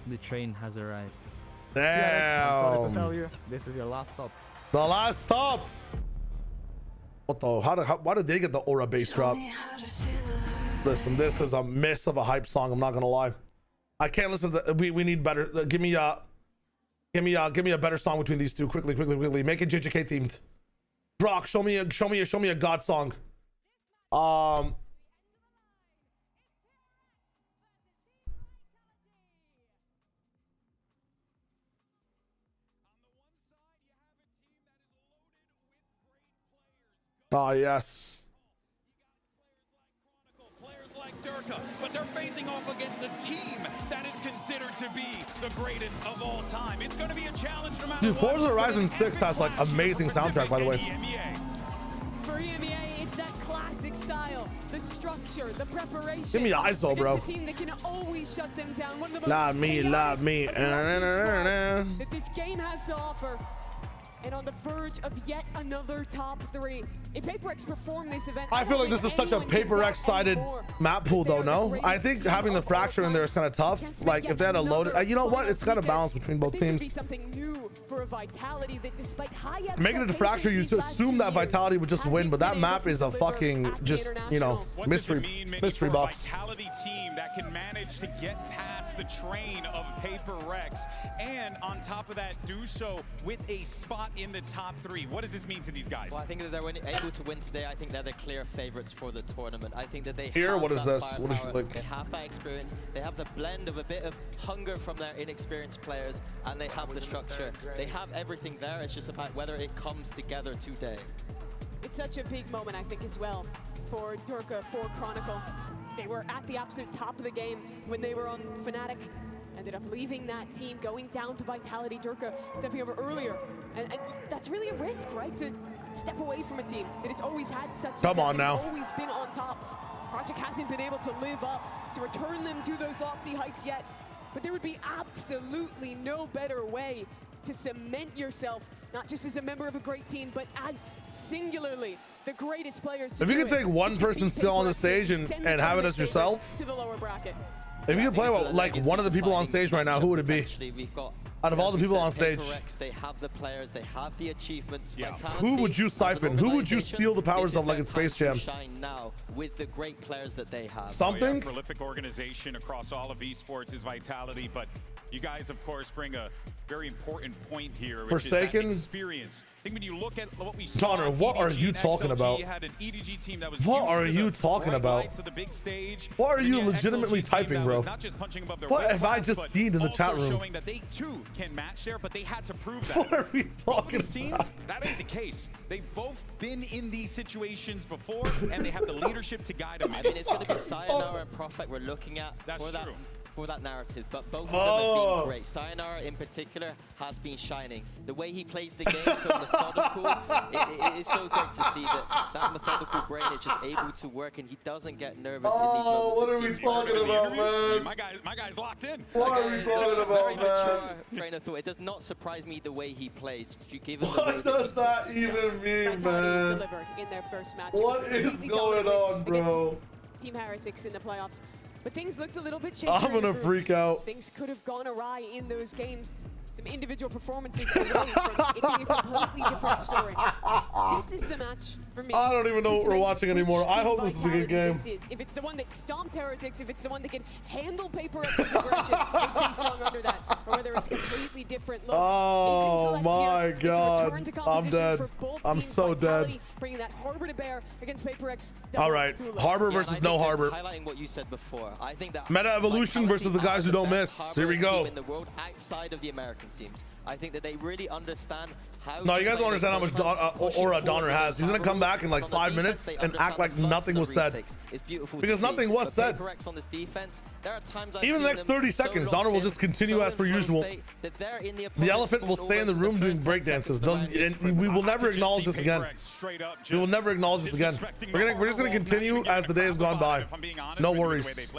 The train has arrived. Damn. I'm sorry to tell you, this is your last stop. The last stop. What the? Why did they get the aura bass drop? Listen, this is a miss of a hype song. I'm not gonna lie. I can't listen to the, we need better. Give me a better song between these two. Quickly. Make it JJK themed. Drock, show me a God song. Yes. Players like Durka, but they're facing off against a team that is considered to be the greatest of all time. It's going to be a challenge no matter Dude, Forza Horizon 6 has like amazing soundtrack, by the way. For EMEA, it's that classic style, the structure, the preparation. Give me ISO, bro. It's a team that can always shut them down. One of the most Love me. that this game has to offer. And on the verge of yet another top 3. If PRX perform this event, I feel like this is such a PRX sided map pool though, no? I think having the fracture in there is kind of tough. Like if they had a loaded, you know what? It's kind of balanced between both teams. Be something new for a Vitality that despite high making it a fracture, you assume that Vitality would just win, but that map is a fucking just, you know, mystery box. Vitality team that can manage to get past the train of PRX and on top of that do so with a spot in the top 3. What does this mean to these guys? Well, I think that they're able to win today. I think they're the clear favorites for the tournament. I think that they Here, have what is that this? What is firepower, like? They have that experience. They have the blend of a bit of hunger from their inexperienced players, and they have the structure. They have everything there. It's just about whether it comes together today. It's such a big moment, I think, as well, for Durka, for Chronicle. They were at the absolute top of the game when they were on Fnatic. Ended up leaving that team, going down to Vitality. Durka stepping over earlier. And that's really a risk, right? To step away from a team that has always had such success. Come on now. It's always been on top. Project hasn't been able to live up to return them to those lofty heights yet. But there would be absolutely no better way to cement yourself, not just as a member of a great team, but as singularly the greatest players. If you can take one person still on the stage and have it as yourself, to the lower bracket. if you could play like one of the people on stage right now, who would it be? Out of all the people on stage, they have the players, they have the achievements. who would you siphon? Who would you steal the powers of like in Space Jam? Shine now with the great players that they have. Something? Prolific organization across all of esports is Vitality, but you guys, of course, bring a very important point here, which Forsaken? is that experience. I think when you look at what we saw, Donner, what are you talking about? Had an EDG team that was What are you talking about? What are you legitimately typing, bro? What have I just seen in the chat room? Showing that they too can match there, but they had to prove that. What are we talking about? That ain't the case. They've both been in these situations before, and they have the leadership to guide them. I mean, it's going to be Sayonara and Prophet we're looking at for that narrative, but both of them have been great. Sayonara in particular has been shining. The way he plays the game, so methodical, it is so great to see that methodical brain is just able to work, and he doesn't get nervous in these moments. What are we talking about, man? My guy's locked in. What are we talking about, man? Train of thought. It does not surprise me the way he plays. What does that even mean, man? Delivered in their first match. What is going on, bro? Team Heretics in the playoffs. But things looked a little bit shaky. I'm gonna freak out. Things could have gone awry in those games. Some individual performances away from it being a completely different story. This is the match for me. I don't even know what we're watching anymore. I hope this is a good game. If it's the one that stomped Heretics, if it's the one that can handle PRX's aggression and stay strong under that, or whether it's completely different look. Oh my God, I'm dead. I'm so dead. Bringing that Harbor to bear against PRX. All right, Harbor versus no Harbor. Highlighting what you said before, I think that Meta Evolution versus the guys who don't miss. Here we go. In the world outside of the American teams, I think that they really understand how. No, you guys don't understand how much aura Donner has. He's gonna come back in like 5 minutes and act like nothing was said. It's beautiful because nothing was said. PRX on this defense, there are times even the next 30 seconds, Donner will just continue as per usual. Orange will. state that they're in the The elephant will stay in the room doing breakdances. And we will never acknowledge this again. We will never acknowledge this again. We're just gonna continue as the day has gone by. No worries.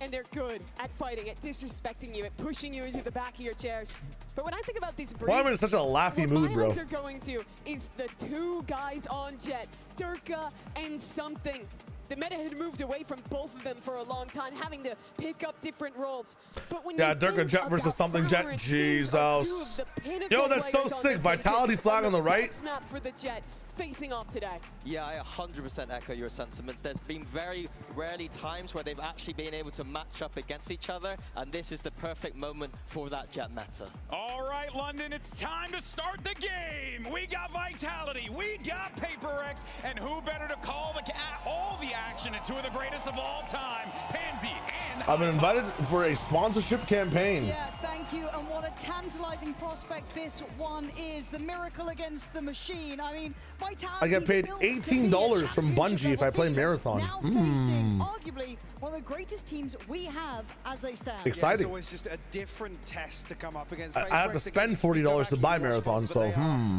And they're good at fighting, at disrespecting you, at pushing you into the back of your chairs. But when I think about these Breeze, Why am I in such a laughy mood, bro? what my eyes are going to is the two guys on Jet, Durka and something. The meta had moved away from both of them for a long time, having to pick up different roles. But when Yeah, Durka Jet versus something Jet. Jesus. Yo, that's so sick. Vitality flag on the right. Map for the Jet facing off today. Yeah, I 100% echo your sentiments. There's been very rarely times where they've actually been able to match up against each other, and this is the perfect moment for that Jet meta. All right, London, it's time to start the game. We got Vitality, we got PRX, and who better to call all the action and two of the greatest of all time, Pansy and I've been invited for a sponsorship campaign. Yeah, thank you. And what a tantalizing prospect this one is. The miracle against the machine. I mean, Vitality I get paid $18 from Bungie if I play Marathon. Now facing arguably one of the greatest teams we have as they stand. Exciting. Yeah, it's always just a different test to come up against. I have to spend $40 to buy Marathon, so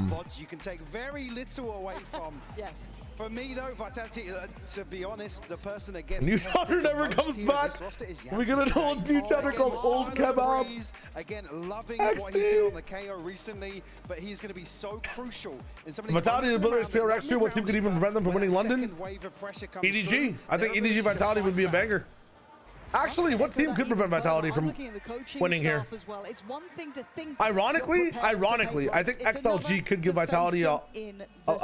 Bots you can take very little away from. Yes. For me though, Vitality, to be honest, the person that gets New tested Hunter the never most comes here at back. this roster is We're gonna know a new chapter called Old Kebab. Again, loving what he's doing on the KO recently, but he's going to be so crucial in some of these Vitality is ability to PRX too. What team could even prevent them from winning London? EDG. I think EDG Vitality would be a banger. Actually, what team could prevent Vitality from winning here? As well. It's one thing to think Ironically, I think XLG could give Vitality a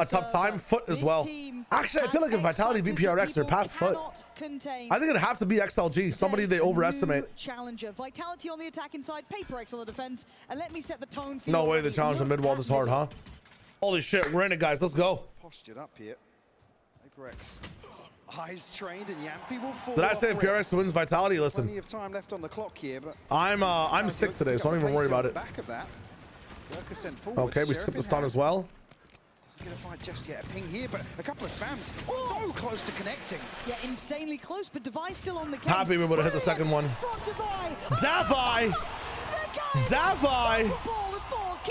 tough time. Foot as well. Actually, I feel like if Vitality beat PRX, they're past Foot. I think it'd have to be XLG, somebody they overestimate. Challenger. Vitality on the attack inside, PRX on the defense, and let me set the tone for No way the challenge on mid wall this hard, huh? Holy shit, we're in it, guys. Let's go. Postured up here. PRX. Eyes trained and Yampy will fall. Did I say if PRX wins Vitality? Listen, Plenty of time left on the clock here, but I'm sick today, so don't even worry about it. Back of that. Okay, we skipped the stun as well. Doesn't get a fight just yet. A ping here, but a couple of spams. So close to connecting. Yeah, insanely close, but Devi's still on the case. Happy we would have hit the second one. Devi! Devi!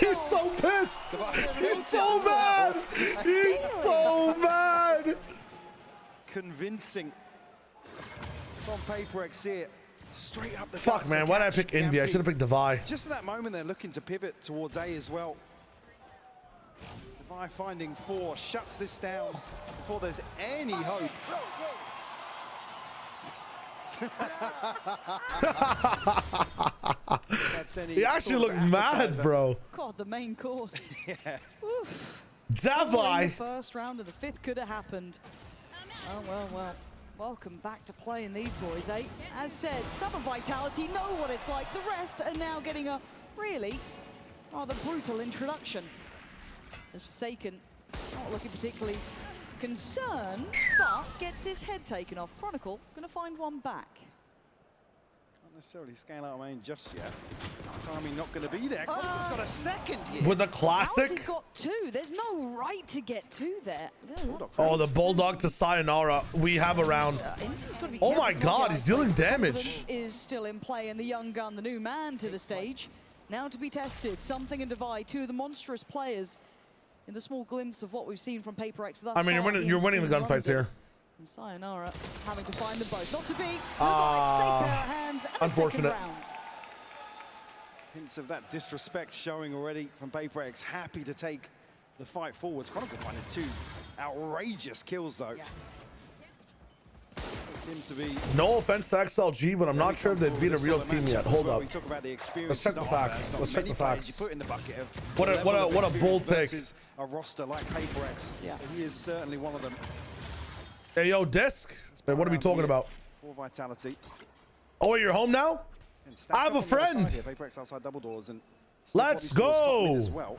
He's so pissed! He's so mad! He's so mad! Convincing from PRX here. Straight up the fuck, guts man. Why did I pick Envy? I should have picked Devi. Just at that moment, they're looking to pivot towards A as well. Devi finding 4, shuts this down before there's any hope. He actually looked mad, bro. God, the main course. Yeah. Oof. Devi. The first round of the 5th could have happened. Oh, well. Welcome back to playing these boys, eh? As said, some of Vitality know what it's like. The rest are now getting a really rather brutal introduction. As Forsaken, not looking particularly concerned, but gets his head taken off. Chronicle gonna find one back. Not necessarily scale out main just yet. Timing not going to be there. Chronicle's got a second here. With a How's classic. he got 2? There's no right to get 2 there. Oh, the Bulldog to Sayonara. We have a round. Oh my god, he's dealing damage. Is still in play, and the young gun, the new man to the stage. Now to be tested. Something and Devi, 2 of the monstrous players in the small glimpse of what we've seen from PRX thus I mean, you're winning the gunfights here. And Sayonara having to find them both. Not to be. Safe pair of hands and unfortunate. A second round. Hints of that disrespect showing already from PRX. Happy to take the fight forwards. Chronicle finding 2 outrageous kills though. Yeah. Him to be No offense to XLG, but I'm not sure if they've beat a real team yet. Hold up. We talk about the Let's experience. check the facts. Let's check the facts. You put in the bucket of What a bold take. A roster like PRX. Yeah. He is certainly one of them. Hey, yo, Disc. Hey, what are we talking about? For Vitality. Oh, wait, you're home now? I have a friend. PRX outside double doors and let's go. As well.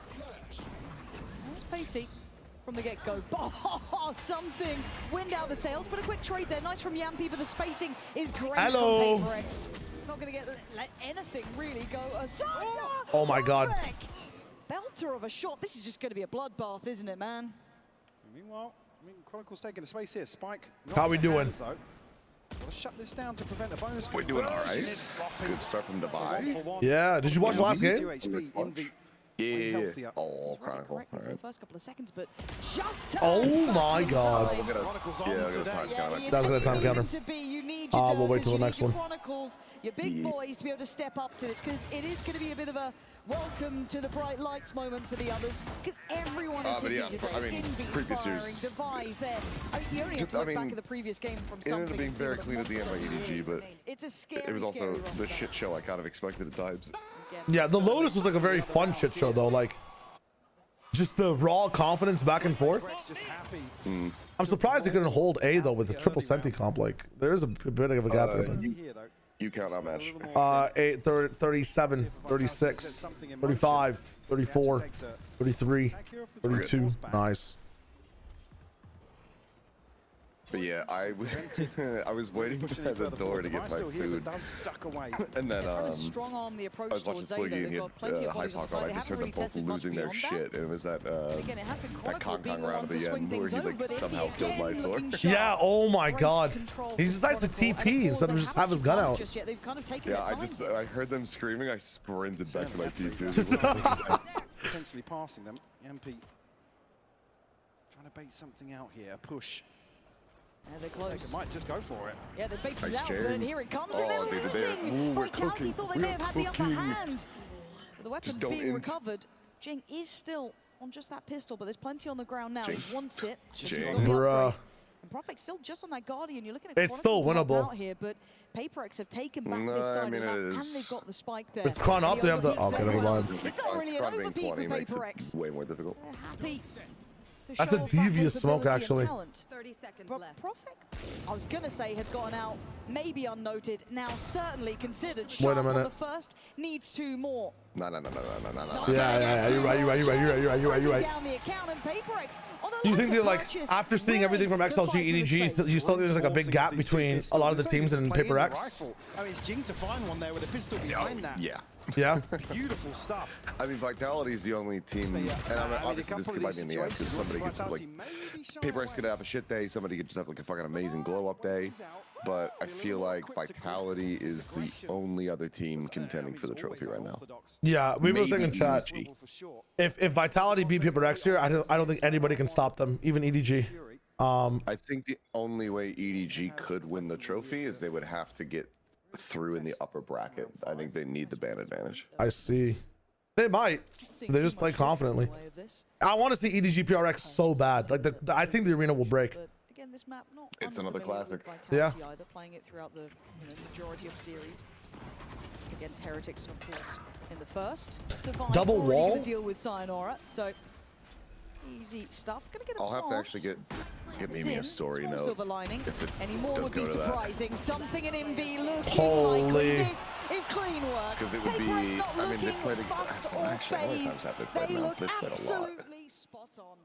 Pacey from the get-go. Oh, something. Wind out the sails, but a quick trade there. Nice from Yampy, but the spacing is great Hello. from PRX. Not going to let anything really go aside. Oh my god. Belter of a shot. This is just going to be a bloodbath, isn't it, man? Meanwhile, Chronicle's taking the space here. Spike. How we doing? Gotta shut this down to prevent a bonus. We're doing all right. Good start from Dubai. Yeah. Did you watch the last game? Yeah. Oh, Chronicle. All right. First couple of seconds, but just Oh my God. We'll get a time counter. That was gonna time counter. We'll wait till the next one. Chronicles, your big boys to be able to step up to this, because it is going to be a bit of a welcome to the bright lights moment for the others, because everyone is hitting today. I mean, previous years, Device there. I mean, you only have to look back at the previous game from it ended something. up being very clean at the end by EDG, but it's a scary, it was also the shit show I kind of expected at times. Yeah, the Lotus was like a very fun shit show though. Like, just the raw confidence back and forth. I'm surprised they couldn't hold A though with the triple Senti comp. Like, there is a bit of a gap there. You count our match. 8, 37, 36, 35, 34, 33, 32. Nice. But yeah, I was waiting at the door to get my food, and then I was watching Sliggy and he had High Talk on. I just heard them both losing their shit, and it was that Kong round at the end where he like somehow killed my sword. Yeah, oh my God. He decides to TP instead of just have his gun out. Yeah, I heard them screaming. I sprinted back to my TC. Potentially passing them. MP trying to bait something out here. Push. Yeah, they're close. They might just go for it. Yeah, they bait it out, but here it comes, and they're losing. Vitality thought they may have had the upper hand. But the weapon's being recovered. Jing is still on just that pistol, but there's plenty on the ground now. He wants it. Bruh. And Profit's still just on that Guardian. You're looking at it's still winnable out here, but PRX have taken back this side of the map, and they've got the spike there. It's Chron up. They have the. Oh, okay, never mind. It's not really an overpeak for PRX. Way more difficult. They're happy. That's a devious smoke, actually. 30 seconds left. Profit, I was going to say, had gotten out, maybe unnoted, now certainly considered. Wait a minute. The first needs 2 more. No. Yeah, you're right. Down the account, and PRX on a Do you think that, like, after seeing everything from XLG, EDG, you still think there's like a big gap between a lot of the teams and PRX? I mean, it's Jing to find one there with a pistol behind that. Yeah. Yeah. Beautiful stuff. I mean, Vitality is the only team, and obviously this could bite me in the ass if somebody could, like, PRX could have a shit day, somebody could just have like a fucking amazing glow-up day, but I feel like Vitality is the only other team contending for the trophy right now. Yeah, we were saying in chat, if Vitality beat PRX here, I don't think anybody can stop them, even EDG. I think the only way EDG could win the trophy is they would have to get through in the upper bracket. I think they need the ban advantage. I see. They might. They just play confidently. I want to see EDG PRX so bad. Like I think the arena will break. Again, this map not it's another classic. Yeah. Either, playing it throughout the majority of series against Heretics, and of course in the first. Divine double wall. Gonna deal with Sayonara, so easy stuff. Gonna get a I'll have to actually get Mimi a story note. Silver lining. Any more would be surprising. Something in MV looking Holy. like this is clean work. Because it would be. I mean, they've played they look absolutely spot on.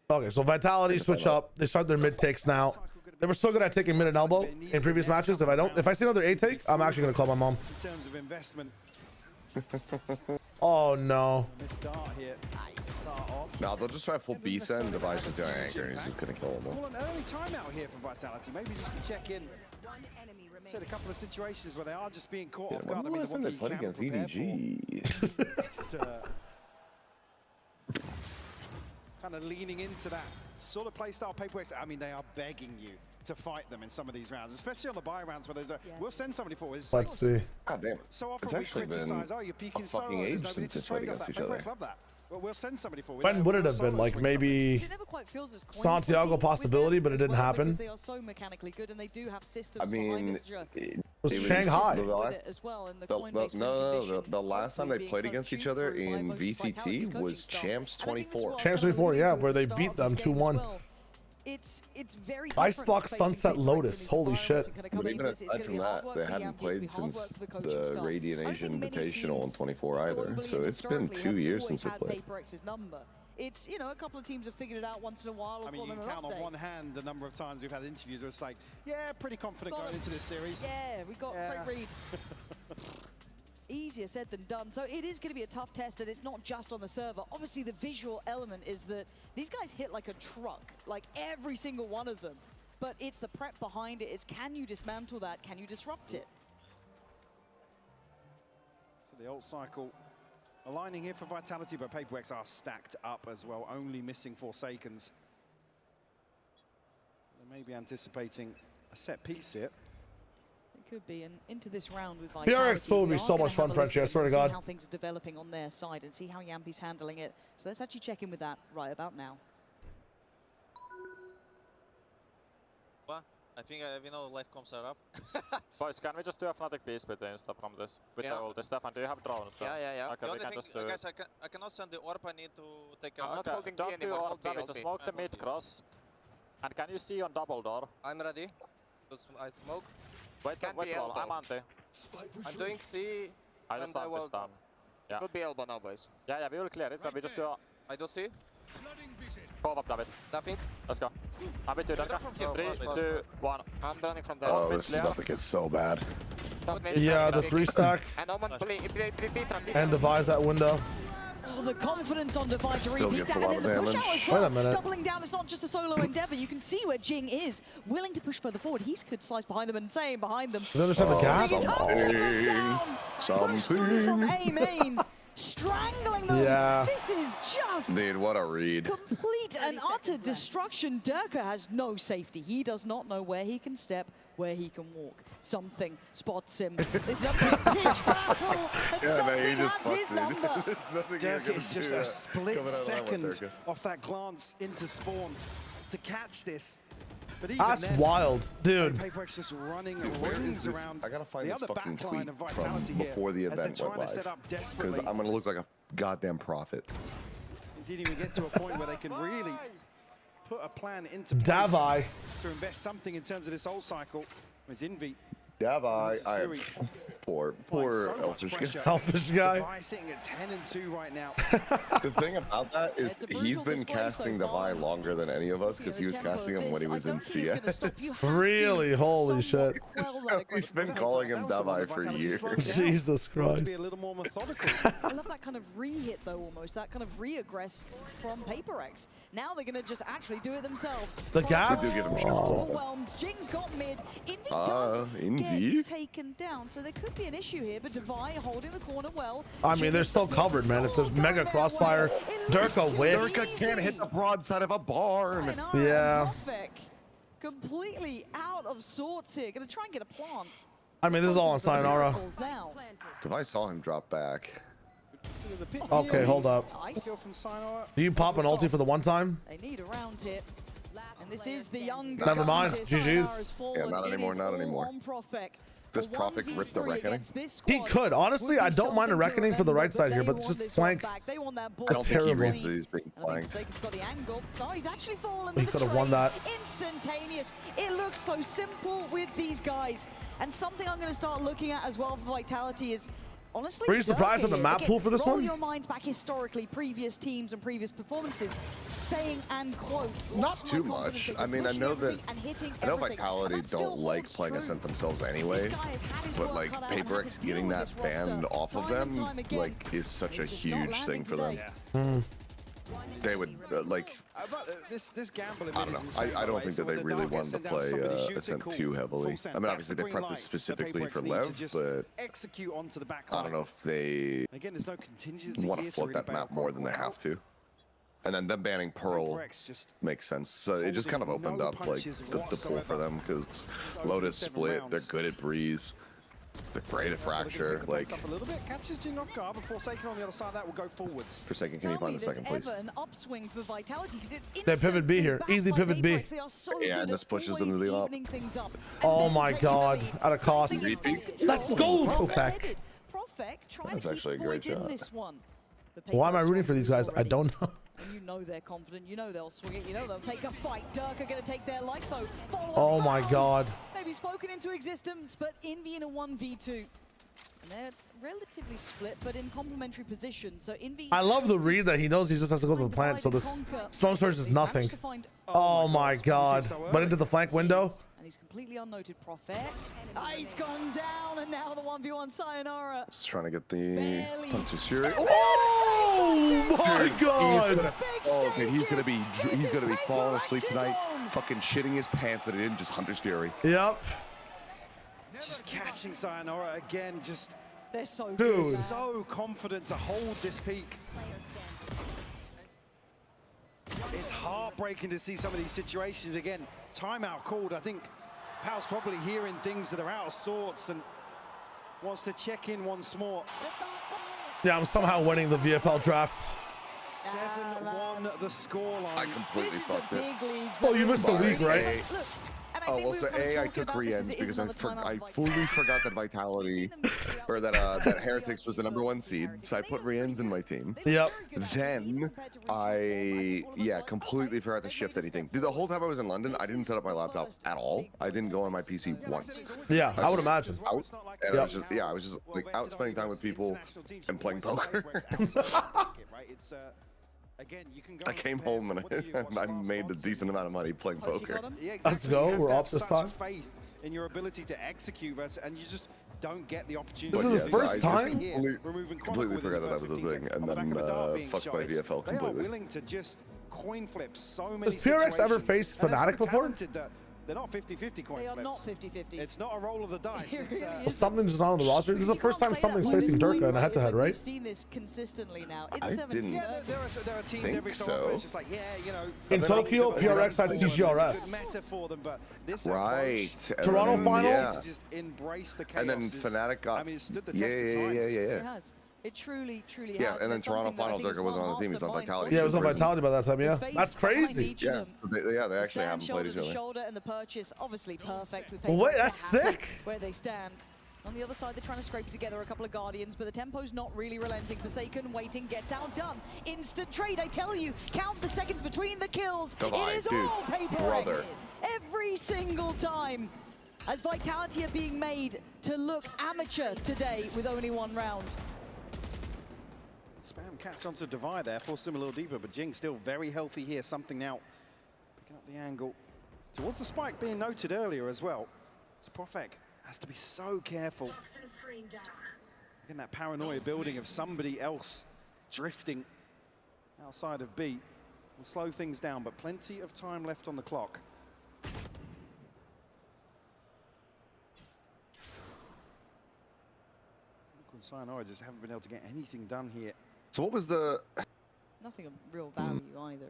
Okay, so Vitality switch up. They start their mid takes now. They were so good at taking mid and elbow in previous matches. If I see another A take, I'm actually gonna call my mom. In terms of investment. Oh no. No, they'll just try a full B send. The Device is going to anchor and he's just going to kill them. Well, an early timeout here for Vitality. Maybe just to check in. Said a couple of situations where they are just being caught off guard. When the last time they played against EDG? It's kind of leaning into that sort of playstyle PRX. I mean, they are begging you to fight them in some of these rounds, especially on the buy rounds where there's we'll send somebody forward. Let's see. God damn it. So often it's we actually criticize, been oh, you're peeking a so fucking low, age there's nobody since to they played trade off against that. each other. PRX love that. Well, we'll send somebody forward. When would it have been? Like maybe Santiago possibility, but it didn't happen. They are so mechanically good, and they do have systems. I mean, it was Shanghai. The last time they played against each other in VCT was Champs 24. Champs 24, yeah, where they beat them 2-1. It's very Icebox Sunset Lotus. Holy shit. But even aside from that, they hadn't played since the Radiant Asian Invitational in 24 either. So it's been 2 years since they played. It's, you know, a couple of teams have figured it out once in a while. I mean, you can count on one hand the number of times we've had interviews where it's like, yeah, pretty confident going into this series. Yeah, we got great read. Easier said than done. So it is going to be a tough test, and it's not just on the server. Obviously, the visual element is that these guys hit like a truck, like every single one of them. but it's the prep behind it. It's can you dismantle that? Can you disrupt it? So the ult cycle aligning here for Vitality, but PaperX are stacked up as well, only missing Forsakens. They may be anticipating a set piece here. It could be, and into this round with Vitality. PRX will be so much fun, Frenchie, I swear to God. See how things are developing on their side and see how Yampi's handling it. So let's actually check in with that right about now. Well, I think we know life comms are up. Boys, can we just do a Fnatic B split instead from this? With the ulti. Stefan, do you have drones? Yeah. Okay, we can just do guys, I cannot send the orb, I need to take I'm not holding don't do orb damage, just smoke the mid cross. And can you see on double door? I'm ready. I smoke. Wait wall, I'm anti. I'm doing C. I just start this down. Yeah. Could be elbow now, boys. Yeah, we will clear it, so we just do a... I do C. Pop up, David. Nothing. Let's go. I'm with you, Danger. 3, 2, 1. I'm running from there. Oh, this is about to get so bad. Yeah, the 3-stack. And devise that window. Oh, the confidence on Divide to Still repeat gets that, a lot and of then the push damage. out as well. Wait a minute. Doubling down, it's not just a solo endeavor. You can see where Jing is willing to push further forward. He could slice behind them and saying behind them. Then there's a gap. Push through from A main, strangling them. Yeah. This is just Dude, what a read. complete and utter destruction. Durka has no safety. He does not know where he can step, where he can walk. Something spots him. This is a pitch battle, and something has his number. Durka is just a split second off that glance into spawn to catch this. But even That's then, wild, dude. PaperX just running Where rings is this? around I gotta find the this other fucking backline tweet of Vitality from before the here, as event they're went trying to set live. up Because desperately. I'm gonna look like a goddamn prophet. They didn't even get to a point where they can really put a plan into place Davai. to invest something in terms of this ult cycle. It's Envy. Davai, I am poor elfish guy. Davai sitting at 10 and 2 right now. The thing about that is he's been casting Davai longer than any of us because he was casting him when he was in CS. Really? Holy shit. So he's been calling him Davai for years. Jesus Christ. Be a little more methodical. I love that kind of re-hit though, almost that kind of re-aggress from PaperX. Now they're gonna just actually do it themselves. The gap? They do give him shit. Overwhelmed. Jing's got mid. Envy does Envy? get taken down, so there could be an issue here. But Divai holding the corner well. I mean, they're still covered, man. It says Mega Crossfire. Durka whiff. Durka can't hit the broadside of a barn. Yeah. Completely out of sorts here. Gonna try and get a plant. I mean, this is all on Sayonara. Now. If I saw him drop back. Okay, hold up. Nice. Do you pop an ulti for the one time? They need a round here. And this is the young Never mind. guns. GG's. Yeah, not anymore, not anymore. Does Prophet rip the Reckoning? He could. Honestly, I don't mind a Reckoning for the right side here, but just flank. I don't think he reads that he's being flanked. He's actually fallen. He could have won that. Instantaneous. It looks so simple with these guys. And something I'm going to start looking at as well for Vitality is, honestly, were you surprised at the map pool for this roll one? your minds back historically, previous teams and previous performances, saying and quote. Not too much. I mean, I know that Vitality don't like playing Ascent themselves anyway, but like PaperX getting that banned off of them like is such a huge thing for them. They would like. This gamble. I don't know. I don't think that they really wanted to play Ascent too heavily. I mean, obviously they prepped it specifically for Lev, but execute onto the back I don't know if they there's no contingency want to float that map more than they have to. And then them banning Pearl makes sense. So it just kind of opened up like the pool for them because Lotus split. They're good at Breeze. They're great at Fracture. Like up a little bit, catches Jing off guard, but Forsaken on the other side that will go forwards. Forsaken, can you find the second, please? An upswing for Vitality because it's They pivot B here. Easy pivot B. Yeah, and this pushes them to the op. Oh my God! Out of cost. Let's go, Profek. That's actually a great shot. Why am I rooting for these guys? I don't know. And you know they're confident, you know they'll swing it, you know they'll take a fight. Dirk are going to take their life though. Oh my God. Maybe spoken into existence, but Envy in a 1v2. And they're relatively split, but in complementary positions. So Envy. I love the read that he knows he just has to go to the plant, so this Storm Surge is nothing. Oh my God. But into the flank window. And he's completely unnoted. Prophet. He's gone down, and now the 1v1 Sayonara. Just trying to get the Hunter's Fury. Oh my God! Okay, he's gonna be falling asleep tonight. fucking shitting his pants that he didn't just Hunter's Fury. Yep. Just catching Sayonara again, just... They're so Dude. good. So confident to hold this peak. It's heartbreaking to see some of these situations. Again, timeout called. I think Pau's probably hearing things that are out of sorts and wants to check in once more. Yeah, I'm somehow winning the VFL draft. 7-1 the scoreline. I completely fucked it. Oh, you missed a week, right? Oh, well, so I took Rien's because I fully forgot that Vitality, or that that Heretics was the #1 seed, so I put Rien's in my team. Yep. Then I, completely forgot to shift anything. Dude, the whole time I was in London, I didn't set up my laptop at all. I didn't go on my PC once. Yeah, I would imagine. Out, and I was just like out spending time with people and playing poker. Again, you can go I came home and I made a decent amount of money playing poker. Yeah, exactly. Let's go. We're up this time. Faith in your ability to execute, and you just don't get the opportunity. This is the first time. Completely forgot that was a thing, and then fucked my VFL They are completely. willing to just coin flip so many Has PRX ever situations, faced and they're Fnatic so before? talented that they're not 50-50 coin They are flips. not 50-50. It's not a roll of the dice. It really Well, something's not on the roster. This is the first time something's facing Durka in a head-to-head, right? We've seen this consistently now. I didn't Yeah, there are teams every so often. It's just like, you know. In Tokyo, PRX had It's a CGRS. good meta for them, but this Right. approach, Toronto final? to just embrace the chaos. And then is- Fnatic got. I mean, it stood the test of time. It has. It truly Yeah, has. and then There's Toronto something that I final think is Durka wasn't well on the team. He was on hard to Vitality. mind. Yeah, it was on Vitality by that time, yeah. The That's faith behind crazy. each Yeah, of them. they The actually stand haven't shoulder played each to other. shoulder, and the purchase obviously perfect with Well, wait, Paper that's to happen sick. where they stand. On the other side, they're trying to scrape together a couple of Guardians, but the tempo's not really relenting. Forsaken, waiting, gets outdone. Instant trade, I tell you. Count the seconds between the kills. Divide, it is dude, all Paper brother. X. Every single time. As Vitality are being made to look amateur today with only one round. Spam catch onto Divide there, force him a little deeper, but Jing still very healthy here. Something now picking up the angle towards the spike being noted earlier as well. So Profek has to be so careful. Again, that paranoia building of somebody else drifting outside of B will slow things down, but plenty of time left on the clock. Sayonara just haven't been able to get anything done here. So what was the? Nothing of real value either.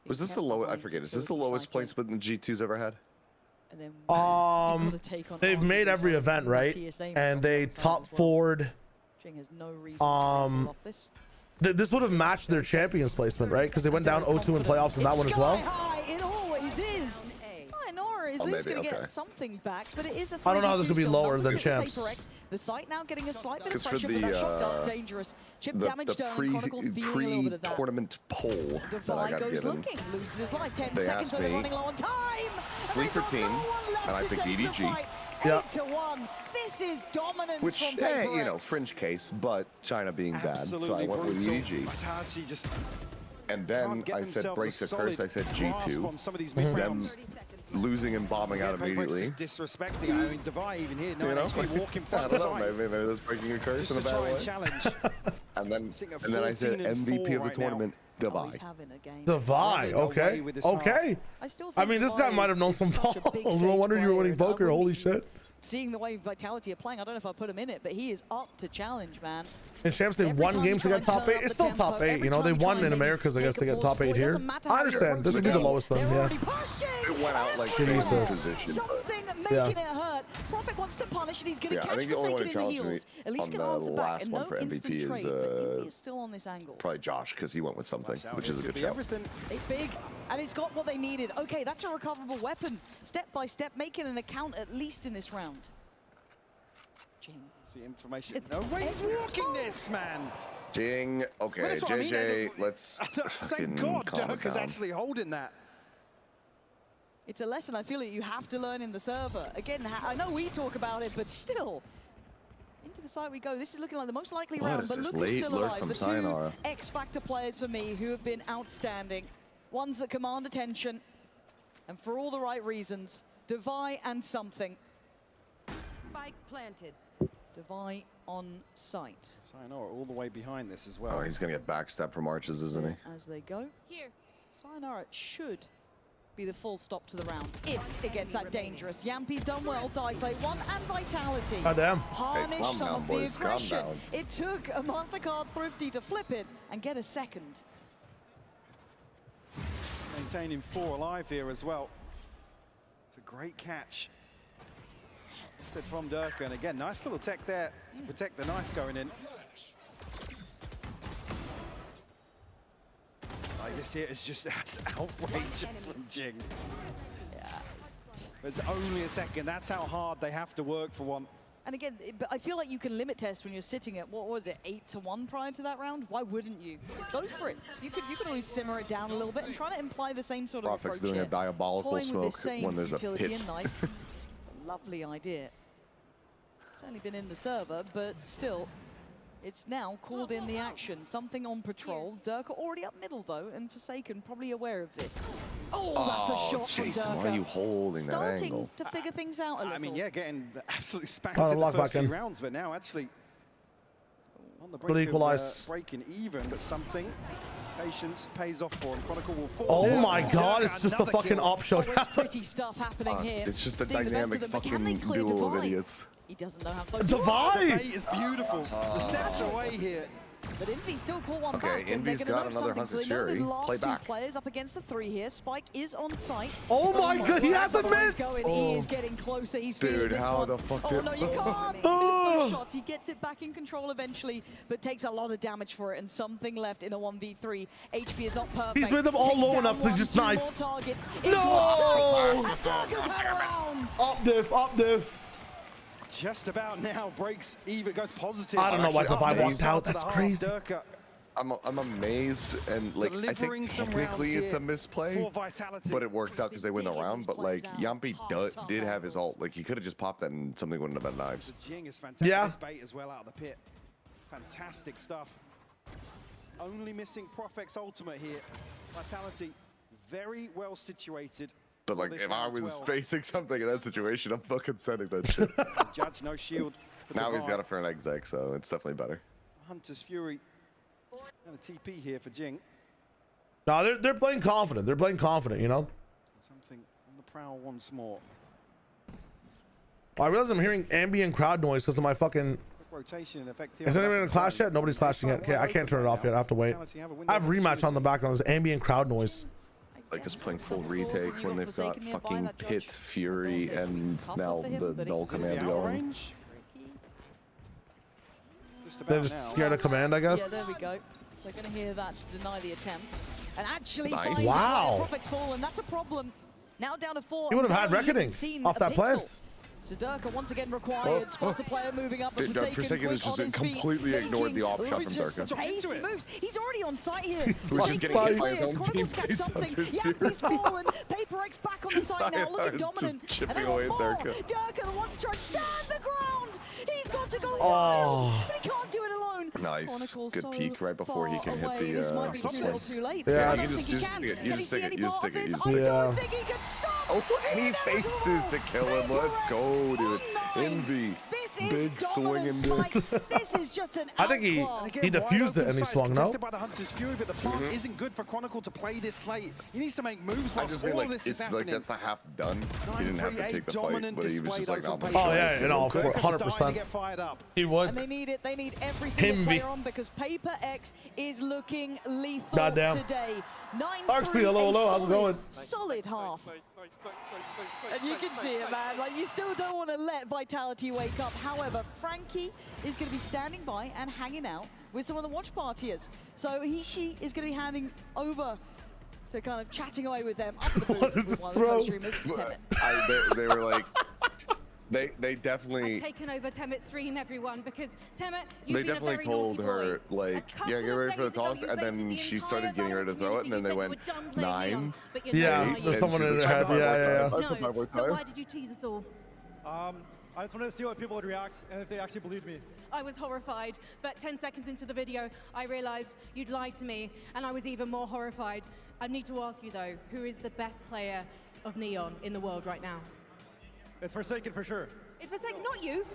Was this the lowest? I forget. Is this the lowest placement the G2's ever had? And then They've made every event, right? And they top forward. Jing has no reason to pull off this. This would have matched their champions placement, right? Because they went down 0-2 in playoffs in that one as well. High, it always is. Sayonara is at least going to get something back, but it is a 3v2 I don't know how this could be still. lower Numbers than sit with champs. Paper X. The site now getting a slight bit of For pressure, the, but that shot dart's dangerous. Chip damage done, and Chronicle feeling a little bit of that. Pre-tournament poll that I Divide got goes given. looking, loses his life, 10 They seconds, asked so they're me, running low on time. Sleeper team, and I picked EDG. 8-1. This is dominance Which, from Paper you know, X. fringe case, but China being bad, so I Absolutely went with brutal. EDG. Vitality just And then can't get I said themselves brace a it first. I said solid grasp on G2. some of these Them mid-rounds. losing and bombing out Paper X immediately. just disrespecting. I mean, Divide even here, no You know? HP walking I front to don't know, side. maybe that's breaking a curse Just in a to bad try way. and challenge. And then I said 14 and MVP 4 of the right tournament, Divide. Divide, okay. Okay. I mean, this guy might have known some balls. No wonder you were winning poker. Holy shit. Seeing the way Vitality are playing, I don't know if I'll put him in it, but he is up to challenge, man. And champs, they won games to get top 8. It's still top 8. You know, they won in Americas, I guess, to get top 8 here. I understand. This would be the lowest then, yeah. It went out like Jesus. position. Something making Yeah. it hurt. Profit wants to punish and he's going to I catch think the only one Forsaken who in the challenged me heels. At least on can the answer back last and one no for instant MVP trade, is but he is still on this angle. probably Josh, because he went with something, which is a good shout. It's big, and it's got what they needed. Okay, that's a recoverable weapon. Step by step, making an account at least in this round. Jing. See information. No way he's walking this, man. Jing. Okay, Well, that's what I mean, JJ, let's Thank fucking God calm it Dirk is down. actually holding that. It's a lesson I feel that you have to learn in the server. Again, I know we talk about it, but still. Into the side we go. This is looking like the most likely What round, is but this look who's late still lurk alive. from The Sayonara? two X-Factor players for me who have been outstanding. Ones that command attention, and for all the right reasons. Devi and something. Spike planted. Devi on site. Sayonara all the way behind this as well. Oh, he's going to get backstep from Arches, isn't he? As they go. Here. Sayonara should be the full stop to the round if it gets that dangerous. Yampi's done well to isolate one, and Vitality Goddamn. harness calm some down, of boys, the calm aggression. down. It took a MasterCard Thrifty to flip it and get a second. Maintaining 4 alive here as well. It's a great catch. Said from Durka, and again, nice little tech there to protect the knife going in. I guess here it's just that's outrageous from Jing. Yeah. It's only a second. That's how hard they have to work for one. And again, but I feel like you can limit test when you're sitting at, what was it, 8-1 prior to that round? Why wouldn't you? Go for it. You could always simmer it down a little bit and try to imply the same sort of approach doing here. a diabolical Toying with smoke the same when there's a utility pit. and knife. It's a lovely idea. It's only been in the server, but still, it's now called in the action. Something on patrol. Durka already up middle, though, and Forsaken probably aware of this. Oh, that's a shot from Jason, Durka. why are you holding that angle? Starting to figure things out a little. I mean, yeah, getting absolutely spanked Oh, in the lock first back in. few rounds, but now actually on the Good brink of equalize. breaking even, but something. Patience pays off for him. Chronicle will fall. Oh now. my god, Durka, it's just the another fucking kill. op show. Oh, it's pretty stuff happening here. It's just a Seeing the best of dynamic them, but can they fucking clear duo of Divide? idiots. He doesn't know how close. Divide! The bait is beautiful. The steps away here. But Envy still caught one Okay, back, and Envy's they're going got to know another something. So they Hunter's know the Fury. last Play two back. players up against the 3 here. Spike is on site. Oh my god, he hasn't missed! He is getting closer. He's feeling Dude, this how one. the fuck Oh did- no, you can't miss those shots. He gets it back in control eventually, but takes a lot of damage for it, and something left in a 1v3. HP is not perfect. He's made them all Takes low down enough to one, just 2 knife. more targets. No! Durka's had a round. Up diff, up diff. Just about now breaks even, goes positive. I don't know why Actually, Divide I'm walked out. To the That's half. crazy. Durka I'm amazed, and like I delivering think some technically rounds it's a here misplay, for Vitality. but it works out because they win the round. But like Yampi Tough did have his ult, like he could have just popped that and something wouldn't have been knives. The Jing is fantastic. Yeah. This bait as well out of the pit. Fantastic stuff. Only missing Profex ultimate here. Vitality very well situated. But like this if I round as was well. facing something in that situation, I'm fucking sending that shit. The Judge no shield. For Now he's Divide. got it for an exec, so it's definitely better. Hunter's Fury and a TP here for Jing. No, they're playing confident. They're playing confident, you know? Something on the prowl once more. I realize I'm hearing ambient crowd noise because of my fucking... Quick rotation in effect here. Is anyone in clash yet? Nobody's clashing yet. Okay, I can't turn it off yet. I have to wait. I have rematch on the background. There's ambient crowd noise. Like us playing full retake when they've got fucking Pit, Fury, and now the Null command going. They're just scared of command, I guess. Yeah, there we go. So going to hear that to deny the attempt. And actually Nice. finds Wow. Profex fall, and that's a problem. Now down to 4. He would have had barely even reckoning seen off a that pixel. plant. So Durka once again required. Spots a player moving up. But Dude, Forsaken is just completely ignored the off shot from Durka. Pace moves. He's already on site here. He was just getting hit by his own Chronicles catch teammates something. on his Yampi's Fury. fallen. PRX back on the site now, looking Tryhard's just dominant. chipping And then away one at more. Durka. Durka, the one to try to stand the ground. He's got to go Oh. wild, but he can't do it alone. Nice. Chronicles Good so peek right before he can hit away. the This might be too little swing. too late. Yeah. I You don't just think he stick can. it. You Can just he see stick it. any You just part stick of it. You this? just I stick it. don't think he can stop. Oh, and he faces to kill him. Let's go, dude. Envy. This is Big swinging dominant, dick. Mike. This is just an I think he outclass. diffused it and he swung, no? Contested by the Hunter's Fury, but the plant isn't good for Chronicle to play this late. He needs to make moves I while just all mean like this is it's happening. like that's the half done. He didn't have to take the fight, dominant but he was just like, display no, though I'm from Oh, yeah, Patience. you know, Durka's starting 100%. to get fired up. He would. And they need it. They need every single Envy. player on because PRX is looking lethal Goddamn. today. 9-3, Arksy, hello, hello, how's it going? Solid half. And you can see it, man. Like, you still don't want to let Vitality wake up. However, Frankie is going to be standing by and hanging out with some of the watch partiers. So she is going to be handing over to kind of chatting away with them up the booth What is with this one of the throw? co-streamers, Temet. They were like, they definitely. I've taken over Temet's stream, everyone, because Temet, They you've been a definitely very told naughty her, boy. like, yeah, get ready for the toss, and then she started getting ready to throw it, and then they went 9. Yeah, eight, there's and someone she was in like, her head. I put Yeah, yeah, my yeah. voice No, so time. why did you tease us all? I just wanted to see what people would react and if they actually believed me. I was horrified, but 10 seconds into the video, I realized you'd lied to me, and I was even more horrified. I need to ask you though, who is the best player of Neon in the world right now? It's Forsaken for sure. It's Forsaken, not you.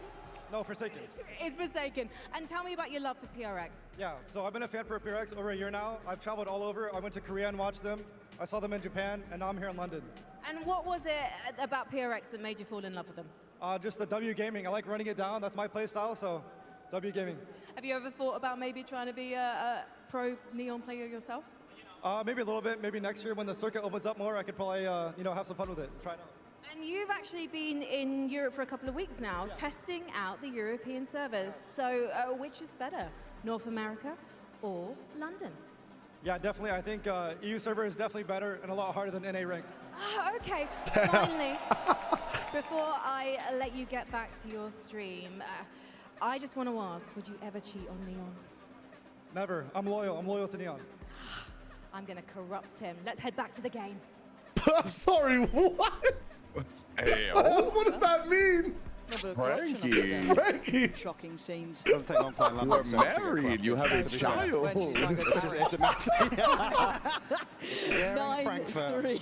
No, Forsaken. It's Forsaken. And tell me about your love for PRX. Yeah, so I've been a fan for PRX over a year now. I've traveled all over. I went to Korea and watched them. I saw them in Japan, and now I'm here in London. And what was it about PRX that made you fall in love with them? Just the W gaming. I like running it down. That's my play style, so W gaming. Have you ever thought about maybe trying to be a pro Neon player yourself? Maybe a little bit. Maybe next year when the circuit opens up more, I could probably have some fun with it. Try it out. And you've actually been in Europe for a couple of weeks now, testing out the European servers. So which is better, North America or London? Yeah, definitely. I think EU server is definitely better and a lot harder than NA ranked. Okay, finally, before I let you get back to your stream, I just want to ask, would you ever cheat on Neon? Never. I'm loyal. I'm loyal to Neon. I'm going to corrupt him. Let's head back to the game. I'm sorry, what? Hey, what does that mean? Frankie. Shocking scenes. Doesn't take long playing London. You are married. You have a child. It's a matter. 9-3.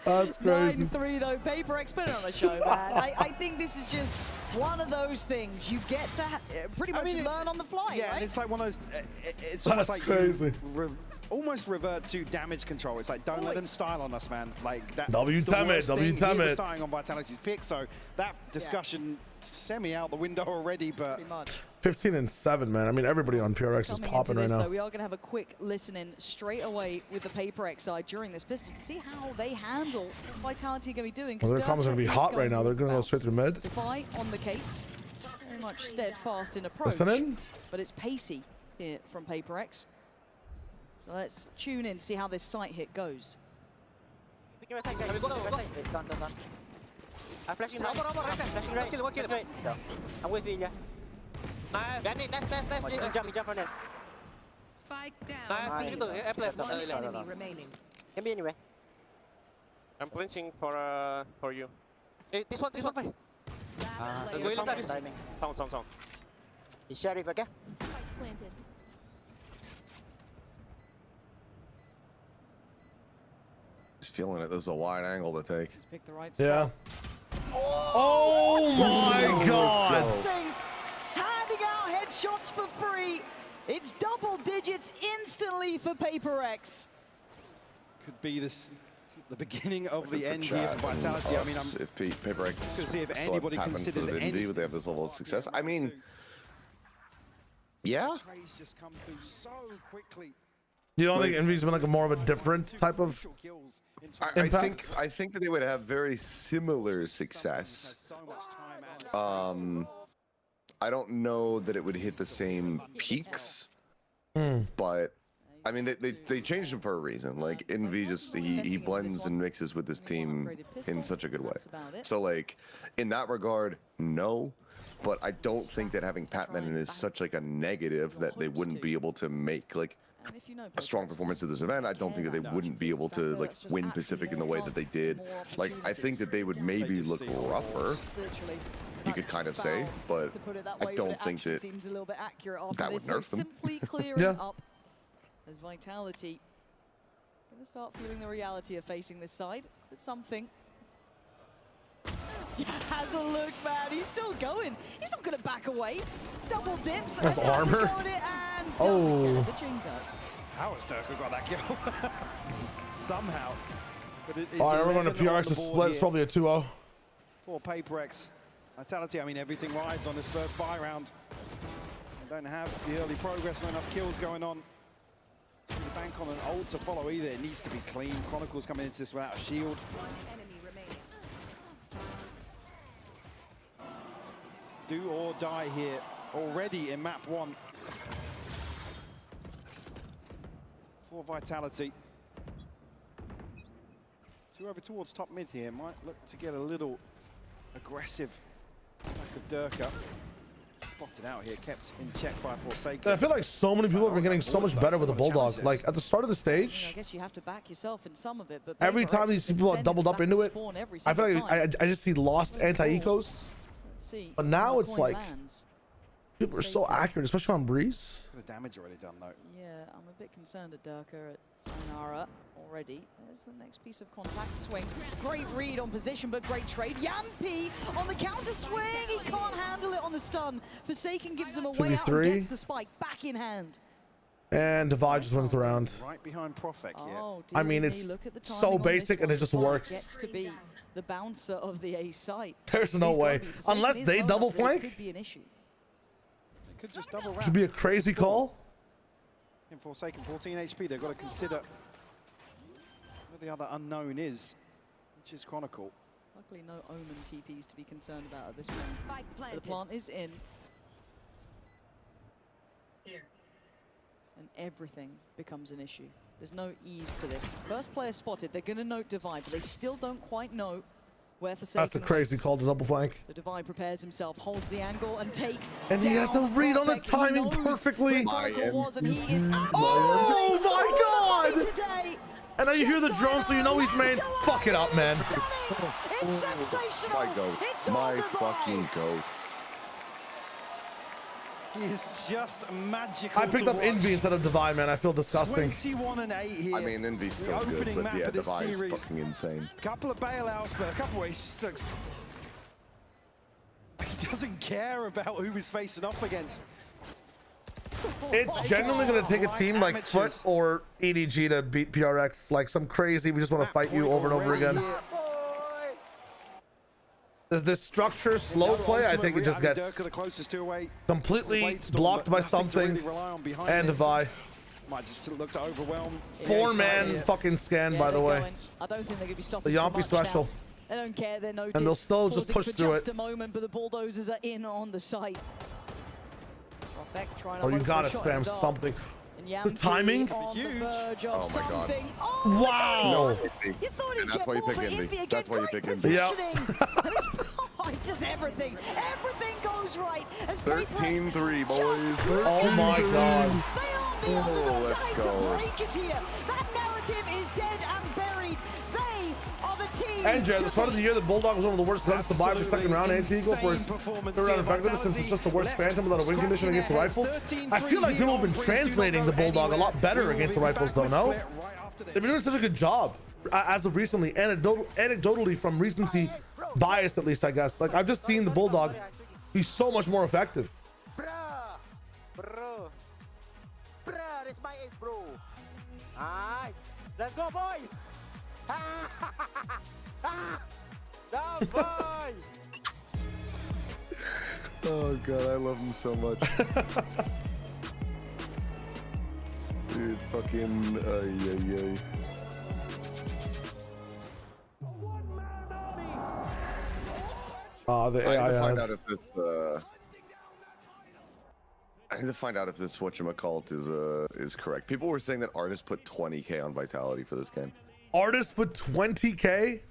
That's crazy. 9-3 though. PRX put it on the show, man. I think this is just one of those things you get to pretty much learn on the fly. Yeah, right? and it's like one of those. It's That's almost like crazy. you almost revert to damage control. It's like don't let them style on us, man. Like that. W-Tam it, W-Tam it. Starting on Vitality's pick, so that discussion semi out the window already. But pretty much. 15-7, man. I mean, everybody on PRX is popping right now. Though, we are going to have a quick listen-in straight away with the PRX side during this pistol to see how they handle what Vitality are going to be doing. Well, their comms are going to be hot right now. They're going to go straight through mid. Defy on the case. Very much steadfast in approach. Listening. But it's pacey here from PRX. So let's tune in, see how this sight hit goes. I'm flashing right. Flashing right. I'm with you. Nice. Jump from this. Spike down. Nice. Remaining. Can be anywhere. I'm clinching for you. Hey, this one. Timing. Sound. He's sheriff, okay? Planted. Just feeling it. This is a wide angle to take. Just pick the right Yeah. spot. Oh my God. Handing out headshots for free. It's double digits instantly for PRX. could be this the beginning of the end here for Vitality. I mean, if PRX to see if anybody considers anything, they have this level of success. I mean, yeah. Trades just come through so quickly. You don't think Envy's been like a more of a different type of impact? I think that they would have very similar success. I don't know that it would hit the same peaks, but I mean they changed him for a reason. Like Envy just he blends and mixes with this team in such a good way. So like in that regard, no. But I don't think that having Pat Menon is such like a negative that they wouldn't be able to make like a strong performance at this event. I don't think that they wouldn't be able to like win Pacific in the way that they did. Like I think that they would maybe look rougher, you could kind of say, but I don't think that that would nerf them. Simply clearing up as Vitality going to start feeling the reality of facing this side. It's something. Yeah, has a look, man. He's still going. He's not going to back away. Double dips. That's armor. And doesn't get it. The Jing does. How has Durka got that kill? Somehow. But it is all right, everyone to PRX is split. It's probably a 2-0. For PRX. Vitality, I mean, everything rides on this first buy round. They don't have the early progress, not enough kills going on. To bank on an ult to follow either. It needs to be clean. Chronicles coming into this without a shield. Do or die here already in map 1 for Vitality. So over towards top mid here, might look to get a little aggressive. Back of Durka. Spotted out here, kept in check by Forsaken. I feel like so many people have been getting so much better with the Bulldog. Like at the start of the stage, I guess you have to back yourself in some of it, but every time these people are doubled up into it, I feel like I just see lost anti-ecos. But now it's like people are so accurate, especially on Breeze. The damage already done though. Yeah, I'm a bit concerned at Durka at Sayonara already. There's the next piece of contact swing. Great read on position, but great trade. Yampi on the counter swing. He can't handle it on the stun. Forsaken gives him a way out and gets the spike back in hand. And Divide just wins the round. Right behind Profek here. Oh, I mean, dear it's me, look at the so timing on this basic and one. it just Divide works. Gets to be the bouncer of the A site. There's no He's gotta way. be forsaken Unless his they own double up, but it flank. could be an issue. They could just double Should be a crazy call. In Forsaken, 14 HP. They've got to consider where the other unknown is, which is Chronicle. Luckily, no Omen TPs to be concerned about at this point. But the plant is in. And everything becomes an issue. There's no ease to this. First player spotted. They're going to note Divide, but they still don't quite know where Forsaken That's a crazy waits. call to double flank. So Divide prepares himself, holds the angle, and takes. And he has a read on the timing perfectly. Oh my god! Today. And now you hear the drone, so you know he's made. Fuck it up, man. It's sensational. My goat. It's My fucking goat. He is just magical. I picked up Envy instead of Divide, man. I feel disgusting. 21 and 8 here. I mean, Envy's still good, but yeah, Divide is fucking insane. Couple of bailouts, but a couple of just looks. He doesn't care about who he's facing off against. It's genuinely going to take a team like Foot or EDG to beat PRX. Like some crazy, we just want to fight you over and over again. Does this structure slow play? I think it just gets completely blocked by something and Divide. Might just look to overwhelm. 4-man fucking scan, by the way. I don't think they're going to be stopping The Yampi special. now. They don't care. They're noted. And they'll still just push for through just it. a moment, but the bulldozers are in on the site. Perfect, trying to Oh, you look for a gotta shot in spam dark. something. And The Yampi timing? on the verge of Oh my god. something. Wow. You thought he'd And that's get why you more, pick but Envy. Envy again, That's why you great pick Envy. positioning. And it's just everything. Everything goes right. As 13-3, boys. Oh my god. Oh, let's go. Break it here. That narrative is dead and buried. They are the team. And Jay, at the start of the year, the Bulldog was one of the worst guns to buy for second round anti-eagle for its third round effectiveness, since it's just the worst Phantom without a win condition against the rifles. I feel like people have been translating the Bulldog a lot better against the rifles, though, no? They've been doing such a good job as of recently, anecdotally from recency bias, at least, I guess. Like, I've just seen the Bulldog be so much more effective. Bro, this my ace, bro. Alright, let's go, boys. No, boy. Oh god, I love him so much. Dude, fucking ay. The I AI. need to find out if this. I need to find out if this whatchamacallit is correct. People were saying that Artist put 20k on Vitality for this game. Artist put 20k?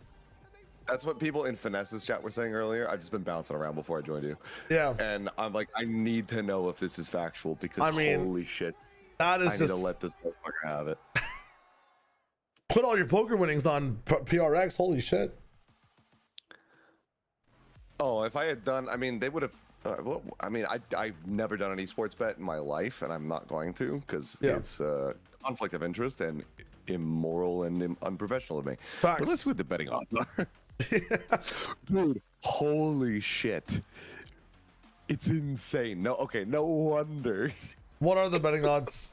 That's what people in Finesse's chat were saying earlier. I've just been bouncing around before I joined you. Yeah. And I'm like, I need to know if this is factual because I mean, holy shit. That is I need just... to let this motherfucker have it. Put all your poker winnings on PRX. Holy shit. Oh, if I had done, I mean, they would have. Well, I mean, I've never done an esports bet in my life, and I'm not going to because it's conflict of interest and immoral and unprofessional of me. Facts. But let's see what the betting odds are. Dude, holy shit. It's insane. No, okay, no wonder. What are the betting odds?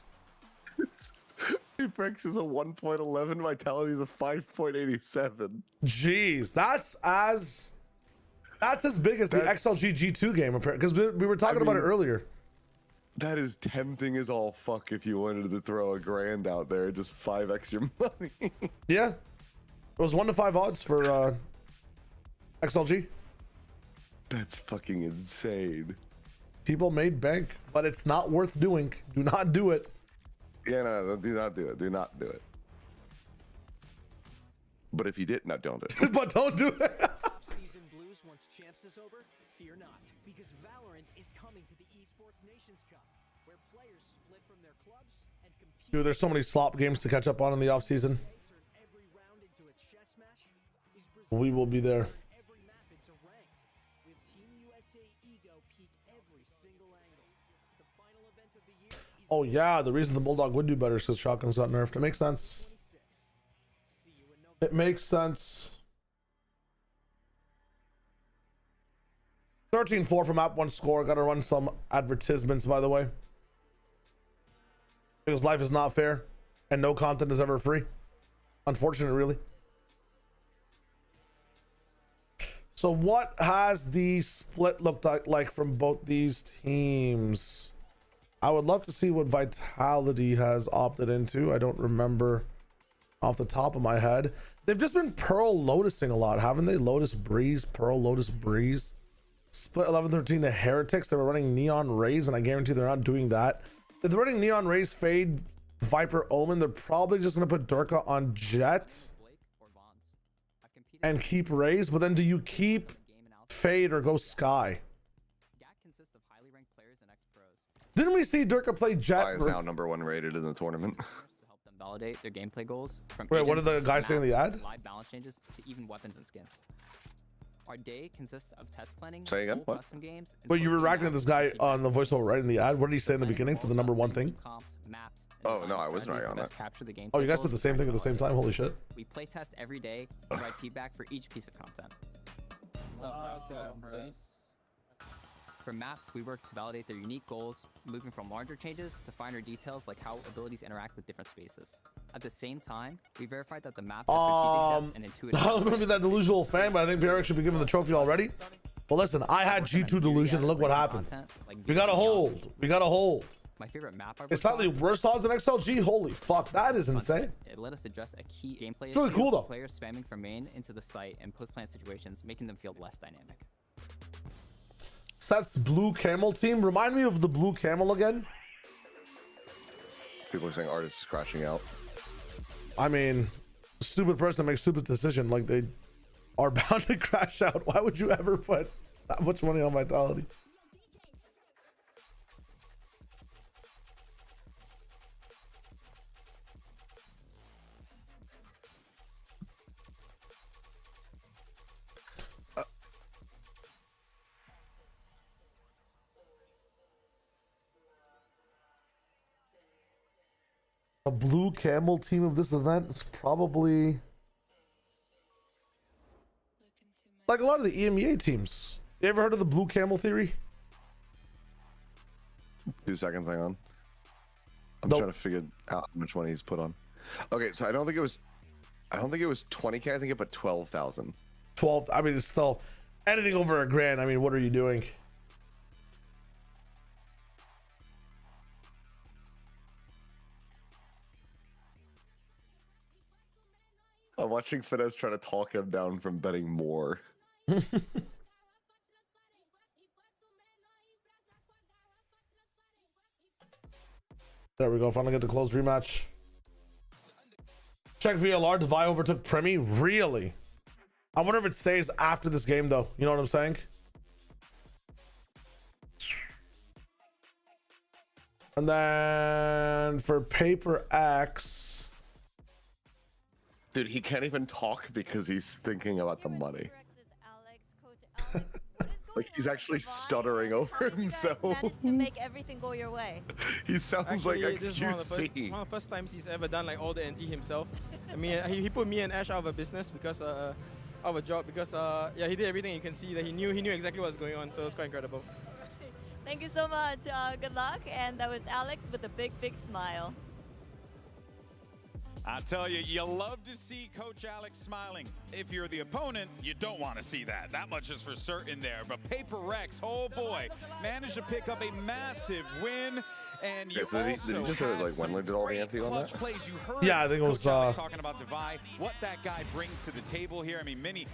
PRX is a 1.11, Vitality is a 5.87. Jeez, that's as big as the XLG G2 game, apparently, because we were talking about it earlier. That is tempting as all fuck if you wanted to throw $1,000 out there, just 5x your money. Yeah, it was 1 to 5 odds for XLG. That's fucking insane. People made bank, but it's not worth doing. Do not do it. Yeah, no, do not do it. Do not do it. But if you did, no, don't do it. But don't do it. Season blues once champs is over? Fear not, because Valorant is coming to the Esports Nations Cup, where players split from their clubs and compete. Dude, there's so many slop games to catch up on in the off season. We will be there. Oh yeah, the reason the Bulldog would do better is because shotguns got nerfed. It makes sense. It makes sense. 13-4 from Map 1 score. Gotta run some advertisements, by the way. Because life is not fair and no content is ever free. Unfortunate, really. So what has the split looked like from both these teams? I would love to see what Vitality has opted into. I don't remember off the top of my head. They've just been Pearl Lotusing a lot, haven't they? Lotus Breeze, Pearl Lotus Breeze. Split 11-13 to Heretics. They were running Neon Rays, and I guarantee they're not doing that. If they're running Neon Rays, Fade, Viper, Omen, they're probably just going to put Durka on Jet and keep Rays. But then do you keep Fade or go Sky? Didn't we see Durka play Jet? Sky is now #1 rated in the tournament. To help them validate their gameplay goals. From Wait, what did agents, the guy say in the maps, ad? Live balance changes to even weapons and skins. Our day consists of test planning, Say again? full What? custom games, and Wait, you were post-game reacting to this guy on the voiceover right in the ad. What did he say in the beginning for the #1 thing? comps, maps, and Oh, no, design I wasn't strategies right on to best that. capture the gameplay Oh, you guys goals did the same thing at the same time? Holy shit. We play test every day, provide feedback for each piece of content. For maps, we work to validate their unique goals, moving from larger changes to finer details like how abilities interact with different spaces. At the same time, we verified that the map has strategic depth and intuitive. I don't remember that delusional fan, but I think PRX should be given the trophy already. But listen, I had G2 delusion, and look what happened. We got a hold. We got a hold. My favorite map I It's slightly worse odds than XLG. Holy fuck, that is insane. It let us address a key gameplay It's really issue, cool, though. players spamming from main into the site and post-plant situations, making them feel less dynamic. Seth's blue camel team. Remind me of the blue camel again. People are saying artists is crashing out. I mean, stupid person makes stupid decision. Like, they are bound to crash out. Why would you ever put that much money on Vitality? A blue camel team of this event is probably like a lot of the EMEA teams. You ever heard of the blue camel theory? 2 seconds, hang on. I'm Nope. trying to figure out how much money he's put on. Okay, so I don't think it was 20K. I think it put 12,000. 12. I mean, it's still anything over a grand. I mean, what are you doing? I'm watching Finesse try to talk him down from betting more. There we go. Finally get the close rematch. Check VLR. Devi overtook Premi. Really? I wonder if it stays after this game, though. You know what I'm saying? And then for Paper X. Dude, he can't even talk because he's thinking about the money. Like he's actually stuttering over himself. Managed to make everything go your way. He sounds like This is one of XQC. the first times he's ever done like all the NT himself. I mean, he put me and Ash out of a business because out of a job because yeah, he did everything. You can see that he knew exactly what was going on, so it was quite incredible. Thank you so much. Good luck. And that was Alex with a big smile. I tell you, you love to see Coach Alex smiling. If you're the opponent, you don't want to see that. That much is for certain there. But PaperX, oh boy, managed to pick up a massive win. And you so did he just say that like Wendler did all the ante on that? plays. You heard Yeah, I think it was Coach Alex talking about Devi, what that guy brings to the table here. I mean, Minnie,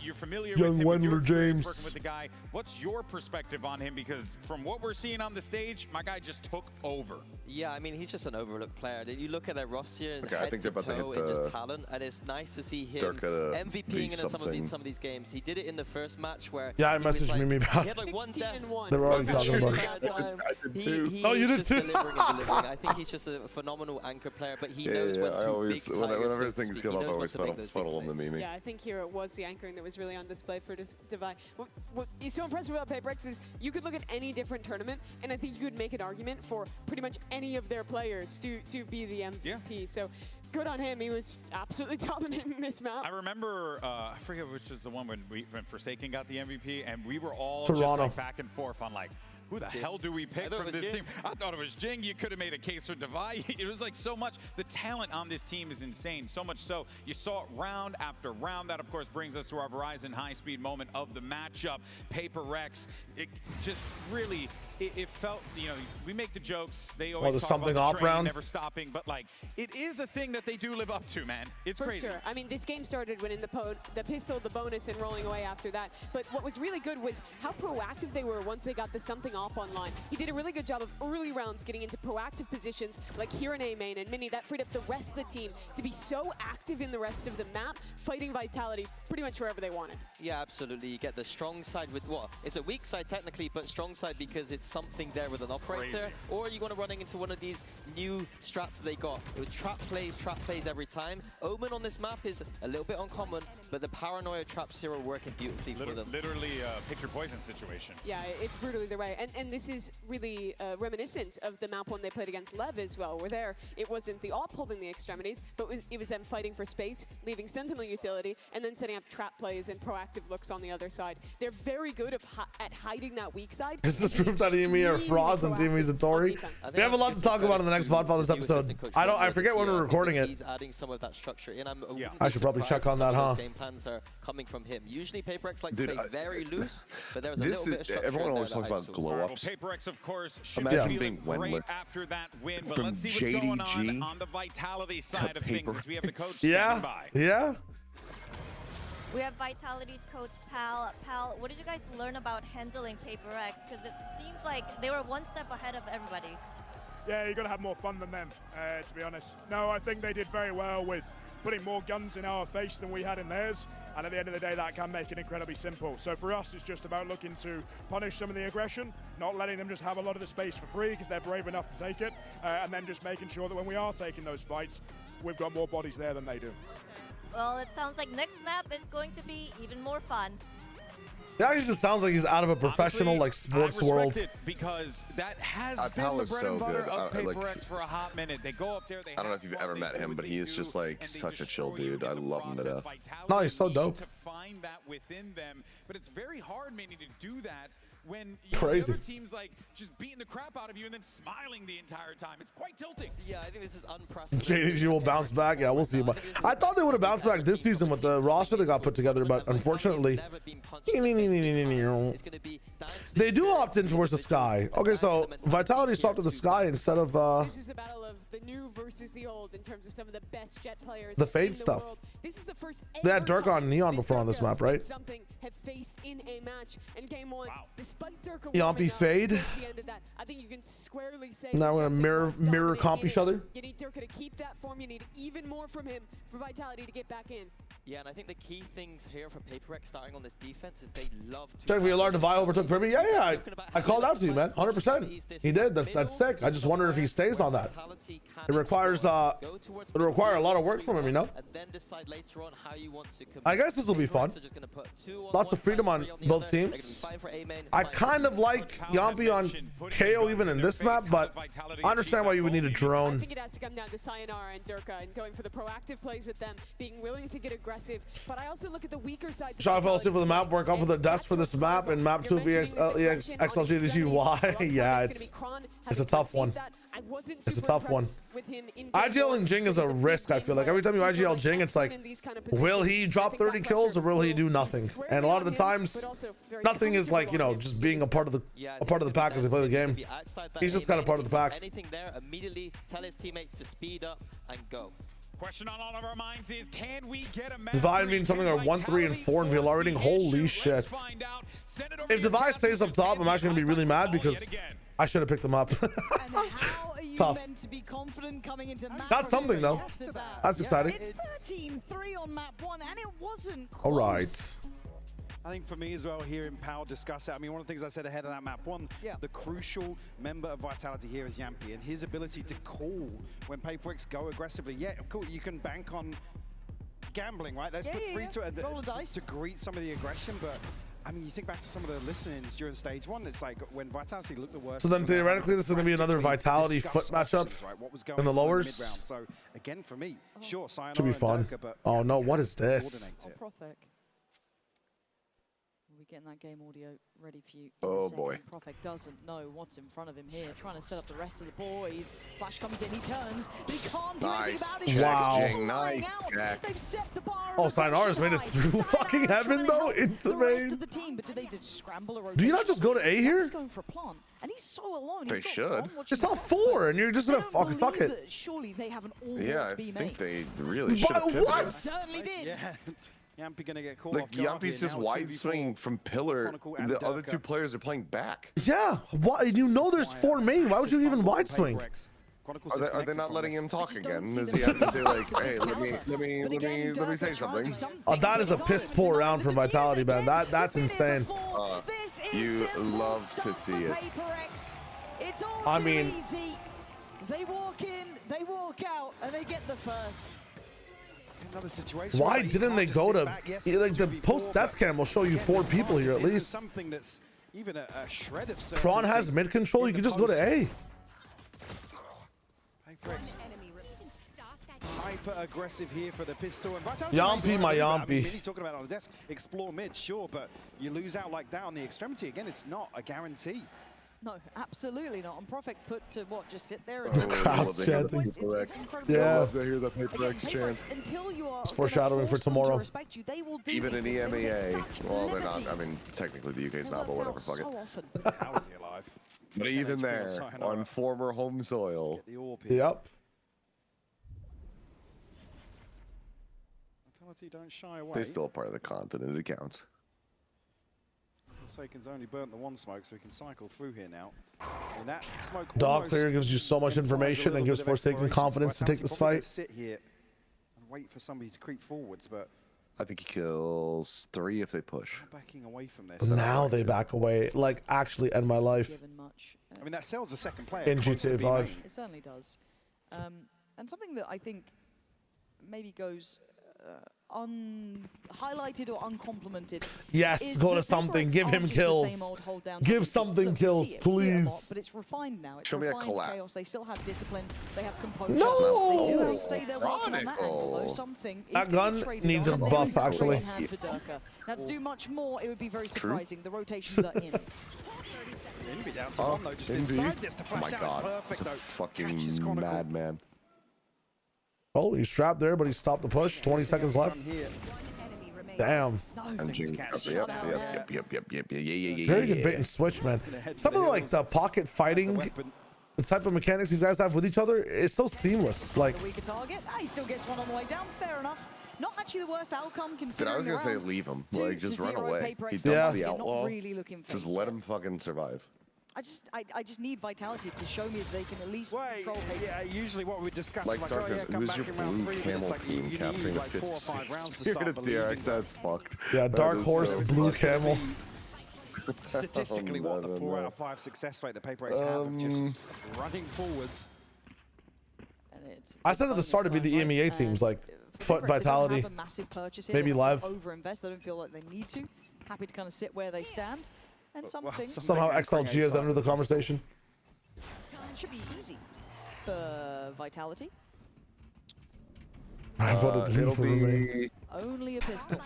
you're familiar Young with him, with your Wendler experience James. working with the guy. What's your perspective on him? Because from what we're seeing on the stage, my guy just took over. Yeah, I mean, he's just an overlooked player. You look at that roster and Okay, I head think to they're about to toe hit in just the talent, and it's nice to see him Durka MVPing in some something. of these games. He did it in the first match where Yeah, I he was messaged like, Mimi about he had like one death. They were already talking about it. He Oh, you is did just too? delivering and delivering. I think he's just a phenomenal anchor player, but he knows when I to always, big tigers, whenever so to things speak. come He up, I knows when always to make those big funnel on the Mimi. Yeah, I think here it was the anchoring that was really on display for Devi. What is so impressive about PaperX is you could look at any different tournament, and I think you could make an argument for pretty much any of their players to be the MVP. So good on him. He was absolutely dominating this map. I remember, I forget which is the one when Forsaken got the MVP, and we were all Toronto. just like back and forth on like, who the hell do we pick from this team? I thought it was Jing. You could have made a case for Devi. It was like so much. The talent on this team is insane. So much so, you saw it round after round. That, of course, brings us to our Verizon high-speed moment of the matchup. PRX, it just really, it felt, you know, we make the jokes. They always talk something about the off train round. never stopping, but like, it is a thing that they do live up to, man. It's For crazy. sure. I mean, this game started winning the pistol, the bonus, and rolling away after that. But what was really good was how proactive they were once they got the something off online. He did a really good job of early rounds getting into proactive positions like here in A main and Mini. That freed up the rest of the team to be so active in the rest of the map, fighting Vitality pretty much wherever they wanted. Yeah, absolutely. You get the strong side with what? It's a weak side technically, but strong side because it's something there with an operator. Crazy. Or you want to running into one of these new strats they got. It was trap plays every time. Omen on this map is a little bit uncommon, but the paranoia traps here are working beautifully for them. Literally a pick your poison situation. Yeah, it's brutally the way. And this is really reminiscent of the map one they played against Lev as well, where there it wasn't the AWP holding the extremities, but it was them fighting for space, leaving Sentinel utility, and then setting up trap plays and proactive looks on the other side. They're very good at hiding that weak side. Is this proof that EME are frauds and Team Zatori? We have a lot to talk about in the next VODfathers episode. I forget when we're recording it. He's adding some of that structure in. I should probably check on that, huh? Game plans are coming from him. Usually PRX like to play very loose, but there was a little bit of structure. Everyone always there talks that about glow ups. Well, PRX, of course, should Imagine be being feeling great Wendler after that win, but from let's see what's going JDG on the Vitality side of things as we have the coach Yeah, standing by. yeah. We have Vitality's coach, Pal. Pal, what did you guys learn about handling PRX? Because it seems like they were one step ahead of everybody. Yeah, you got to have more fun than them, to be honest. No, I think they did very well with putting more guns in our face than we had in theirs. And at the end of the day, that can make it incredibly simple. So for us, it's just about looking to punish some of the aggression, not letting them just have a lot of the space for free because they're brave enough to take it, and then just making sure that when we are taking those fights, we've got more bodies there than they do. Well, it sounds like next map is going to be even more fun. It actually just sounds like he's out of a professional like sports world. It because that has been Pal the is bread so and butter good. of Like, PRX for a hot minute. They go up there. They I don't know if you've ever met him, but he is just like such a chill dude. I love him to death. No, he's so dope. To find that within them, but it's very hard, Manny, to do that when you Crazy. know, the other team's like just beating the crap out of you and then smiling the entire time. It's quite tilting. Yeah, I think this is unprecedented. JDG will bounce back. Yeah, we'll see. But I thought they would have bounced back this season with the roster they got put together, but unfortunately, they do opt in towards the sky. Okay, so Vitality swapped to the sky instead of This is the battle of the new versus the old in terms of some of the best Jet players. the Fade in the stuff. world. This is the first They had ever Dirk on time Neon that before on this Durka map, right? and something have faced in a match. And game one, despite Durka Yampy warming up Fade. towards the end of that, I think you can squarely say Now that we're gonna something mirror was comp each other. You need Durka to keep that form. You need even more from him for Vitality to get back in. Yeah, and I think the key things here for PRX starting on this defense is they love to... Check VLR Devi overtook Privy. Yeah, I called out to you, man. 100%. He did. That's sick. I just wonder if he stays on that. It requires it'll require a lot of work from him, you know. And then decide later on how you want to I guess this will be fun. Lots of freedom on both teams. I kind of like Yampy on KO even in this map, but I understand why you would need a I drone. think it has to come down to Sayonara and Durka and going for the proactive plays with them, being willing to get aggressive. But I also look at the weaker side. Shaw fell asleep with the map work off with the desk for this map and map 2 VX XLG EDG. Why? Yeah, it's a tough one. It's a tough one. IGLing Jing is a risk, I feel like. Every time you IGL Jing, it's like, will he drop 30 kills or will he do nothing? And a lot of the times, nothing is like, you know, just being a part of the pack as they play the game. He's just kind of part of the pack. Anything there, immediately tell his teammates to speed up and go. Question on all of our minds is, can we get a match? Divide being something like 1, 3, and 4 in VLR rating. Holy shit. If Divide stays up top, I'm actually going to be really mad because I should have picked him up. And how are you Tough. meant to be confident coming into match? That's something, though. That's exciting. It's 13-3 on map 1, and it wasn't close. All right. I think for me as well, hearing Pal discuss it, I mean, one of the things I said ahead of that map one, the crucial member of Vitality here is Yampy, and his ability to call when PRX go aggressively. Yeah, cool, you can bank on gambling, right? Let's put 3 to greet some of the aggression, but I mean, you think back to some of the listenings during stage 1, it's like when Vitality looked the worst. So then theoretically, this is going to be another Vitality foot matchup in the lowers. So again, for me, sure, Sayonara Should be fun. Oh no, what is this? Profek. We're getting that game audio ready for you. Oh boy. Profek doesn't know what's in front of him here. Trying to set up the rest of the boys. Flash comes in, he turns, but he can't do anything about it. Wow. Nice. They've set the bar. Oh, Sayonara's made it through fucking heaven though into main. The team, but do they just scramble a rotation? Do you not just go to A here? He's going for a plant, and he's so alone. They should. It's all 4, and you're just gonna fuck it. Surely they have an all Yeah, I B think main. they really should. What? Certainly did. Yeah. Yampy gonna get caught Like off guard Yampy's here just now, wide 2v4. swinging from pillar. Chronicle and The other Durka. 2 players are playing back. Yeah. Why? You know there's 4 main. Why would you even wide swing? Are they not letting him talk again? Does he have to say like, hey, let me say something? Oh, that is a piss poor round for Vitality, man. That's insane. You love to see it. It's all I mean, easy. They walk in, they walk out, and they get the first. Another situation. Why didn't they go to like the post death cam will show you 4 people here at least. Something that's even a shred of Tron has mid control. You can just go to A. PRX hyper aggressive here for the pistol. And Yampy, my Yampy. Mini talking about on the desk, explore mid, sure, but you lose out like that on the extremity. Again, it's not a guarantee. No, absolutely not. And Profek put to what? Just sit there Oh, and crowd chanting. Yeah, Yeah. I love to hear the PRX chants. Until you are foreshadowing for tomorrow. respect you, they will do Even in these things. They will EMEA. take such Well, they're not. I liberties. mean, technically the UK's not, but whatever. Fuck it. So often. How is he alive? But even there, on former home soil. Yep. Vitality don't shy away. They're still a part of the continent. It counts. Forsaken's only burnt the 1 smoke, so he can cycle through here now. And that smoke Dog clear gives you so much information and gives Forsaken confidence to take this fight. Sit here and wait for somebody to creep forwards, but I think he kills 3 if they push. backing away from this. Now they back away. Like, actually end my life. I mean, that sells a second player. In close to GTA B 5. main. It certainly does. And something that I think maybe goes highlighted or uncomplimented. Yes, is go to that something. PRX Give aren't him just the kills. same old hold down Give happy. something Look, kills, we see it a please. lot, but it's refined now. It's Show me a refined collab. chaos. They still have discipline. They have composure. No! They do outstay their welcome on that angle, though. Chronicle. Something is That gonna be gun traded needs on, a and there buff, is no actually. great hand for Durka. Now, to do much more, it would be very surprising. The rotations are in. Envy down to 1 though, just inside this to Oh my flash out. god, Perfect it's a though. fucking Catches Chronicle. madman. Oh, he's trapped there, but he stopped the push. 20 seconds left. Damn. And Jing, yep. Very good bait and switch, man. Some of like the pocket fighting, the type of mechanics these guys have with each other, is so seamless. Like, A weaker target. He still gets one on the way down. Fair enough. Not actually the worst outcome Dude, considering I was gonna the say round. leave him. 2 Like, just to run 0 away. PRX. He's Yeah. done with the Not outlaw. really looking for Just it. let him fucking survive. I just need Vitality to show me that they can at least control paper. Yeah, usually what we discuss, Like, like Darkus, oh, yeah, come who's back your in round blue 3, but camel it's like team you capturing need the like 4 or 5 rounds to Spirit start of believing. DRX, that's fucked. yeah, That Dark is Horse, so Blue fucked. Camel. Statistically, Oh, what the no, 4 no. out of 5 success rate the PRX have of just running forwards. And it's I said at the start it'd be the EMEA teams, like Foot, PRX, they don't Vitality. have a massive purchase here. Maybe They live. don't overinvest. They don't feel like they need to. Happy to kind of sit where they stand. And something Somehow XLG has entered the conversation. should be easy for Vitality. I voted Lee It'll for roommate. be Only a pistol.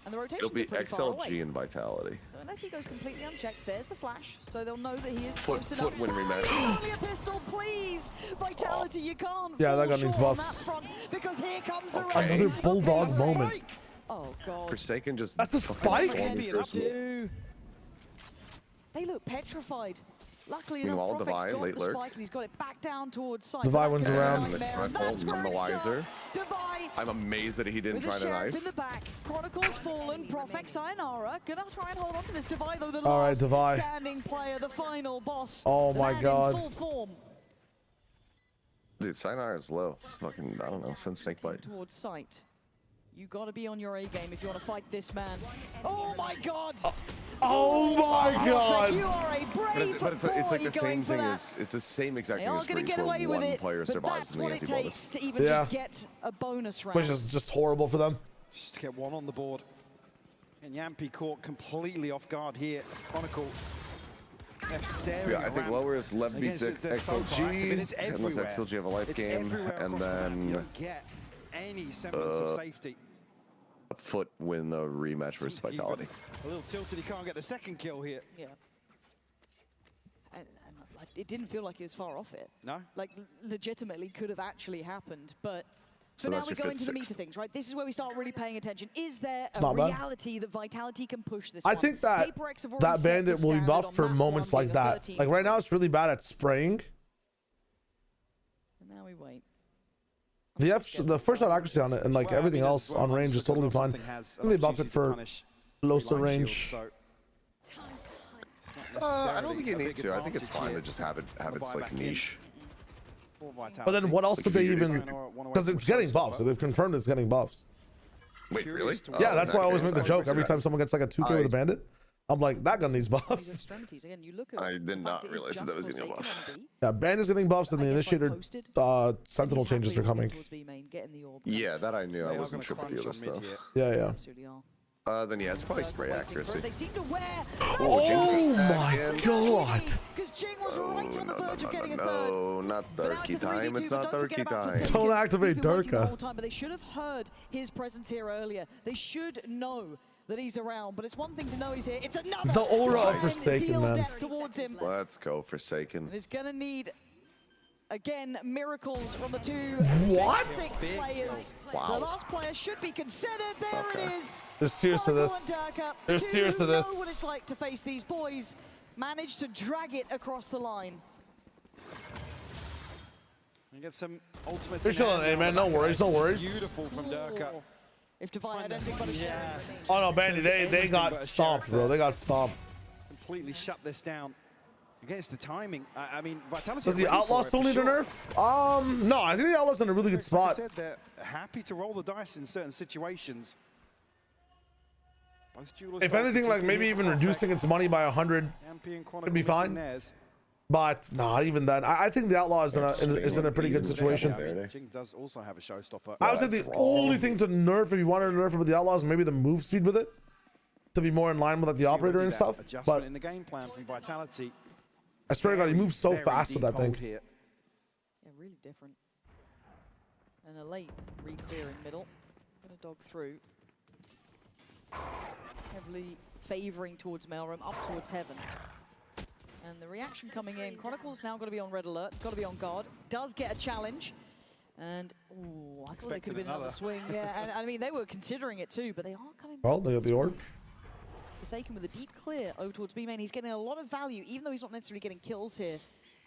And the rotations it'll be are pretty far away. XLG and Vitality. So unless he goes completely unchecked, there's the flash. So they'll know that he is Foot close enough. when rematch. Only a pistol, please! Vitality, you can't Yeah, that fall gun needs short on buffs. that front because here comes the Okay. Another bulldog moment. spike. Oh god. Forsaken just That's a fucking spike? swarmed me first. They look petrified. Luckily Meanwhile, enough, Devi, Profek's got late the lurk. spike and he's got it back down towards side. Devi wins the round. And the Chronicle, none the wiser. I'm amazed that he didn't With the try to Sheriff knife. in the back, Chronicle's fallen, Profek Sayonara gonna try and hold on to this. Devi though, the All right, last Devi. standing player, the final boss. Oh the my man God. in full form Dude, Sayonara is low. It's fucking, I don't know, send snake bite. towards sight. You gotta be on your A game if you want to fight this man. Oh my God! Oh my Profek, God! you are a brave But it's like boy the going same for thing that. as, it's the same exact They thing are as going to Freeze, get where away with one it, player but survives that's in the what it anti-bonus. takes to even Yeah. just get a bonus round. Which is just horrible for them. Just to get one on the board. And Yampi caught completely off guard here. Chronicle. Yeah, I think lowers Lev beats XLG, unless XLG have a life game, and then you don't get any semblance of safety. A foot win a rematch versus Vitality. A little tilted, he can't get the second kill here. Yeah. And it didn't feel like he was far off it. No? Like, legitimately could have actually happened, but... So now we go into the meat of things, right? This is where we start really paying attention. Is there a not bad. reality that Vitality can push this I one? think that that bandit will be buffed for moments like that. Like right now, it's really bad at spraying. And now we wait. The first shot accuracy on it and like everything else on range is totally fine. They buff it for closer range. I don't think you need to. I think it's fine to just have it like niche. But then what else could they even? Because it's getting buffs. So they've confirmed it's getting buffs. Wait, really? Yeah, that's why I always make the joke every time someone gets like a 2K with a bandit. I'm like, that gun needs buffs. I did not realize that was getting a buff. Yeah, bandit's getting buffs and the initiator sentinel changes are coming. Yeah, that I knew. I wasn't sure about the other stuff. Yeah. Then yeah, it's probably spray accuracy. They seem to wear. Oh my god! Because Jing was right on the verge of getting a third. No, not Durkee time. It's not Durkee time. Don't activate Durka. But they should have heard his presence here earlier. They should know that he's around. But it's one thing to know he's here. It's another. The aura of Forsaken, man. Towards him. Let's go Forsaken. And he's gonna need. Again, miracles from the two players. Wow. So the last player should be considered. There it is. There's tears to this. There's tears to this. Know what it's like to face these boys. Managed to drag it across the line. You get some ultimate. They're chilling, hey man. No worries, no worries. Beautiful from Durka. If Divine had anything but a share. Oh no, Bandit, they got stomped, bro. They got stomped. Completely shut this down. Against the timing, I mean, Vitality. Does the Outlaw still need a nerf? No, I think the Outlaw's in a really good spot. Like I said, they're happy to roll the dice in certain situations. If anything, like maybe even reducing its money by 100 could be fine. But nah, even then, I think the Outlaw is in a pretty good situation. Jing does also have a showstopper. I would say the only thing to nerf, if you wanted to nerf it with the Outlaws, maybe the move speed with it to be more in line with like the operator and stuff. But in the game plan from Vitality. I swear to God, he moves so fast with that thing. Yeah, really different. And a late re-clear in middle. Gonna dog through. Heavily favoring towards Maelstrom, up towards Heaven. And the reaction coming in. Chronicle's now got to be on red alert, got to be on guard. Does get a challenge. And, ooh, I thought there could have been another swing. Yeah, and I mean, they were considering it too, but they are coming back. Well, they got the orb. Forsaken with a deep clear over towards B main. He's getting a lot of value, even though he's not necessarily getting kills here.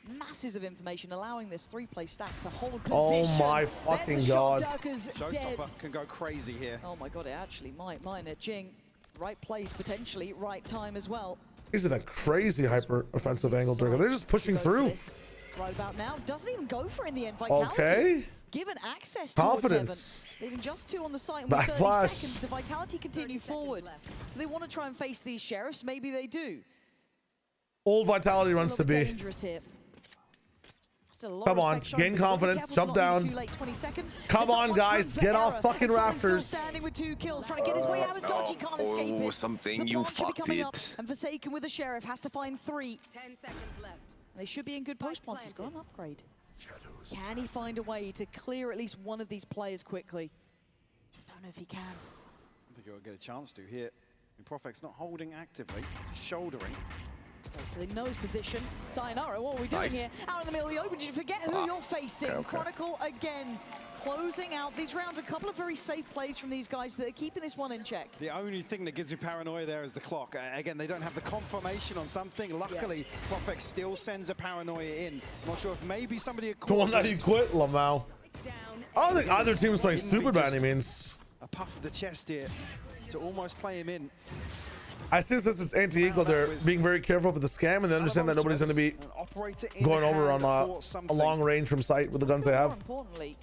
Masses of information allowing this 3-play stack to hold position. Oh my fucking god. Showstopper can go crazy here. Oh my god, it actually might. Mine at Jing. Right place, potentially. Right time as well. He's in a crazy hyper offensive angle, Durka. They're just pushing through. Right about now. Doesn't even go for it in the end. Vitality. Okay. Given access towards Confidence. Heaven. Leaving just 2 on the site and with 30 seconds to Vitality continue forward. Do they want to try and face these sheriffs? Maybe they do. Old Vitality runs to B. Dangerous here. Come on, gain confidence, jump down. Come on, guys, get off fucking rafters. Standing with 2 kills, trying to get his way out of dodge. He can't escape it. Something you fucked it. And Forsaken with the sheriff has to find 3. 10 seconds left. They should be in good post plots. He's got an upgrade. Can he find a way to clear at least one of these players quickly? Don't know if he can. I think he'll get a chance to here. Profec's not holding actively, just shouldering. Okay, so they know his position. Sayonara, what are we doing here? Out in the middle of the open, did you forget who you're facing? Okay. Chronicle again, closing out these rounds. A couple of very safe plays from these guys that are keeping this one in check. The only thing that gives you paranoia there is the clock. Again, they don't have the confirmation on something. Luckily, Profec still sends a paranoia in. I'm not sure if maybe somebody had the one that he quit, Lamau. I don't think either team is playing super by any means. A puff of the chest here to almost play him in. I think since it's anti-equal, they're being very careful for the scam, and they understand that nobody's going to be going over on a long range from sight with the guns they have. More importantly,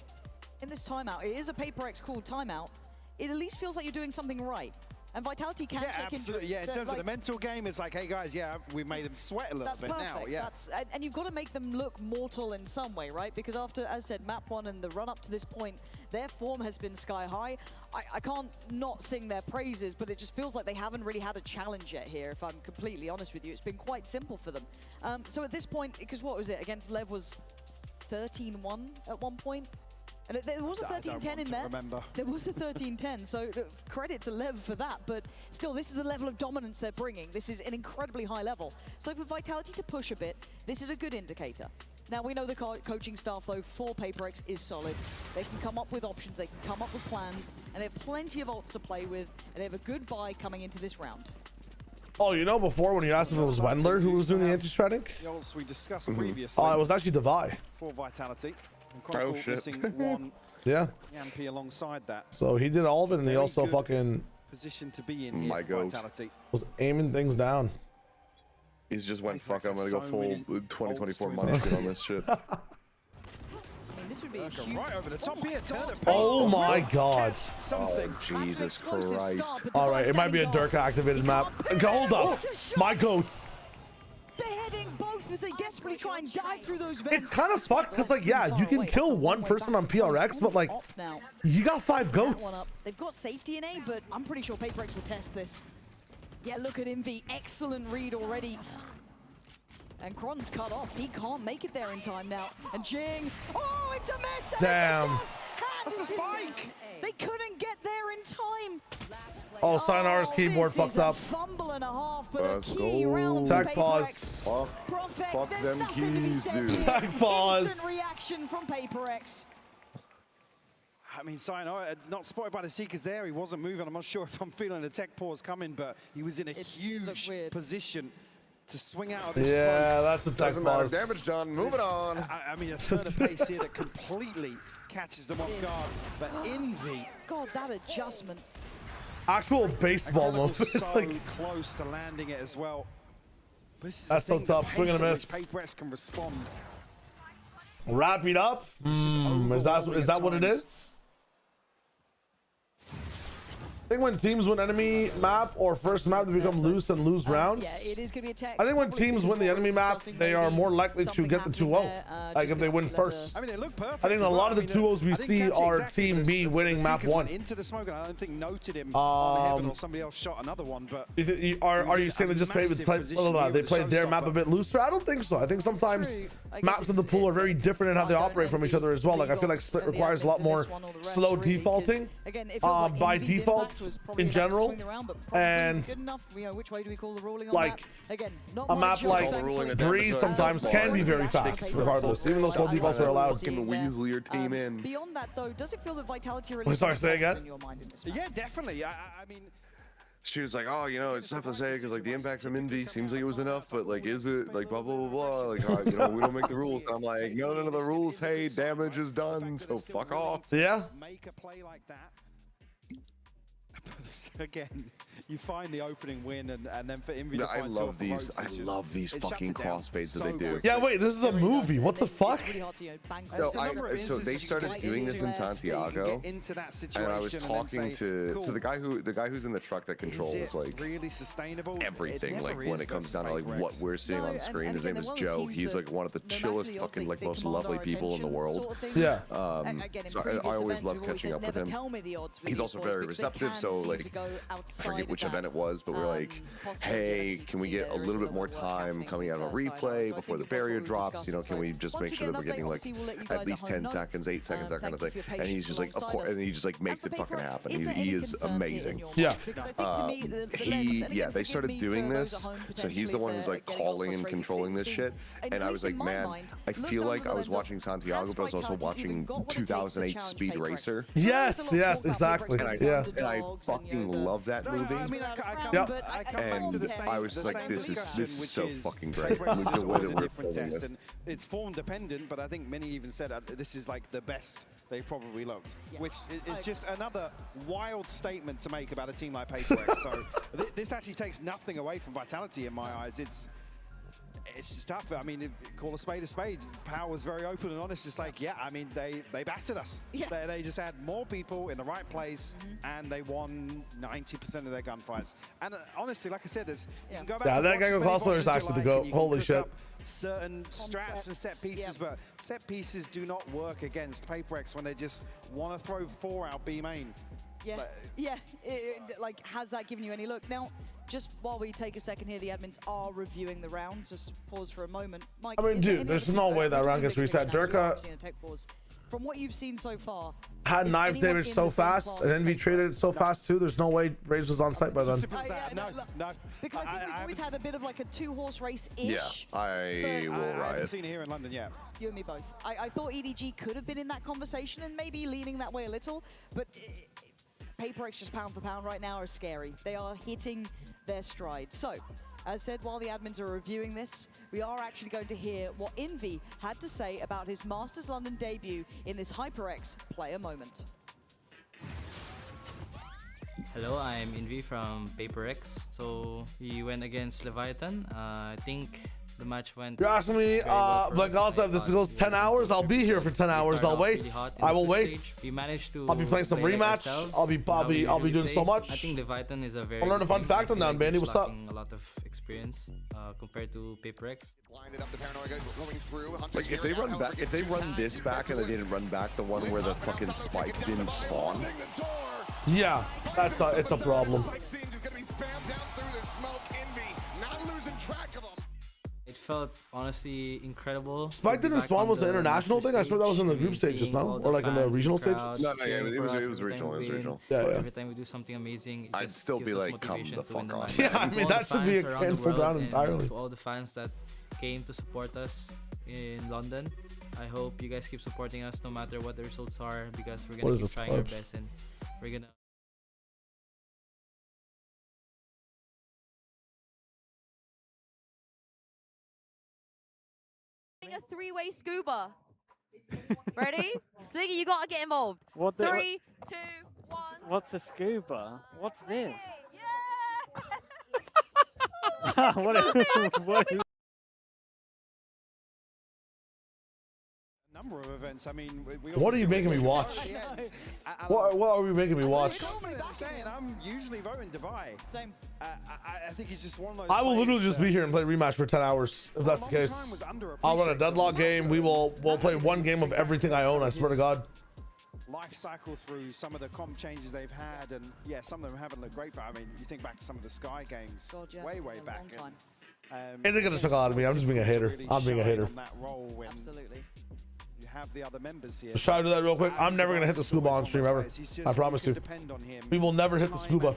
in this timeout, it is a PRX called timeout. It at least feels like you're doing something right. And Vitality can check absolutely. into it. Yeah, in terms of the mental game, it's like, hey guys, yeah, we made them sweat a little bit now. Yeah, and you've got to make them look mortal in some way, right? Because after, as I said, map 1 and the run up to this point, their form has been sky high. I can't not sing their praises, but it just feels like they haven't really had a challenge yet here, if I'm completely honest with you. It's been quite simple for them. So at this point, because what was it? Against Lev was 13-1 at one point. And there was a 13-10 in there. There was a 13-10, so credit to Lev for that. But still, this is the level of dominance they're bringing. This is an incredibly high level. So for Vitality to push a bit, this is a good indicator. Now, we know the coaching staff, though, for PaperX is solid. They can come up with options, they can come up with plans, and they have plenty of ults to play with, and they have a good buy coming into this round. Oh, you know, before when you asked if it was Wendler who was doing the anti-stratic? The ults we discussed previously. Oh, it was actually Devi. For Vitality. And Chronicle missing one Yampi alongside that. So he did all of it, and he also fucking position to be in here for Vitality. Was aiming things down. He's just went, fuck, I'm gonna go full 2024 Munchkin on this shit. I mean, this would be a huge... Right over the top here, Oh my god. Something. Oh, Jesus Christ. Alright, it might be a Dirk activated map. Hold up. My goats. Beheading both as they desperately try and dive through those vents. It's kind of fucked because, like, yeah, you can kill one person on PRX, but, like, you got 5 goats. They've got safety in A, but I'm pretty sure PaperX will test this. Yeah, look at Envy. Excellent read already. And Kron's cut off. He can't make it there in time now. And Jing. Oh, it's a mess. Damn. That's the spike. They couldn't get there in time. Oh, Sayonara's keyboard fucked up. Fumble and a half, but Let's a key round Tag for pause. Fuck them keys, dude. Tag pause. Instant reaction from PaperX. I mean, Sayonara, not spotted by the Seekers there. He wasn't moving. I'm not sure if I'm feeling the tech pause coming, but he was in a huge position to swing out of this. Yeah, that's the tech pause. Damage done. Moving on. I mean, a turn of pace here that completely catches them off guard. But Envy. God, that adjustment. Actual baseball move. So close to landing it as well. But this is that's so tough. Swing and a miss. PaperX can respond. Wrap it up. Is that what it is? I think when teams win enemy map or first map, they become loose and lose rounds. Yeah, it is going to be a tech. I think when teams win the enemy map, they are more likely to get the 2-0. Like if they win first. I mean, they look perfect. I think a lot of the 2-0s we see are Team B winning map 1. Into the smoke, and I don't think noted him on the heaven, or somebody else shot another one. But are you saying they just play their map a bit looser? I don't think so. I think sometimes maps in the pool are very different in how they operate from each other as well. Like I feel like Split requires a lot more slow defaulting by default in general, and like a map like Breeze sometimes can be very fast regardless, even though slow defaults are allowed. Weasel your team in. Beyond that though, does it feel that Vitality really sorry, say again? Yeah, definitely. I mean, she was like, oh, you know, it's tough to say because like the impact from Envy seems like it was enough, but like, is it like blah blah blah blah? Like, you know, we don't make the rules. And I'm like, no, none of the rules. Hey, damage is done, so fuck off. Yeah. Make a play like that. Again, you find the opening win, and then for Envy to I find love these. I love these fucking crossfades that they do. Yeah, wait, this is a movie. What the fuck? So they started doing this in Santiago, and I was talking to the guy who's in the truck that controls like really sustainable everything. Like when it comes down to like what we're seeing on screen. His name is Joe. He's like one of the chillest, fucking like most lovely people in the world. Yeah. So I always love catching up with him. He's also very receptive. So like, I forget which event it was, but we're like, hey, can we get a little bit more time coming out of a replay before the barrier drops? You know, can we just make sure that we're getting like at least 10 seconds, 8 seconds, that kind of thing? And he's just like, of course, and he just like makes it fucking happen. He is amazing. Yeah. They started doing this, so he's the one who's like calling and controlling this shit. And I was like, man, I feel like I was watching Santiago, but I was also watching 2008 Speed Racer. Yes, exactly. And I fucking love that movie. Yep. And I was just like, this is so fucking great. It's form dependent, but I think many even said this is like the best they probably looked, which is just another wild statement to make about a team like PaperX. So this actually takes nothing away from Vitality in my eyes. it's just tough. I mean, call a spade a spade. Power was very open and honest. It's like, yeah, I mean, they battered us. Yeah. They just had more people in the right place, and they won 90% of their gunfights. And honestly, like I said, you can go back Yeah, and that watch Gango as many cosplayer is boxes you actually the like, GOAT. and you can Holy cook shit. up certain strats and set pieces, but set pieces do not work against PaperX when they just want to throw 4 out B main. Yeah, like, has that given you any look? Now, just while we take a second here, the admins are reviewing the round. Just pause for a moment. Mike, I mean, dude, there's no way that round gets reset. Durka from what you've seen so far, had knives damage so fast, and Envy traded it so fast too. There's no way Raves was on site by then. No. Because I think we've always had a bit of like a 2-horse race-ish. Yeah, I will I haven't riot. seen it here in London yet. You and me both. I thought EDG could have been in that conversation and maybe leaning that way a little, but PaperX just pound for pound right now are scary. They are hitting their stride. So, as said, while the admins are reviewing this, we are actually going to hear what Envy had to say about his Masters London debut in this HyperX player moment. Hello, I'm Envy from PaperX. So we went against Leviathan. I think the match went. You're asking me, like, also, if this goes 10 hours, I'll be here for 10 hours. I'll wait. I will wait. We managed to. I'll be playing some rematch. I'll be doing so much. I think Leviathan is a very. I'll learn a fun fact on that, Bandy. What's up? A lot of experience compared to PaperX. Like if they run back, if they run this back and they didn't run back the one where the fucking spike didn't spawn. Yeah, it's a problem. It felt honestly incredible. Spike didn't spawn was the international thing. I swear that was in the group stages, no, or like in the regional stages. No, yeah, it was regional. It was regional. Yeah, yeah. Every time we do something amazing, I'd still be like, come the fuck on. Yeah, I mean that should be a cancel ground entirely. To all the fans that came to support us in London, I hope you guys keep supporting us no matter what the results are, because we're gonna keep trying our best and we're gonna. A 3-way scuba. Ready? Siggy, you gotta get involved. What the, 3, 2, 1. What's a scuba? What's this? Yeah! what is Number of events. I mean, what are you making me watch? What are we making me watch? I'm usually voting Dubai. Same. I think he's just one of those. I will literally just be here and play rematch for 10 hours if that's the case. I'll run a deadlock game. We'll play one game of everything I own. I swear to God. Life cycle through some of the comp changes they've had, and yeah, some of them haven't looked great. But I mean, you think back to some of the Sky games, way back. Hey, they're gonna chuck out of me. I'm just being a hater. I'm being a hater. Absolutely. You have the other members here. Just try to do that real quick. I'm never gonna hit the scuba on stream ever. I promise you. We will never hit the scuba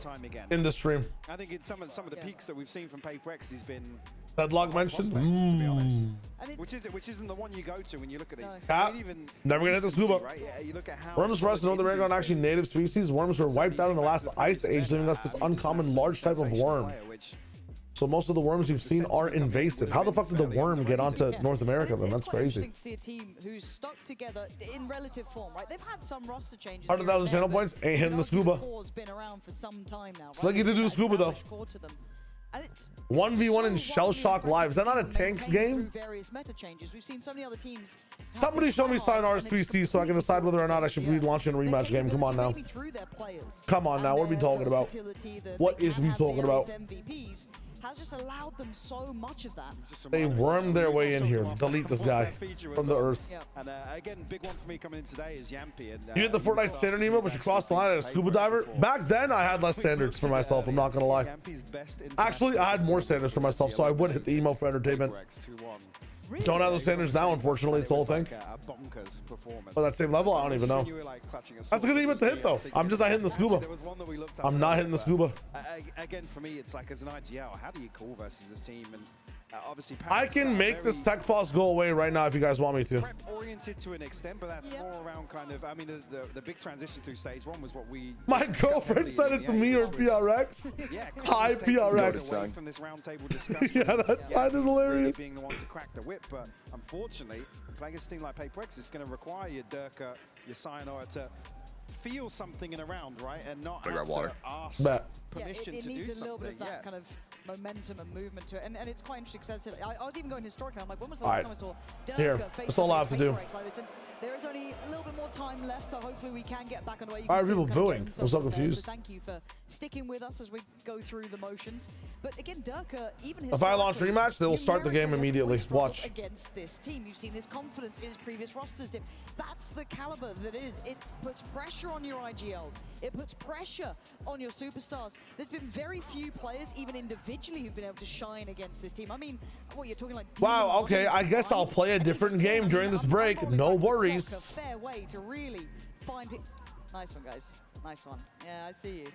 in this stream. I think it's some of the peaks that we've seen from PaperX, he's been deadlock mentioned. to be honest. Which isn't the one you go to when you look at these. Cat, never gonna hit the scuba. Right? Yeah, you look at how Worms for us to know the Rare are actually native species. Worms were wiped out in the last ice age, leaving us this uncommon large type of worm. So most of the worms you've seen are invasive. How the fuck did the worm get onto North America then? That's crazy. It's interesting to see a team who's stuck together in relative form, right? They've had some roster changes. 100,000 channel points, ain't hitting the scuba. Been around for some time now. Sliggy to do scuba though. 1v1 in Shell Shock Live. Is that not a tanks game? Various meta changes. We've seen so many other teams. Somebody show me sign RSPC so I can decide whether or not I should be launching a rematch game. Come on now. Come on now. What are we talking about? What is we talking about? Has just allowed them so much of that. They wormed their way in here. Delete this guy from the earth. And again, big one for me coming in today is Yampy. And you hit the Fortnite standard emo, but you crossed the line at a scuba diver. Back then, I had less standards for myself. I'm not gonna lie. Actually, I had more standards for myself, so I would hit the emo for entertainment. Don't have those standards now, unfortunately. It's the whole thing. But that same level, I don't even know. That's a good emo to hit, though. I'm just not hitting the scuba. I'm not hitting the scuba. Again, for me, it's like as an IGL, how do you call versus this team? And obviously, I can make this tech pause go away right now if you guys want me to. Oriented to an extent, but that's more around kind of. I mean, the big transition through stage one was what we. My girlfriend said it's me or PRX. Yeah, hi PRX. From this roundtable discussion. Yeah, that sign is hilarious. Being the one to crack the whip, but unfortunately, playing a team like PaperX is going to require your Durka, your Sayonara to feel something in a round, right, and not have to ask permission it to do needs a little something. bit of that kind of momentum and movement to it. And it's quite interesting because I was even going historically. I'm like, when was the All last right. time I saw Here, Durka face that's all I have to do. PRX like this? And there is only a little bit more time left, so hopefully we can get back on the way. You Why can are see people him kind of booing? get I'm so himself prepared, confused. So thank you for sticking with us as we go through the motions. But again, Durka, even If I launch historically, rematch, they will start the game numerically has immediately. always struggled Watch. against this team. You've seen his confidence in his previous rosters dip. That's the caliber that is. It puts pressure on your IGLs. It puts pressure on your superstars. There's been very few players, even individually, who've been able to shine against this team. I mean, what you're talking like. Wow, okay, I guess I'll play a different game during this break. No A worries. fair way to really find it. Nice one, guys. Nice one. Yeah, I see you.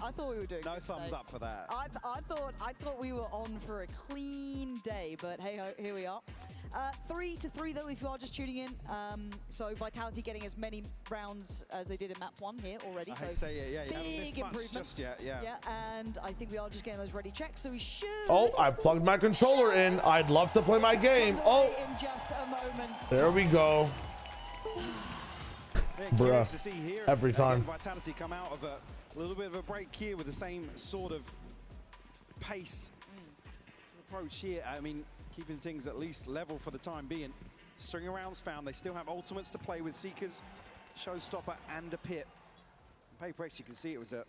I thought we were doing No good thumbs today. up for that. I thought we were on for a clean day, but hey ho, here we are. 3-3 though, if you are just tuning in. So Vitality getting as many rounds as they did in map 1 here already. I So you haven't big missed much improvement. just yet, yeah. Yeah, and I think we are just getting those ready checks, so we should. Oh, I plugged my controller in. I'd love to play my game. Oh, in just a moment. there we go. Curious to see here Every time. Vitality come out of a little bit of a break here with the same sort of pace to approach here. I mean, keeping things at least level for the time being. String of rounds found. They still have ultimates to play with Seekers, Showstopper, and a Pit. PRX, you can see it was a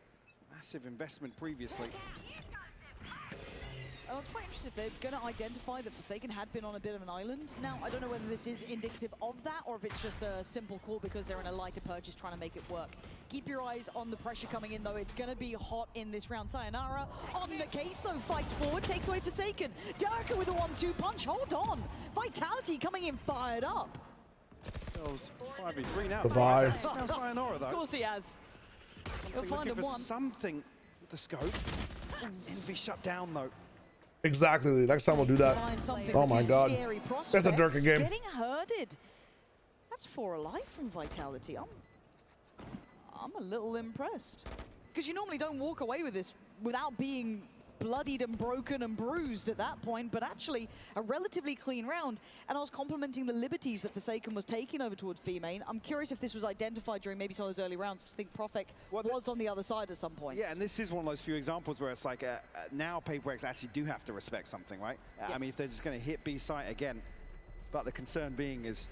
massive investment previously. I was quite interested if they're going to identify that Forsaken had been on a bit of an island. Now, I don't know whether this is indicative of that or if it's just a simple call because they're in a lighter purchase trying to make it work. Keep your eyes on the pressure coming in, though. It's going to be hot in this round. Sayonara on the case, though, fights forward, takes away Forsaken. Durka with a 1-2 punch. Hold on. Vitality coming in fired up. So 5v3 now. Goodbye. Sayonara, though. Of course he has. He'll find Looking him for one. something with the scope. Envy shut down, though. Exactly. Next time we'll do that. Find something Oh with my two god. scary That's a Durka prospects game. Getting herded. That's 4 alive from Vitality. I'm a little impressed. Because you normally don't walk away with this without being bloodied and broken and bruised at that point, but actually a relatively clean round. And I was complimenting the liberties that Forsaken was taking over towards B main. I'm curious if this was identified during maybe some of those early rounds, because I think Profek was on the other side at some point. Yeah, and this is one of those few examples where it's like now PRX actually do have to respect something, right? I mean, if they're just going to hit B site again, but the concern being is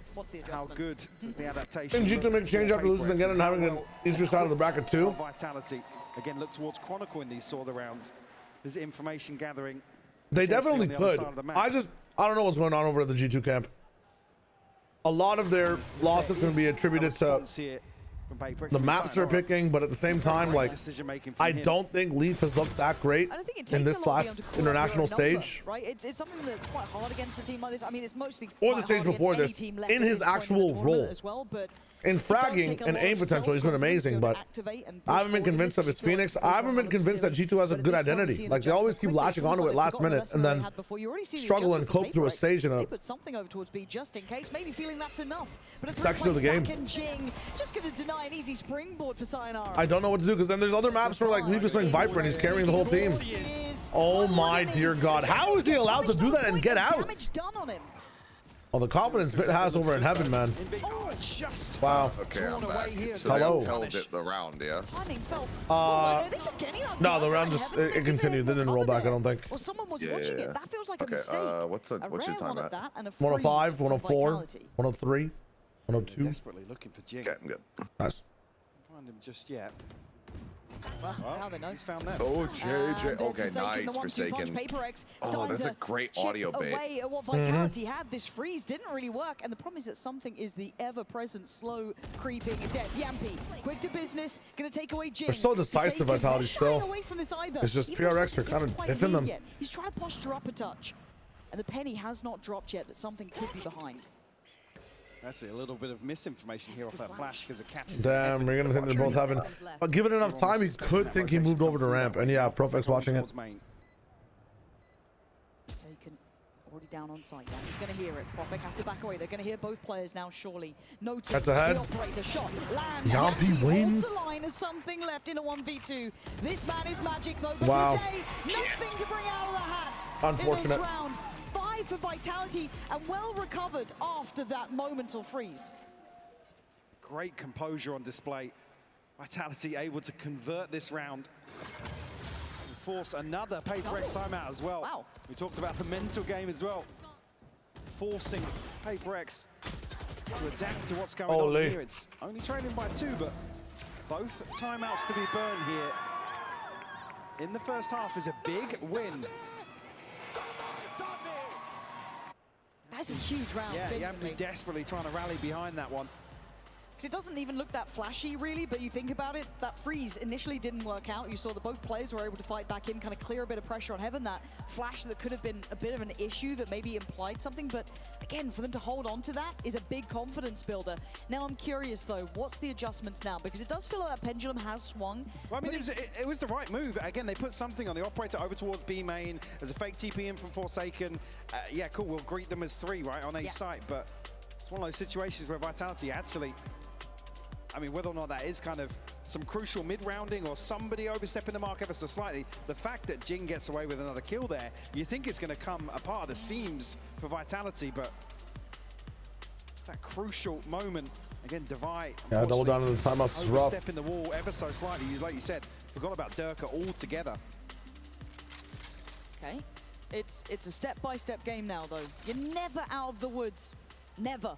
how good does the adaptation Can G2 make change after losing again and having an easier side of the bracket too? Vitality again look towards Chronicle in these sort of rounds. There's information gathering. They definitely on the other could. side of the map. I don't know what's going on over at the G2 camp. A lot of their losses can be attributed to the maps they're picking, but at the same time, like, I don't think Leaf has looked that great in this last international stage. Right? It's something that's quite hard against a team like this. I mean, it's mostly Or the stage before this, in his actual role. As well, but in fragging and aim potential, he's been amazing, but I haven't been convinced of his Phoenix. I haven't been convinced that G2 has a good identity. Like, they always keep latching onto it last minute and then struggle and cope through a stage in a put something over towards B just in case, maybe feeling that's enough. But a section of the game. And Jing just going to deny an easy springboard for Sayonara. I don't know what to do, because then there's other maps where, like, Leaf is playing Viper and he's carrying the whole team. Oh my dear god. How is he allowed to do that and get out? Damage done on him. Oh, the confidence VIT has over in heaven, man. Wow. Okay, I'm back. So Hello. they held it the round, yeah? No, the round just it continued. They didn't roll back, I don't think. Well, someone was watching it. That feels like a mistake. What's your time at? 105, 104, 103, 102. Desperately looking for Jing. Okay, I'm good. Nice. Find him just yet. Well, now they know. He's found them. Oh, JJ. Okay, Forsaken, nice. the 1-2 Forsaken. punch. PRX Oh, that's a starting great to chip audio bait. away at what Vitality had. This freeze didn't really work, and the problem is that something is the ever-present slow creeping death. Yampy, quick to business, gonna take away Jing. They're so decisive, Forsaken, Vitality, not shying still. away from this either. It's just Even though PRX are something kind of isn't quite diffing here them. yet. He's trying to posture up a touch, and the penny has not dropped yet that something could be behind. Actually, a little bit of misinformation here off that flash because it catches. Damn, we're gonna think they're both having. But given enough time, you could think he moved over to ramp. And yeah, Profek's watching it. Forsaken already down on site. He's going to hear it. Profek has to back away. They're going to hear both players now, surely. Notice That's ahead. the operator shot lands. Yampy wins. Holds the line as something left in a 1v2. This man is magic though, but Wow. today, nothing to bring out of the hat Unfortunate. in this round. 5 for Vitality and well recovered after that momental freeze. Great composure on display. Vitality able to convert this round Force another PaperX timeout as well. Wow. We talked about the mental game as well. Forcing PaperX to adapt to what's going on here. It's only trailing by 2, but both timeouts to be burned here in the first half is a big win. That's a huge round. Yeah, Yampi desperately trying to rally behind that one. Because it doesn't even look that flashy, really, but you think about it, that freeze initially didn't work out. You saw that both players were able to fight back in, kind of clear a bit of pressure on Heaven. That flash that could have been a bit of an issue that maybe implied something, but again, for them to hold on to that is a big confidence builder. Now, I'm curious, though, what's the adjustments now? Because it does feel like that pendulum has swung. Well, I mean, it was the right move. Again, they put something on the operator over towards B main as a fake TP in from Forsaken. Yeah, cool, we'll greet them as 3, right, on A site, but it's one of those situations where Vitality actually, I mean, whether or not that is kind of some crucial mid-rounding or somebody overstepping the mark ever so slightly, the fact that Jing gets away with another kill there, you think it's going to come apart of the seams for Vitality, but it's that crucial moment. Again, Devi. Yeah, double down on the timeouts is rough. Overstepping the wall ever so slightly, like you said, forgot about Durka altogether. Okay, it's a step-by-step game now, though. You're never out of the woods, never.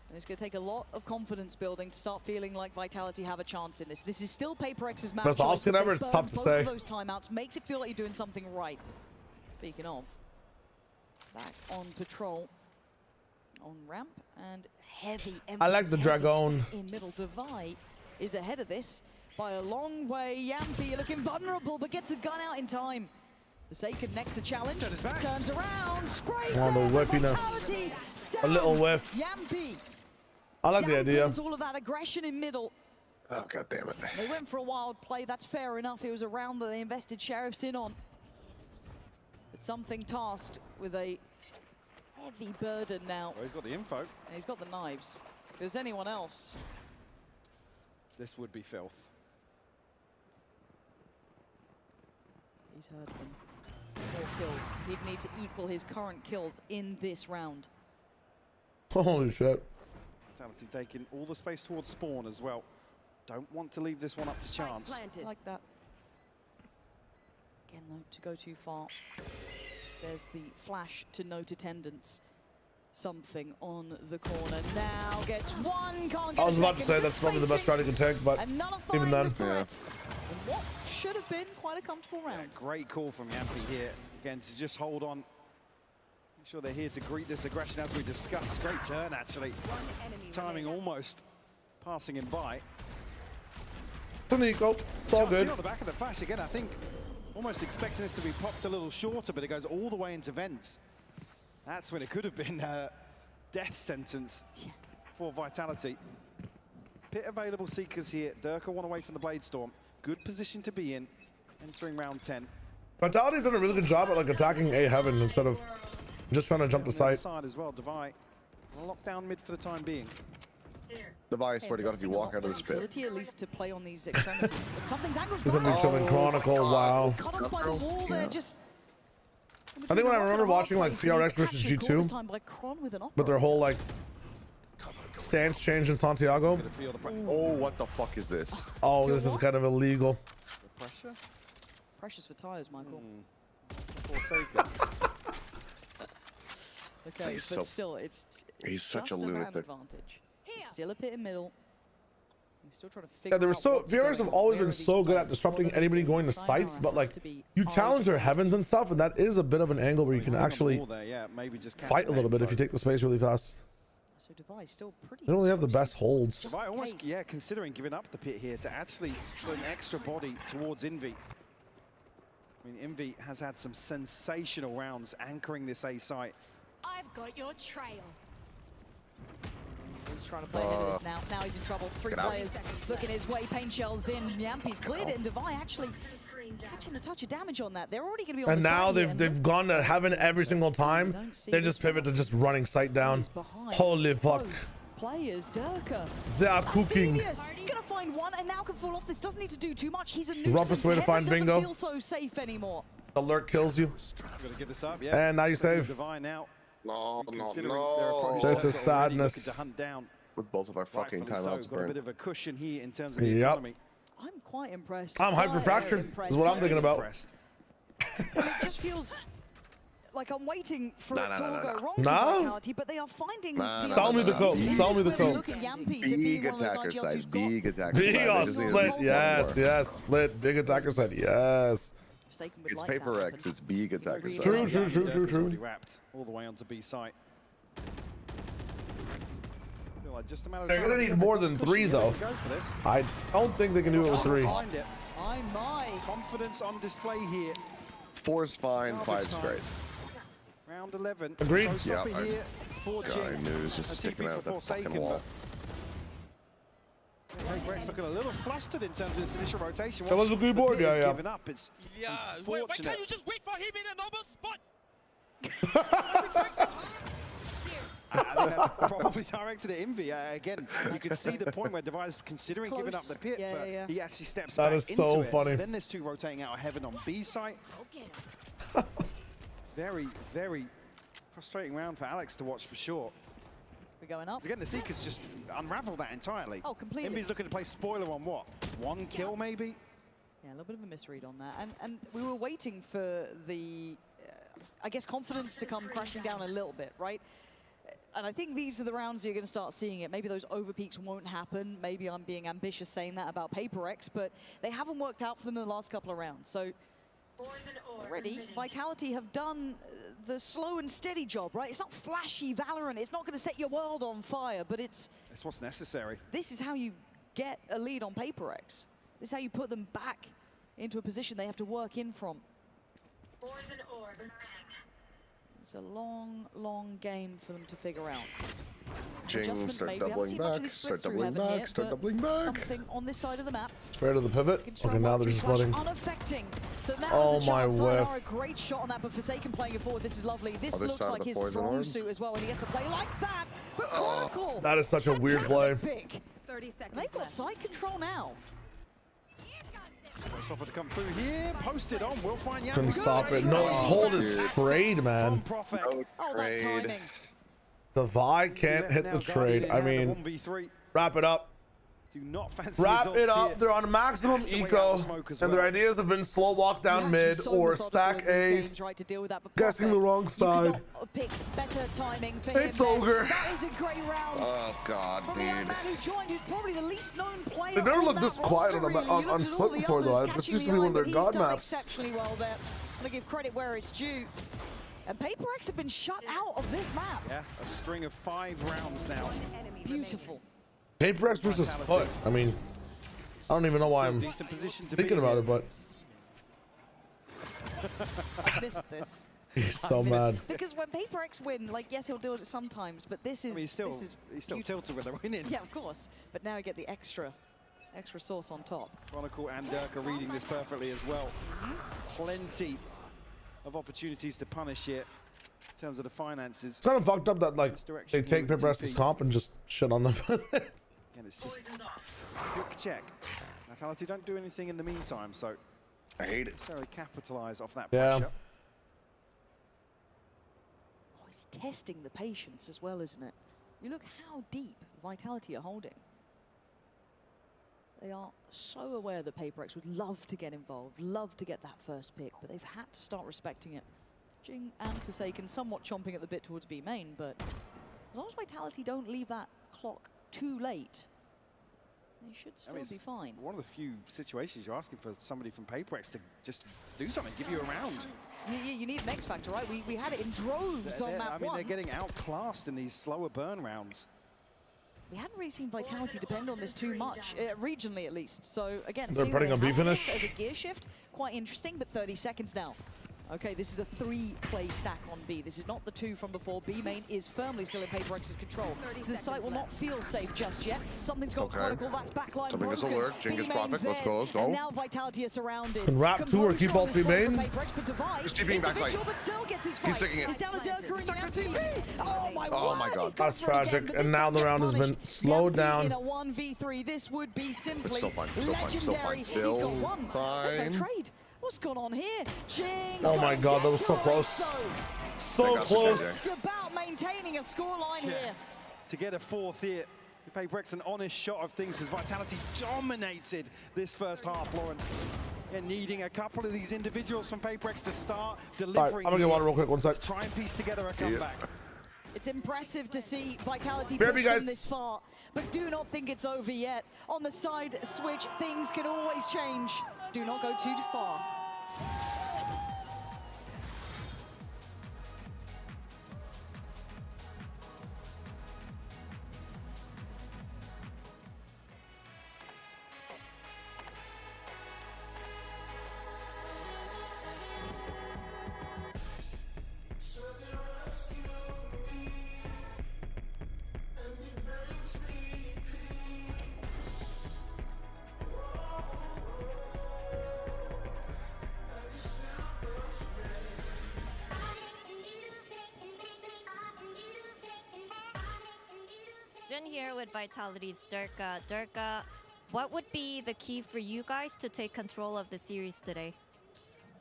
And it's going to take a lot of confidence building to start feeling like Vitality have a chance in this. This is still PaperX's match Best choice, option ever, it's tough to both say. of those timeouts makes it feel like you're doing something right. Speaking of, back on patrol, on ramp, and heavy emphasis. I like the Dragon. In middle, Devi is ahead of this by a long way. Yampi looking vulnerable, but gets a gun out in time. Forsaken next to challenge, turns around, sprays Oh, the whiffiness. A little whiff. Yampi. I like the idea. All of that aggression in middle. Oh, god damn it. They went for a wild play. That's fair enough. It was a round that they invested Sheriffs in on. But something tasked with a heavy burden now. Well, he's got the info. And he's got the knives. If it was anyone else, this would be filth. He's heard them. 4 kills. He'd need to equal his current kills in this round. Holy shit. Vitality taking all the space towards spawn as well. Don't want to leave this one up to chance. I like that. Again, though, to go too far. There's the flash to note attendance. Something on the corner now gets one. Can't get I was about to second. say that's probably the best round he can take, but even then. What should have been quite a comfortable round. Yeah, great call from Yampi here. Again, to just hold on. Make sure they're here to greet this aggression as we discussed. Great turn, actually. Timing almost passing him by. Nico, it's all good. See on the back of the flash again, I think almost expecting this to be popped a little shorter, but it goes all the way into vents. That's when it could have been a death sentence for Vitality. Pit available Seekers here. Durka one away from the Blade Storm. Good position to be in, entering round 10. Vitality's done a really good job at like attacking A Heaven instead of just trying to jump the site. Side as well, Devi. Lock down mid for the time being. Devi, I swear to God, if you walk out of this pit. At least to play on these extremities. But something's angled. Isn't he something Chronicle? Wow. Cut off by the wall there, just. I think when I remember watching like PRX versus G2, but their whole like stance change in Santiago. Oh, what the fuck is this? Oh, this is kind of illegal. Pressure? Precious for tires, Michael. Okay, He's but so- still, it's he's such a just man lunatic. advantage. It's still a pit in middle. He's still trying to figure Yeah, they were out so what's PRX going have on. always Where been are these so good at players? disrupting anybody going to sites, but like you challenge their heavens and stuff, and that is a bit of an angle where you can actually fight a little bit if you take the space really fast. So Devi still pretty. They don't really have the best holds. Devi almost, considering giving up the pit here to actually put an extra body towards Envy. I mean, Envy has had some sensational rounds anchoring this A site. I've got your trail. He's trying to play ahead of this now. Now he's in trouble. 3 players looking his way. Pain shells in. Yampi's cleared it, and Devi actually catching a touch of damage on that. They're already going to be on And the now side they've gone to Heaven every single time. They just pivot to just running sight down. Holy fuck. Players, Durka. They are cooking. Gonna find one and now can fall off. This doesn't need to do too much. He's a nuisance. Roughest way to find Heaven bingo. doesn't feel so safe anymore. Alert kills you. Gotta give this up, yeah. And now you save. Devi now. No, This is sadness. To hunt down. With both of our fucking Rightfully timeouts so. Got a bit burned. of a cushion here in terms of the Yep. economy. I'm quite impressed. I'm hyped for Fracture. Is what I'm thinking about. It just feels like I'm waiting for it to all go wrong No. with Vitality, but they are finding. Sell me the code. Sell me the code. Look at Yampy to be one of those attacker IGLs who's side. got Big attacker Big side. split. Yes, yes. Split. Big attacker side. Yes. It's Paper X. It's big attacker side. True. Already wrapped all the way onto B site. Feel like just a matter of They're gonna time. need more than 3 though. Go for this. I don't think they can do it with 3. Find it. My Confidence on display here. 4's fine. 5's great. Round 11. Agreed. Yeah, Showstopper here for God, I Jing. knew he was just A sticking TP out for that fucking Forsaken, wall. but Rex looking a little flustered in terms of this initial rotation. That was a good board, yeah. yeah. Given up. It's Why unfortunate. can't you just wait for him in a normal spot? I think that's probably directed at Envy. Again, you could see the point where Device considering giving up the pit, but he actually steps That back is into so it. funny. Then there's 2 rotating out of heaven on B site. Very, very frustrating round for Alex to watch for sure. We're going up. Because again, the Seekers just unraveled that entirely. Oh, completely. Envy's looking to play spoiler on what? 1 kill maybe? Yeah, a little bit of a misread on that. And we were waiting for the, I guess, confidence to come crashing down a little bit, right? And I think these are the rounds you're going to start seeing it. Maybe those overpeaks won't happen. Maybe I'm being ambitious saying that about Paper X, but they haven't worked out for them in the last couple of rounds. So already, Vitality have done the slow and steady job, right? It's not flashy Valorant. It's not going to set your world on fire, but it's what's necessary. This is how you get a lead on Paper X. This is how you put them back into a position they have to work in from. It's a long, long game for them to figure out. Jing, start maybe. doubling back, start doubling back, start doubling back. Something on this side of the map. Fair to the pivot. Okay, now they're just flooding. Unaffecting. So now Oh there's a my chance. whiff. A great shot on that, but Forsaken playing it forward. This is lovely. This Other looks side of like the his poison strong orb. suit as well, and he has to play like that. But Chronicle. That is such a weird play. Pick. 30 seconds They've got left. side control now. Stopper to come through here. Posted on. We'll find Yampy. Couldn't stop it. No, hold his trade, man. Prophet. Oh, that timing. The Vi can't hit the trade. I mean, wrap it up. Do not fancy Wrap it results up. here. They're on maximum Has to wait out eco, the smoke as and their well. ideas have been slow walk down mid or stack A. Right, to deal with that, but Guessing the wrong side. Picked better timing for him. It's ogre. That is a great round. Oh God, From the young dude. man who joined, who's probably the least known player. They've never on looked that this quiet roster, on really. on You looked at Split all the before, though. others This catching used to be one of their behind, god but he's done maps. exceptionally well there. I'm gonna give credit where it's due. And Paper X have been shut out of this map. Yeah, a string of 5 rounds now. Beautiful. Paper X versus Foot. I mean, I don't even know why I'm Decent position to thinking be about in. it, but I missed this. he's so mad. Because when Paper X win, like, yes, he'll do it sometimes, but this is. I mean, he's still beautiful. tilted when they're winning. Yeah, of course. But now you get the extra sauce on top. Chronicle and Dirk are reading this perfectly as well. Plenty of opportunities to punish here in terms of the finances. It's kind of fucked up that like they take Paper X's comp and just shit on them. Again, it's just quick check. Vitality don't do anything in the meantime, so I hate it. necessarily capitalize off that Yeah. pressure. Oh, it's testing the patience as well, isn't it? You look how deep Vitality are holding. They are so aware that Paper X would love to get involved, love to get that first pick, but they've had to start respecting it. Jing and Forsaken somewhat chomping at the bit towards B main, but as long as Vitality don't leave that clock too late, they should still be fine. One of the few situations you're asking for somebody from Paper X to just do something, give you a round. You need an X factor, right? We had it in droves on map I mean, one. they're getting outclassed in these slower burn rounds. We hadn't really seen Vitality depend on this too much, regionally at least. So again, They're seeing putting what a they B have finish. as a gear shift, quite interesting, but 30 seconds now. Okay, this is a 3-play stack on B. This is not the 2 from before. B main is firmly still in Paper X's control. The site will not feel safe just yet. Something's got Chronicle, that's backline Something broken. will work. Jing is profit. Let's go, let's And go. now Vitality are surrounded. Can Wrap 2 or keep all 3 main? He's TPing backside. But still gets his fight. He's sticking it. He's down to Dirk and Yampy. Oh my God. That's tragic. And now the round has been slowed down. In a 1v3, this would be simply still fine, still fine, still legendary. fine, still He's got one. There's fine. no trade. What's going on here? Jing's Oh my God, that was so close. So close. It's about maintaining a scoreline here. To get a 4th here PRX an honest shot of things as Vitality dominated this first half, Lauren. And needing a couple of these individuals from PRX to start delivering. I'm gonna get water real quick, 1 sec. Try and piece together a comeback. It's impressive to see Vitality BRB, push guys. them this far, but do not think it's over yet. On the side switch, things can always change. Do not go too far. Jen here with Vitality's Durka. Durka, what would be the key for you guys to take control of the series today?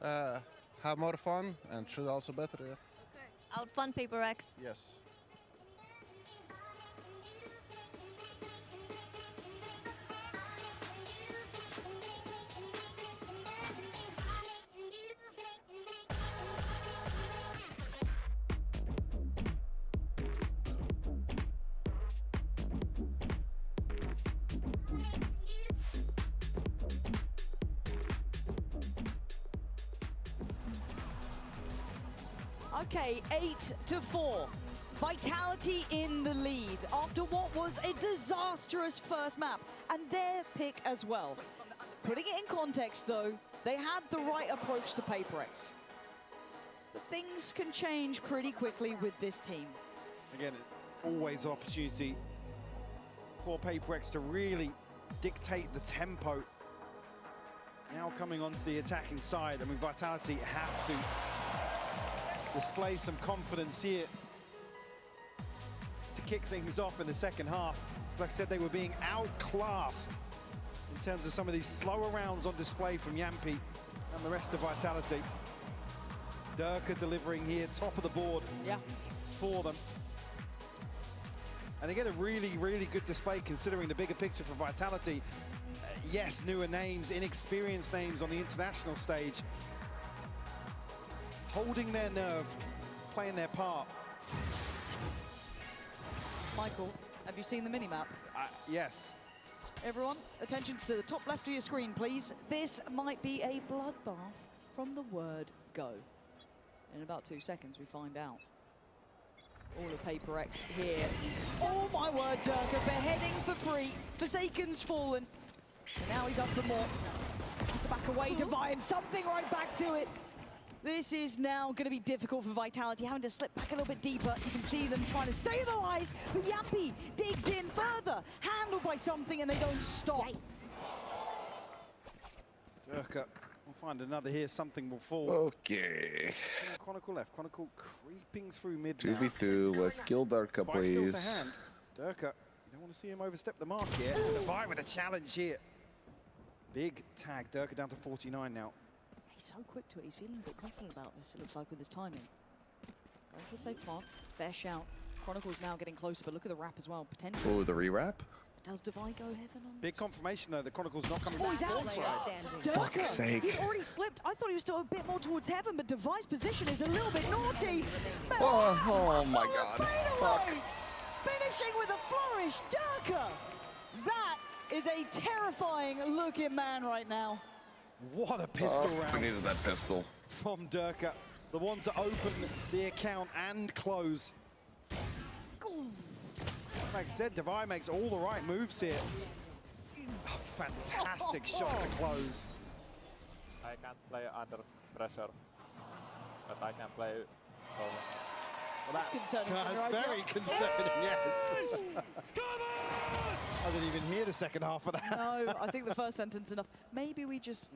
Have more fun and should also better. Yeah. Outfun PRX? Yes. Okay, 8-4. Vitality in the lead after what was a disastrous first map, and their pick as well. Putting it in context though, they had the right approach to PRX. But things can change pretty quickly with this team. Again, always opportunity for PRX to really dictate the tempo. Now coming onto the attacking side, I mean, Vitality have to display some confidence here to kick things off in the second half. Like I said, they were being outclassed in terms of some of these slower rounds on display from Yampi and the rest of Vitality. Durka delivering here, top of the board for them. And they get a really, really good display considering the bigger picture for Vitality. Yes, newer names, inexperienced names on the international stage, holding their nerve, playing their part. Michael, have you seen the minimap? Yes. Everyone, attention to the top left of your screen, please. This might be a bloodbath from the word go. In about 2 seconds, we find out. All of PRX here. Oh my word, Durka, beheading for free. Forsaken's fallen. And now he's up for more. Has to back away, Divine, something right back to it. This is now going to be difficult for Vitality, having to slip back a little bit deeper. You can see them trying to stabilize, but Yampi digs in further, handled by something, and they don't stop. Durka will find another here, something will fall. Okay. Chronicle left, Chronicle creeping through mid now. 2v2, let's kill Durka, Spike still to please. hand. Durka, you don't want to see him overstep the mark here. Divine with a challenge here. Big tag, Durka down to 49 now. He's so quick to it. He's feeling a bit confident about this, it looks like, with his timing. Going for the safe part. Fair shout. Chronicle's now getting closer, but look at the wrap as well. Potential. Oh, the re-wrap? Does Divine go heaven on this? Big confirmation, though. The Chronicle's not coming Oh, back. he's out. Fuck's sake. He'd already slipped. I thought he was still a bit more towards heaven, but Divine's position is a little bit naughty. Oh my god. Fuck. Finishing with a flourish. Durka! That is a terrifying looking man right now. What a pistol round. We needed that pistol. From Durka. The one to open the account and close. Like I said, Divine makes all the right moves here. A fantastic shot to close. I can't play under pressure, but I can play rolling. Well, that's very concerning, yes. I didn't even hear the second half of that. No, I think the first sentence enough. Maybe we just,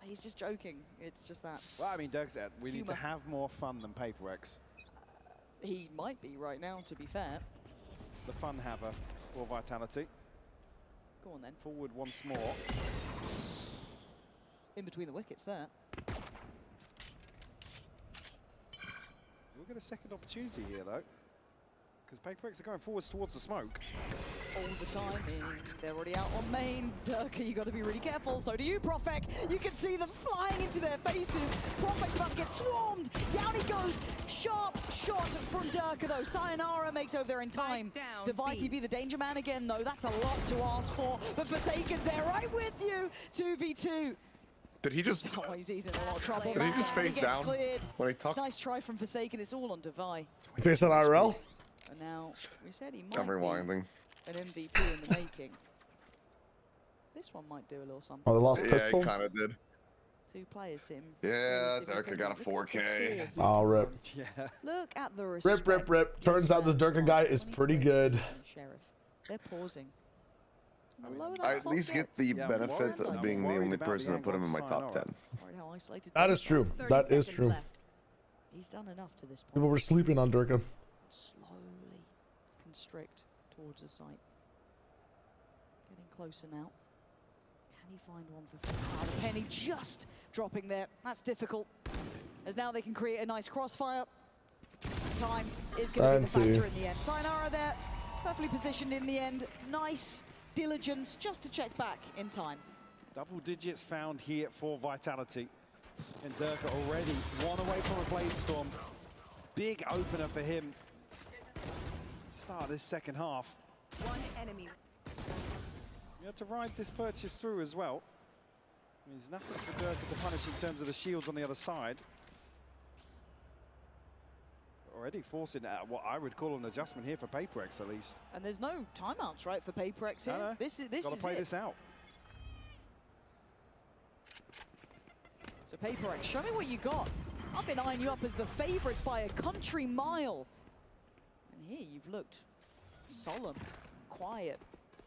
he's just joking. It's just that. Well, I mean, Dirk said we need to have more fun than PRX. He might be right now, to be fair. The fun haver for Vitality. Go on then. Forward once more. In between the wickets there. We'll get a second opportunity here, though. Because PRX are going forwards towards the smoke. all the time. They're already out on main. Durka, you got to be really careful. So do you, Profek. You can see them flying into their faces. Profek's about to get swarmed. Down he goes. Sharp shot from Durka, though. Sayonara makes over there in time. To VIT be the danger man again, though. That's a lot to ask for. But Forsaken's there right with you. 2v2. Did he just? Oh, he's in a lot of trouble. Did he just face down when he tucked? Nice try from Forsaken. It's all on Devi. You face on IRL? And now we said he might I'm rewinding. be an MVP in the making. This one might do a little something. Oh, the lost pistol? Yeah, he kind of did. 2 players sim. Yeah, Durka got a 4K. Oh, rip. Yeah. Look at the respect. Rip. Turns out this Durka guy is pretty good. Sheriff. They're pausing. I at least get the benefit of being the only person that put him in my top 10. That is true. That is true. He's done enough to this point. People were sleeping on Durka. Slowly constrict towards the site. Getting closer now. Can he find one for free? Penny just dropping there. That's difficult. As now they can create a nice crossfire. Time is going to be the factor in the end. Sayonara there, perfectly positioned in the end. Nice diligence just to check back in time. Double digits found here for Vitality. And Durka already one away from a Blade Storm. Big opener for him. Start this second half. One enemy. You have to ride this purchase through as well. There's nothing for Durka to punish in terms of the shields on the other side. Already forcing what I would call an adjustment here for PRX at least. And there's no timeouts, right, for PRX here. No. This is Gotta play this out. So PRX, show me what you got. I've been eyeing you up as the favorites by a country mile. And here you've looked solemn, quiet,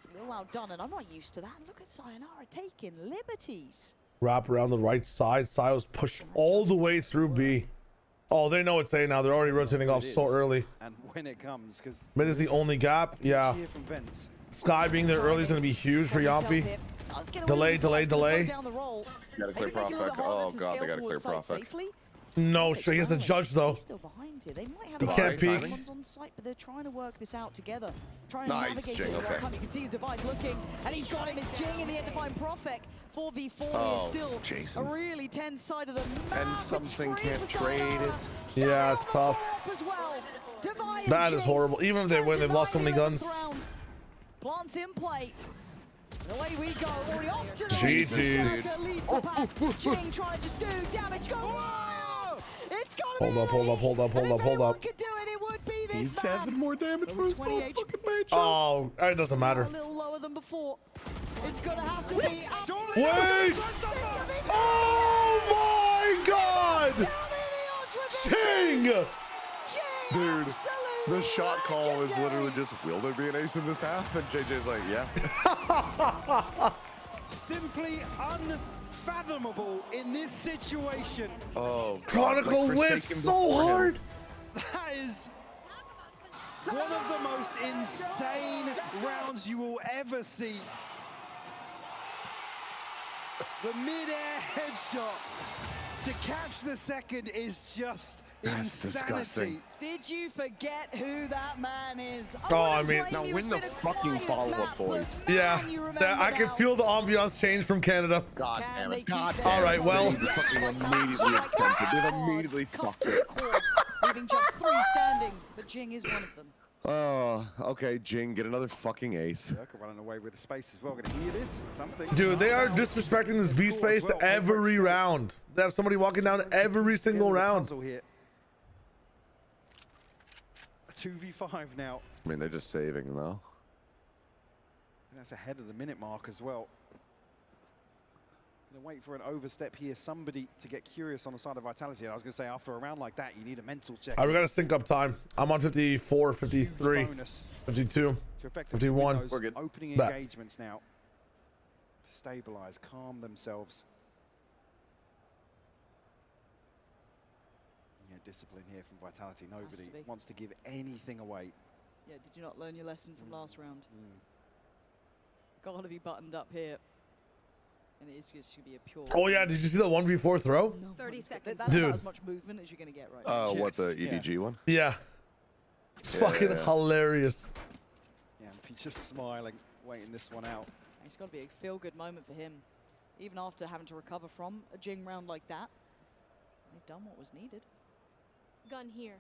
a little outdone, and I'm not used to that. Look at Sayonara taking liberties. Wrap around the right side. Sios pushed all the way through B. Oh, they know it's A now. They're already rotating off so early. And when it comes, because Mid is the only gap. Yeah. Sky being there early is going to be huge for Yampi. Delay. Gotta clear Profek. Oh god, they gotta clear Profek. No, he has a judge though. He can't peek. On site, but they're trying to work this out together. Nice, Jing, okay. You can see the device looking, and he's got him as Jing in the end to find Profek. 4v4 is still Jason. a really tense side of the map. And something can't trade it. Yeah, it's tough. That is horrible. Even if they win, they've lost so many guns. Plants in play. Away we go. Already off to the GG's. Jing trying to just do damage. Go. It's Hold up. Could do it. It would be this He's 7 more damage for his fucking page. Oh, it doesn't matter. A little lower than before. It's gonna have to be. Wait! Oh my God! Ching! Dude, the shot call is literally just, will there be an ace in this half? And JJ's like, yeah. Simply unfathomable in this situation. Oh, Chronicle whiffs so hard. That is one of the most insane rounds you will ever see. The mid-air headshot to catch the second is just That's insanity. disgusting. Did you forget who that man is? Oh, I mean, now win the fucking follow-up, boys. Yeah, I can feel the ambiance change from Canada. God damn it. God damn it. All right, well. They've immediately attempted. They've immediately fucked it. Leaving just 3 standing, but Jing is one of them. Oh, okay, Jing, get another fucking ace. Durka running away with the space as well. Gonna hear this? Something. Dude, they are disrespecting this B space every round. They have somebody walking down every single round. Here. A 2v5 now. I mean, they're just saving, though. That's ahead of the minute mark as well. Gonna wait for an overstep here. Somebody to get curious on the side of Vitality. I was gonna say, after a round like that, you need a mental check. All right, we got to sync up time. I'm on 54, 53, 52, 51. We're good. Opening engagements now to stabilize, calm themselves. Yeah, discipline here from Vitality. Nobody wants to give anything away. Yeah, did you not learn your lesson from last round? Gotta be buttoned up here. And it is just going to be a pure... Oh, yeah. Did you see that 1v4 throw? 30 seconds. That's Dude. about as much movement as you're going to get right now. What, the EDG one? Yeah. It's fucking hilarious. Yeah, and just smiling, waiting this one out. It's got to be a feel-good moment for him, even after having to recover from a Jing round like that. They've done what was needed. Gun here.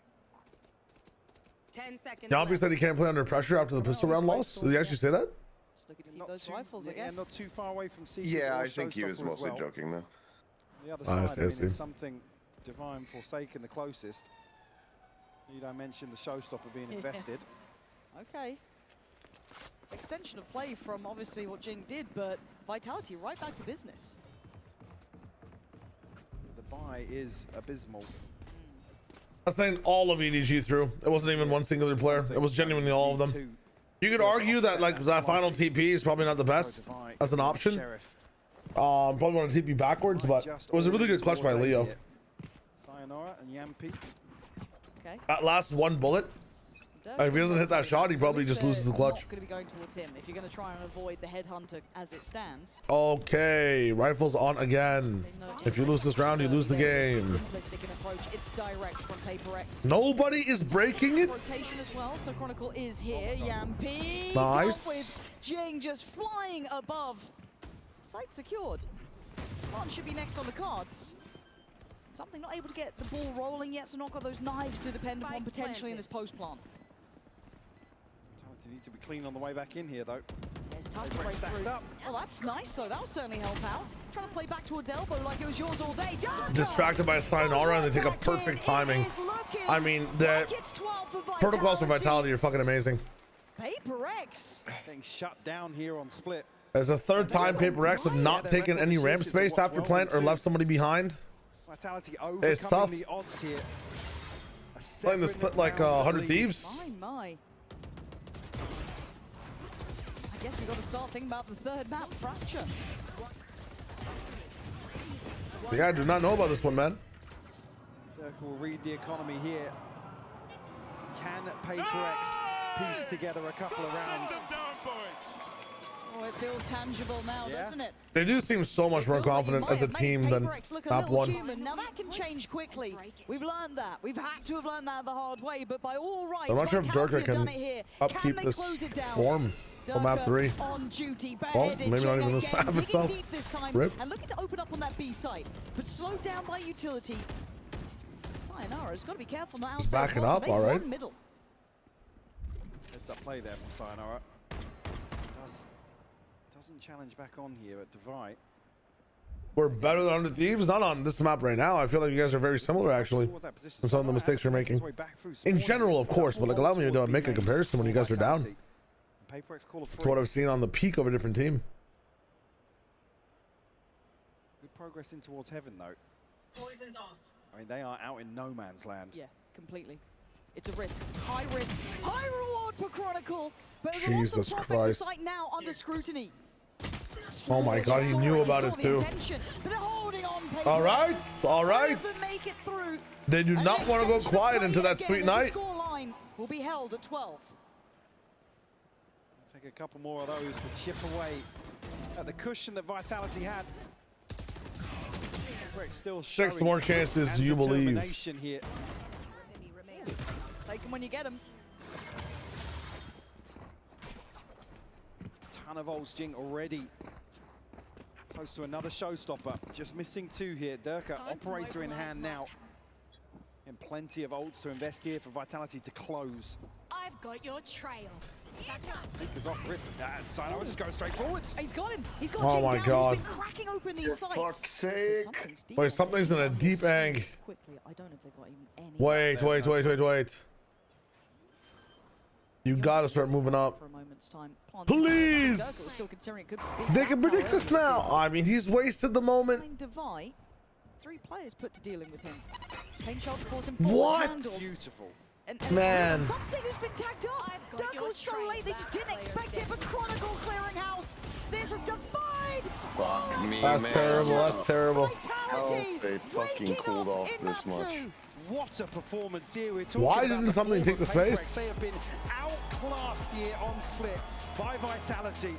10 seconds. Yampi said he can't play under pressure after the pistol round loss. Did he actually say that? Just looking to keep those rifles, I guess. Not too far away from Seekers. Yeah, I think he was mostly joking, though. The other side, I mean, is something Divine Forsaken the closest. Need I mention the showstopper being invested? Okay. Extension of play from obviously what Jing did, but Vitality right back to business. The buy is abysmal. I was saying all of EDG through. It wasn't even one singular player. It was genuinely all of them. You could argue that like that final TP is probably not the best as an option. Probably want to TP backwards, but it was a really good clutch by Leo. Sayonara and Yampi. Okay. That last one bullet. If he doesn't hit that shot, he probably just loses the clutch. Not going to be going towards him if you're going to try and avoid the headhunter as it stands. Okay, rifles on again. If you lose this round, you lose the game. Simplistic in approach. It's direct from PRX. Nobody is breaking it. Rotation as well. So Chronicle is here. Yampi. Nice. With Jing just flying above. Site secured. One should be next on the cards. Something not able to get the ball rolling yet, so not got those knives to depend upon potentially in this post plant. Need to be clean on the way back in here, though. It's tough to break through. Oh, that's nice, though. That will certainly help out. Trying to play back towards elbow like it was yours all day. Distracted by Sayonara, and they take a perfect timing. I mean, the protocols for Vitality are fucking amazing. PRX getting shut down here on split. As a third time PRX have not taken any ramp space after plant or left somebody behind. Vitality it's tough. The odds here. Playing the split like 100 Thieves. My. I guess we've got to start thinking about the third map, Fracture. Yeah, I do not know about this one, man. Dirk will read the economy here. Can PRX piece together a couple of rounds? Oh, it feels tangible now, doesn't it? They do seem so much more confident as a team than map one. Now that can change quickly. We've learned that. We've had to have learned that the hard way, but by all rights, I'm not sure if Durka can upkeep this form on map 3. On duty, well, maybe not even this map itself. This time, Rip. and looking to open up on that B site, but slowed down by utility. Sayonara's got to be careful now. He's backing up, all right. Heads up play there from Sayonara. Doesn't challenge back on here at Divide. We're better than 100 Thieves, not on this map right now. I feel like you guys are very similar, actually, from some of the mistakes you're making. In general, of course, but like allow me to make a comparison when you guys are down to what I've seen on the peak of a different team. Good progress in towards heaven, though. Poison's off. I mean, they are out in no man's land. Yeah, completely. It's a risk, high reward for Chronicle. But Jesus Christ! Site now under scrutiny. Oh my God, he knew about it too. All right, all right. They do not want to go quiet into that sweet night. Scoreline will be held at 12. Take a couple more of those to chip away at the cushion that Vitality had. Still 6 more chances, do you believe? Here. Take them when you get them. Ton of ults, Jing already close to another showstopper. Just missing 2 here. Durka, operator in hand now. And plenty of ults to invest here for Vitality to close. I've got your trail. Seekers off rip with that. Sayonara just going straight forwards. He's got him. He's got oh my God. He's been cracking open these sites. For fuck's sake. Wait, something's in a deep ang. Quickly, I don't know if they've got even any. Wait. You gotta start moving up. For a moment's time. Please! They can predict this now. I mean, he's wasted the moment. Divide. 3 players put to dealing with him. Paint shot force him what? Beautiful. Man. Something has been tagged up. Durka was so late, they just didn't expect it, but Chronicle clearing house. This is Divide. Fuck me, that's man. terrible. That's terrible. How they fucking cooled off this much. What a performance here. We're talking Why didn't something take the space? They have been outclassed here on split by Vitality.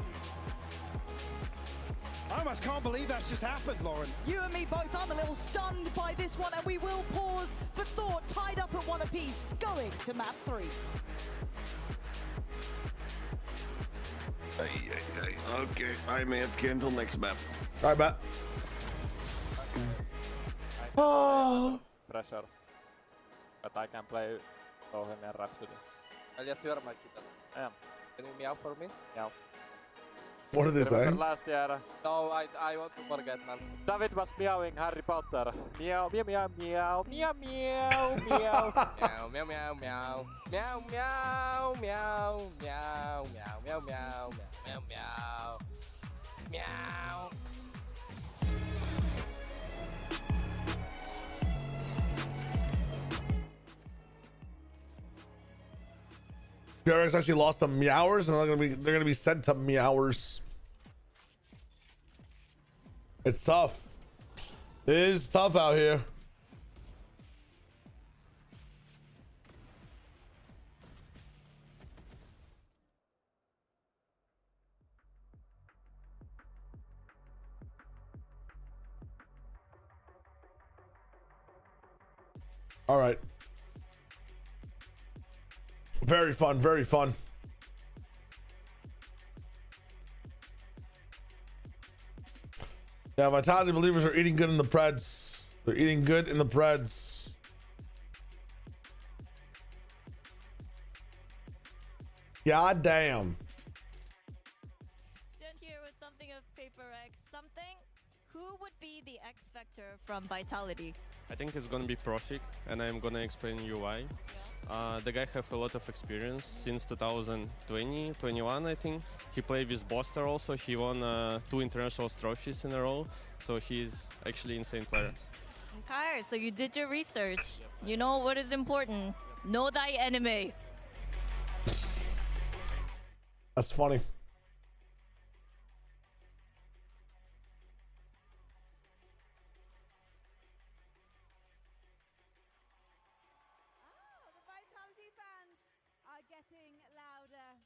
I almost can't believe that's just happened, Lauren. You and me both. I'm a little stunned by this one, and we will pause for thought. Tied up at 1 apiece, going to map 3. Okay, I'm AFK until next map. All right, bet. Oh. Pressure. But I can play Bohemian Rhapsody. Elias, you are my kitten. I am. Can you meow for me? Meow. What did they say? Remember last year? No, I want to forget, man. David was meowing Harry Potter. Meow, meow, meow, meow, meow, meow, meow. Meow, meow, meow, meow. Meow, meow, meow, meow, meow, meow, meow, meow, meow, meow. PRX actually lost to Meowers, and they're gonna be sent to Meowers. It's tough. It is tough out here. All right. Very fun, very fun. Yeah, Vitality believers are eating good in the Preds. They're eating good in the Preds. God damn. Jen here with something of Paper X. Something? Who would be the X Factor from Vitality? I think it's gonna be Profik, and I'm gonna explain you why. The guy have a lot of experience since 2020, 21, I think. He played with Boster also. He won 2 international trophies in a row, so he's actually insane player. Okay, so you did your research. You know what is important. Know thy enemy. That's funny.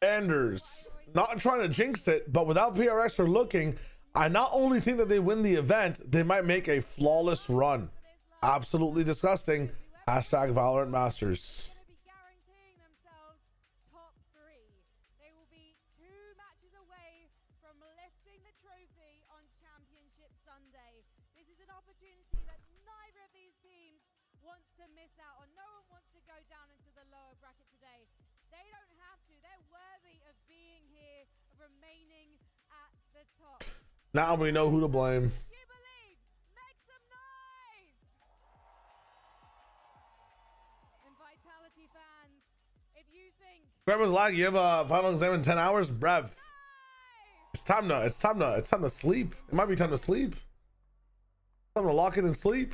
Anders, not trying to jinx it, but without PRX or looking, I not only think that they win the event, they might make a flawless run. Absolutely disgusting. Hashtag Valorant Masters. Now we know who to blame. Grandma's lag. You have a final exam in 10 hours, brev. It's time to sleep. It might be time to sleep. Time to lock it and sleep.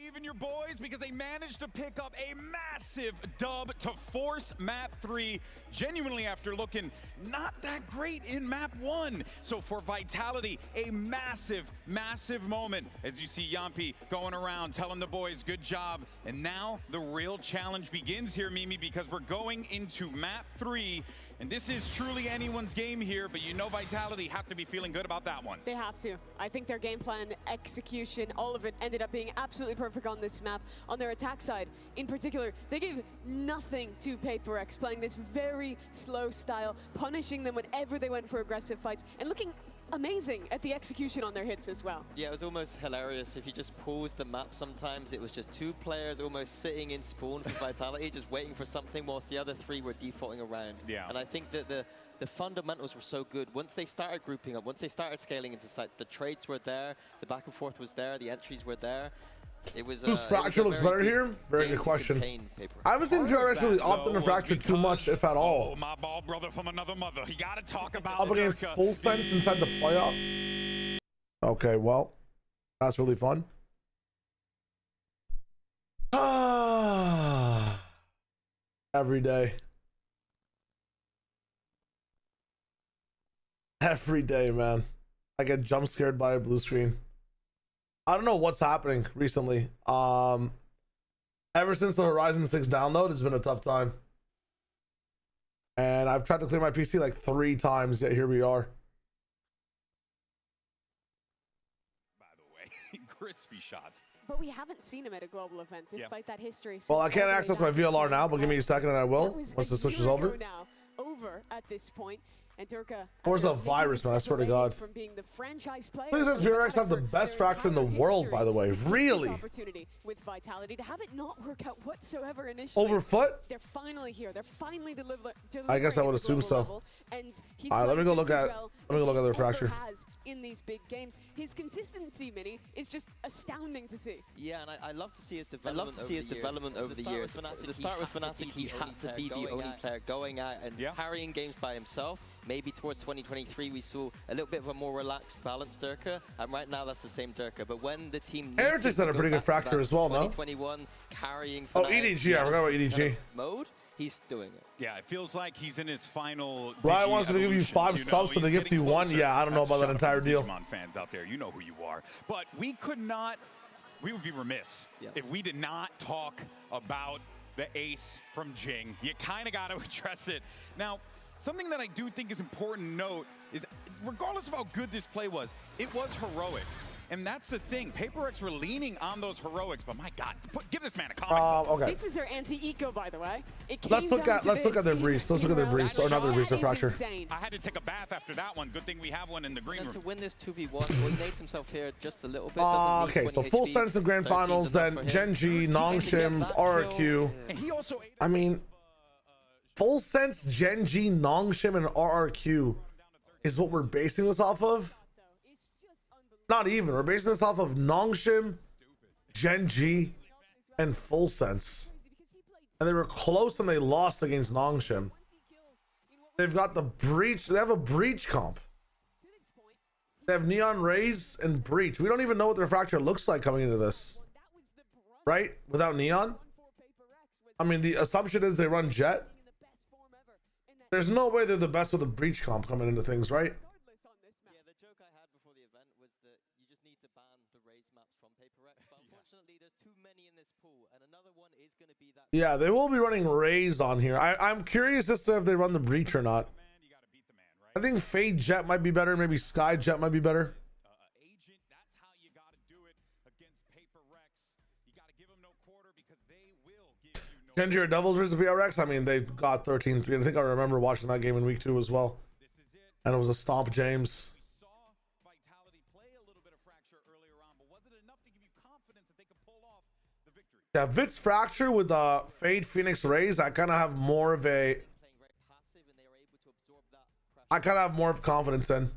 Even your boys, because they managed to pick up a massive dub to force map 3 genuinely after looking not that great in map 1. So for Vitality, a massive moment as you see Yampi going around telling the boys good job. And now the real challenge begins here, Mimi, because we're going into map 3. And this is truly anyone's game here, but you know Vitality have to be feeling good about that one. They have to. I think their game plan, execution, all of it ended up being absolutely perfect on this map. On their attack side, in particular, they gave nothing to Paper X, playing this very slow style, punishing them whenever they went for aggressive fights, and looking amazing at the execution on their hits as well. Yeah, it was almost hilarious. If you just paused the map sometimes, it was just 2 players almost sitting in spawn for Vitality, just waiting for something, whilst the other 3 were defaulting around. Yeah. And I think that the fundamentals were so good. Once they started grouping up, once they started scaling into sites, the trades were there, the back and forth was there, the entries were there. It was Whose Fracture looks better here? Very good question. I haven't seen PRX really opt into Fracture too much, if at all. Oh, my ball brother from another mother. You got to talk about Up against Full Sense inside the playoff. Okay, well, that's really fun. Every day. Every day, man. I get jump scared by a blue screen. I don't know what's happening recently. Ever since the Horizon 6 download, it's been a tough time. And I've tried to clear my PC like 3 times, yet here we are. By the way, crispy shots. But we haven't seen him at a global event, despite that history. Well, I can't access my VLR now, but give me a second and I will, once the switch is over. Now, over at this point. And Durka, Where's the virus, man? I swear to God. from being the franchise player, Look at this, PRX have the best fracture in the world, by the way. Really? Opportunity with Vitality to have it not work out whatsoever initially. Over foot? They're finally here. They're finally delivering. I guess I would assume so. And he's all right, let me go look at. Let me go look at their ever fracture. Has in these big games, his consistency, Mini, is just astounding to see. Yeah, and I love to see his development over the years. At the start with Fnatic, he had to be the only player going out and carrying games by himself. Maybe towards 2023, we saw a little bit of a more relaxed, balanced Durka, and right now that's the same Durka. But when the team Heretics had a pretty good fracture as well, no? 2021 carrying. Oh, EDG! I forgot about EDG. Mode, he's doing it. Yeah, it feels like he's in his final. Riot wants to give you 5 subs, so they give you 1. Yeah, I don't know about that entire deal. Digimon fans out there, you know who you are. But we could not. We would be remiss if we did not talk about the ace from Jing. You kind of got to address it now. Something that I do think is important to note is, regardless of how good this play was, it was heroics. And that's the thing. PaperX were leaning on those heroics, but my God, give this man a comic. Okay. This was their anti-eco, by the way. Let's look at their briefs. Let's look at their briefs, or not their briefs, their fracture. I had to take a bath after that one. Good thing we have one in the green room. To win this 2v1, Nate's himself here just a little bit. Okay, so full sense of grand finals, then Genji, Nongshim, RRQ. I mean, full sense, Genji, Nongshim, and RRQ is what we're basing this off of. Not even. We're basing this off of Nongshim, Genji, and full sense. And they were close and they lost against Nongshim. They've got the breach. They have a breach comp. They have Neon Rays and breach. We don't even know what their fracture looks like coming into this. Right? Without Neon? I mean, the assumption is they run Jet. There's no way they're the best with a breach comp coming into things, right? Yeah, the joke I had before the event was that you just need to ban the raise maps from PaperX, but unfortunately there's too many in this pool, and another one is going to be that. Yeah, they will be running Rays on here. I'm curious as to if they run the breach or not. I think Fade Jet might be better. Maybe Sky Jet might be better. Agent, that's how you got to do it against PaperX. You got to give them no quarter because they will give you no. Genji or Devils versus PRX. I mean, they got 13-3. I think I remember watching that game in week 2 as well. And it was a stomp, James. We saw Vitality play a little bit of fracture earlier on, but was it enough to give you confidence that they could pull off the victory? Yeah, VIT's fracture with Fade Phoenix Rays. I kind of have more of a. I kind of have more of confidence in.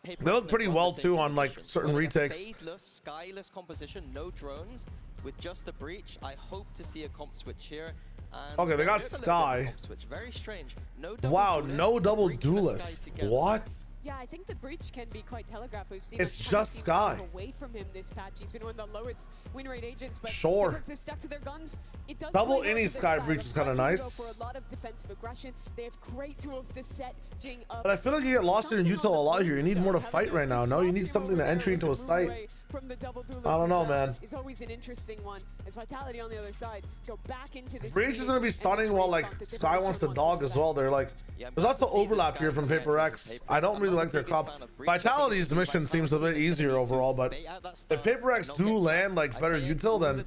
They look pretty well too on like certain retakes. Fadeless, skyless composition, no drones, with just the breach. I hope to see a comp switch here. And Okay, they got Sky. switch. Very strange. No Wow, duelist, no double breach and a Sky duelist. together. What? Yeah, I think the breach can be quite telegraphed. We've seen It's us just kind of Sky. away from him this patch. He's been one of the lowest win rate agents, but Sure. PaperX is stuck to their guns. It does Double play well any for their Sky style. breach is kinda They're trying to nice. Go for a lot of defensive aggression. They have great tools to set Jing up. But I feel like you get lost in your util a lot here. You need more to fight right now. No, you need something to entry into a site. From the double duelist I don't as know, well man. It's always an interesting one. As Vitality on the other side go back into this. Breach is gonna be stunning while like Sky wants to dog as well. They're like, there's also overlap here from PaperX. I don't really like their comp. Vitality's mission seems a bit easier overall, but if PaperX do land like better util, then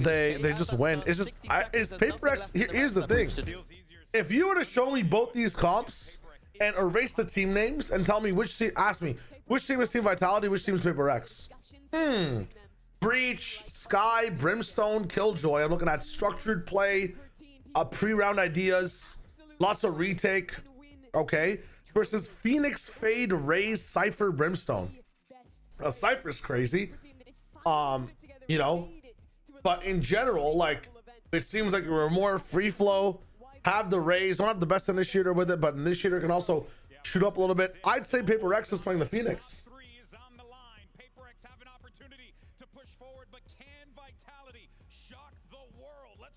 they just win. It's just is PaperX. Here's the thing: if you were to show me both these comps and erase the team names and tell me which team, ask me which team is Team Vitality, which team is PaperX. Breach, Sky, Brimstone, Killjoy. I'm looking at structured play, pre-round ideas, lots of retake. Okay, versus Phoenix, Fade, Raze, Cypher, Brimstone. Cypher's crazy. You know, but in general, like it seems like we're more free flow. Have the Raze, don't have the best initiator with it, but initiator can also shoot up a little bit. I'd say PaperX is playing the Phoenix.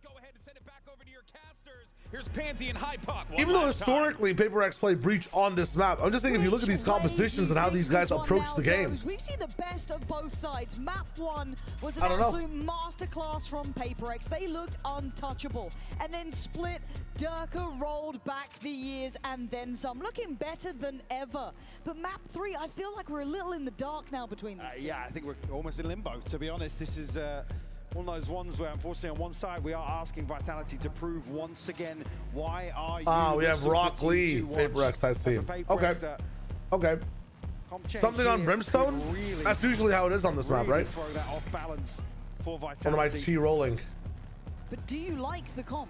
go ahead and send it back over to your casters. Here's Pansy and High Puck. Even though historically Paper X played Breach on this map, I'm just thinking if you look at these compositions and how these guys approach the game. We've seen the best of both sides. Map 1 was an absolute masterclass from Paper X. They looked untouchable. And then Split, Durka rolled back the years and then some, looking better than ever. But map 3, I feel like we're a little in the dark now between these two. Yeah, I think we're almost in limbo, to be honest. This is one of those ones where, unfortunately, on one side, we are asking Vitality to prove once again, why are you we have Rock Lee, Paper X, I see. Okay. Okay. Something on Brimstone? Really, that's usually how it is on this map, right? Throw that off balance for Vitality. What am I T-rolling? But do you like the comp?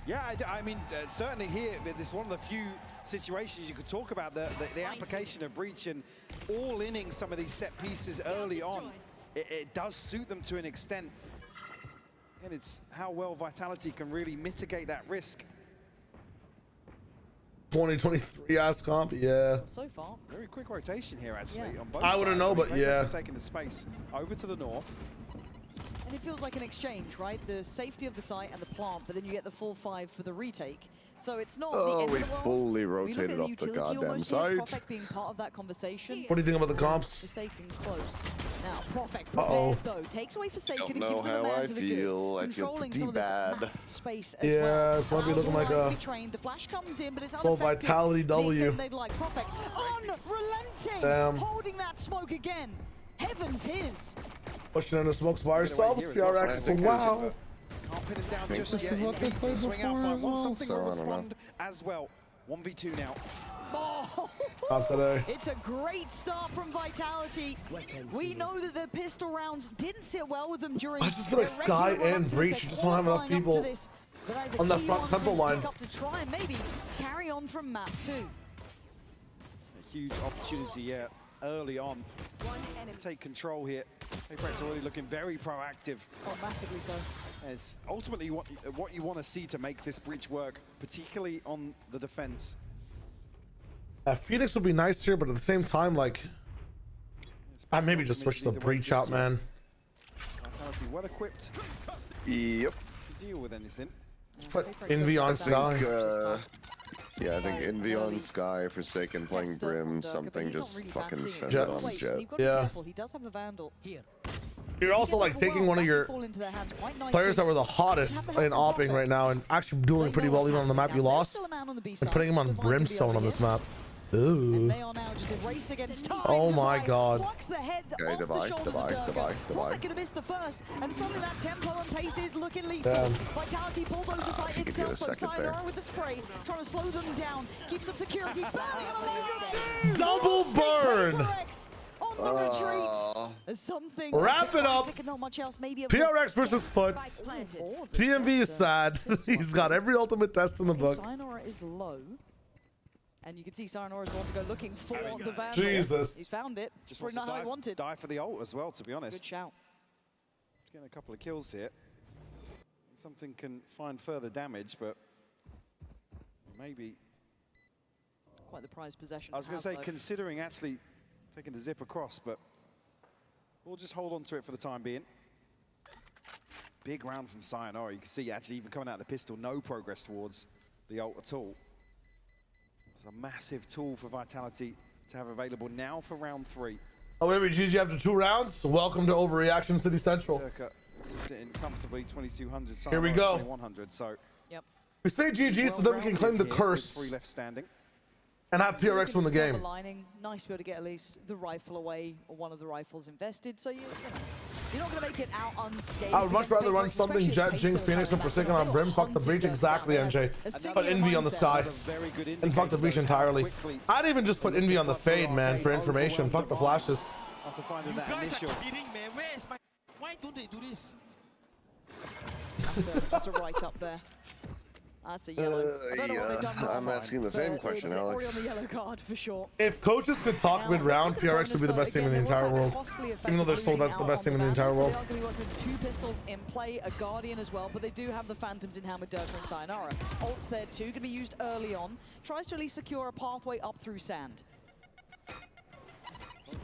Yeah, I mean, certainly here, this is one of the few situations you could talk about, the application of Breach and all-inning some of these set pieces early on. It does suit them to an extent. And it's how well Vitality can really mitigate that risk. 2023 ass comp, yeah. So far. Very quick rotation here, actually, on both I sides. wouldn't know, but yeah. Taking the space over to the north. And it feels like an exchange, right? The safety of the site and the plant, but then you get the full 5 for the retake. So it's not the end of the world. Fully rotated up the goddamn site. Prophet being part of that conversation. What do you think about the comps? Forsaken close. Now, Prophet prepared though. Takes away Forsaken and gives them the man to the good. Controlling some of this map space as well. Yeah, it's might be looking like a the flash comes in, but it's full Vitality W. They'd like Prophet unrelenting, holding that smoke again. Heaven's his. Pushing in the smokes by ourselves, PRX. Wow. Can't pin it down just yet. He swing out 5-1, something will respond as well. 1v2 now. Oh. Not today. It's a great start from Vitality. We know that the pistol rounds didn't sit well with them during. I just feel like Sky and Breach just don't have enough people on the front temple line. To try and maybe carry on from map 2. A huge opportunity, yeah, early on to take control here. PRX already looking very proactive. Oh, massively so. As ultimately what you want to see to make this breach work, particularly on the defense. Phoenix would be nice here, but at the same time, like, I maybe just switch the breach out, man. Vitality well equipped. Yep. To deal with anything. Put Envy on Sky. Yeah, I think Envy on Sky, Forsaken playing Brim, something just fucking send it on Jet. Yeah. He does have the Vandal. You're also like taking one of your players that were the hottest in opping right now and actually doing pretty well even on the map you lost and putting him on Brimstone on this map. Ooh. Oh my god. Okay, divide. Prophet could have missed the first, and suddenly that tempo and pace is looking lethal. Vitality bulldozer site itself, but Sayonara with the spray, trying to slow them down, keep some security, burning on double burn! On the retreat. There's something. Wrap it up. Not much else. Maybe PRX versus Foot. TMV is sad. He's got every ultimate test in the book. Sayonara is low. And you can see Sayonara's want to go looking for the Vandal. Jesus. He's found it. Just probably not how he wanted. Die for the ult as well, to be honest. Good shout. Getting a couple of kills here. Something can find further damage, but maybe. Quite the prized possession. I was going to say, considering actually taking the zip across, but we'll just hold on to it for the time being. Big round from Sayonara. You can see actually even coming out of the pistol, no progress towards the ult at all. It's a massive tool for Vitality to have available now for round 3. Oh, wait, GG after 2 rounds. Welcome to Overreaction City Central. Sitting comfortably 2200. Here we go. 2100. So yep. We say GG so that we can claim the curse 3 left standing. And have PRX win the game. Nice to be able to get at least the rifle away or one of the rifles invested. So you're not going to make it out unscathed. I would much rather run something Jet, Jing, Phoenix, and Forsaken on Brim. Fuck the breach. Exactly, NJ. Put Envy on the Sky. And fuck the breach entirely. I'd even just put Envy on the fade, man, for information. Fuck the flashes. After finding that initial. Why don't they do this? That's a right up there. That's a yellow. I don't know what they've done this I'm asking the same question, Alex. On the yellow card for sure. If coaches could talk mid-round, PRX would be the best team in the entire world. Even though they're still the best team in the entire world. They are going to be working with 2 pistols in play, a Guardian as well, but they do have the Phantoms in hand with Durka and Sayonara. Ults there too, going to be used early on. Tries to at least secure a pathway up through sand.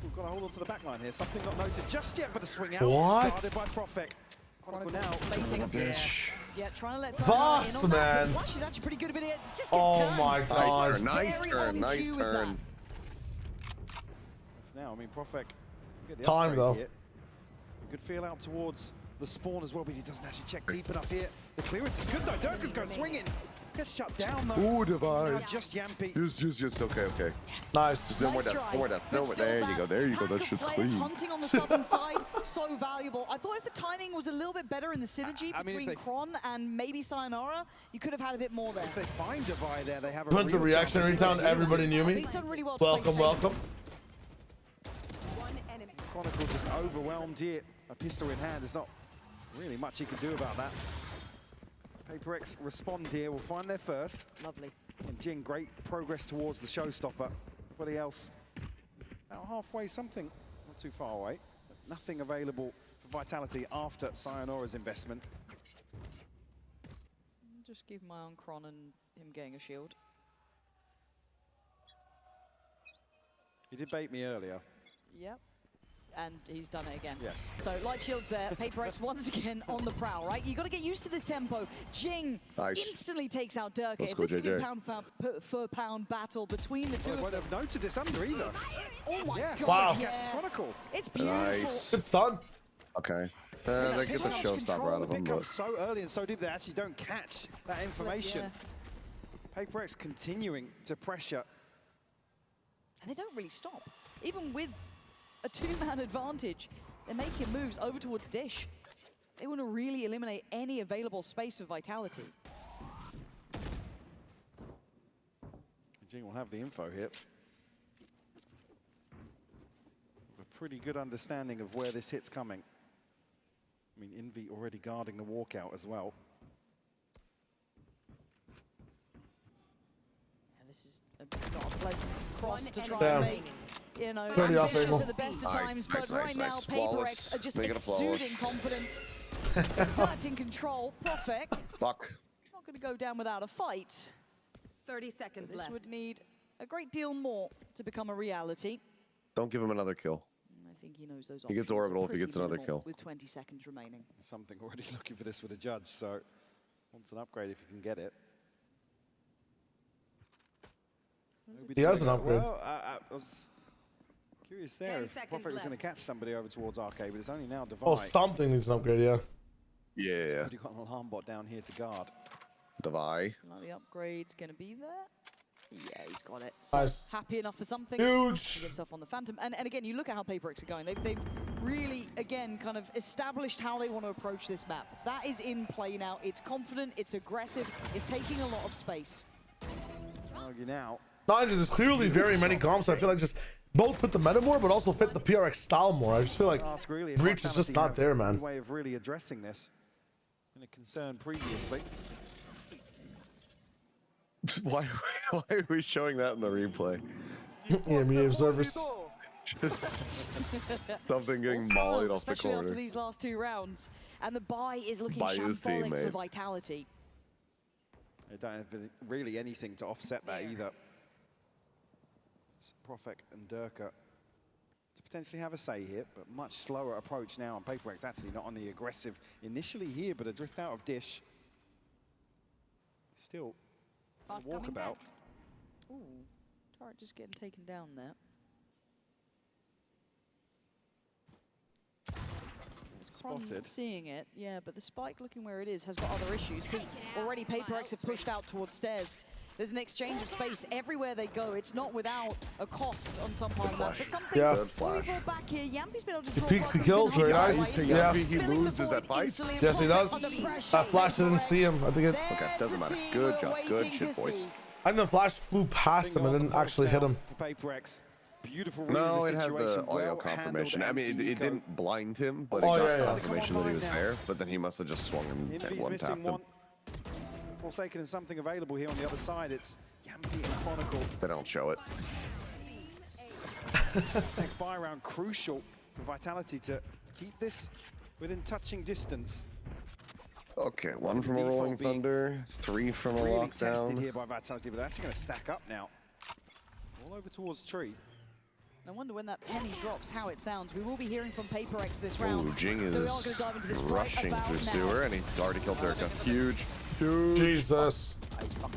We've got to hold on to the back line here. Something not noted just yet, but a swing out. What? Guarded by Prophet. Chronicle now. Baiting. Yeah, trying to let Sayonara in on that. man. Flash is actually pretty good at it. Just gets Oh turned. my god. Nice turn. Nice turn. Now, I mean, Profek get the Time upgrade though. here. Good feel out towards the spawn as well, but he doesn't actually check deep enough here. The clearance is good though. Durka's going swinging. Gets shut down though. Ooh, divide. Now just Yampy. Yes. Okay. Nice. Just no more deaths. No more deaths. No more. There you go. There you go. That shit's Players clean. hunting on the southern side, so valuable. I thought if the timing was a little bit better in the synergy between Kron and maybe Sayonara, you could have had a bit more there. If they find Divide there, they have a Went to real reactionary chance. town. Everybody knew me. He's done really well to play safe. Welcome. Chronicle just overwhelmed here. A pistol in hand. There's not really much he can do about that. PRX respond here. Will find their first. Lovely. And Jing, great progress towards the showstopper. Everybody else about halfway, something not too far away. But nothing available for Vitality after Sayonara's investment. Just keep my eye on Kron and him getting a shield. He did bait me earlier. Yep. And he's done it again. Yes. So light shields there. PRX once again on the prowl, right? You got to get used to this tempo. Jing instantly takes out Durka. If this is a pound for pound battle between the two I of won't them. have noted this under either. Oh my god! Wow. Yeah. Chronicle. It's beautiful. Nice. It's done. Okay. They get the showstopper out of them, Pick up but so early and so deep they actually don't catch that information. PRX continuing to pressure. And they don't really stop. Even with a two-man advantage, they're making moves over towards Dish. They want to really eliminate any available space for Vitality. Jing will have the info here. A pretty good understanding of where this hit's coming. I mean, Envy already guarding the walkout as well. And this is not a pleasant cross to try Damn. and make. You know, Pretty off ambitious angle. at the best of times, but Nice, right now, flawless. PRX are just Make it a exuding flawless. confidence, exerting control. Profek fuck. not going to go down without a fight. 30 seconds This left. would need a great deal more to become a reality. Don't give him another kill. I think he knows those He gets options are orbital if he pretty gets another minimal kill. with 20 seconds remaining. Something already looking for this with a judge, so wants an upgrade if you can get it. He has an upgrade. Well, I was curious there if Profek was going to catch somebody over towards Arcade, but it's only now Divide. Oh, something needs an upgrade, yeah. Yeah. Already got an alarm bot down here to guard. Divide. Like the upgrade's going to be there. Yeah, he's got it. So Nice. happy enough for something. Huge. He gets himself on the Phantom. And again, you look at how PRX are going. They've really, again, kind of established how they want to approach this map. That is in play now. It's confident, it's aggressive, it's taking a lot of space. Argue now. Not only there's clearly very many comps. I feel like just both fit the meta more, but also fit the PRX style more. I just feel like Ask really if Breach is just Vitality not have there, man. a way of really addressing this. Been a concern previously. Why are we showing that in the replay? EME observers. Just something getting All mollied smiles, off the especially after corner. these last two rounds. And the buy is looking Buy his shambolic for teammate. Vitality. They don't have really anything to offset that either. It's Profek and Durka to potentially have a say here, but much slower approach now. And PRX actually not on the aggressive initially here, but a drift out of Dish. Still a walkabout. Ooh, turret just getting taken down there. Spotted. Seeing it, yeah, but the spike looking where it is has got other issues because already PRX have pushed out towards stairs. There's an exchange of space everywhere they go. It's not without a cost on some part of that, but something Yeah. Good flash. we brought back here. Yampy's been able to He draw peeks, he block kills, from very behind. nice. To Yeah. Yampy, he loses that fight. Instantly, Yes, he does. under pressure. That flash didn't see him. I think it. Okay, doesn't matter. Team Good we're job. Good waiting shit, to boys. see. And the flash flew past him and didn't actually hit him. For PRX. Beautiful read No, of it the had situation. the audio Well confirmation. I handled mean, it anti-eco. didn't blind him, but Oh, it got yeah, yeah. confirmation that he was there. But then he must have just swung and Envy's one missing tapped him. one. Forsaken and something available here on the other side. It's Yampy and Chronicle. They don't show it. This next buy round crucial for Vitality to keep this within touching distance. Okay, one from a Default Rolling being Thunder, three from a Really tested lockdown. here by Vitality, but they're actually going to stack up now. All over towards Tree. I wonder when that penny drops how it sounds. We will be hearing from PRX this round. Ooh, Jing is so we are going to dive into this rushing right through about sewer, and he's already killed Durka. Huge. Jesus.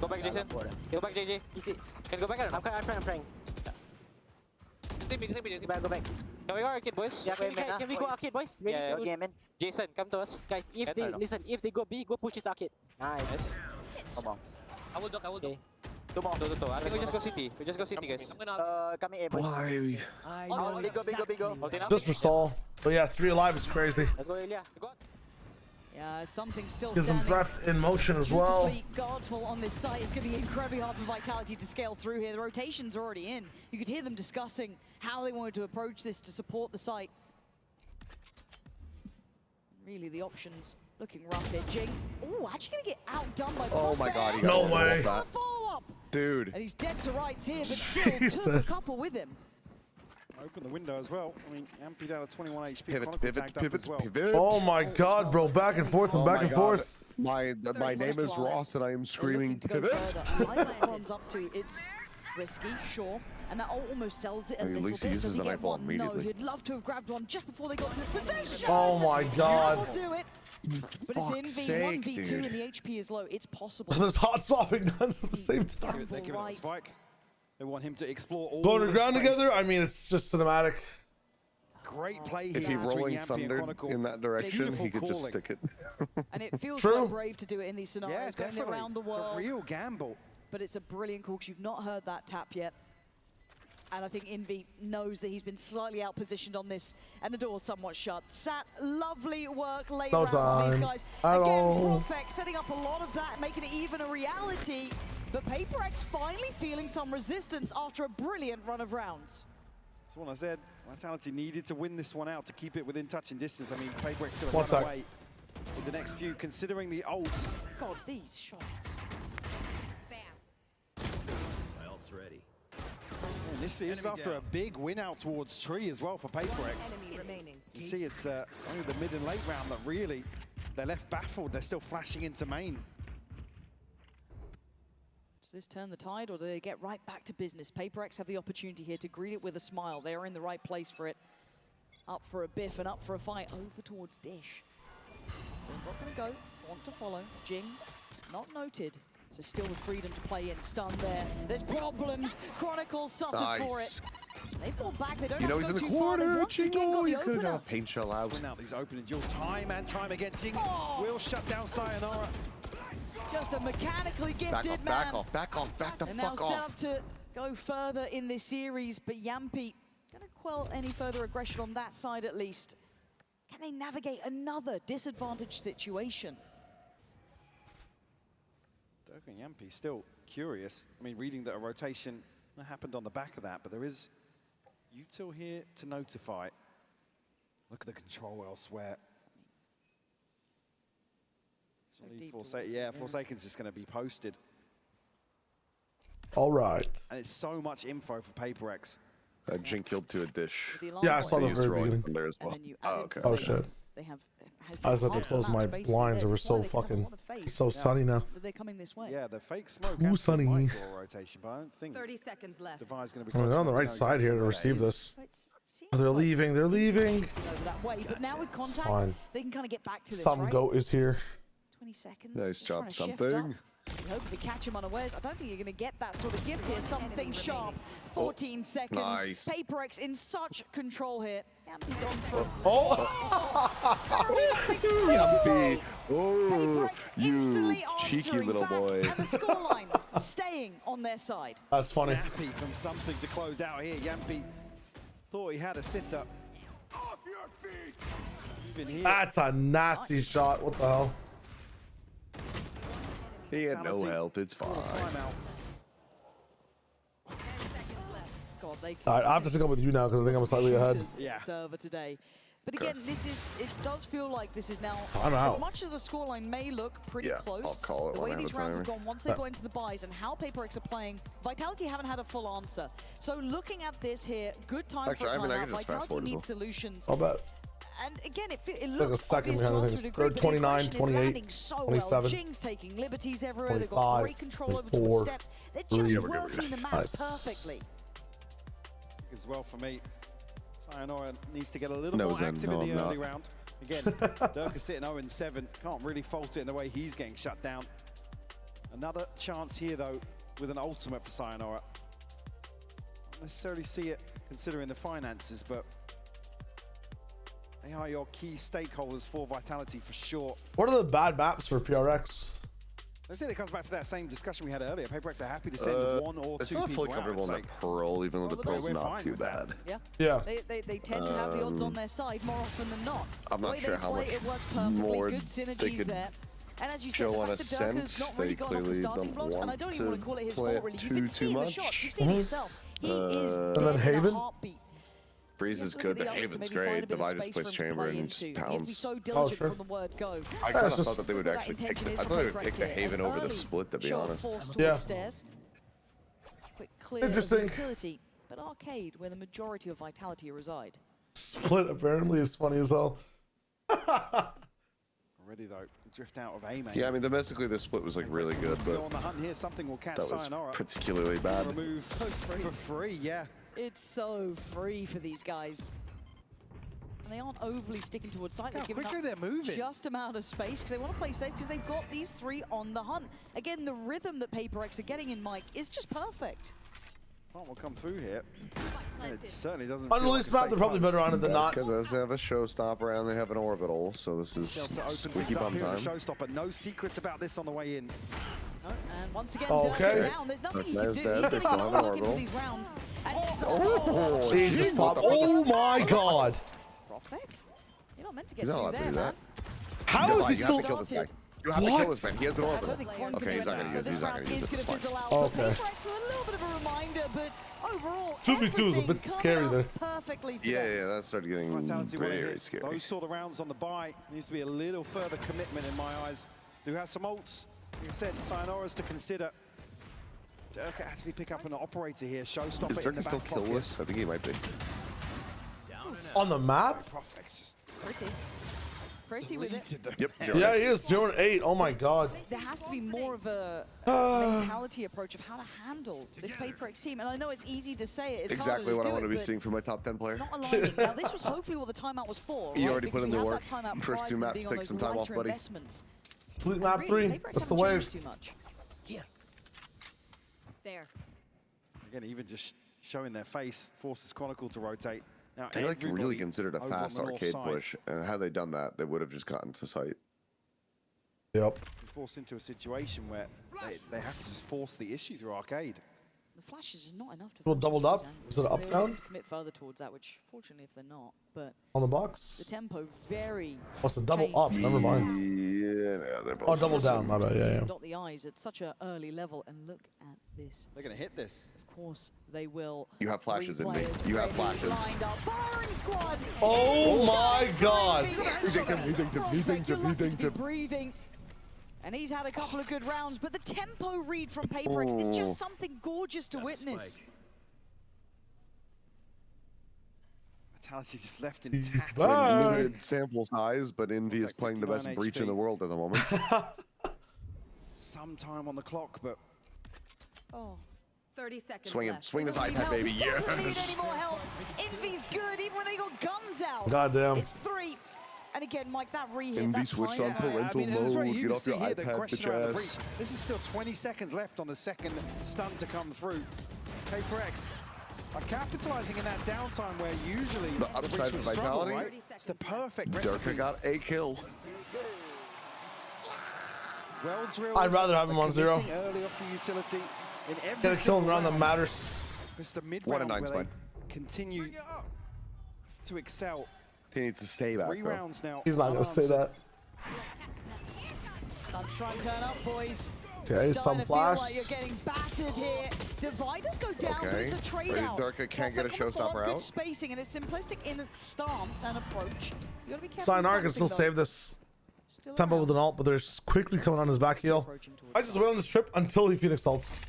Go back, Jason. Go back, JJ. Easy. Can go back? I'm trying. Go back. Can we go arcade, boys? Yeah, can we go arcade, boys? Ready to game, man. Jason, come to us. Guys, if they listen, if they go B, go push this arcade. Nice. Come on. I will do. Two more. I think we just go city. Guys. I'm gonna coming A, boys. Why? Go. Just for stall. But yeah, 3 alive is crazy. Let's go, Ilya. Go. Yeah, something still Gives them standing. theft in motion as well. Guardful on this site. It's going to be incredibly hard for Vitality to scale through here. The rotations are already in. You could hear them discussing how they wanted to approach this to support the site. Really, the options looking rough here. Jing, actually going to get outdone by Oh my god, he got no way. follow-up. Dude. And he's dead to rights here, but still took a couple with him. Open the window as well. I mean, Yampy down to 21 HP. Pivot. Oh my god, bro. Back and forth and back and forth. My name is Ross, and I am screaming pivot. Up to it's risky, sure, and that almost sells it a little bit. Does he get one? No, he'd love to have grabbed one just before they got to this position. Oh my god. Will do it. But it's in V1, V2, and the HP is low. It's possible. There's hot swapping guns at the same time. They're giving it a spike. They want him to explore all Blowing the the ground space. together? I mean, it's just cinematic. Great play here. If he rolling Yampy thunder in that direction, he could just stick it. And it feels quite brave to do it in these scenarios, Yeah, going around the world. It's a real gamble. But it's a brilliant call because you've not heard that tap yet. And I think Envy knows that he's been slightly out-positioned on this, and the door's somewhat shut. Sat, lovely work late round for these guys. Again, Profek setting up a lot of that, making it even a reality. But PRX finally feeling some resistance after a brilliant run of rounds. That's what I said. Vitality needed to win this one out to keep it within touching distance. I mean, PRX going to run away in the next few, considering the ults. God, these shots. My ult's ready. And this is after a big win out towards Tree as well for PRX. You see, it's only the mid and late round that really, they're left baffled. They're still flashing into main. Does this turn the tide, or do they get right back to business? PRX have the opportunity here to greet it with a smile. They are in the right place for it. Up for a biff and up for a fight over towards Dish. They're not going to go. Want to follow. Jing, not noted. So still the freedom to play in. Stun there. There's problems. Chronicle suffers for it. They fall back. They don't have to he's go in the too far. They've corner. once again got the opener. Paint shell out. Win out these opening duels time and time again. Jing will shut down Sayonara. Just a mechanically gifted back off the and fuck now set off. up to go further in this series, but Yampy gonna quell any further aggression on that side at least. Can they navigate another disadvantaged situation? Durka and Yampy still curious. I mean, reading that a rotation happened on the back of that, but there is util here to notify. Look at the control elsewhere. Forsaken's just going to be posted. All right. And it's so much info for PRX. Jing killed to a Dish. Yeah, I saw the very beginning. There as well. Oh, okay. Oh shit. They have. I just had to close my blinds. They were so fucking so sunny now. They're coming this way. Yeah, the fake smoke. Ooh, sunny. Rotation, but I don't think 30 seconds left. Devi's going to be. I mean, they're on the right side here to receive this. Oh, they're leaving. They're leaving. Over that way, but now with contact, fine. they can kind of get back to this. Some right? goat is here. 20 seconds. Nice job, trying to shift something. up. You hope to catch him unawares. I don't think you're going to get that sort of gift here. Something sharp. 14 seconds. Nice. PRX in such control here. Yampy's on for. Yampy. Oh, PRX you instantly cheeky answering little back, boy. and the scoreline staying on their side. That's funny. Snappy from something to close out here. Yampy thought he had a sit-up. Off your feet. Even here. That's a nasty shot. What the hell? He had no health. It's fine. God, they All right, I have to sync up with you now because I think I'm slightly ahead. Yeah. Server today. But again, it does feel like this is now, I'm out. as much as the scoreline may look pretty close, I'll call it the way when I these have a rounds have timer. gone, once they go into the buys and how PRX are playing, Vitality haven't had a full answer. So looking at this here, good time Actually, for a I mean, I timeout. can just fast Vitality forward as needs well. solutions. I'll bet. And again, it Like a looks second obvious to behind us the to a thing. degree, but the 29, aggression is 28, landing so 27, well. Jing's taking liberties everywhere. They've got 25, great control over 24, the steps. They're just 3. working the map Nice. perfectly. as well for me. Sayonara needs to get a little No, more Zen, active no, in the I'm early not. round. Again, Dirk is sitting 0-7. Can't really fault it in the way he's getting shut down. Another chance here, though, with an ultimate for Sayonara. Not necessarily see it considering the finances, but they are your key stakeholders for Vitality for sure. What are the bad maps for PRX? Let's say it comes back to that same discussion we had earlier. PRX are happy to send one or It's two not people fully out. comfortable It's in like, the Pearl, even though the Pearl's we're not fine too with that. bad. Yeah. They tend to have the odds on their side more often than not. I'm The not way sure they how play, much it works perfectly. more Good they synergies could there. And as you said, show the on fact a that Dirk has sense, not really they gone off the clearly starting don't blocks, and I want don't even want to to call it his play fault, really. You too can see in the much. shots. You've seen it yourself. He is And dead then in a Haven? heartbeat. Breeze is Look good, at the the others to Haven's maybe find a great, bit the of I just space plays for him to Chamber play and into. just He had to be pounds. so diligent sure. from the word go. I kind of Just thought that they would look at actually that pick the, intention I is thought they from would pick PRX the here. Haven An over the early split, to be show of honest. force towards Yeah. stairs. Quick clear of Interesting. utility, but Arcade, where the majority of Vitality reside. Split apparently is funny as hell. Already though, drift out of A main. Yeah, I mean, domestically, the split was like really good, Go but on the hunt here. Something will catch that was Sayonara. particularly bad. Remove So free. for free, yeah. It's so free for these guys. And they aren't overly sticking towards site. Look how They're giving quickly up they're moving. just amount of space because they want to play safe because they've got these three on the hunt. Again, the rhythm that PRX are getting in, Mike, is just perfect. Plant will come through here. It certainly doesn't. Unreleased map, they're probably better on it than not. Because they have a showstopper and they have an orbital, so this is squeaky bum time. Showstopper. No secrets about this on the way in. Oh, and once again, Okay. Dirk down. There's nothing he can There's do. dead. He's They going still to have an look into orbital. these rounds. And Oh, Jesus, Pop. Oh my god. Prophet? You're not meant to get He's not two allowed to there, do man. that. How is he You have still? to kill this guy. You have to What? kill this man. He has an I don't orbital. think Quan can Okay, do he's not anything, gonna so use it. this He's not round gonna use is it. going It's to fine. fizzle out. Okay. But PRX were a little bit of a reminder, but overall, 2v2 is a bit everything scary coming there. out perfectly for Yeah, them. yeah, that started getting Vitality wanna very hit scary. those sort of rounds on the buy. Needs to be a little further commitment in my eyes. Do have some ults. Like I said, Sayonara's to consider. Dirk can actually pick up an operator here. Showstopper Is in Dirk the still back pocket. killless? I think he might be. On the map? Prophet's just Pretty with it. deleted them. Yep. Yeah, he is 0-8. Oh my god. There has to be more of a mentality approach of how to handle this PRX team. And I know it's easy to say it. It's Exactly what I want to be but seeing from my top 10 player. It's not aligning. Now, this was hopefully what the timeout was for. You right? already put Because in we the had work. that timeout First prize two them maps, being take on some those time off, lighter buddy. investments. Sleep And map really, 3. PRX That's the haven't wave. changed too much. There. Again, even just showing their face forces Chronicle to rotate. Now, They like really everybody considered a over on fast the north arcade side push, and had they done that, they would have just gotten to site. Yep. is forced into a situation where they have to just force the issue through arcade. The flash is just not enough to Well, force doubled these up? angles. Is it up, They will down? need to commit further towards that, which fortunately if they're not, but On the box? the tempo very Oh, it's a double changed. up. Never mind. Yeah, no, they're both. Oh, double down. My bad. Yeah, yeah. Dot the eyes at such an early level, and look at this. They're going to hit this. Of course, they will. You have flashes in me. Players You have ready, flashes. lined up. Firing squad. Oh my god. Breathing. And he's had a couple of good rounds, but the tempo read from PRX is just something gorgeous to witness. Vitality just left He's intact. back. Limited sample size, but Envy is playing the best 59 breach in HP. the world at the moment. Some time on the clock, but Oh. 30 seconds Swing him. left. Swing this Doesn't need iPad, help. baby. Doesn't need Yes. any more help. Envy's good, even when they got guns out. Goddamn. It's 3. And again, Mike, that re-hit, Envy that switched time. on parental and it's right, mode. you Get can off see your here the iPad, question around the breach. bitch. This is still 20 seconds left on the second stun to come through. PRX are capitalizing in that downtime where usually The breach upside would for struggle, Vitality. right? It's the perfect Durka recipe. got a kill. Well drilled. I'd rather have him on 0. committing early off the utility in every Get a kill single around that round. matters. It's the mid 1 round and where 9's they continue to excel. He needs to stay back, 3 though. rounds now. He's not going to say that. Time to try and turn up, boys. Okay, some Starting to feel flash. like you're getting battered here. Dividers go down, but it's a trade Ready, out. Durka can't get a showstopper Good out. spacing, and it's simplistic in its stance and approach. You gotta be careful. Sayonara with can still something, save this though. tempo with an ult, but they're quickly coming on his back heel. I just went on this trip until he Phoenix ults.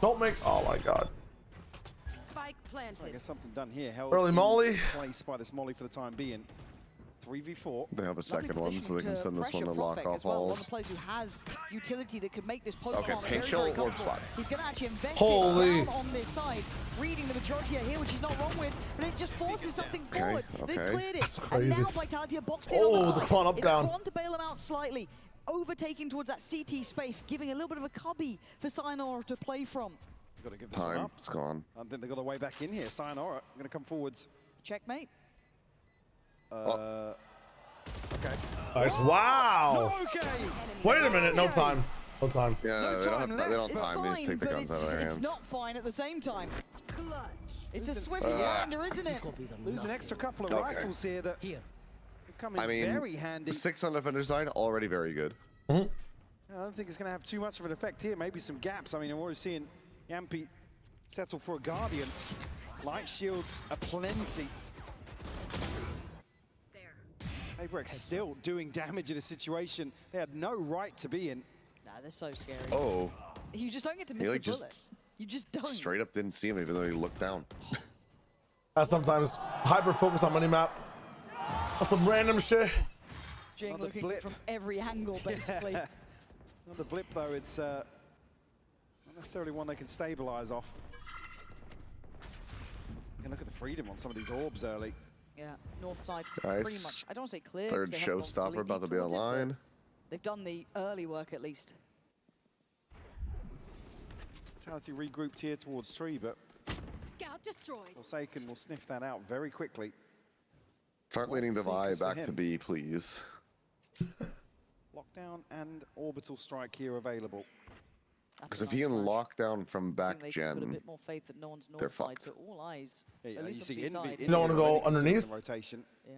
Don't make. Oh my god. Spike planted. I guess something done here. Held Early in molly. place by this molly for the time being. 3v4. They have a second one, so they can send this one to lock off well. One of walls. the players who has utility that could make this post Okay, very, Pinchel very or comfortable. spot. He's going to actually invest Holy. it down on this side, reading the majority here, which he's not wrong with, but it just forces something forward. They've cleared it. That's And crazy. now Vitality are boxed in on the The side. Quan up It's down. Quan to bail him out slightly, overtaking towards that CT space, giving a little bit of a cubby for Sayonara to play from. You've got to give this one Time, up. it's gone. I think they've got a way back in here. Sayonara going to come forwards. Checkmate. Okay. Nice. Wow. Okay. Wait a minute. No time. No time. Yeah, No they don't time have time. They don't It's have time. They just fine, take the but guns out of their hands. it's not fine at the same time. It's a swift grinder, isn't it? Lose an extra couple of rifles here that come in I mean, very handy. 6 on the defender side, already very good. I don't think it's going to have too much of an effect here. Maybe some gaps. I mean, I'm already seeing Yampi settle for a Guardian. Light shields are plenty. PRX still doing damage in a situation they had no right to be in. Nah, they're so scary. Oh. You just don't get to He miss a like bullet. just You just don't. straight up didn't see him even though he looked down. Sometimes hyper focus on minimap. That's some random shit. Jing Another looking blip. from every angle, basically. Another blip though, it's not necessarily one they can stabilize off. You can look at the freedom on some of these orbs early. Yeah, north side Nice. pretty much. I don't want to say clear. Third because they haven't gone fully showstopper about to deep be towards it, but online. They've done the early work at least. Vitality regrouped here towards tree, but Scout destroyed. Forsaken will sniff that out very quickly. Start leading the Seekers Vi for back to him. B, please. Lockdown and orbital strike here available. Because if he can lock down from I think back they can put a gen, bit more faith that no one's they're north side, fucked. so all eyes. Yeah, at you least see on B Envy. side. You don't wanna go already considering underneath? the rotation. Yeah.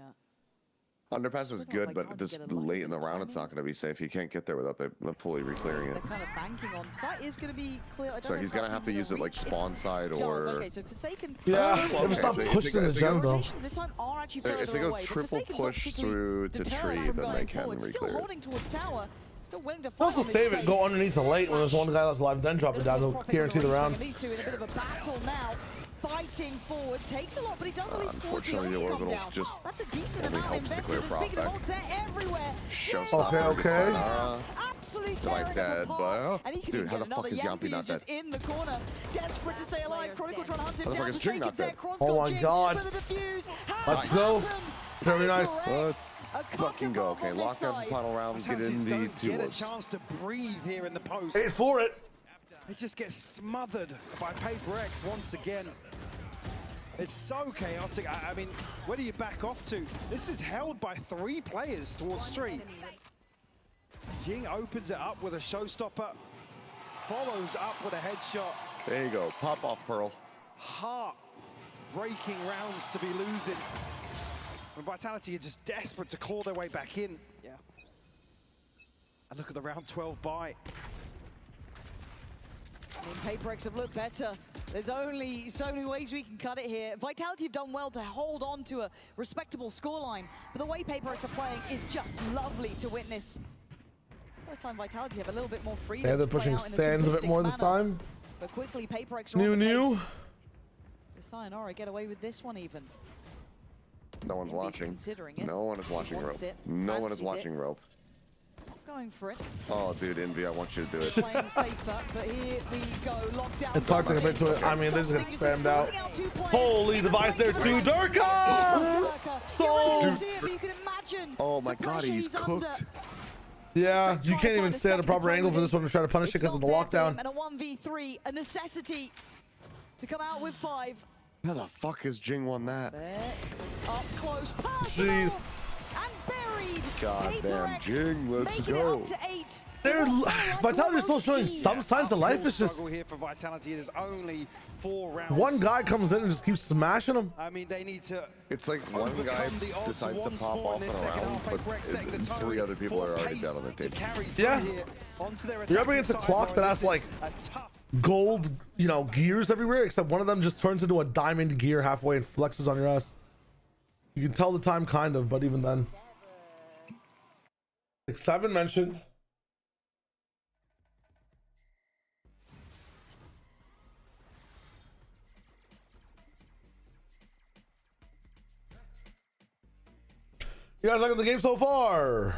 underpass is Look how good, but Vitality this get a lucky late in the bit of round, it's timing. not going to be safe. You can't get there without the pulley re-clearing it. They're kind of banking on site is going to be clear. I don't So know he's if going to that's have to even use it like reach. spawn side Does. or... Okay, so Forsaken. Yeah, well, if it's okay, not so if pushed they in the go- gem, though. Rotations this time are actually further If they go away, but triple Forsaken's not push particularly through to deterred tree, from then going they can forward. Still re-clear it. holding towards tower. Still willing to fight Also on this save it, space. go underneath the late when there's one guy that's alive, then drop it down to guarantee the round. These two in a bit of a battle now. Fighting forward takes a lot, but he does at least force the Unfortunately, ult the to come orbital down. just That's a decent only amount helps to invested. clear And speaking of prop ults, they're everywhere. Showstopper. Okay. Sayonara. Absolutely Device tearing dead, them apart. but And he can dude, even how get the fuck another is Yampi Yampi not who's dead? just in the corner, desperate to stay alive. Chronicle trying to hunt him How the down. fuck is Jing not Forsaken's there. dead? Kron's Oh got my Jing God. for the defuse. Let's Has go. happened. Very nice. Let's A fucking go. cut Okay, above on this lockdown side. final round. Get Vitality in the don't two get a woods. chance to breathe here in the post. Wait for it. They just get smothered by PRX once again. It's so chaotic. I mean, where do you back off to? This is held by 3 players towards tree. Jing opens it up with a showstopper, follows up with a headshot. There you go. Pop off, Pearl. Heart-breaking rounds to be losing. And Vitality are just desperate to claw their way back in. Yeah. And look at the round 12 bye. I mean, PRX have looked better. There's only so many ways we can cut it here. Vitality have done well to hold on to a respectable scoreline, but the way PRX are playing is just lovely to witness. First time Vitality have a little bit more freedom. Yeah, they're to play pushing out in a sands a bit simplistic more this manner. time. But quickly, PRX are on the New. case. Does Sayonara get away with this one even? No one's Envy's watching. considering it. No one is watching rope. Wants it, No one is fancies it. watching rope. Going for it. Oh, dude, Envy, I want you to do it. Playing safer, but here we go. Lockdown. It's hard to comes commit in. to it. I mean, this is Something spammed out. escorting out 2 players. Holy In the device there point too. of the round. Durka! So, Dude. you can imagine. Oh my the god, pressure he's under. cooked. Yeah, you can't even find a stay at a second proper angle for this one to try to punish it It's because of the not there for lockdown. him, and a 1v3, a necessity to come out with 5. How the fuck has Jing won that? There, up close, personal, Jeez. and buried. Goddamn, PRX Jing, let's making go. it up to 8. They're Vitality's still showing some signs of life. It's just Struggle here for Vitality. It is only 4 rounds. one guy comes in and just keeps smashing them. I mean, they need to. It's like one guy overcome the odds decides to once pop more off in in this a second round, half. but PRX setting the tone 3 other people for are already pace dead on the to team. carry through Yeah. here onto their You're up attacking against a side, clock Lauren. that has This like is a tough. gold, gears everywhere, except one of them just turns into a diamond gear halfway and flexes on your ass. You can tell the time kind of, but even then. 7 mentioned. You guys liking the game so far?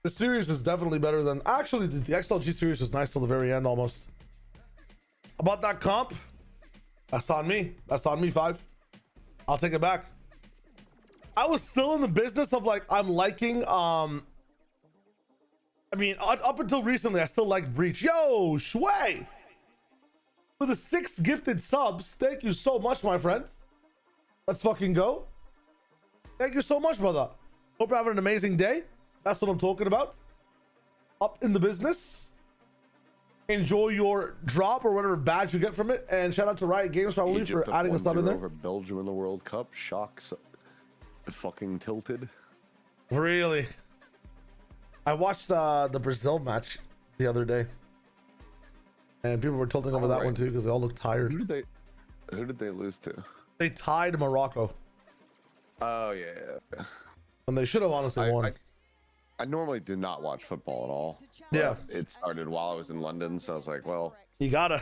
The series is definitely better than... Actually, the XLG series was nice till the very end almost. About that comp, that's on me. That's on me, 5. I'll take it back. I was still in the business of like, I'm liking... I mean, up until recently, I still like Breach. Yo, Shui! For the 6 gifted subs, thank you so much, my friend. Let's fucking go. Thank you so much, brother. Hope you're having an amazing day. That's what I'm talking about. Up in the business. Enjoy your drop or whatever badge you get from it. And shout out to Riot Games probably for adding a sub in there. Over Belgium in the World Cup. Shocks fucking tilted. Really? I watched the Brazil match the other day. And people were tilting over that one too because they all looked tired. Who did they lose to? They tied Morocco. Oh yeah. And they should have honestly won. I normally do not watch football at all. Yeah. It started while I was in London, so I was like, well, you gotta.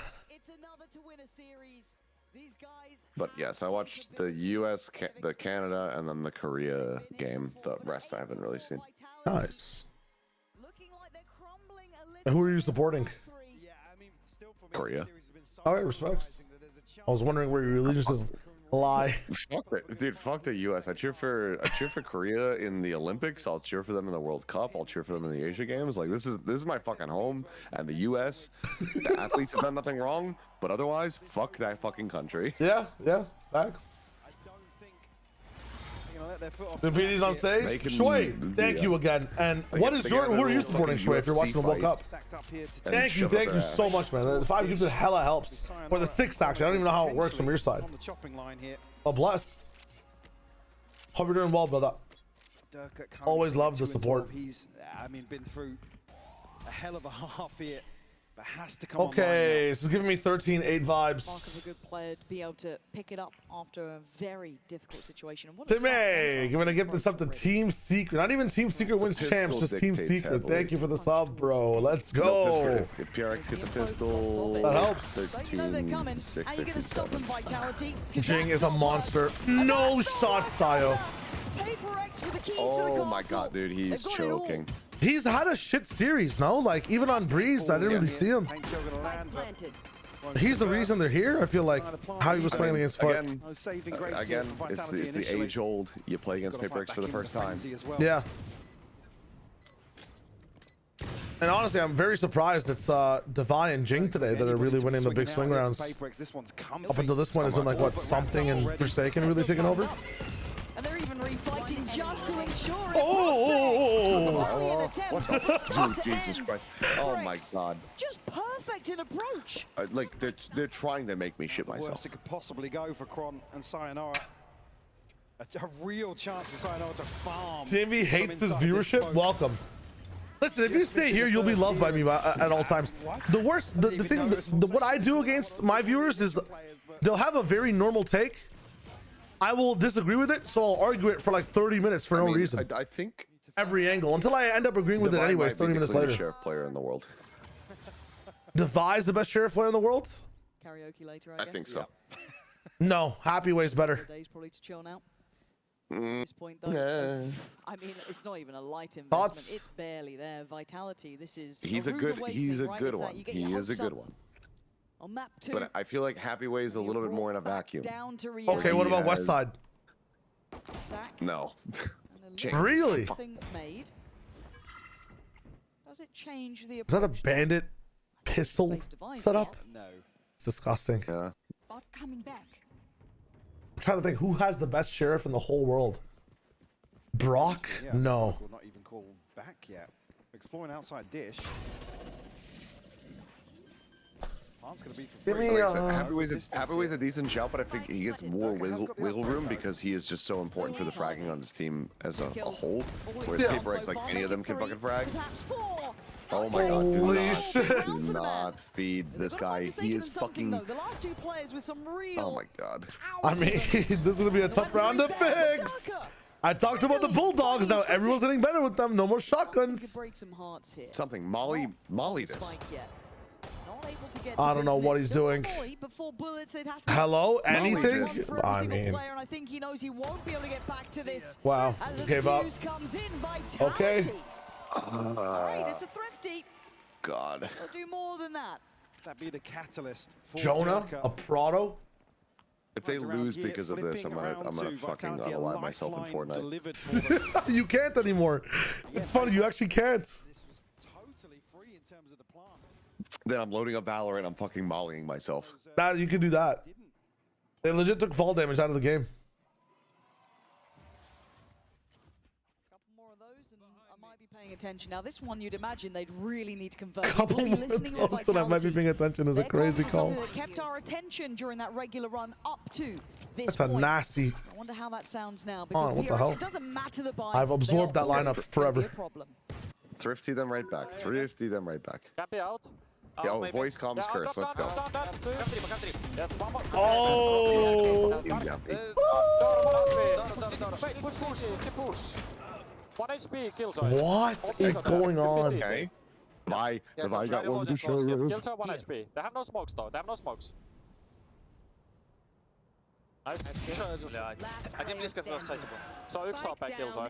But yes, I watched the US, the Canada, and then the Korea game. The rest I haven't really seen. Nice. And who are you supporting? Korea. All right, respects. I was wondering where your allegiances lie. Fuck it, dude. Fuck the US. I cheer for Korea in the Olympics. I'll cheer for them in the World Cup. I'll cheer for them in the Asia Games. Like this is my fucking home. And the US, the athletes have done nothing wrong. But otherwise, fuck that fucking country. Yeah, facts. The PD's on stage. Shui, thank you again. And who are you supporting, Shui, if you're watching the World Cup? Thank you so much, man. The 5 gives it hella helps. Or the 6, actually. I don't even know how it works from your side. Oh, blessed. Hope you're doing well, brother. Always love the support. He's, been through a hell of a half here. But has to come okay, this is giving me 13-8 vibes. Mark of a good player to be able to pick it up after a very difficult situation. Timmy, gonna give this up to Team Secret. Not even Team Secret wins champs, just Team Secret. Heavily. Thank you for the sub, bro. Let's go. If PRX hit the pistol, that helps. 13, you know they're coming. 6, Are you gonna stop them, Vitality? Jing is a monster. No shot, Sayo. Oh my god, dude, he's choking. He's had a shit series, no? Like, even on Breeze, I didn't really see him. He's the reason they're here, I feel like, how he was playing against Foot. Again, it's the age-old, you play against PRX for the first time. Yeah. And honestly, I'm very surprised it's Devi and Jing today that are really winning the big swing rounds. Up until this point, it's been like, what, Something and Forsaken really taking over? And they're even refighting just to ensure it. What the fuck? Jesus Christ. Oh my god. Just perfect in approach. Like, they're trying to make me shit myself. Worst it could possibly go for Kron and Sayonara. A real chance for Sayonara to farm. Timmy hates his viewership. Welcome. Listen, if you stay here, you'll be loved by me at all times. The worst, the thing, what I do against my viewers is they'll have a very normal take. I will disagree with it, so I'll argue it for like 30 minutes for no reason. I think every angle until I end up agreeing with it anyways. 30 minutes later. Sheriff player in the world. Devi's the best sheriff player in the world. Karaoke later, I guess. think so. No, Happy Way's better. Days probably to chill now. At this point, though, I mean, it's not even a light investment. Thoughts? It's barely there. Vitality. This is. He's a good one. He is a good one. On map 2. But I feel like Happy Way is a little bit more in a vacuum. Okay, what about West Side? No. Really? Made. Does it change the Is that a bandit pistol setup? No. It's disgusting. Yeah. Bot coming back. I'm trying to think who has the best sheriff in the whole world. Brock? Yeah, no. Not even called back yet. Exploring outside dish. Gonna be for Give me Happy Way's a decent shout, but I think he gets more wiggle room because he is just so important for the fragging on his team as a whole. Whereas PRX, like any of them can fucking frag. Oh my god, do not feed this guy. He is fucking. Oh my god. I mean, this is gonna be a tough round to fix. I talked about the Bulldogs. Now everyone's getting better with them. No more shotguns. Something Molly this. not able to get I to don't know what business. he's Still doing. Molly, but 4 bullets, it'd have to be Hello? one Anything? for every I single mean, player, and I think he knows he won't be able to get back to this. wow. As Just the gave up. fuse comes in, Vitality. Okay. Right, it's a thrifty. God. He'll do more than that. That'd be the catalyst for Jonah, Durka. a Prado. If they lose because of this, I'm gonna fucking unalive myself in Fortnite. You can't anymore. It's funny, you actually can't. Totally free in terms of the plant. Then I'm loading up Valorant, I'm fucking mollying myself. That you can do that. They legit took fall damage out of the game. Paying attention. Now this one you'd imagine they'd really need to convert. Couple We'll be more listening of with those that I might be Vitality. paying attention is a They're going crazy for call. something that kept our attention during that regular run up to this That's a point. nasty. I wonder how that sounds now. Oh, Because what the PRX, hell? it doesn't matter the buy. I've absorbed that lineup forever. Thrifty them right back. Thrifty them right back. Cappy out. Yo, voice comms curse. Let's go. Yes, one more. Oh! Wait, push. 1 HP, Killjoy. What is going on? Okay. Bye. The I got one to show. Killjoy 1 HP. They have no smokes though. They have no smokes. Nice. I think this guy was sightable. So Uxop by Killjoy.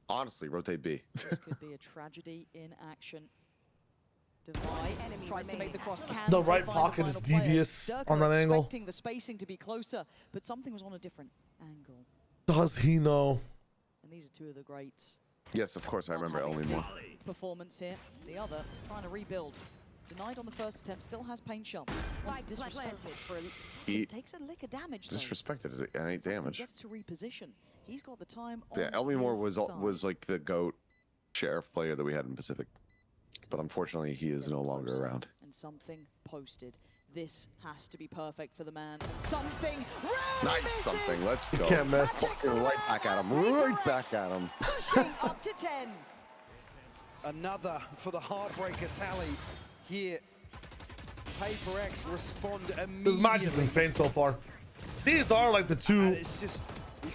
Honestly, rotate B. This could be a tragedy in action. Divide tries to make the cross. The right pocket is devious on that angle. Expecting the spacing to be closer, but something was on a different angle. Does he know? And these are two of the greats. Yes, of course I remember only more. Performance here. The other trying to rebuild. Denied on the first attempt. Still has paint shot. Once disrespected for He takes a lick of damage. Though. Disrespected at 8 damage. Gets to reposition. He's got the time. Yeah, on Elmore his was side. like the GOAT sheriff player that we had in Pacific. But unfortunately, he is no longer around. And something posted. This has to be perfect for the man. And something. Nice something. Let's go. You can't miss. Fucking right back at him. Right back at him. Pushing up to 10. Another for the heartbreaker tally here. Paper X respond immediately. This match is insane so far. These are like the two. And it's just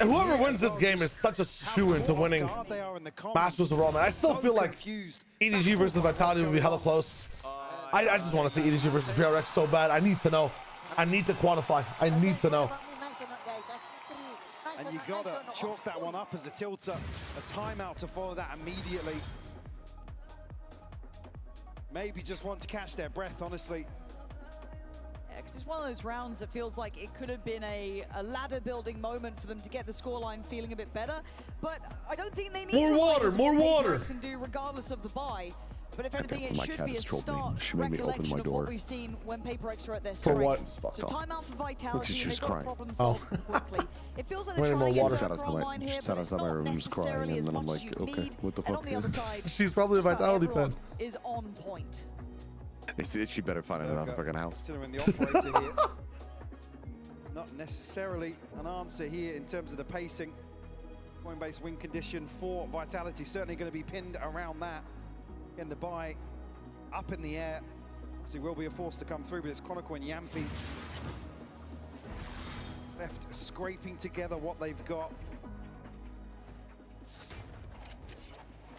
Whoever wins this game is such a shoo-in to winning Masters of Raw, man. I still feel like EDG versus Vitality would be hella close. I just want to see EDG versus PRX so bad. I need to know. I need to quantify. I need to know. And you gotta chalk that one up as a tilter. A timeout to follow that immediately. Maybe just want to catch their breath, honestly. Because it's one of those rounds that feels like it could have been a ladder building moment for them to get the scoreline feeling a bit better. But I don't think they need more water, more water. Can do regardless of the buy. But if anything, it My should cat be a has trolled me. stark She made me open recollection my of what door. we've seen when Paper X were at their For strength. what? So timeout for Vitality, she and was they got a crying. problem solved quickly. It feels like they're Wait, trying to get more a water. macro line here, Sat but it's outside my not room just crying, necessarily as and then I'm much as like, you okay, need. what the And on fuck? the other side, She's probably a just about Vitality fan. everyone is on point. She better find another fucking house. Considering the operator here. It's not necessarily an answer here in terms of the pacing. Coinbase win condition for Vitality, certainly going to be pinned around that. In the buy, up in the air. Obviously will be a force to come through, but it's Chronicle and Yampi left scraping together what they've got.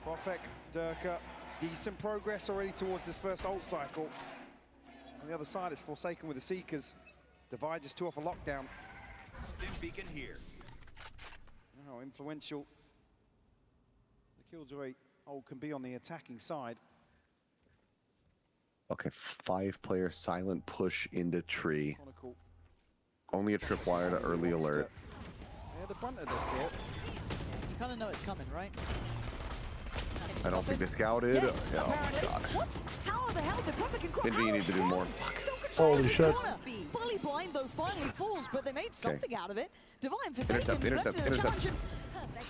Profek, Durka, decent progress already towards this first ult cycle. On the other side, it's Forsaken with the Seekers. Divide just two off a lockdown. Beacon here. How influential the Killjoy ult can be on the attacking side. Okay, 5-player silent push into tree. Chronicle. Only a tripwire to early alert. Yeah, the brunt of this here. You kind of know it's coming, right? I don't think they scouted. Yes, Oh, apparently. God. What? How the hell did Profek and Maybe you need to do more. Holy shit. Fully blind though finally falls, but they made something out of it. Divine for Intercept.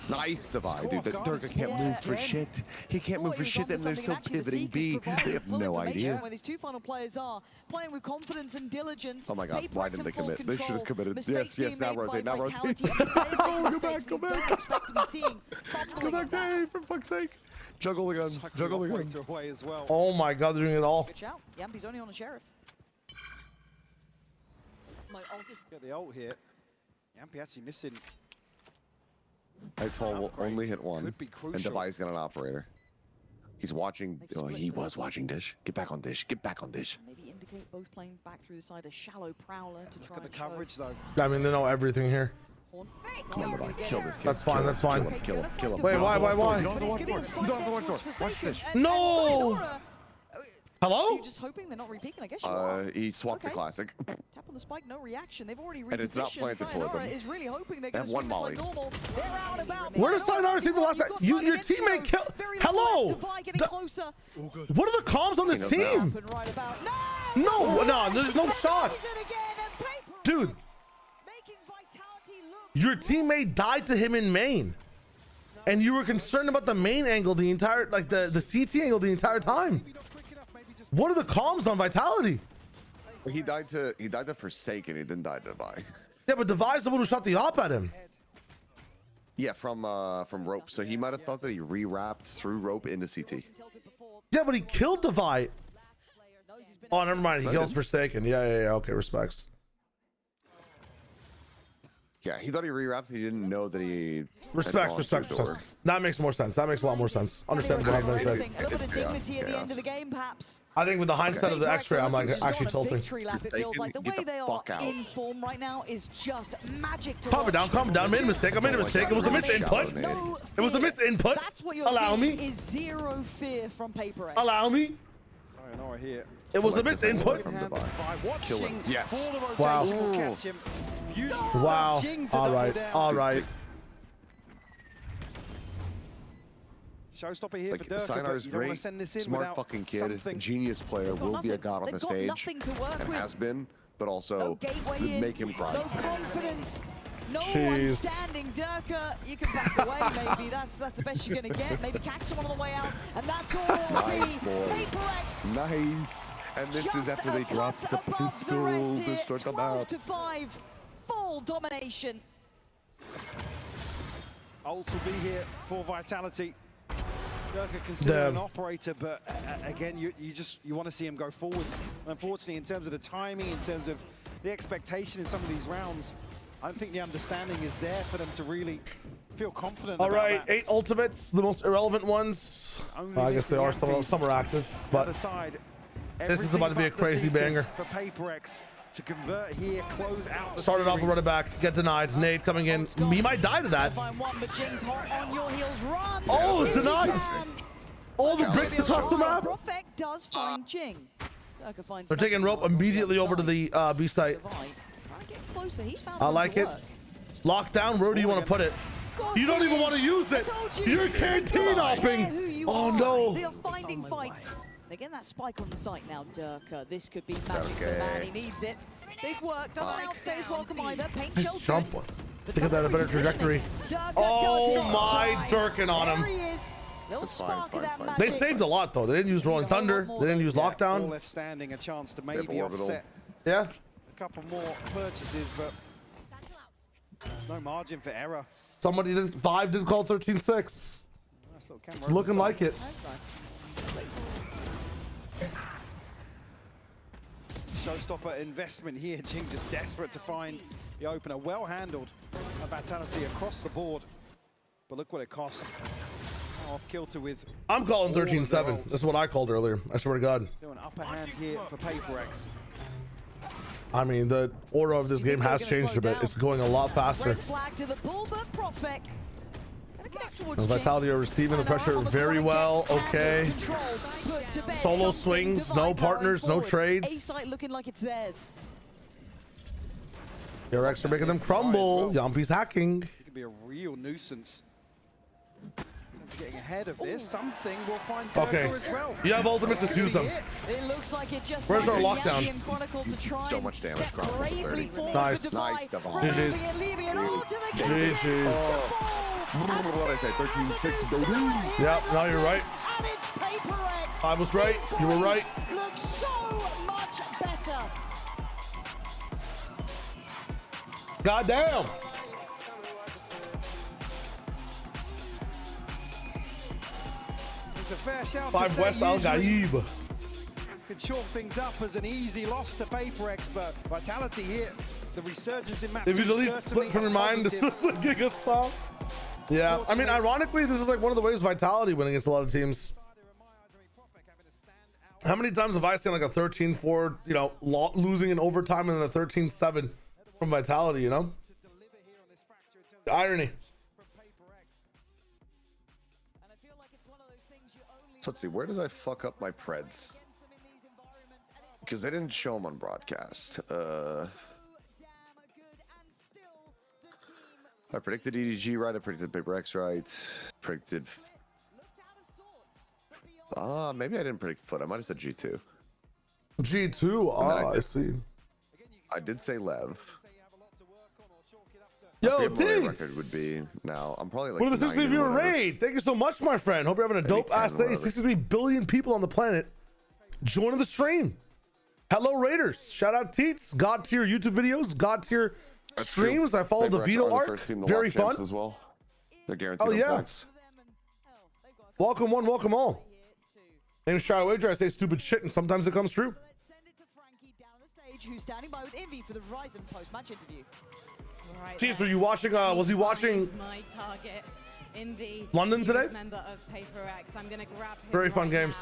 Nice Divide, dude. The Durka can't move for shit. He can't move for shit, and they're still pivoting B. They have no idea. Where these two final players are playing with confidence and diligence. Oh my God, why didn't they commit? They should have committed. Mistakes Yes, now being made rotate, by now rotate. Vitality. Go back, go back. Don't expect to be seeing. Go back, Dave, for fuck's sake. Juggle the guns, juggle the guns. Away as well. Oh my God, they're doing it all. Good shout. Yampi's only on a sheriff. Get the ult here. Yampi actually missing. Nightfall will only hit one, Could be and crucial. Devi's got an operator. He's watching. Oh, he was watching Dish. Get back on Dish. Get back on Dish. Maybe indicate both playing back through the side, a shallow prowler to try Look at the and coverage though. I mean, they know everything here. Kill this kid. That's fine. That's fine. Kill him. Kill him. Wait, why? You don't have to walk door. You don't have to walk door. Watch this. No. Hello? You're just hoping they're not repeaking, I guess you are. He swapped the classic. Tap on the spike, no reaction. They've already repositioned. And it's not planted for Sayonara them. is really hoping they're They going have to one sweep this like normal. They're out about. Where does Sayonara think the last time? Your teammate killed. Hello. What are the comms on this team? No, there's no shots. Dude, your teammate died to him in main. And you were concerned about the main angle the entire, like the CT angle the entire time. What are the comms on Vitality? He died to Forsaken. He didn't die to Devi. Yeah, but Devi's the one who shot the op at him. Yeah, from rope. So he might have thought that he re-wrapped through rope into CT. Yeah, but he killed Devi. Oh, never mind. He kills Forsaken. Yeah. Okay, respects. Yeah, he thought he re-wrapped. He didn't know that he. Respect. That makes more sense. That makes a lot more sense. Understandable. A little bit of dignity at the end of the game, perhaps. I think with the hindsight of the X-ray, I'm like actually tilting. Victory lap, it feels like the way they are in form right now is just magic to Calm it down. I made a mistake. It was a misinput. It was a misinput. That's what you're Allow me. seeing is zero fear from PRX. Allow me. Sayonara here. It was a misinput. Kill him. Yes. Wow. All right. Showstopper here for Durka, Sayonara's but you don't want great, to send this in smart without fucking kid, something. genius player, will be a god on the stage, and has been, but also would make him cry. No confidence. No Jeez. one standing. Durka, you can back away maybe. That's the best you're going to get. Maybe catch someone on the way out. And that's all. Nice, boy. PRX. Nice. And this is after they dropped the pistol to start the map. 12-5. Full domination. Ults will be here for Vitality. Durka considered an operator, but again, you want to see him go forwards. Unfortunately, in terms of the timing, in terms of the expectation in some of these rounds, I don't think the understanding is there for them to really feel confident. All about right, that. 8 ultimates, the most irrelevant ones. I guess they are. Some are active, but this is about to be a crazy banger. For PRX to convert here, close out the Started off and run it back, get denied. Nade coming in. He might die to that. Oh, it's denied. All the bricks across the map. Perfect does find Jing. Durka finds They're taking rope immediately over to the B site. Closer. He's found I like it. Lockdown. Where do you want to put it? You don't even want to use it. You're canteen hopping. Oh no. They are finding fights. They're getting that spike on the site now, Durka. This could be magic for the man. He needs it. Big work. Doesn't outstay his welcome either. Paint shell. Jump one. To get that a better trajectory. Oh my, Durkin on him. There he is. Little spark of that magic. They saved a lot though. They didn't use Rolling Thunder. They didn't use Lockdown. All left standing, a chance to maybe offset Yeah. a couple more purchases, but there's no margin for error. Somebody did 5 did call 13-6. Nice little camera It's looking like it. Showstopper investment here. Jing just desperate to find the opener. Well handled. A Vitality across the board. But look what it cost. Off kilter with. I'm calling 13-7. This is what I called earlier. I swear to God. Still an upper hand here for PRX. I mean, the order of this game has changed a bit. It's going a lot faster. Red flag to the bull, but Profek. Vitality are receiving the pressure very well. Okay. Solo swings, no partners, no trades. A-site looking like it's theirs. PRX are making them crumble. Yampi's hacking. It could be a real nuisance. Getting ahead of this, something will find okay. as well. You have ultimates, just use them. It looks like it just where's our lockdown? So much damage. Nice. Nice, Devon. GG's. GG's. What did I say? 13-6, baby. Yep, no, you're right. I was right. You were right. Looks so much better. Goddamn. It's a fair shout 5 to say West Al Gaib. Could chalk things up as an easy loss to PRX, but Vitality here, the resurgence in map If you two at least split from your mind, this is a Giga Stop. Yeah, I mean, ironically, this is like one of the ways Vitality win against a lot of teams. How many times have I seen like a 13-4, you know, losing in overtime and then a 13-7 from Vitality, you know? The irony. So let's see, where did I fuck up my Preds? Because they didn't show them on broadcast. I predicted EDG right, I predicted PRX right, predicted... maybe I didn't predict Foot, I might have said G2. G2, I see. I did say Lev. Yo, I forget what my record Tiggs! would be now. I'm probably like What are the 60 viewer 9 raid? Thank you so much, my friend. Hope you're having a dope ass day. 63 billion people on the planet joining the stream. Hello, Raiders. Shout out Teats. God tier YouTube videos, God tier streams. I follow the Vito art. Very fun. As well. They're guaranteed. Oh, yeah. Points. Welcome one, welcome all. Name's Shy Wager. I say stupid shit and sometimes it comes true. Who's standing by with Envy for the Verizon post-match interview. Right, Teats, were you watching, was he watching my target in the London today? Member of PRX. I'm going to grab him Very fun right games.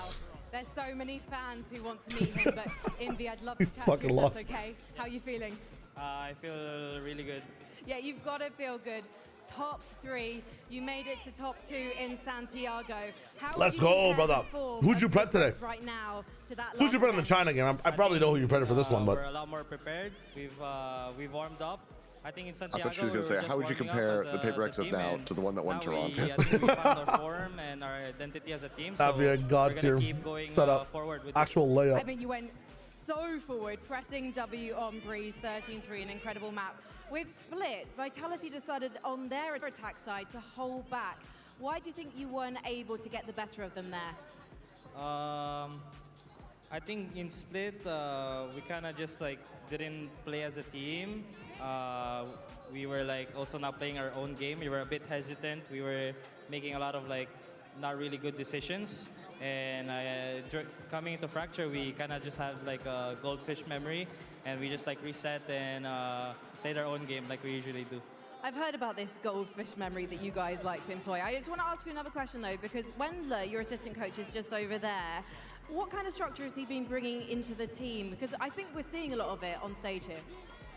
now. There's so many fans who want to meet him, but Envy, I'd love to He's chat fucking to you. lost. That's okay. How are you feeling? I feel really good. Yeah, you've got to feel good. Top 3. You made it to top 2 in Santiago. How Let's would you go, compare brother. the form Who'd you of pret today? PRX right now to that Who'd you last pret in the event? China game? I probably know who you pretted for this one, but We're a lot more prepared. We've warmed up. I think in I Santiago, thought she was going to say, how would you compare the PRX of now to the one that won Toronto? I think we found our form and our identity as a team. So That'd be a god tier setup. Forward with Actual layup. I mean, you went so forward, pressing W on Breeze 13-3, an incredible map. With Split, Vitality decided on their attack side to hold back. Why do you think you weren't able to get the better of them there? I think in Split, we kind of just like didn't play as a team. We were like also not playing our own game. We were a bit hesitant. We were making a lot of like not really good decisions. And coming into Fracture, we kind of just had like a goldfish memory, and we just like reset and played our own game like we usually do. I've heard about this goldfish memory that you guys like to employ. I just want to ask you another question though, because Wendler, your assistant coach, is just over there. What kind of structure has he been bringing into the team? Because I think we're seeing a lot of it on stage here.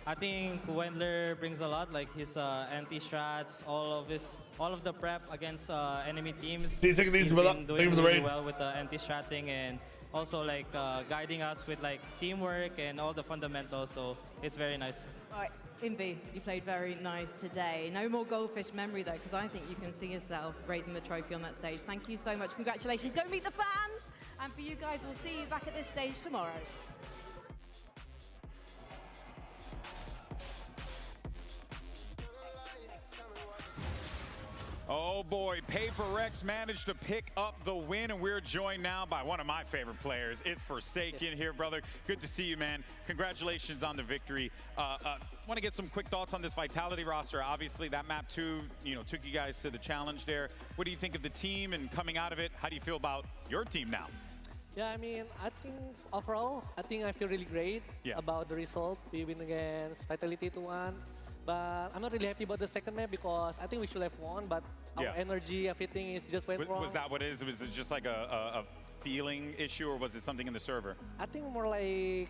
I think Wendler brings a lot, like his anti-strats, all of the prep against enemy teams. He's taking these He's for been the doing really raid. well with the anti-stratting and also like guiding us with like teamwork and all the fundamentals. So it's very nice. All right, Envy, you played very nice today. No more goldfish memory though, because I think you can see yourself raising the trophy on that stage. Thank you so much. Congratulations. Go meet the fans. And for you guys, we'll see you back at this stage tomorrow. Oh boy, PRX managed to pick up the win, and we're joined now by one of my favorite players. It's Forsaken here, brother. Good to see you, man. Congratulations on the victory. Want to get some quick thoughts on this Vitality roster. Obviously, that map 2, took you guys to the challenge there. What do you think of the team and coming out of it? How do you feel about your team now? Yeah, I mean, I think overall, I feel really great about the result. We win against Vitality 2-1. But I'm not really happy about the second map because I think we should have won, but our energy, everything is just went wrong. Was that what it is? Was it just like a feeling issue, or was it something in the server? I think more like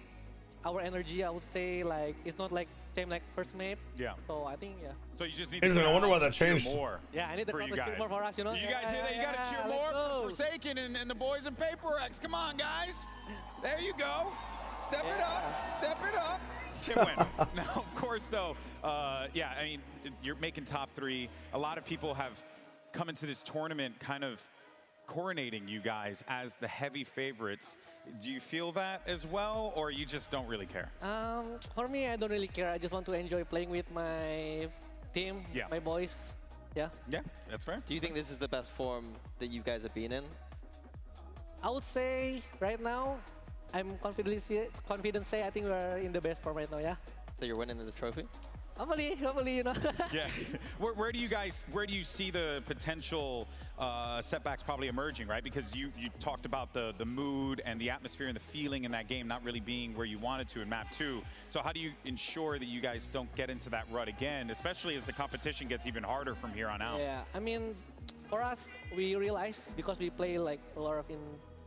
our energy, I would say, like it's not like same like first map. Yeah. So I think, So you just need to I wonder why that changed. more. Yeah, I need the crowd to cheer more for us, You guys hear that? You got to cheer more for Forsaken and the boys in PRX. Come on, guys. There you go. Step it up. Step it up. Chip win. Now, of course, though, I mean, you're making top 3. A lot of people have come into this tournament kind of coronating you guys as the heavy favorites. Do you feel that as well, or you just don't really care? For me, I don't really care. I just want to enjoy playing with my team, my boys. Yeah. Yeah, that's fair. Do you think this is the best form that you guys have been in? I would say right now, I'm confident say I think we're in the best form right now, yeah. So you're winning the trophy? Hopefully, Yeah. Where do you see the potential setbacks probably emerging, right? Because you talked about the mood and the atmosphere and the feeling in that game not really being where you wanted to in map 2. So how do you ensure that you guys don't get into that rut again, especially as the competition gets even harder from here on out? Yeah, I mean, for us, we realize because we play like a lot of in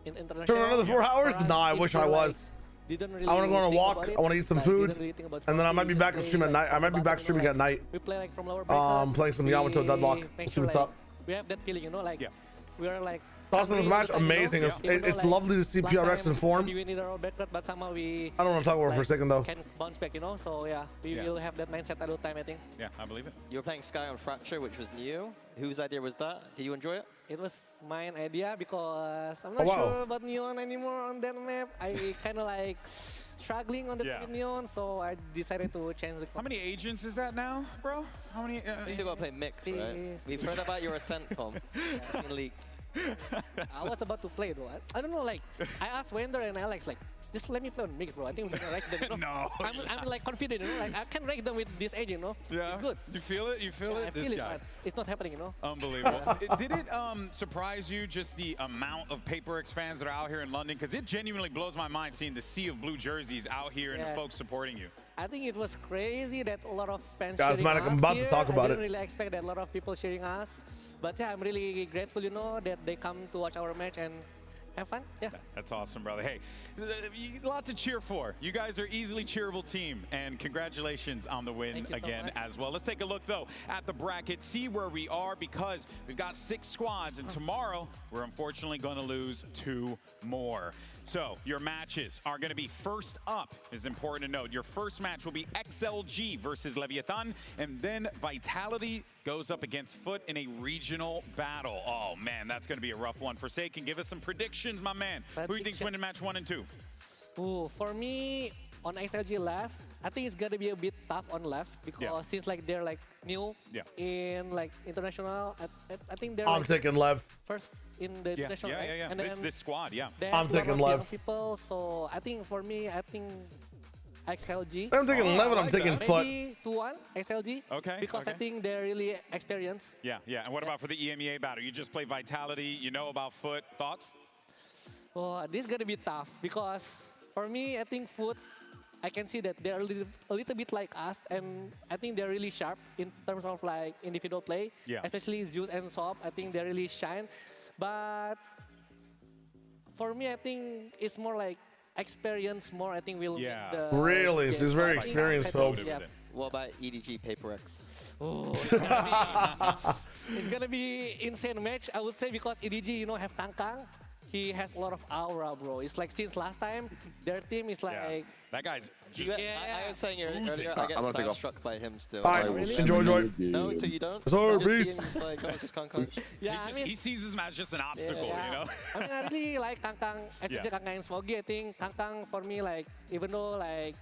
international. For another 4 hours? For us, Nah, I if wish we, I like, was. didn't really I want to go on a think walk. about it, I want to eat some like, food, didn't really think about and then I might trophy, be just back and play, stream at like, night. I from might be the back bottom, streaming at night. We play like from lower bracket. Playing some Yamato Deadlock. Make See sure, what's like, up. we have that feeling, you know, like we are like. Thoughts on this match? every Amazing. time, It's, you know, it's even though, lovely to see last PRX time in form. We need our background, but somehow we. I don't want to talk about it for a second though. Can bounce back, you know. So yeah, we will have that mindset all the time, I think. Yeah, I believe it. You were playing Sky on Fracture, which was new. Whose idea was that? Did you enjoy it? It was my idea because I'm not sure about Neon anymore on that map. I kind of like struggling on the Neon, so I decided to change the. How many agents is that now, bro? How many? You still got to play mix, right? We've heard about your Ascent comp. It's been leaked. I was about to play though. I don't know, like I asked Wender and Alex, like just let me play on mix, bro. I think we're gonna rank them. You know? No. I'm like confident, you know, like I can rank them with this agent, you know. Yeah. It's good. You feel it? You feel it? I This feel guy. it, but it's not happening, you know. Unbelievable. Did it surprise you just the amount of PaperX fans that are out here in London? Because it genuinely blows my mind seeing the sea of blue jerseys out here and the folks supporting you. I think it was crazy that a lot of fans Guys, cheering man, us I'm about here. to talk about I it. didn't really expect that a lot of people cheering us. But yeah, I'm really grateful, you know, that they come to watch our match and have fun. Yeah. That's awesome, brother. Hey, a lot to cheer for. You guys are easily cheerable team, and congratulations on the win again as well. Let's take a look, though, at the bracket, see where we are, because we've got 6 squads, and tomorrow we're unfortunately going to lose 2 more. So your matches are going to be first up, is important to note. Your first match will be XLG versus Leviathan, and then Vitality goes up against Foot in a regional battle. Oh, man, that's going to be a rough one. Forsaken, give us some predictions, my man. Who do you think's winning match 1 and 2? Ooh, for me, on XLG left, I think it's gonna be a bit tough on left because since like they're like new in like international, I think they're. I'm taking Lev. First in the international. Yeah. And This squad, I'm taking Lev. People, so I think for me, I think XLG. I'm taking Lev and I'm taking Foot. Maybe 2-1 XLG. Okay. Because I think they're really experienced. Yeah. And what about for the EMEA battle? You just play Vitality. You know about Foot. Thoughts? Oh, this is gonna be tough because for me, I think Foot. I can see that they're a little bit like us, and I think they're really sharp in terms of like individual play. Yeah. Especially Zeus and Sop, I think they really shine. But for me, I think it's more like experience more. I think we'll win the Really? He's very experienced, Phil. What about EDG PaperX? Oh, it's gonna be insane match, I would say, because EDG, you know, have Kang. He has a lot of aura, bro. It's like since last time, their team is like... That guy's just... I was saying earlier, I get starstruck by him still. Really? Enjoy. No, so you don't? Sorry, beast. Like, I just can't coach. Yeah, he sees his match just an obstacle, you know? I mean, I really like Kang, FJ Kang and Smoggy. I think Kang for me, like, even though like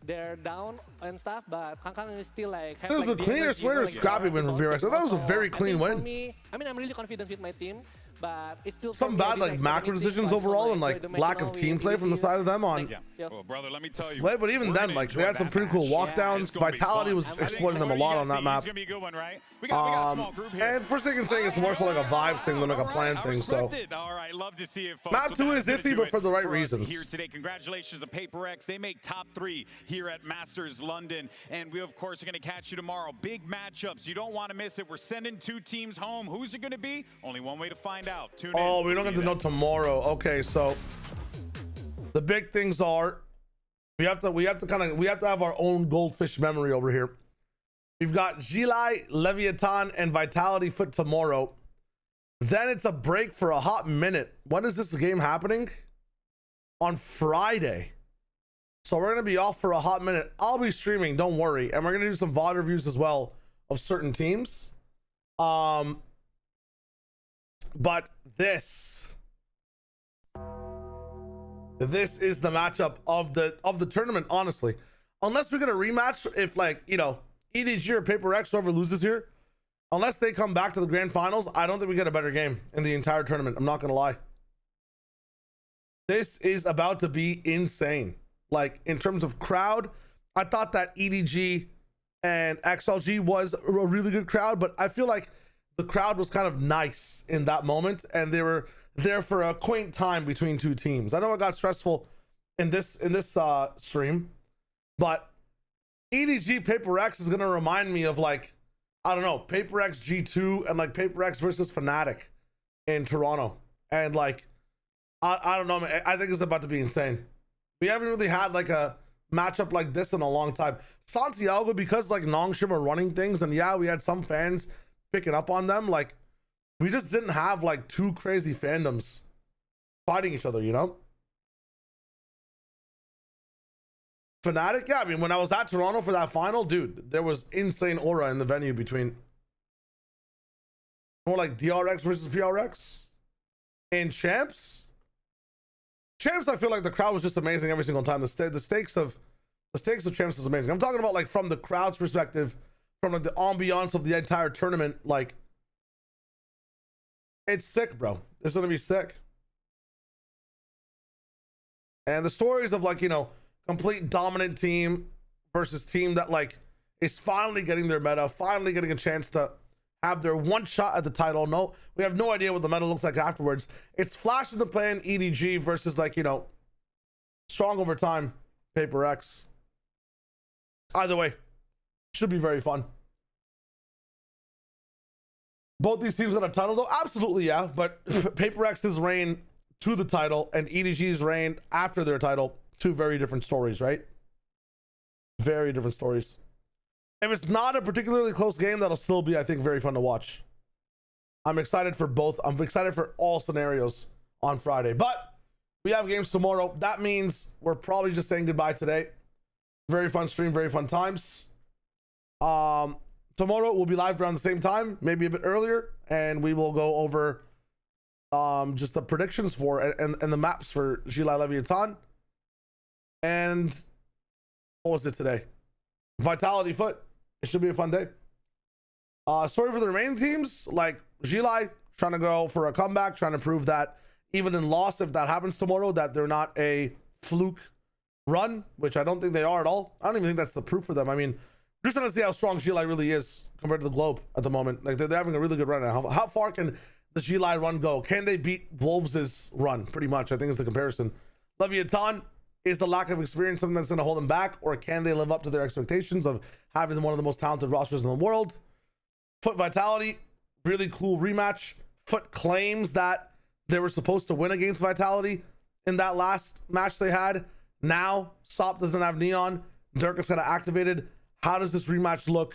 they're down and stuff, but Kang is still like... It was the cleanest win or scrappy win from PRX. That was a very clean win. For me, I mean, I'm really confident with my team. But it's still some bad like macro decisions overall and like lack of team play from the side of them on well, brother, let me tell you, play, but even then, like, they had some pretty cool walkdowns. Vitality was exploiting them a lot on that map. It's gonna be a good one, right? We got a small group here. And first thing I'm saying, it's more so like a vibe thing than like a plan thing. So all right, love to see it, folks. Map 2 is iffy, but for the right reasons. Here today, congratulations to PaperX. They make top 3 here at Masters London, and we of course are gonna catch you tomorrow. Big matchups. You don't want to miss it. We're sending 2 teams home. Who's it gonna be? Only one way to find out. Tune in. We don't get to know tomorrow. Okay, so the big things are we have to have our own goldfish memory over here. We've got Gilai, Leviathan, and Vitality Foot tomorrow. Then it's a break for a hot minute. When is this game happening? On Friday. So we're gonna be off for a hot minute. I'll be streaming, don't worry, and we're gonna do some VOD reviews as well of certain teams. But this is the matchup of the tournament, honestly. Unless we get a rematch, if like, you know, EDG or PaperX, whoever loses here, unless they come back to the grand finals, I don't think we get a better game in the entire tournament. I'm not gonna lie. This is about to be insane. Like, in terms of crowd, I thought that EDG and XLG was a really good crowd, but I feel like the crowd was kind of nice in that moment, and they were there for a quaint time between 2 teams. I know it got stressful in this stream, but EDG PaperX is gonna remind me of, like, I don't know, PaperX G2 and like PaperX versus Fnatic in Toronto, and like I don't know, man. I think it's about to be insane. We haven't really had like a matchup like this in a long time. Santiago, because like Nongshim are running things, and yeah, we had some fans picking up on them. Like, we just didn't have like two crazy fandoms fighting each other, you know? Fnatic, yeah, I mean, when I was at Toronto for that final, dude, there was insane aura in the venue between more like DRX versus PRX. And Champs, I feel like the crowd was just amazing every single time. The stakes of Champs is amazing. I'm talking about like from the crowd's perspective, from like the ambiance of the entire tournament. Like, it's sick, bro. It's gonna be sick. And the stories of like, you know, complete dominant team versus team that like is finally getting their meta, finally getting a chance to have their one shot at the title. No, we have no idea what the meta looks like afterwards. It's Flash in the plan, EDG versus like, you know, strong over time, Paper X. Either way, should be very fun. Both these teams got a title though? Absolutely, yeah. But Paper X's reign to the title and EDG's reign after their title, two very different stories, right? Very different stories. If it's not a particularly close game, that'll still be, I think, very fun to watch. I'm excited for both. I'm excited for all scenarios on Friday. But we have games tomorrow. That means we're probably just saying goodbye today. Very fun stream, very fun times. Tomorrow we'll be live around the same time, maybe a bit earlier, and we will go over just the predictions for and the maps for Gila Leviathan. And what was it today? Vitality Foot. It should be a fun day. Story for the remaining teams, like Gila trying to go for a comeback, trying to prove that even in loss, if that happens tomorrow, that they're not a fluke run, which I don't think they are at all. I don't even think that's the proof for them. I mean, just trying to see how strong Gila really is compared to the Globe at the moment. Like, they're having a really good run now. How far can the Gila run go? Can they beat Wolves' run? Pretty much, I think, is the comparison. Leviathan, is the lack of experience something that's going to hold them back, or can they live up to their expectations of having one of the most talented rosters in the world? Foot Vitality, really cool rematch. Foot claims that they were supposed to win against Vitality in that last match they had. Now, Sop doesn't have Neon. Dirk is kind of activated. How does this rematch look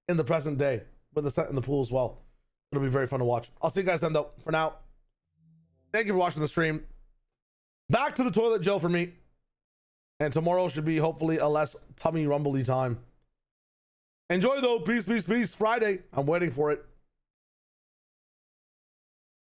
in the present day with the set in the pool as well? It'll be very fun to watch. I'll see you guys then, though. For now, thank you for watching the stream. Back to the toilet, Joe, for me. And tomorrow should be hopefully a less tummy rumbly time. Enjoy though. Peace, peace, peace. Friday. I'm waiting for it.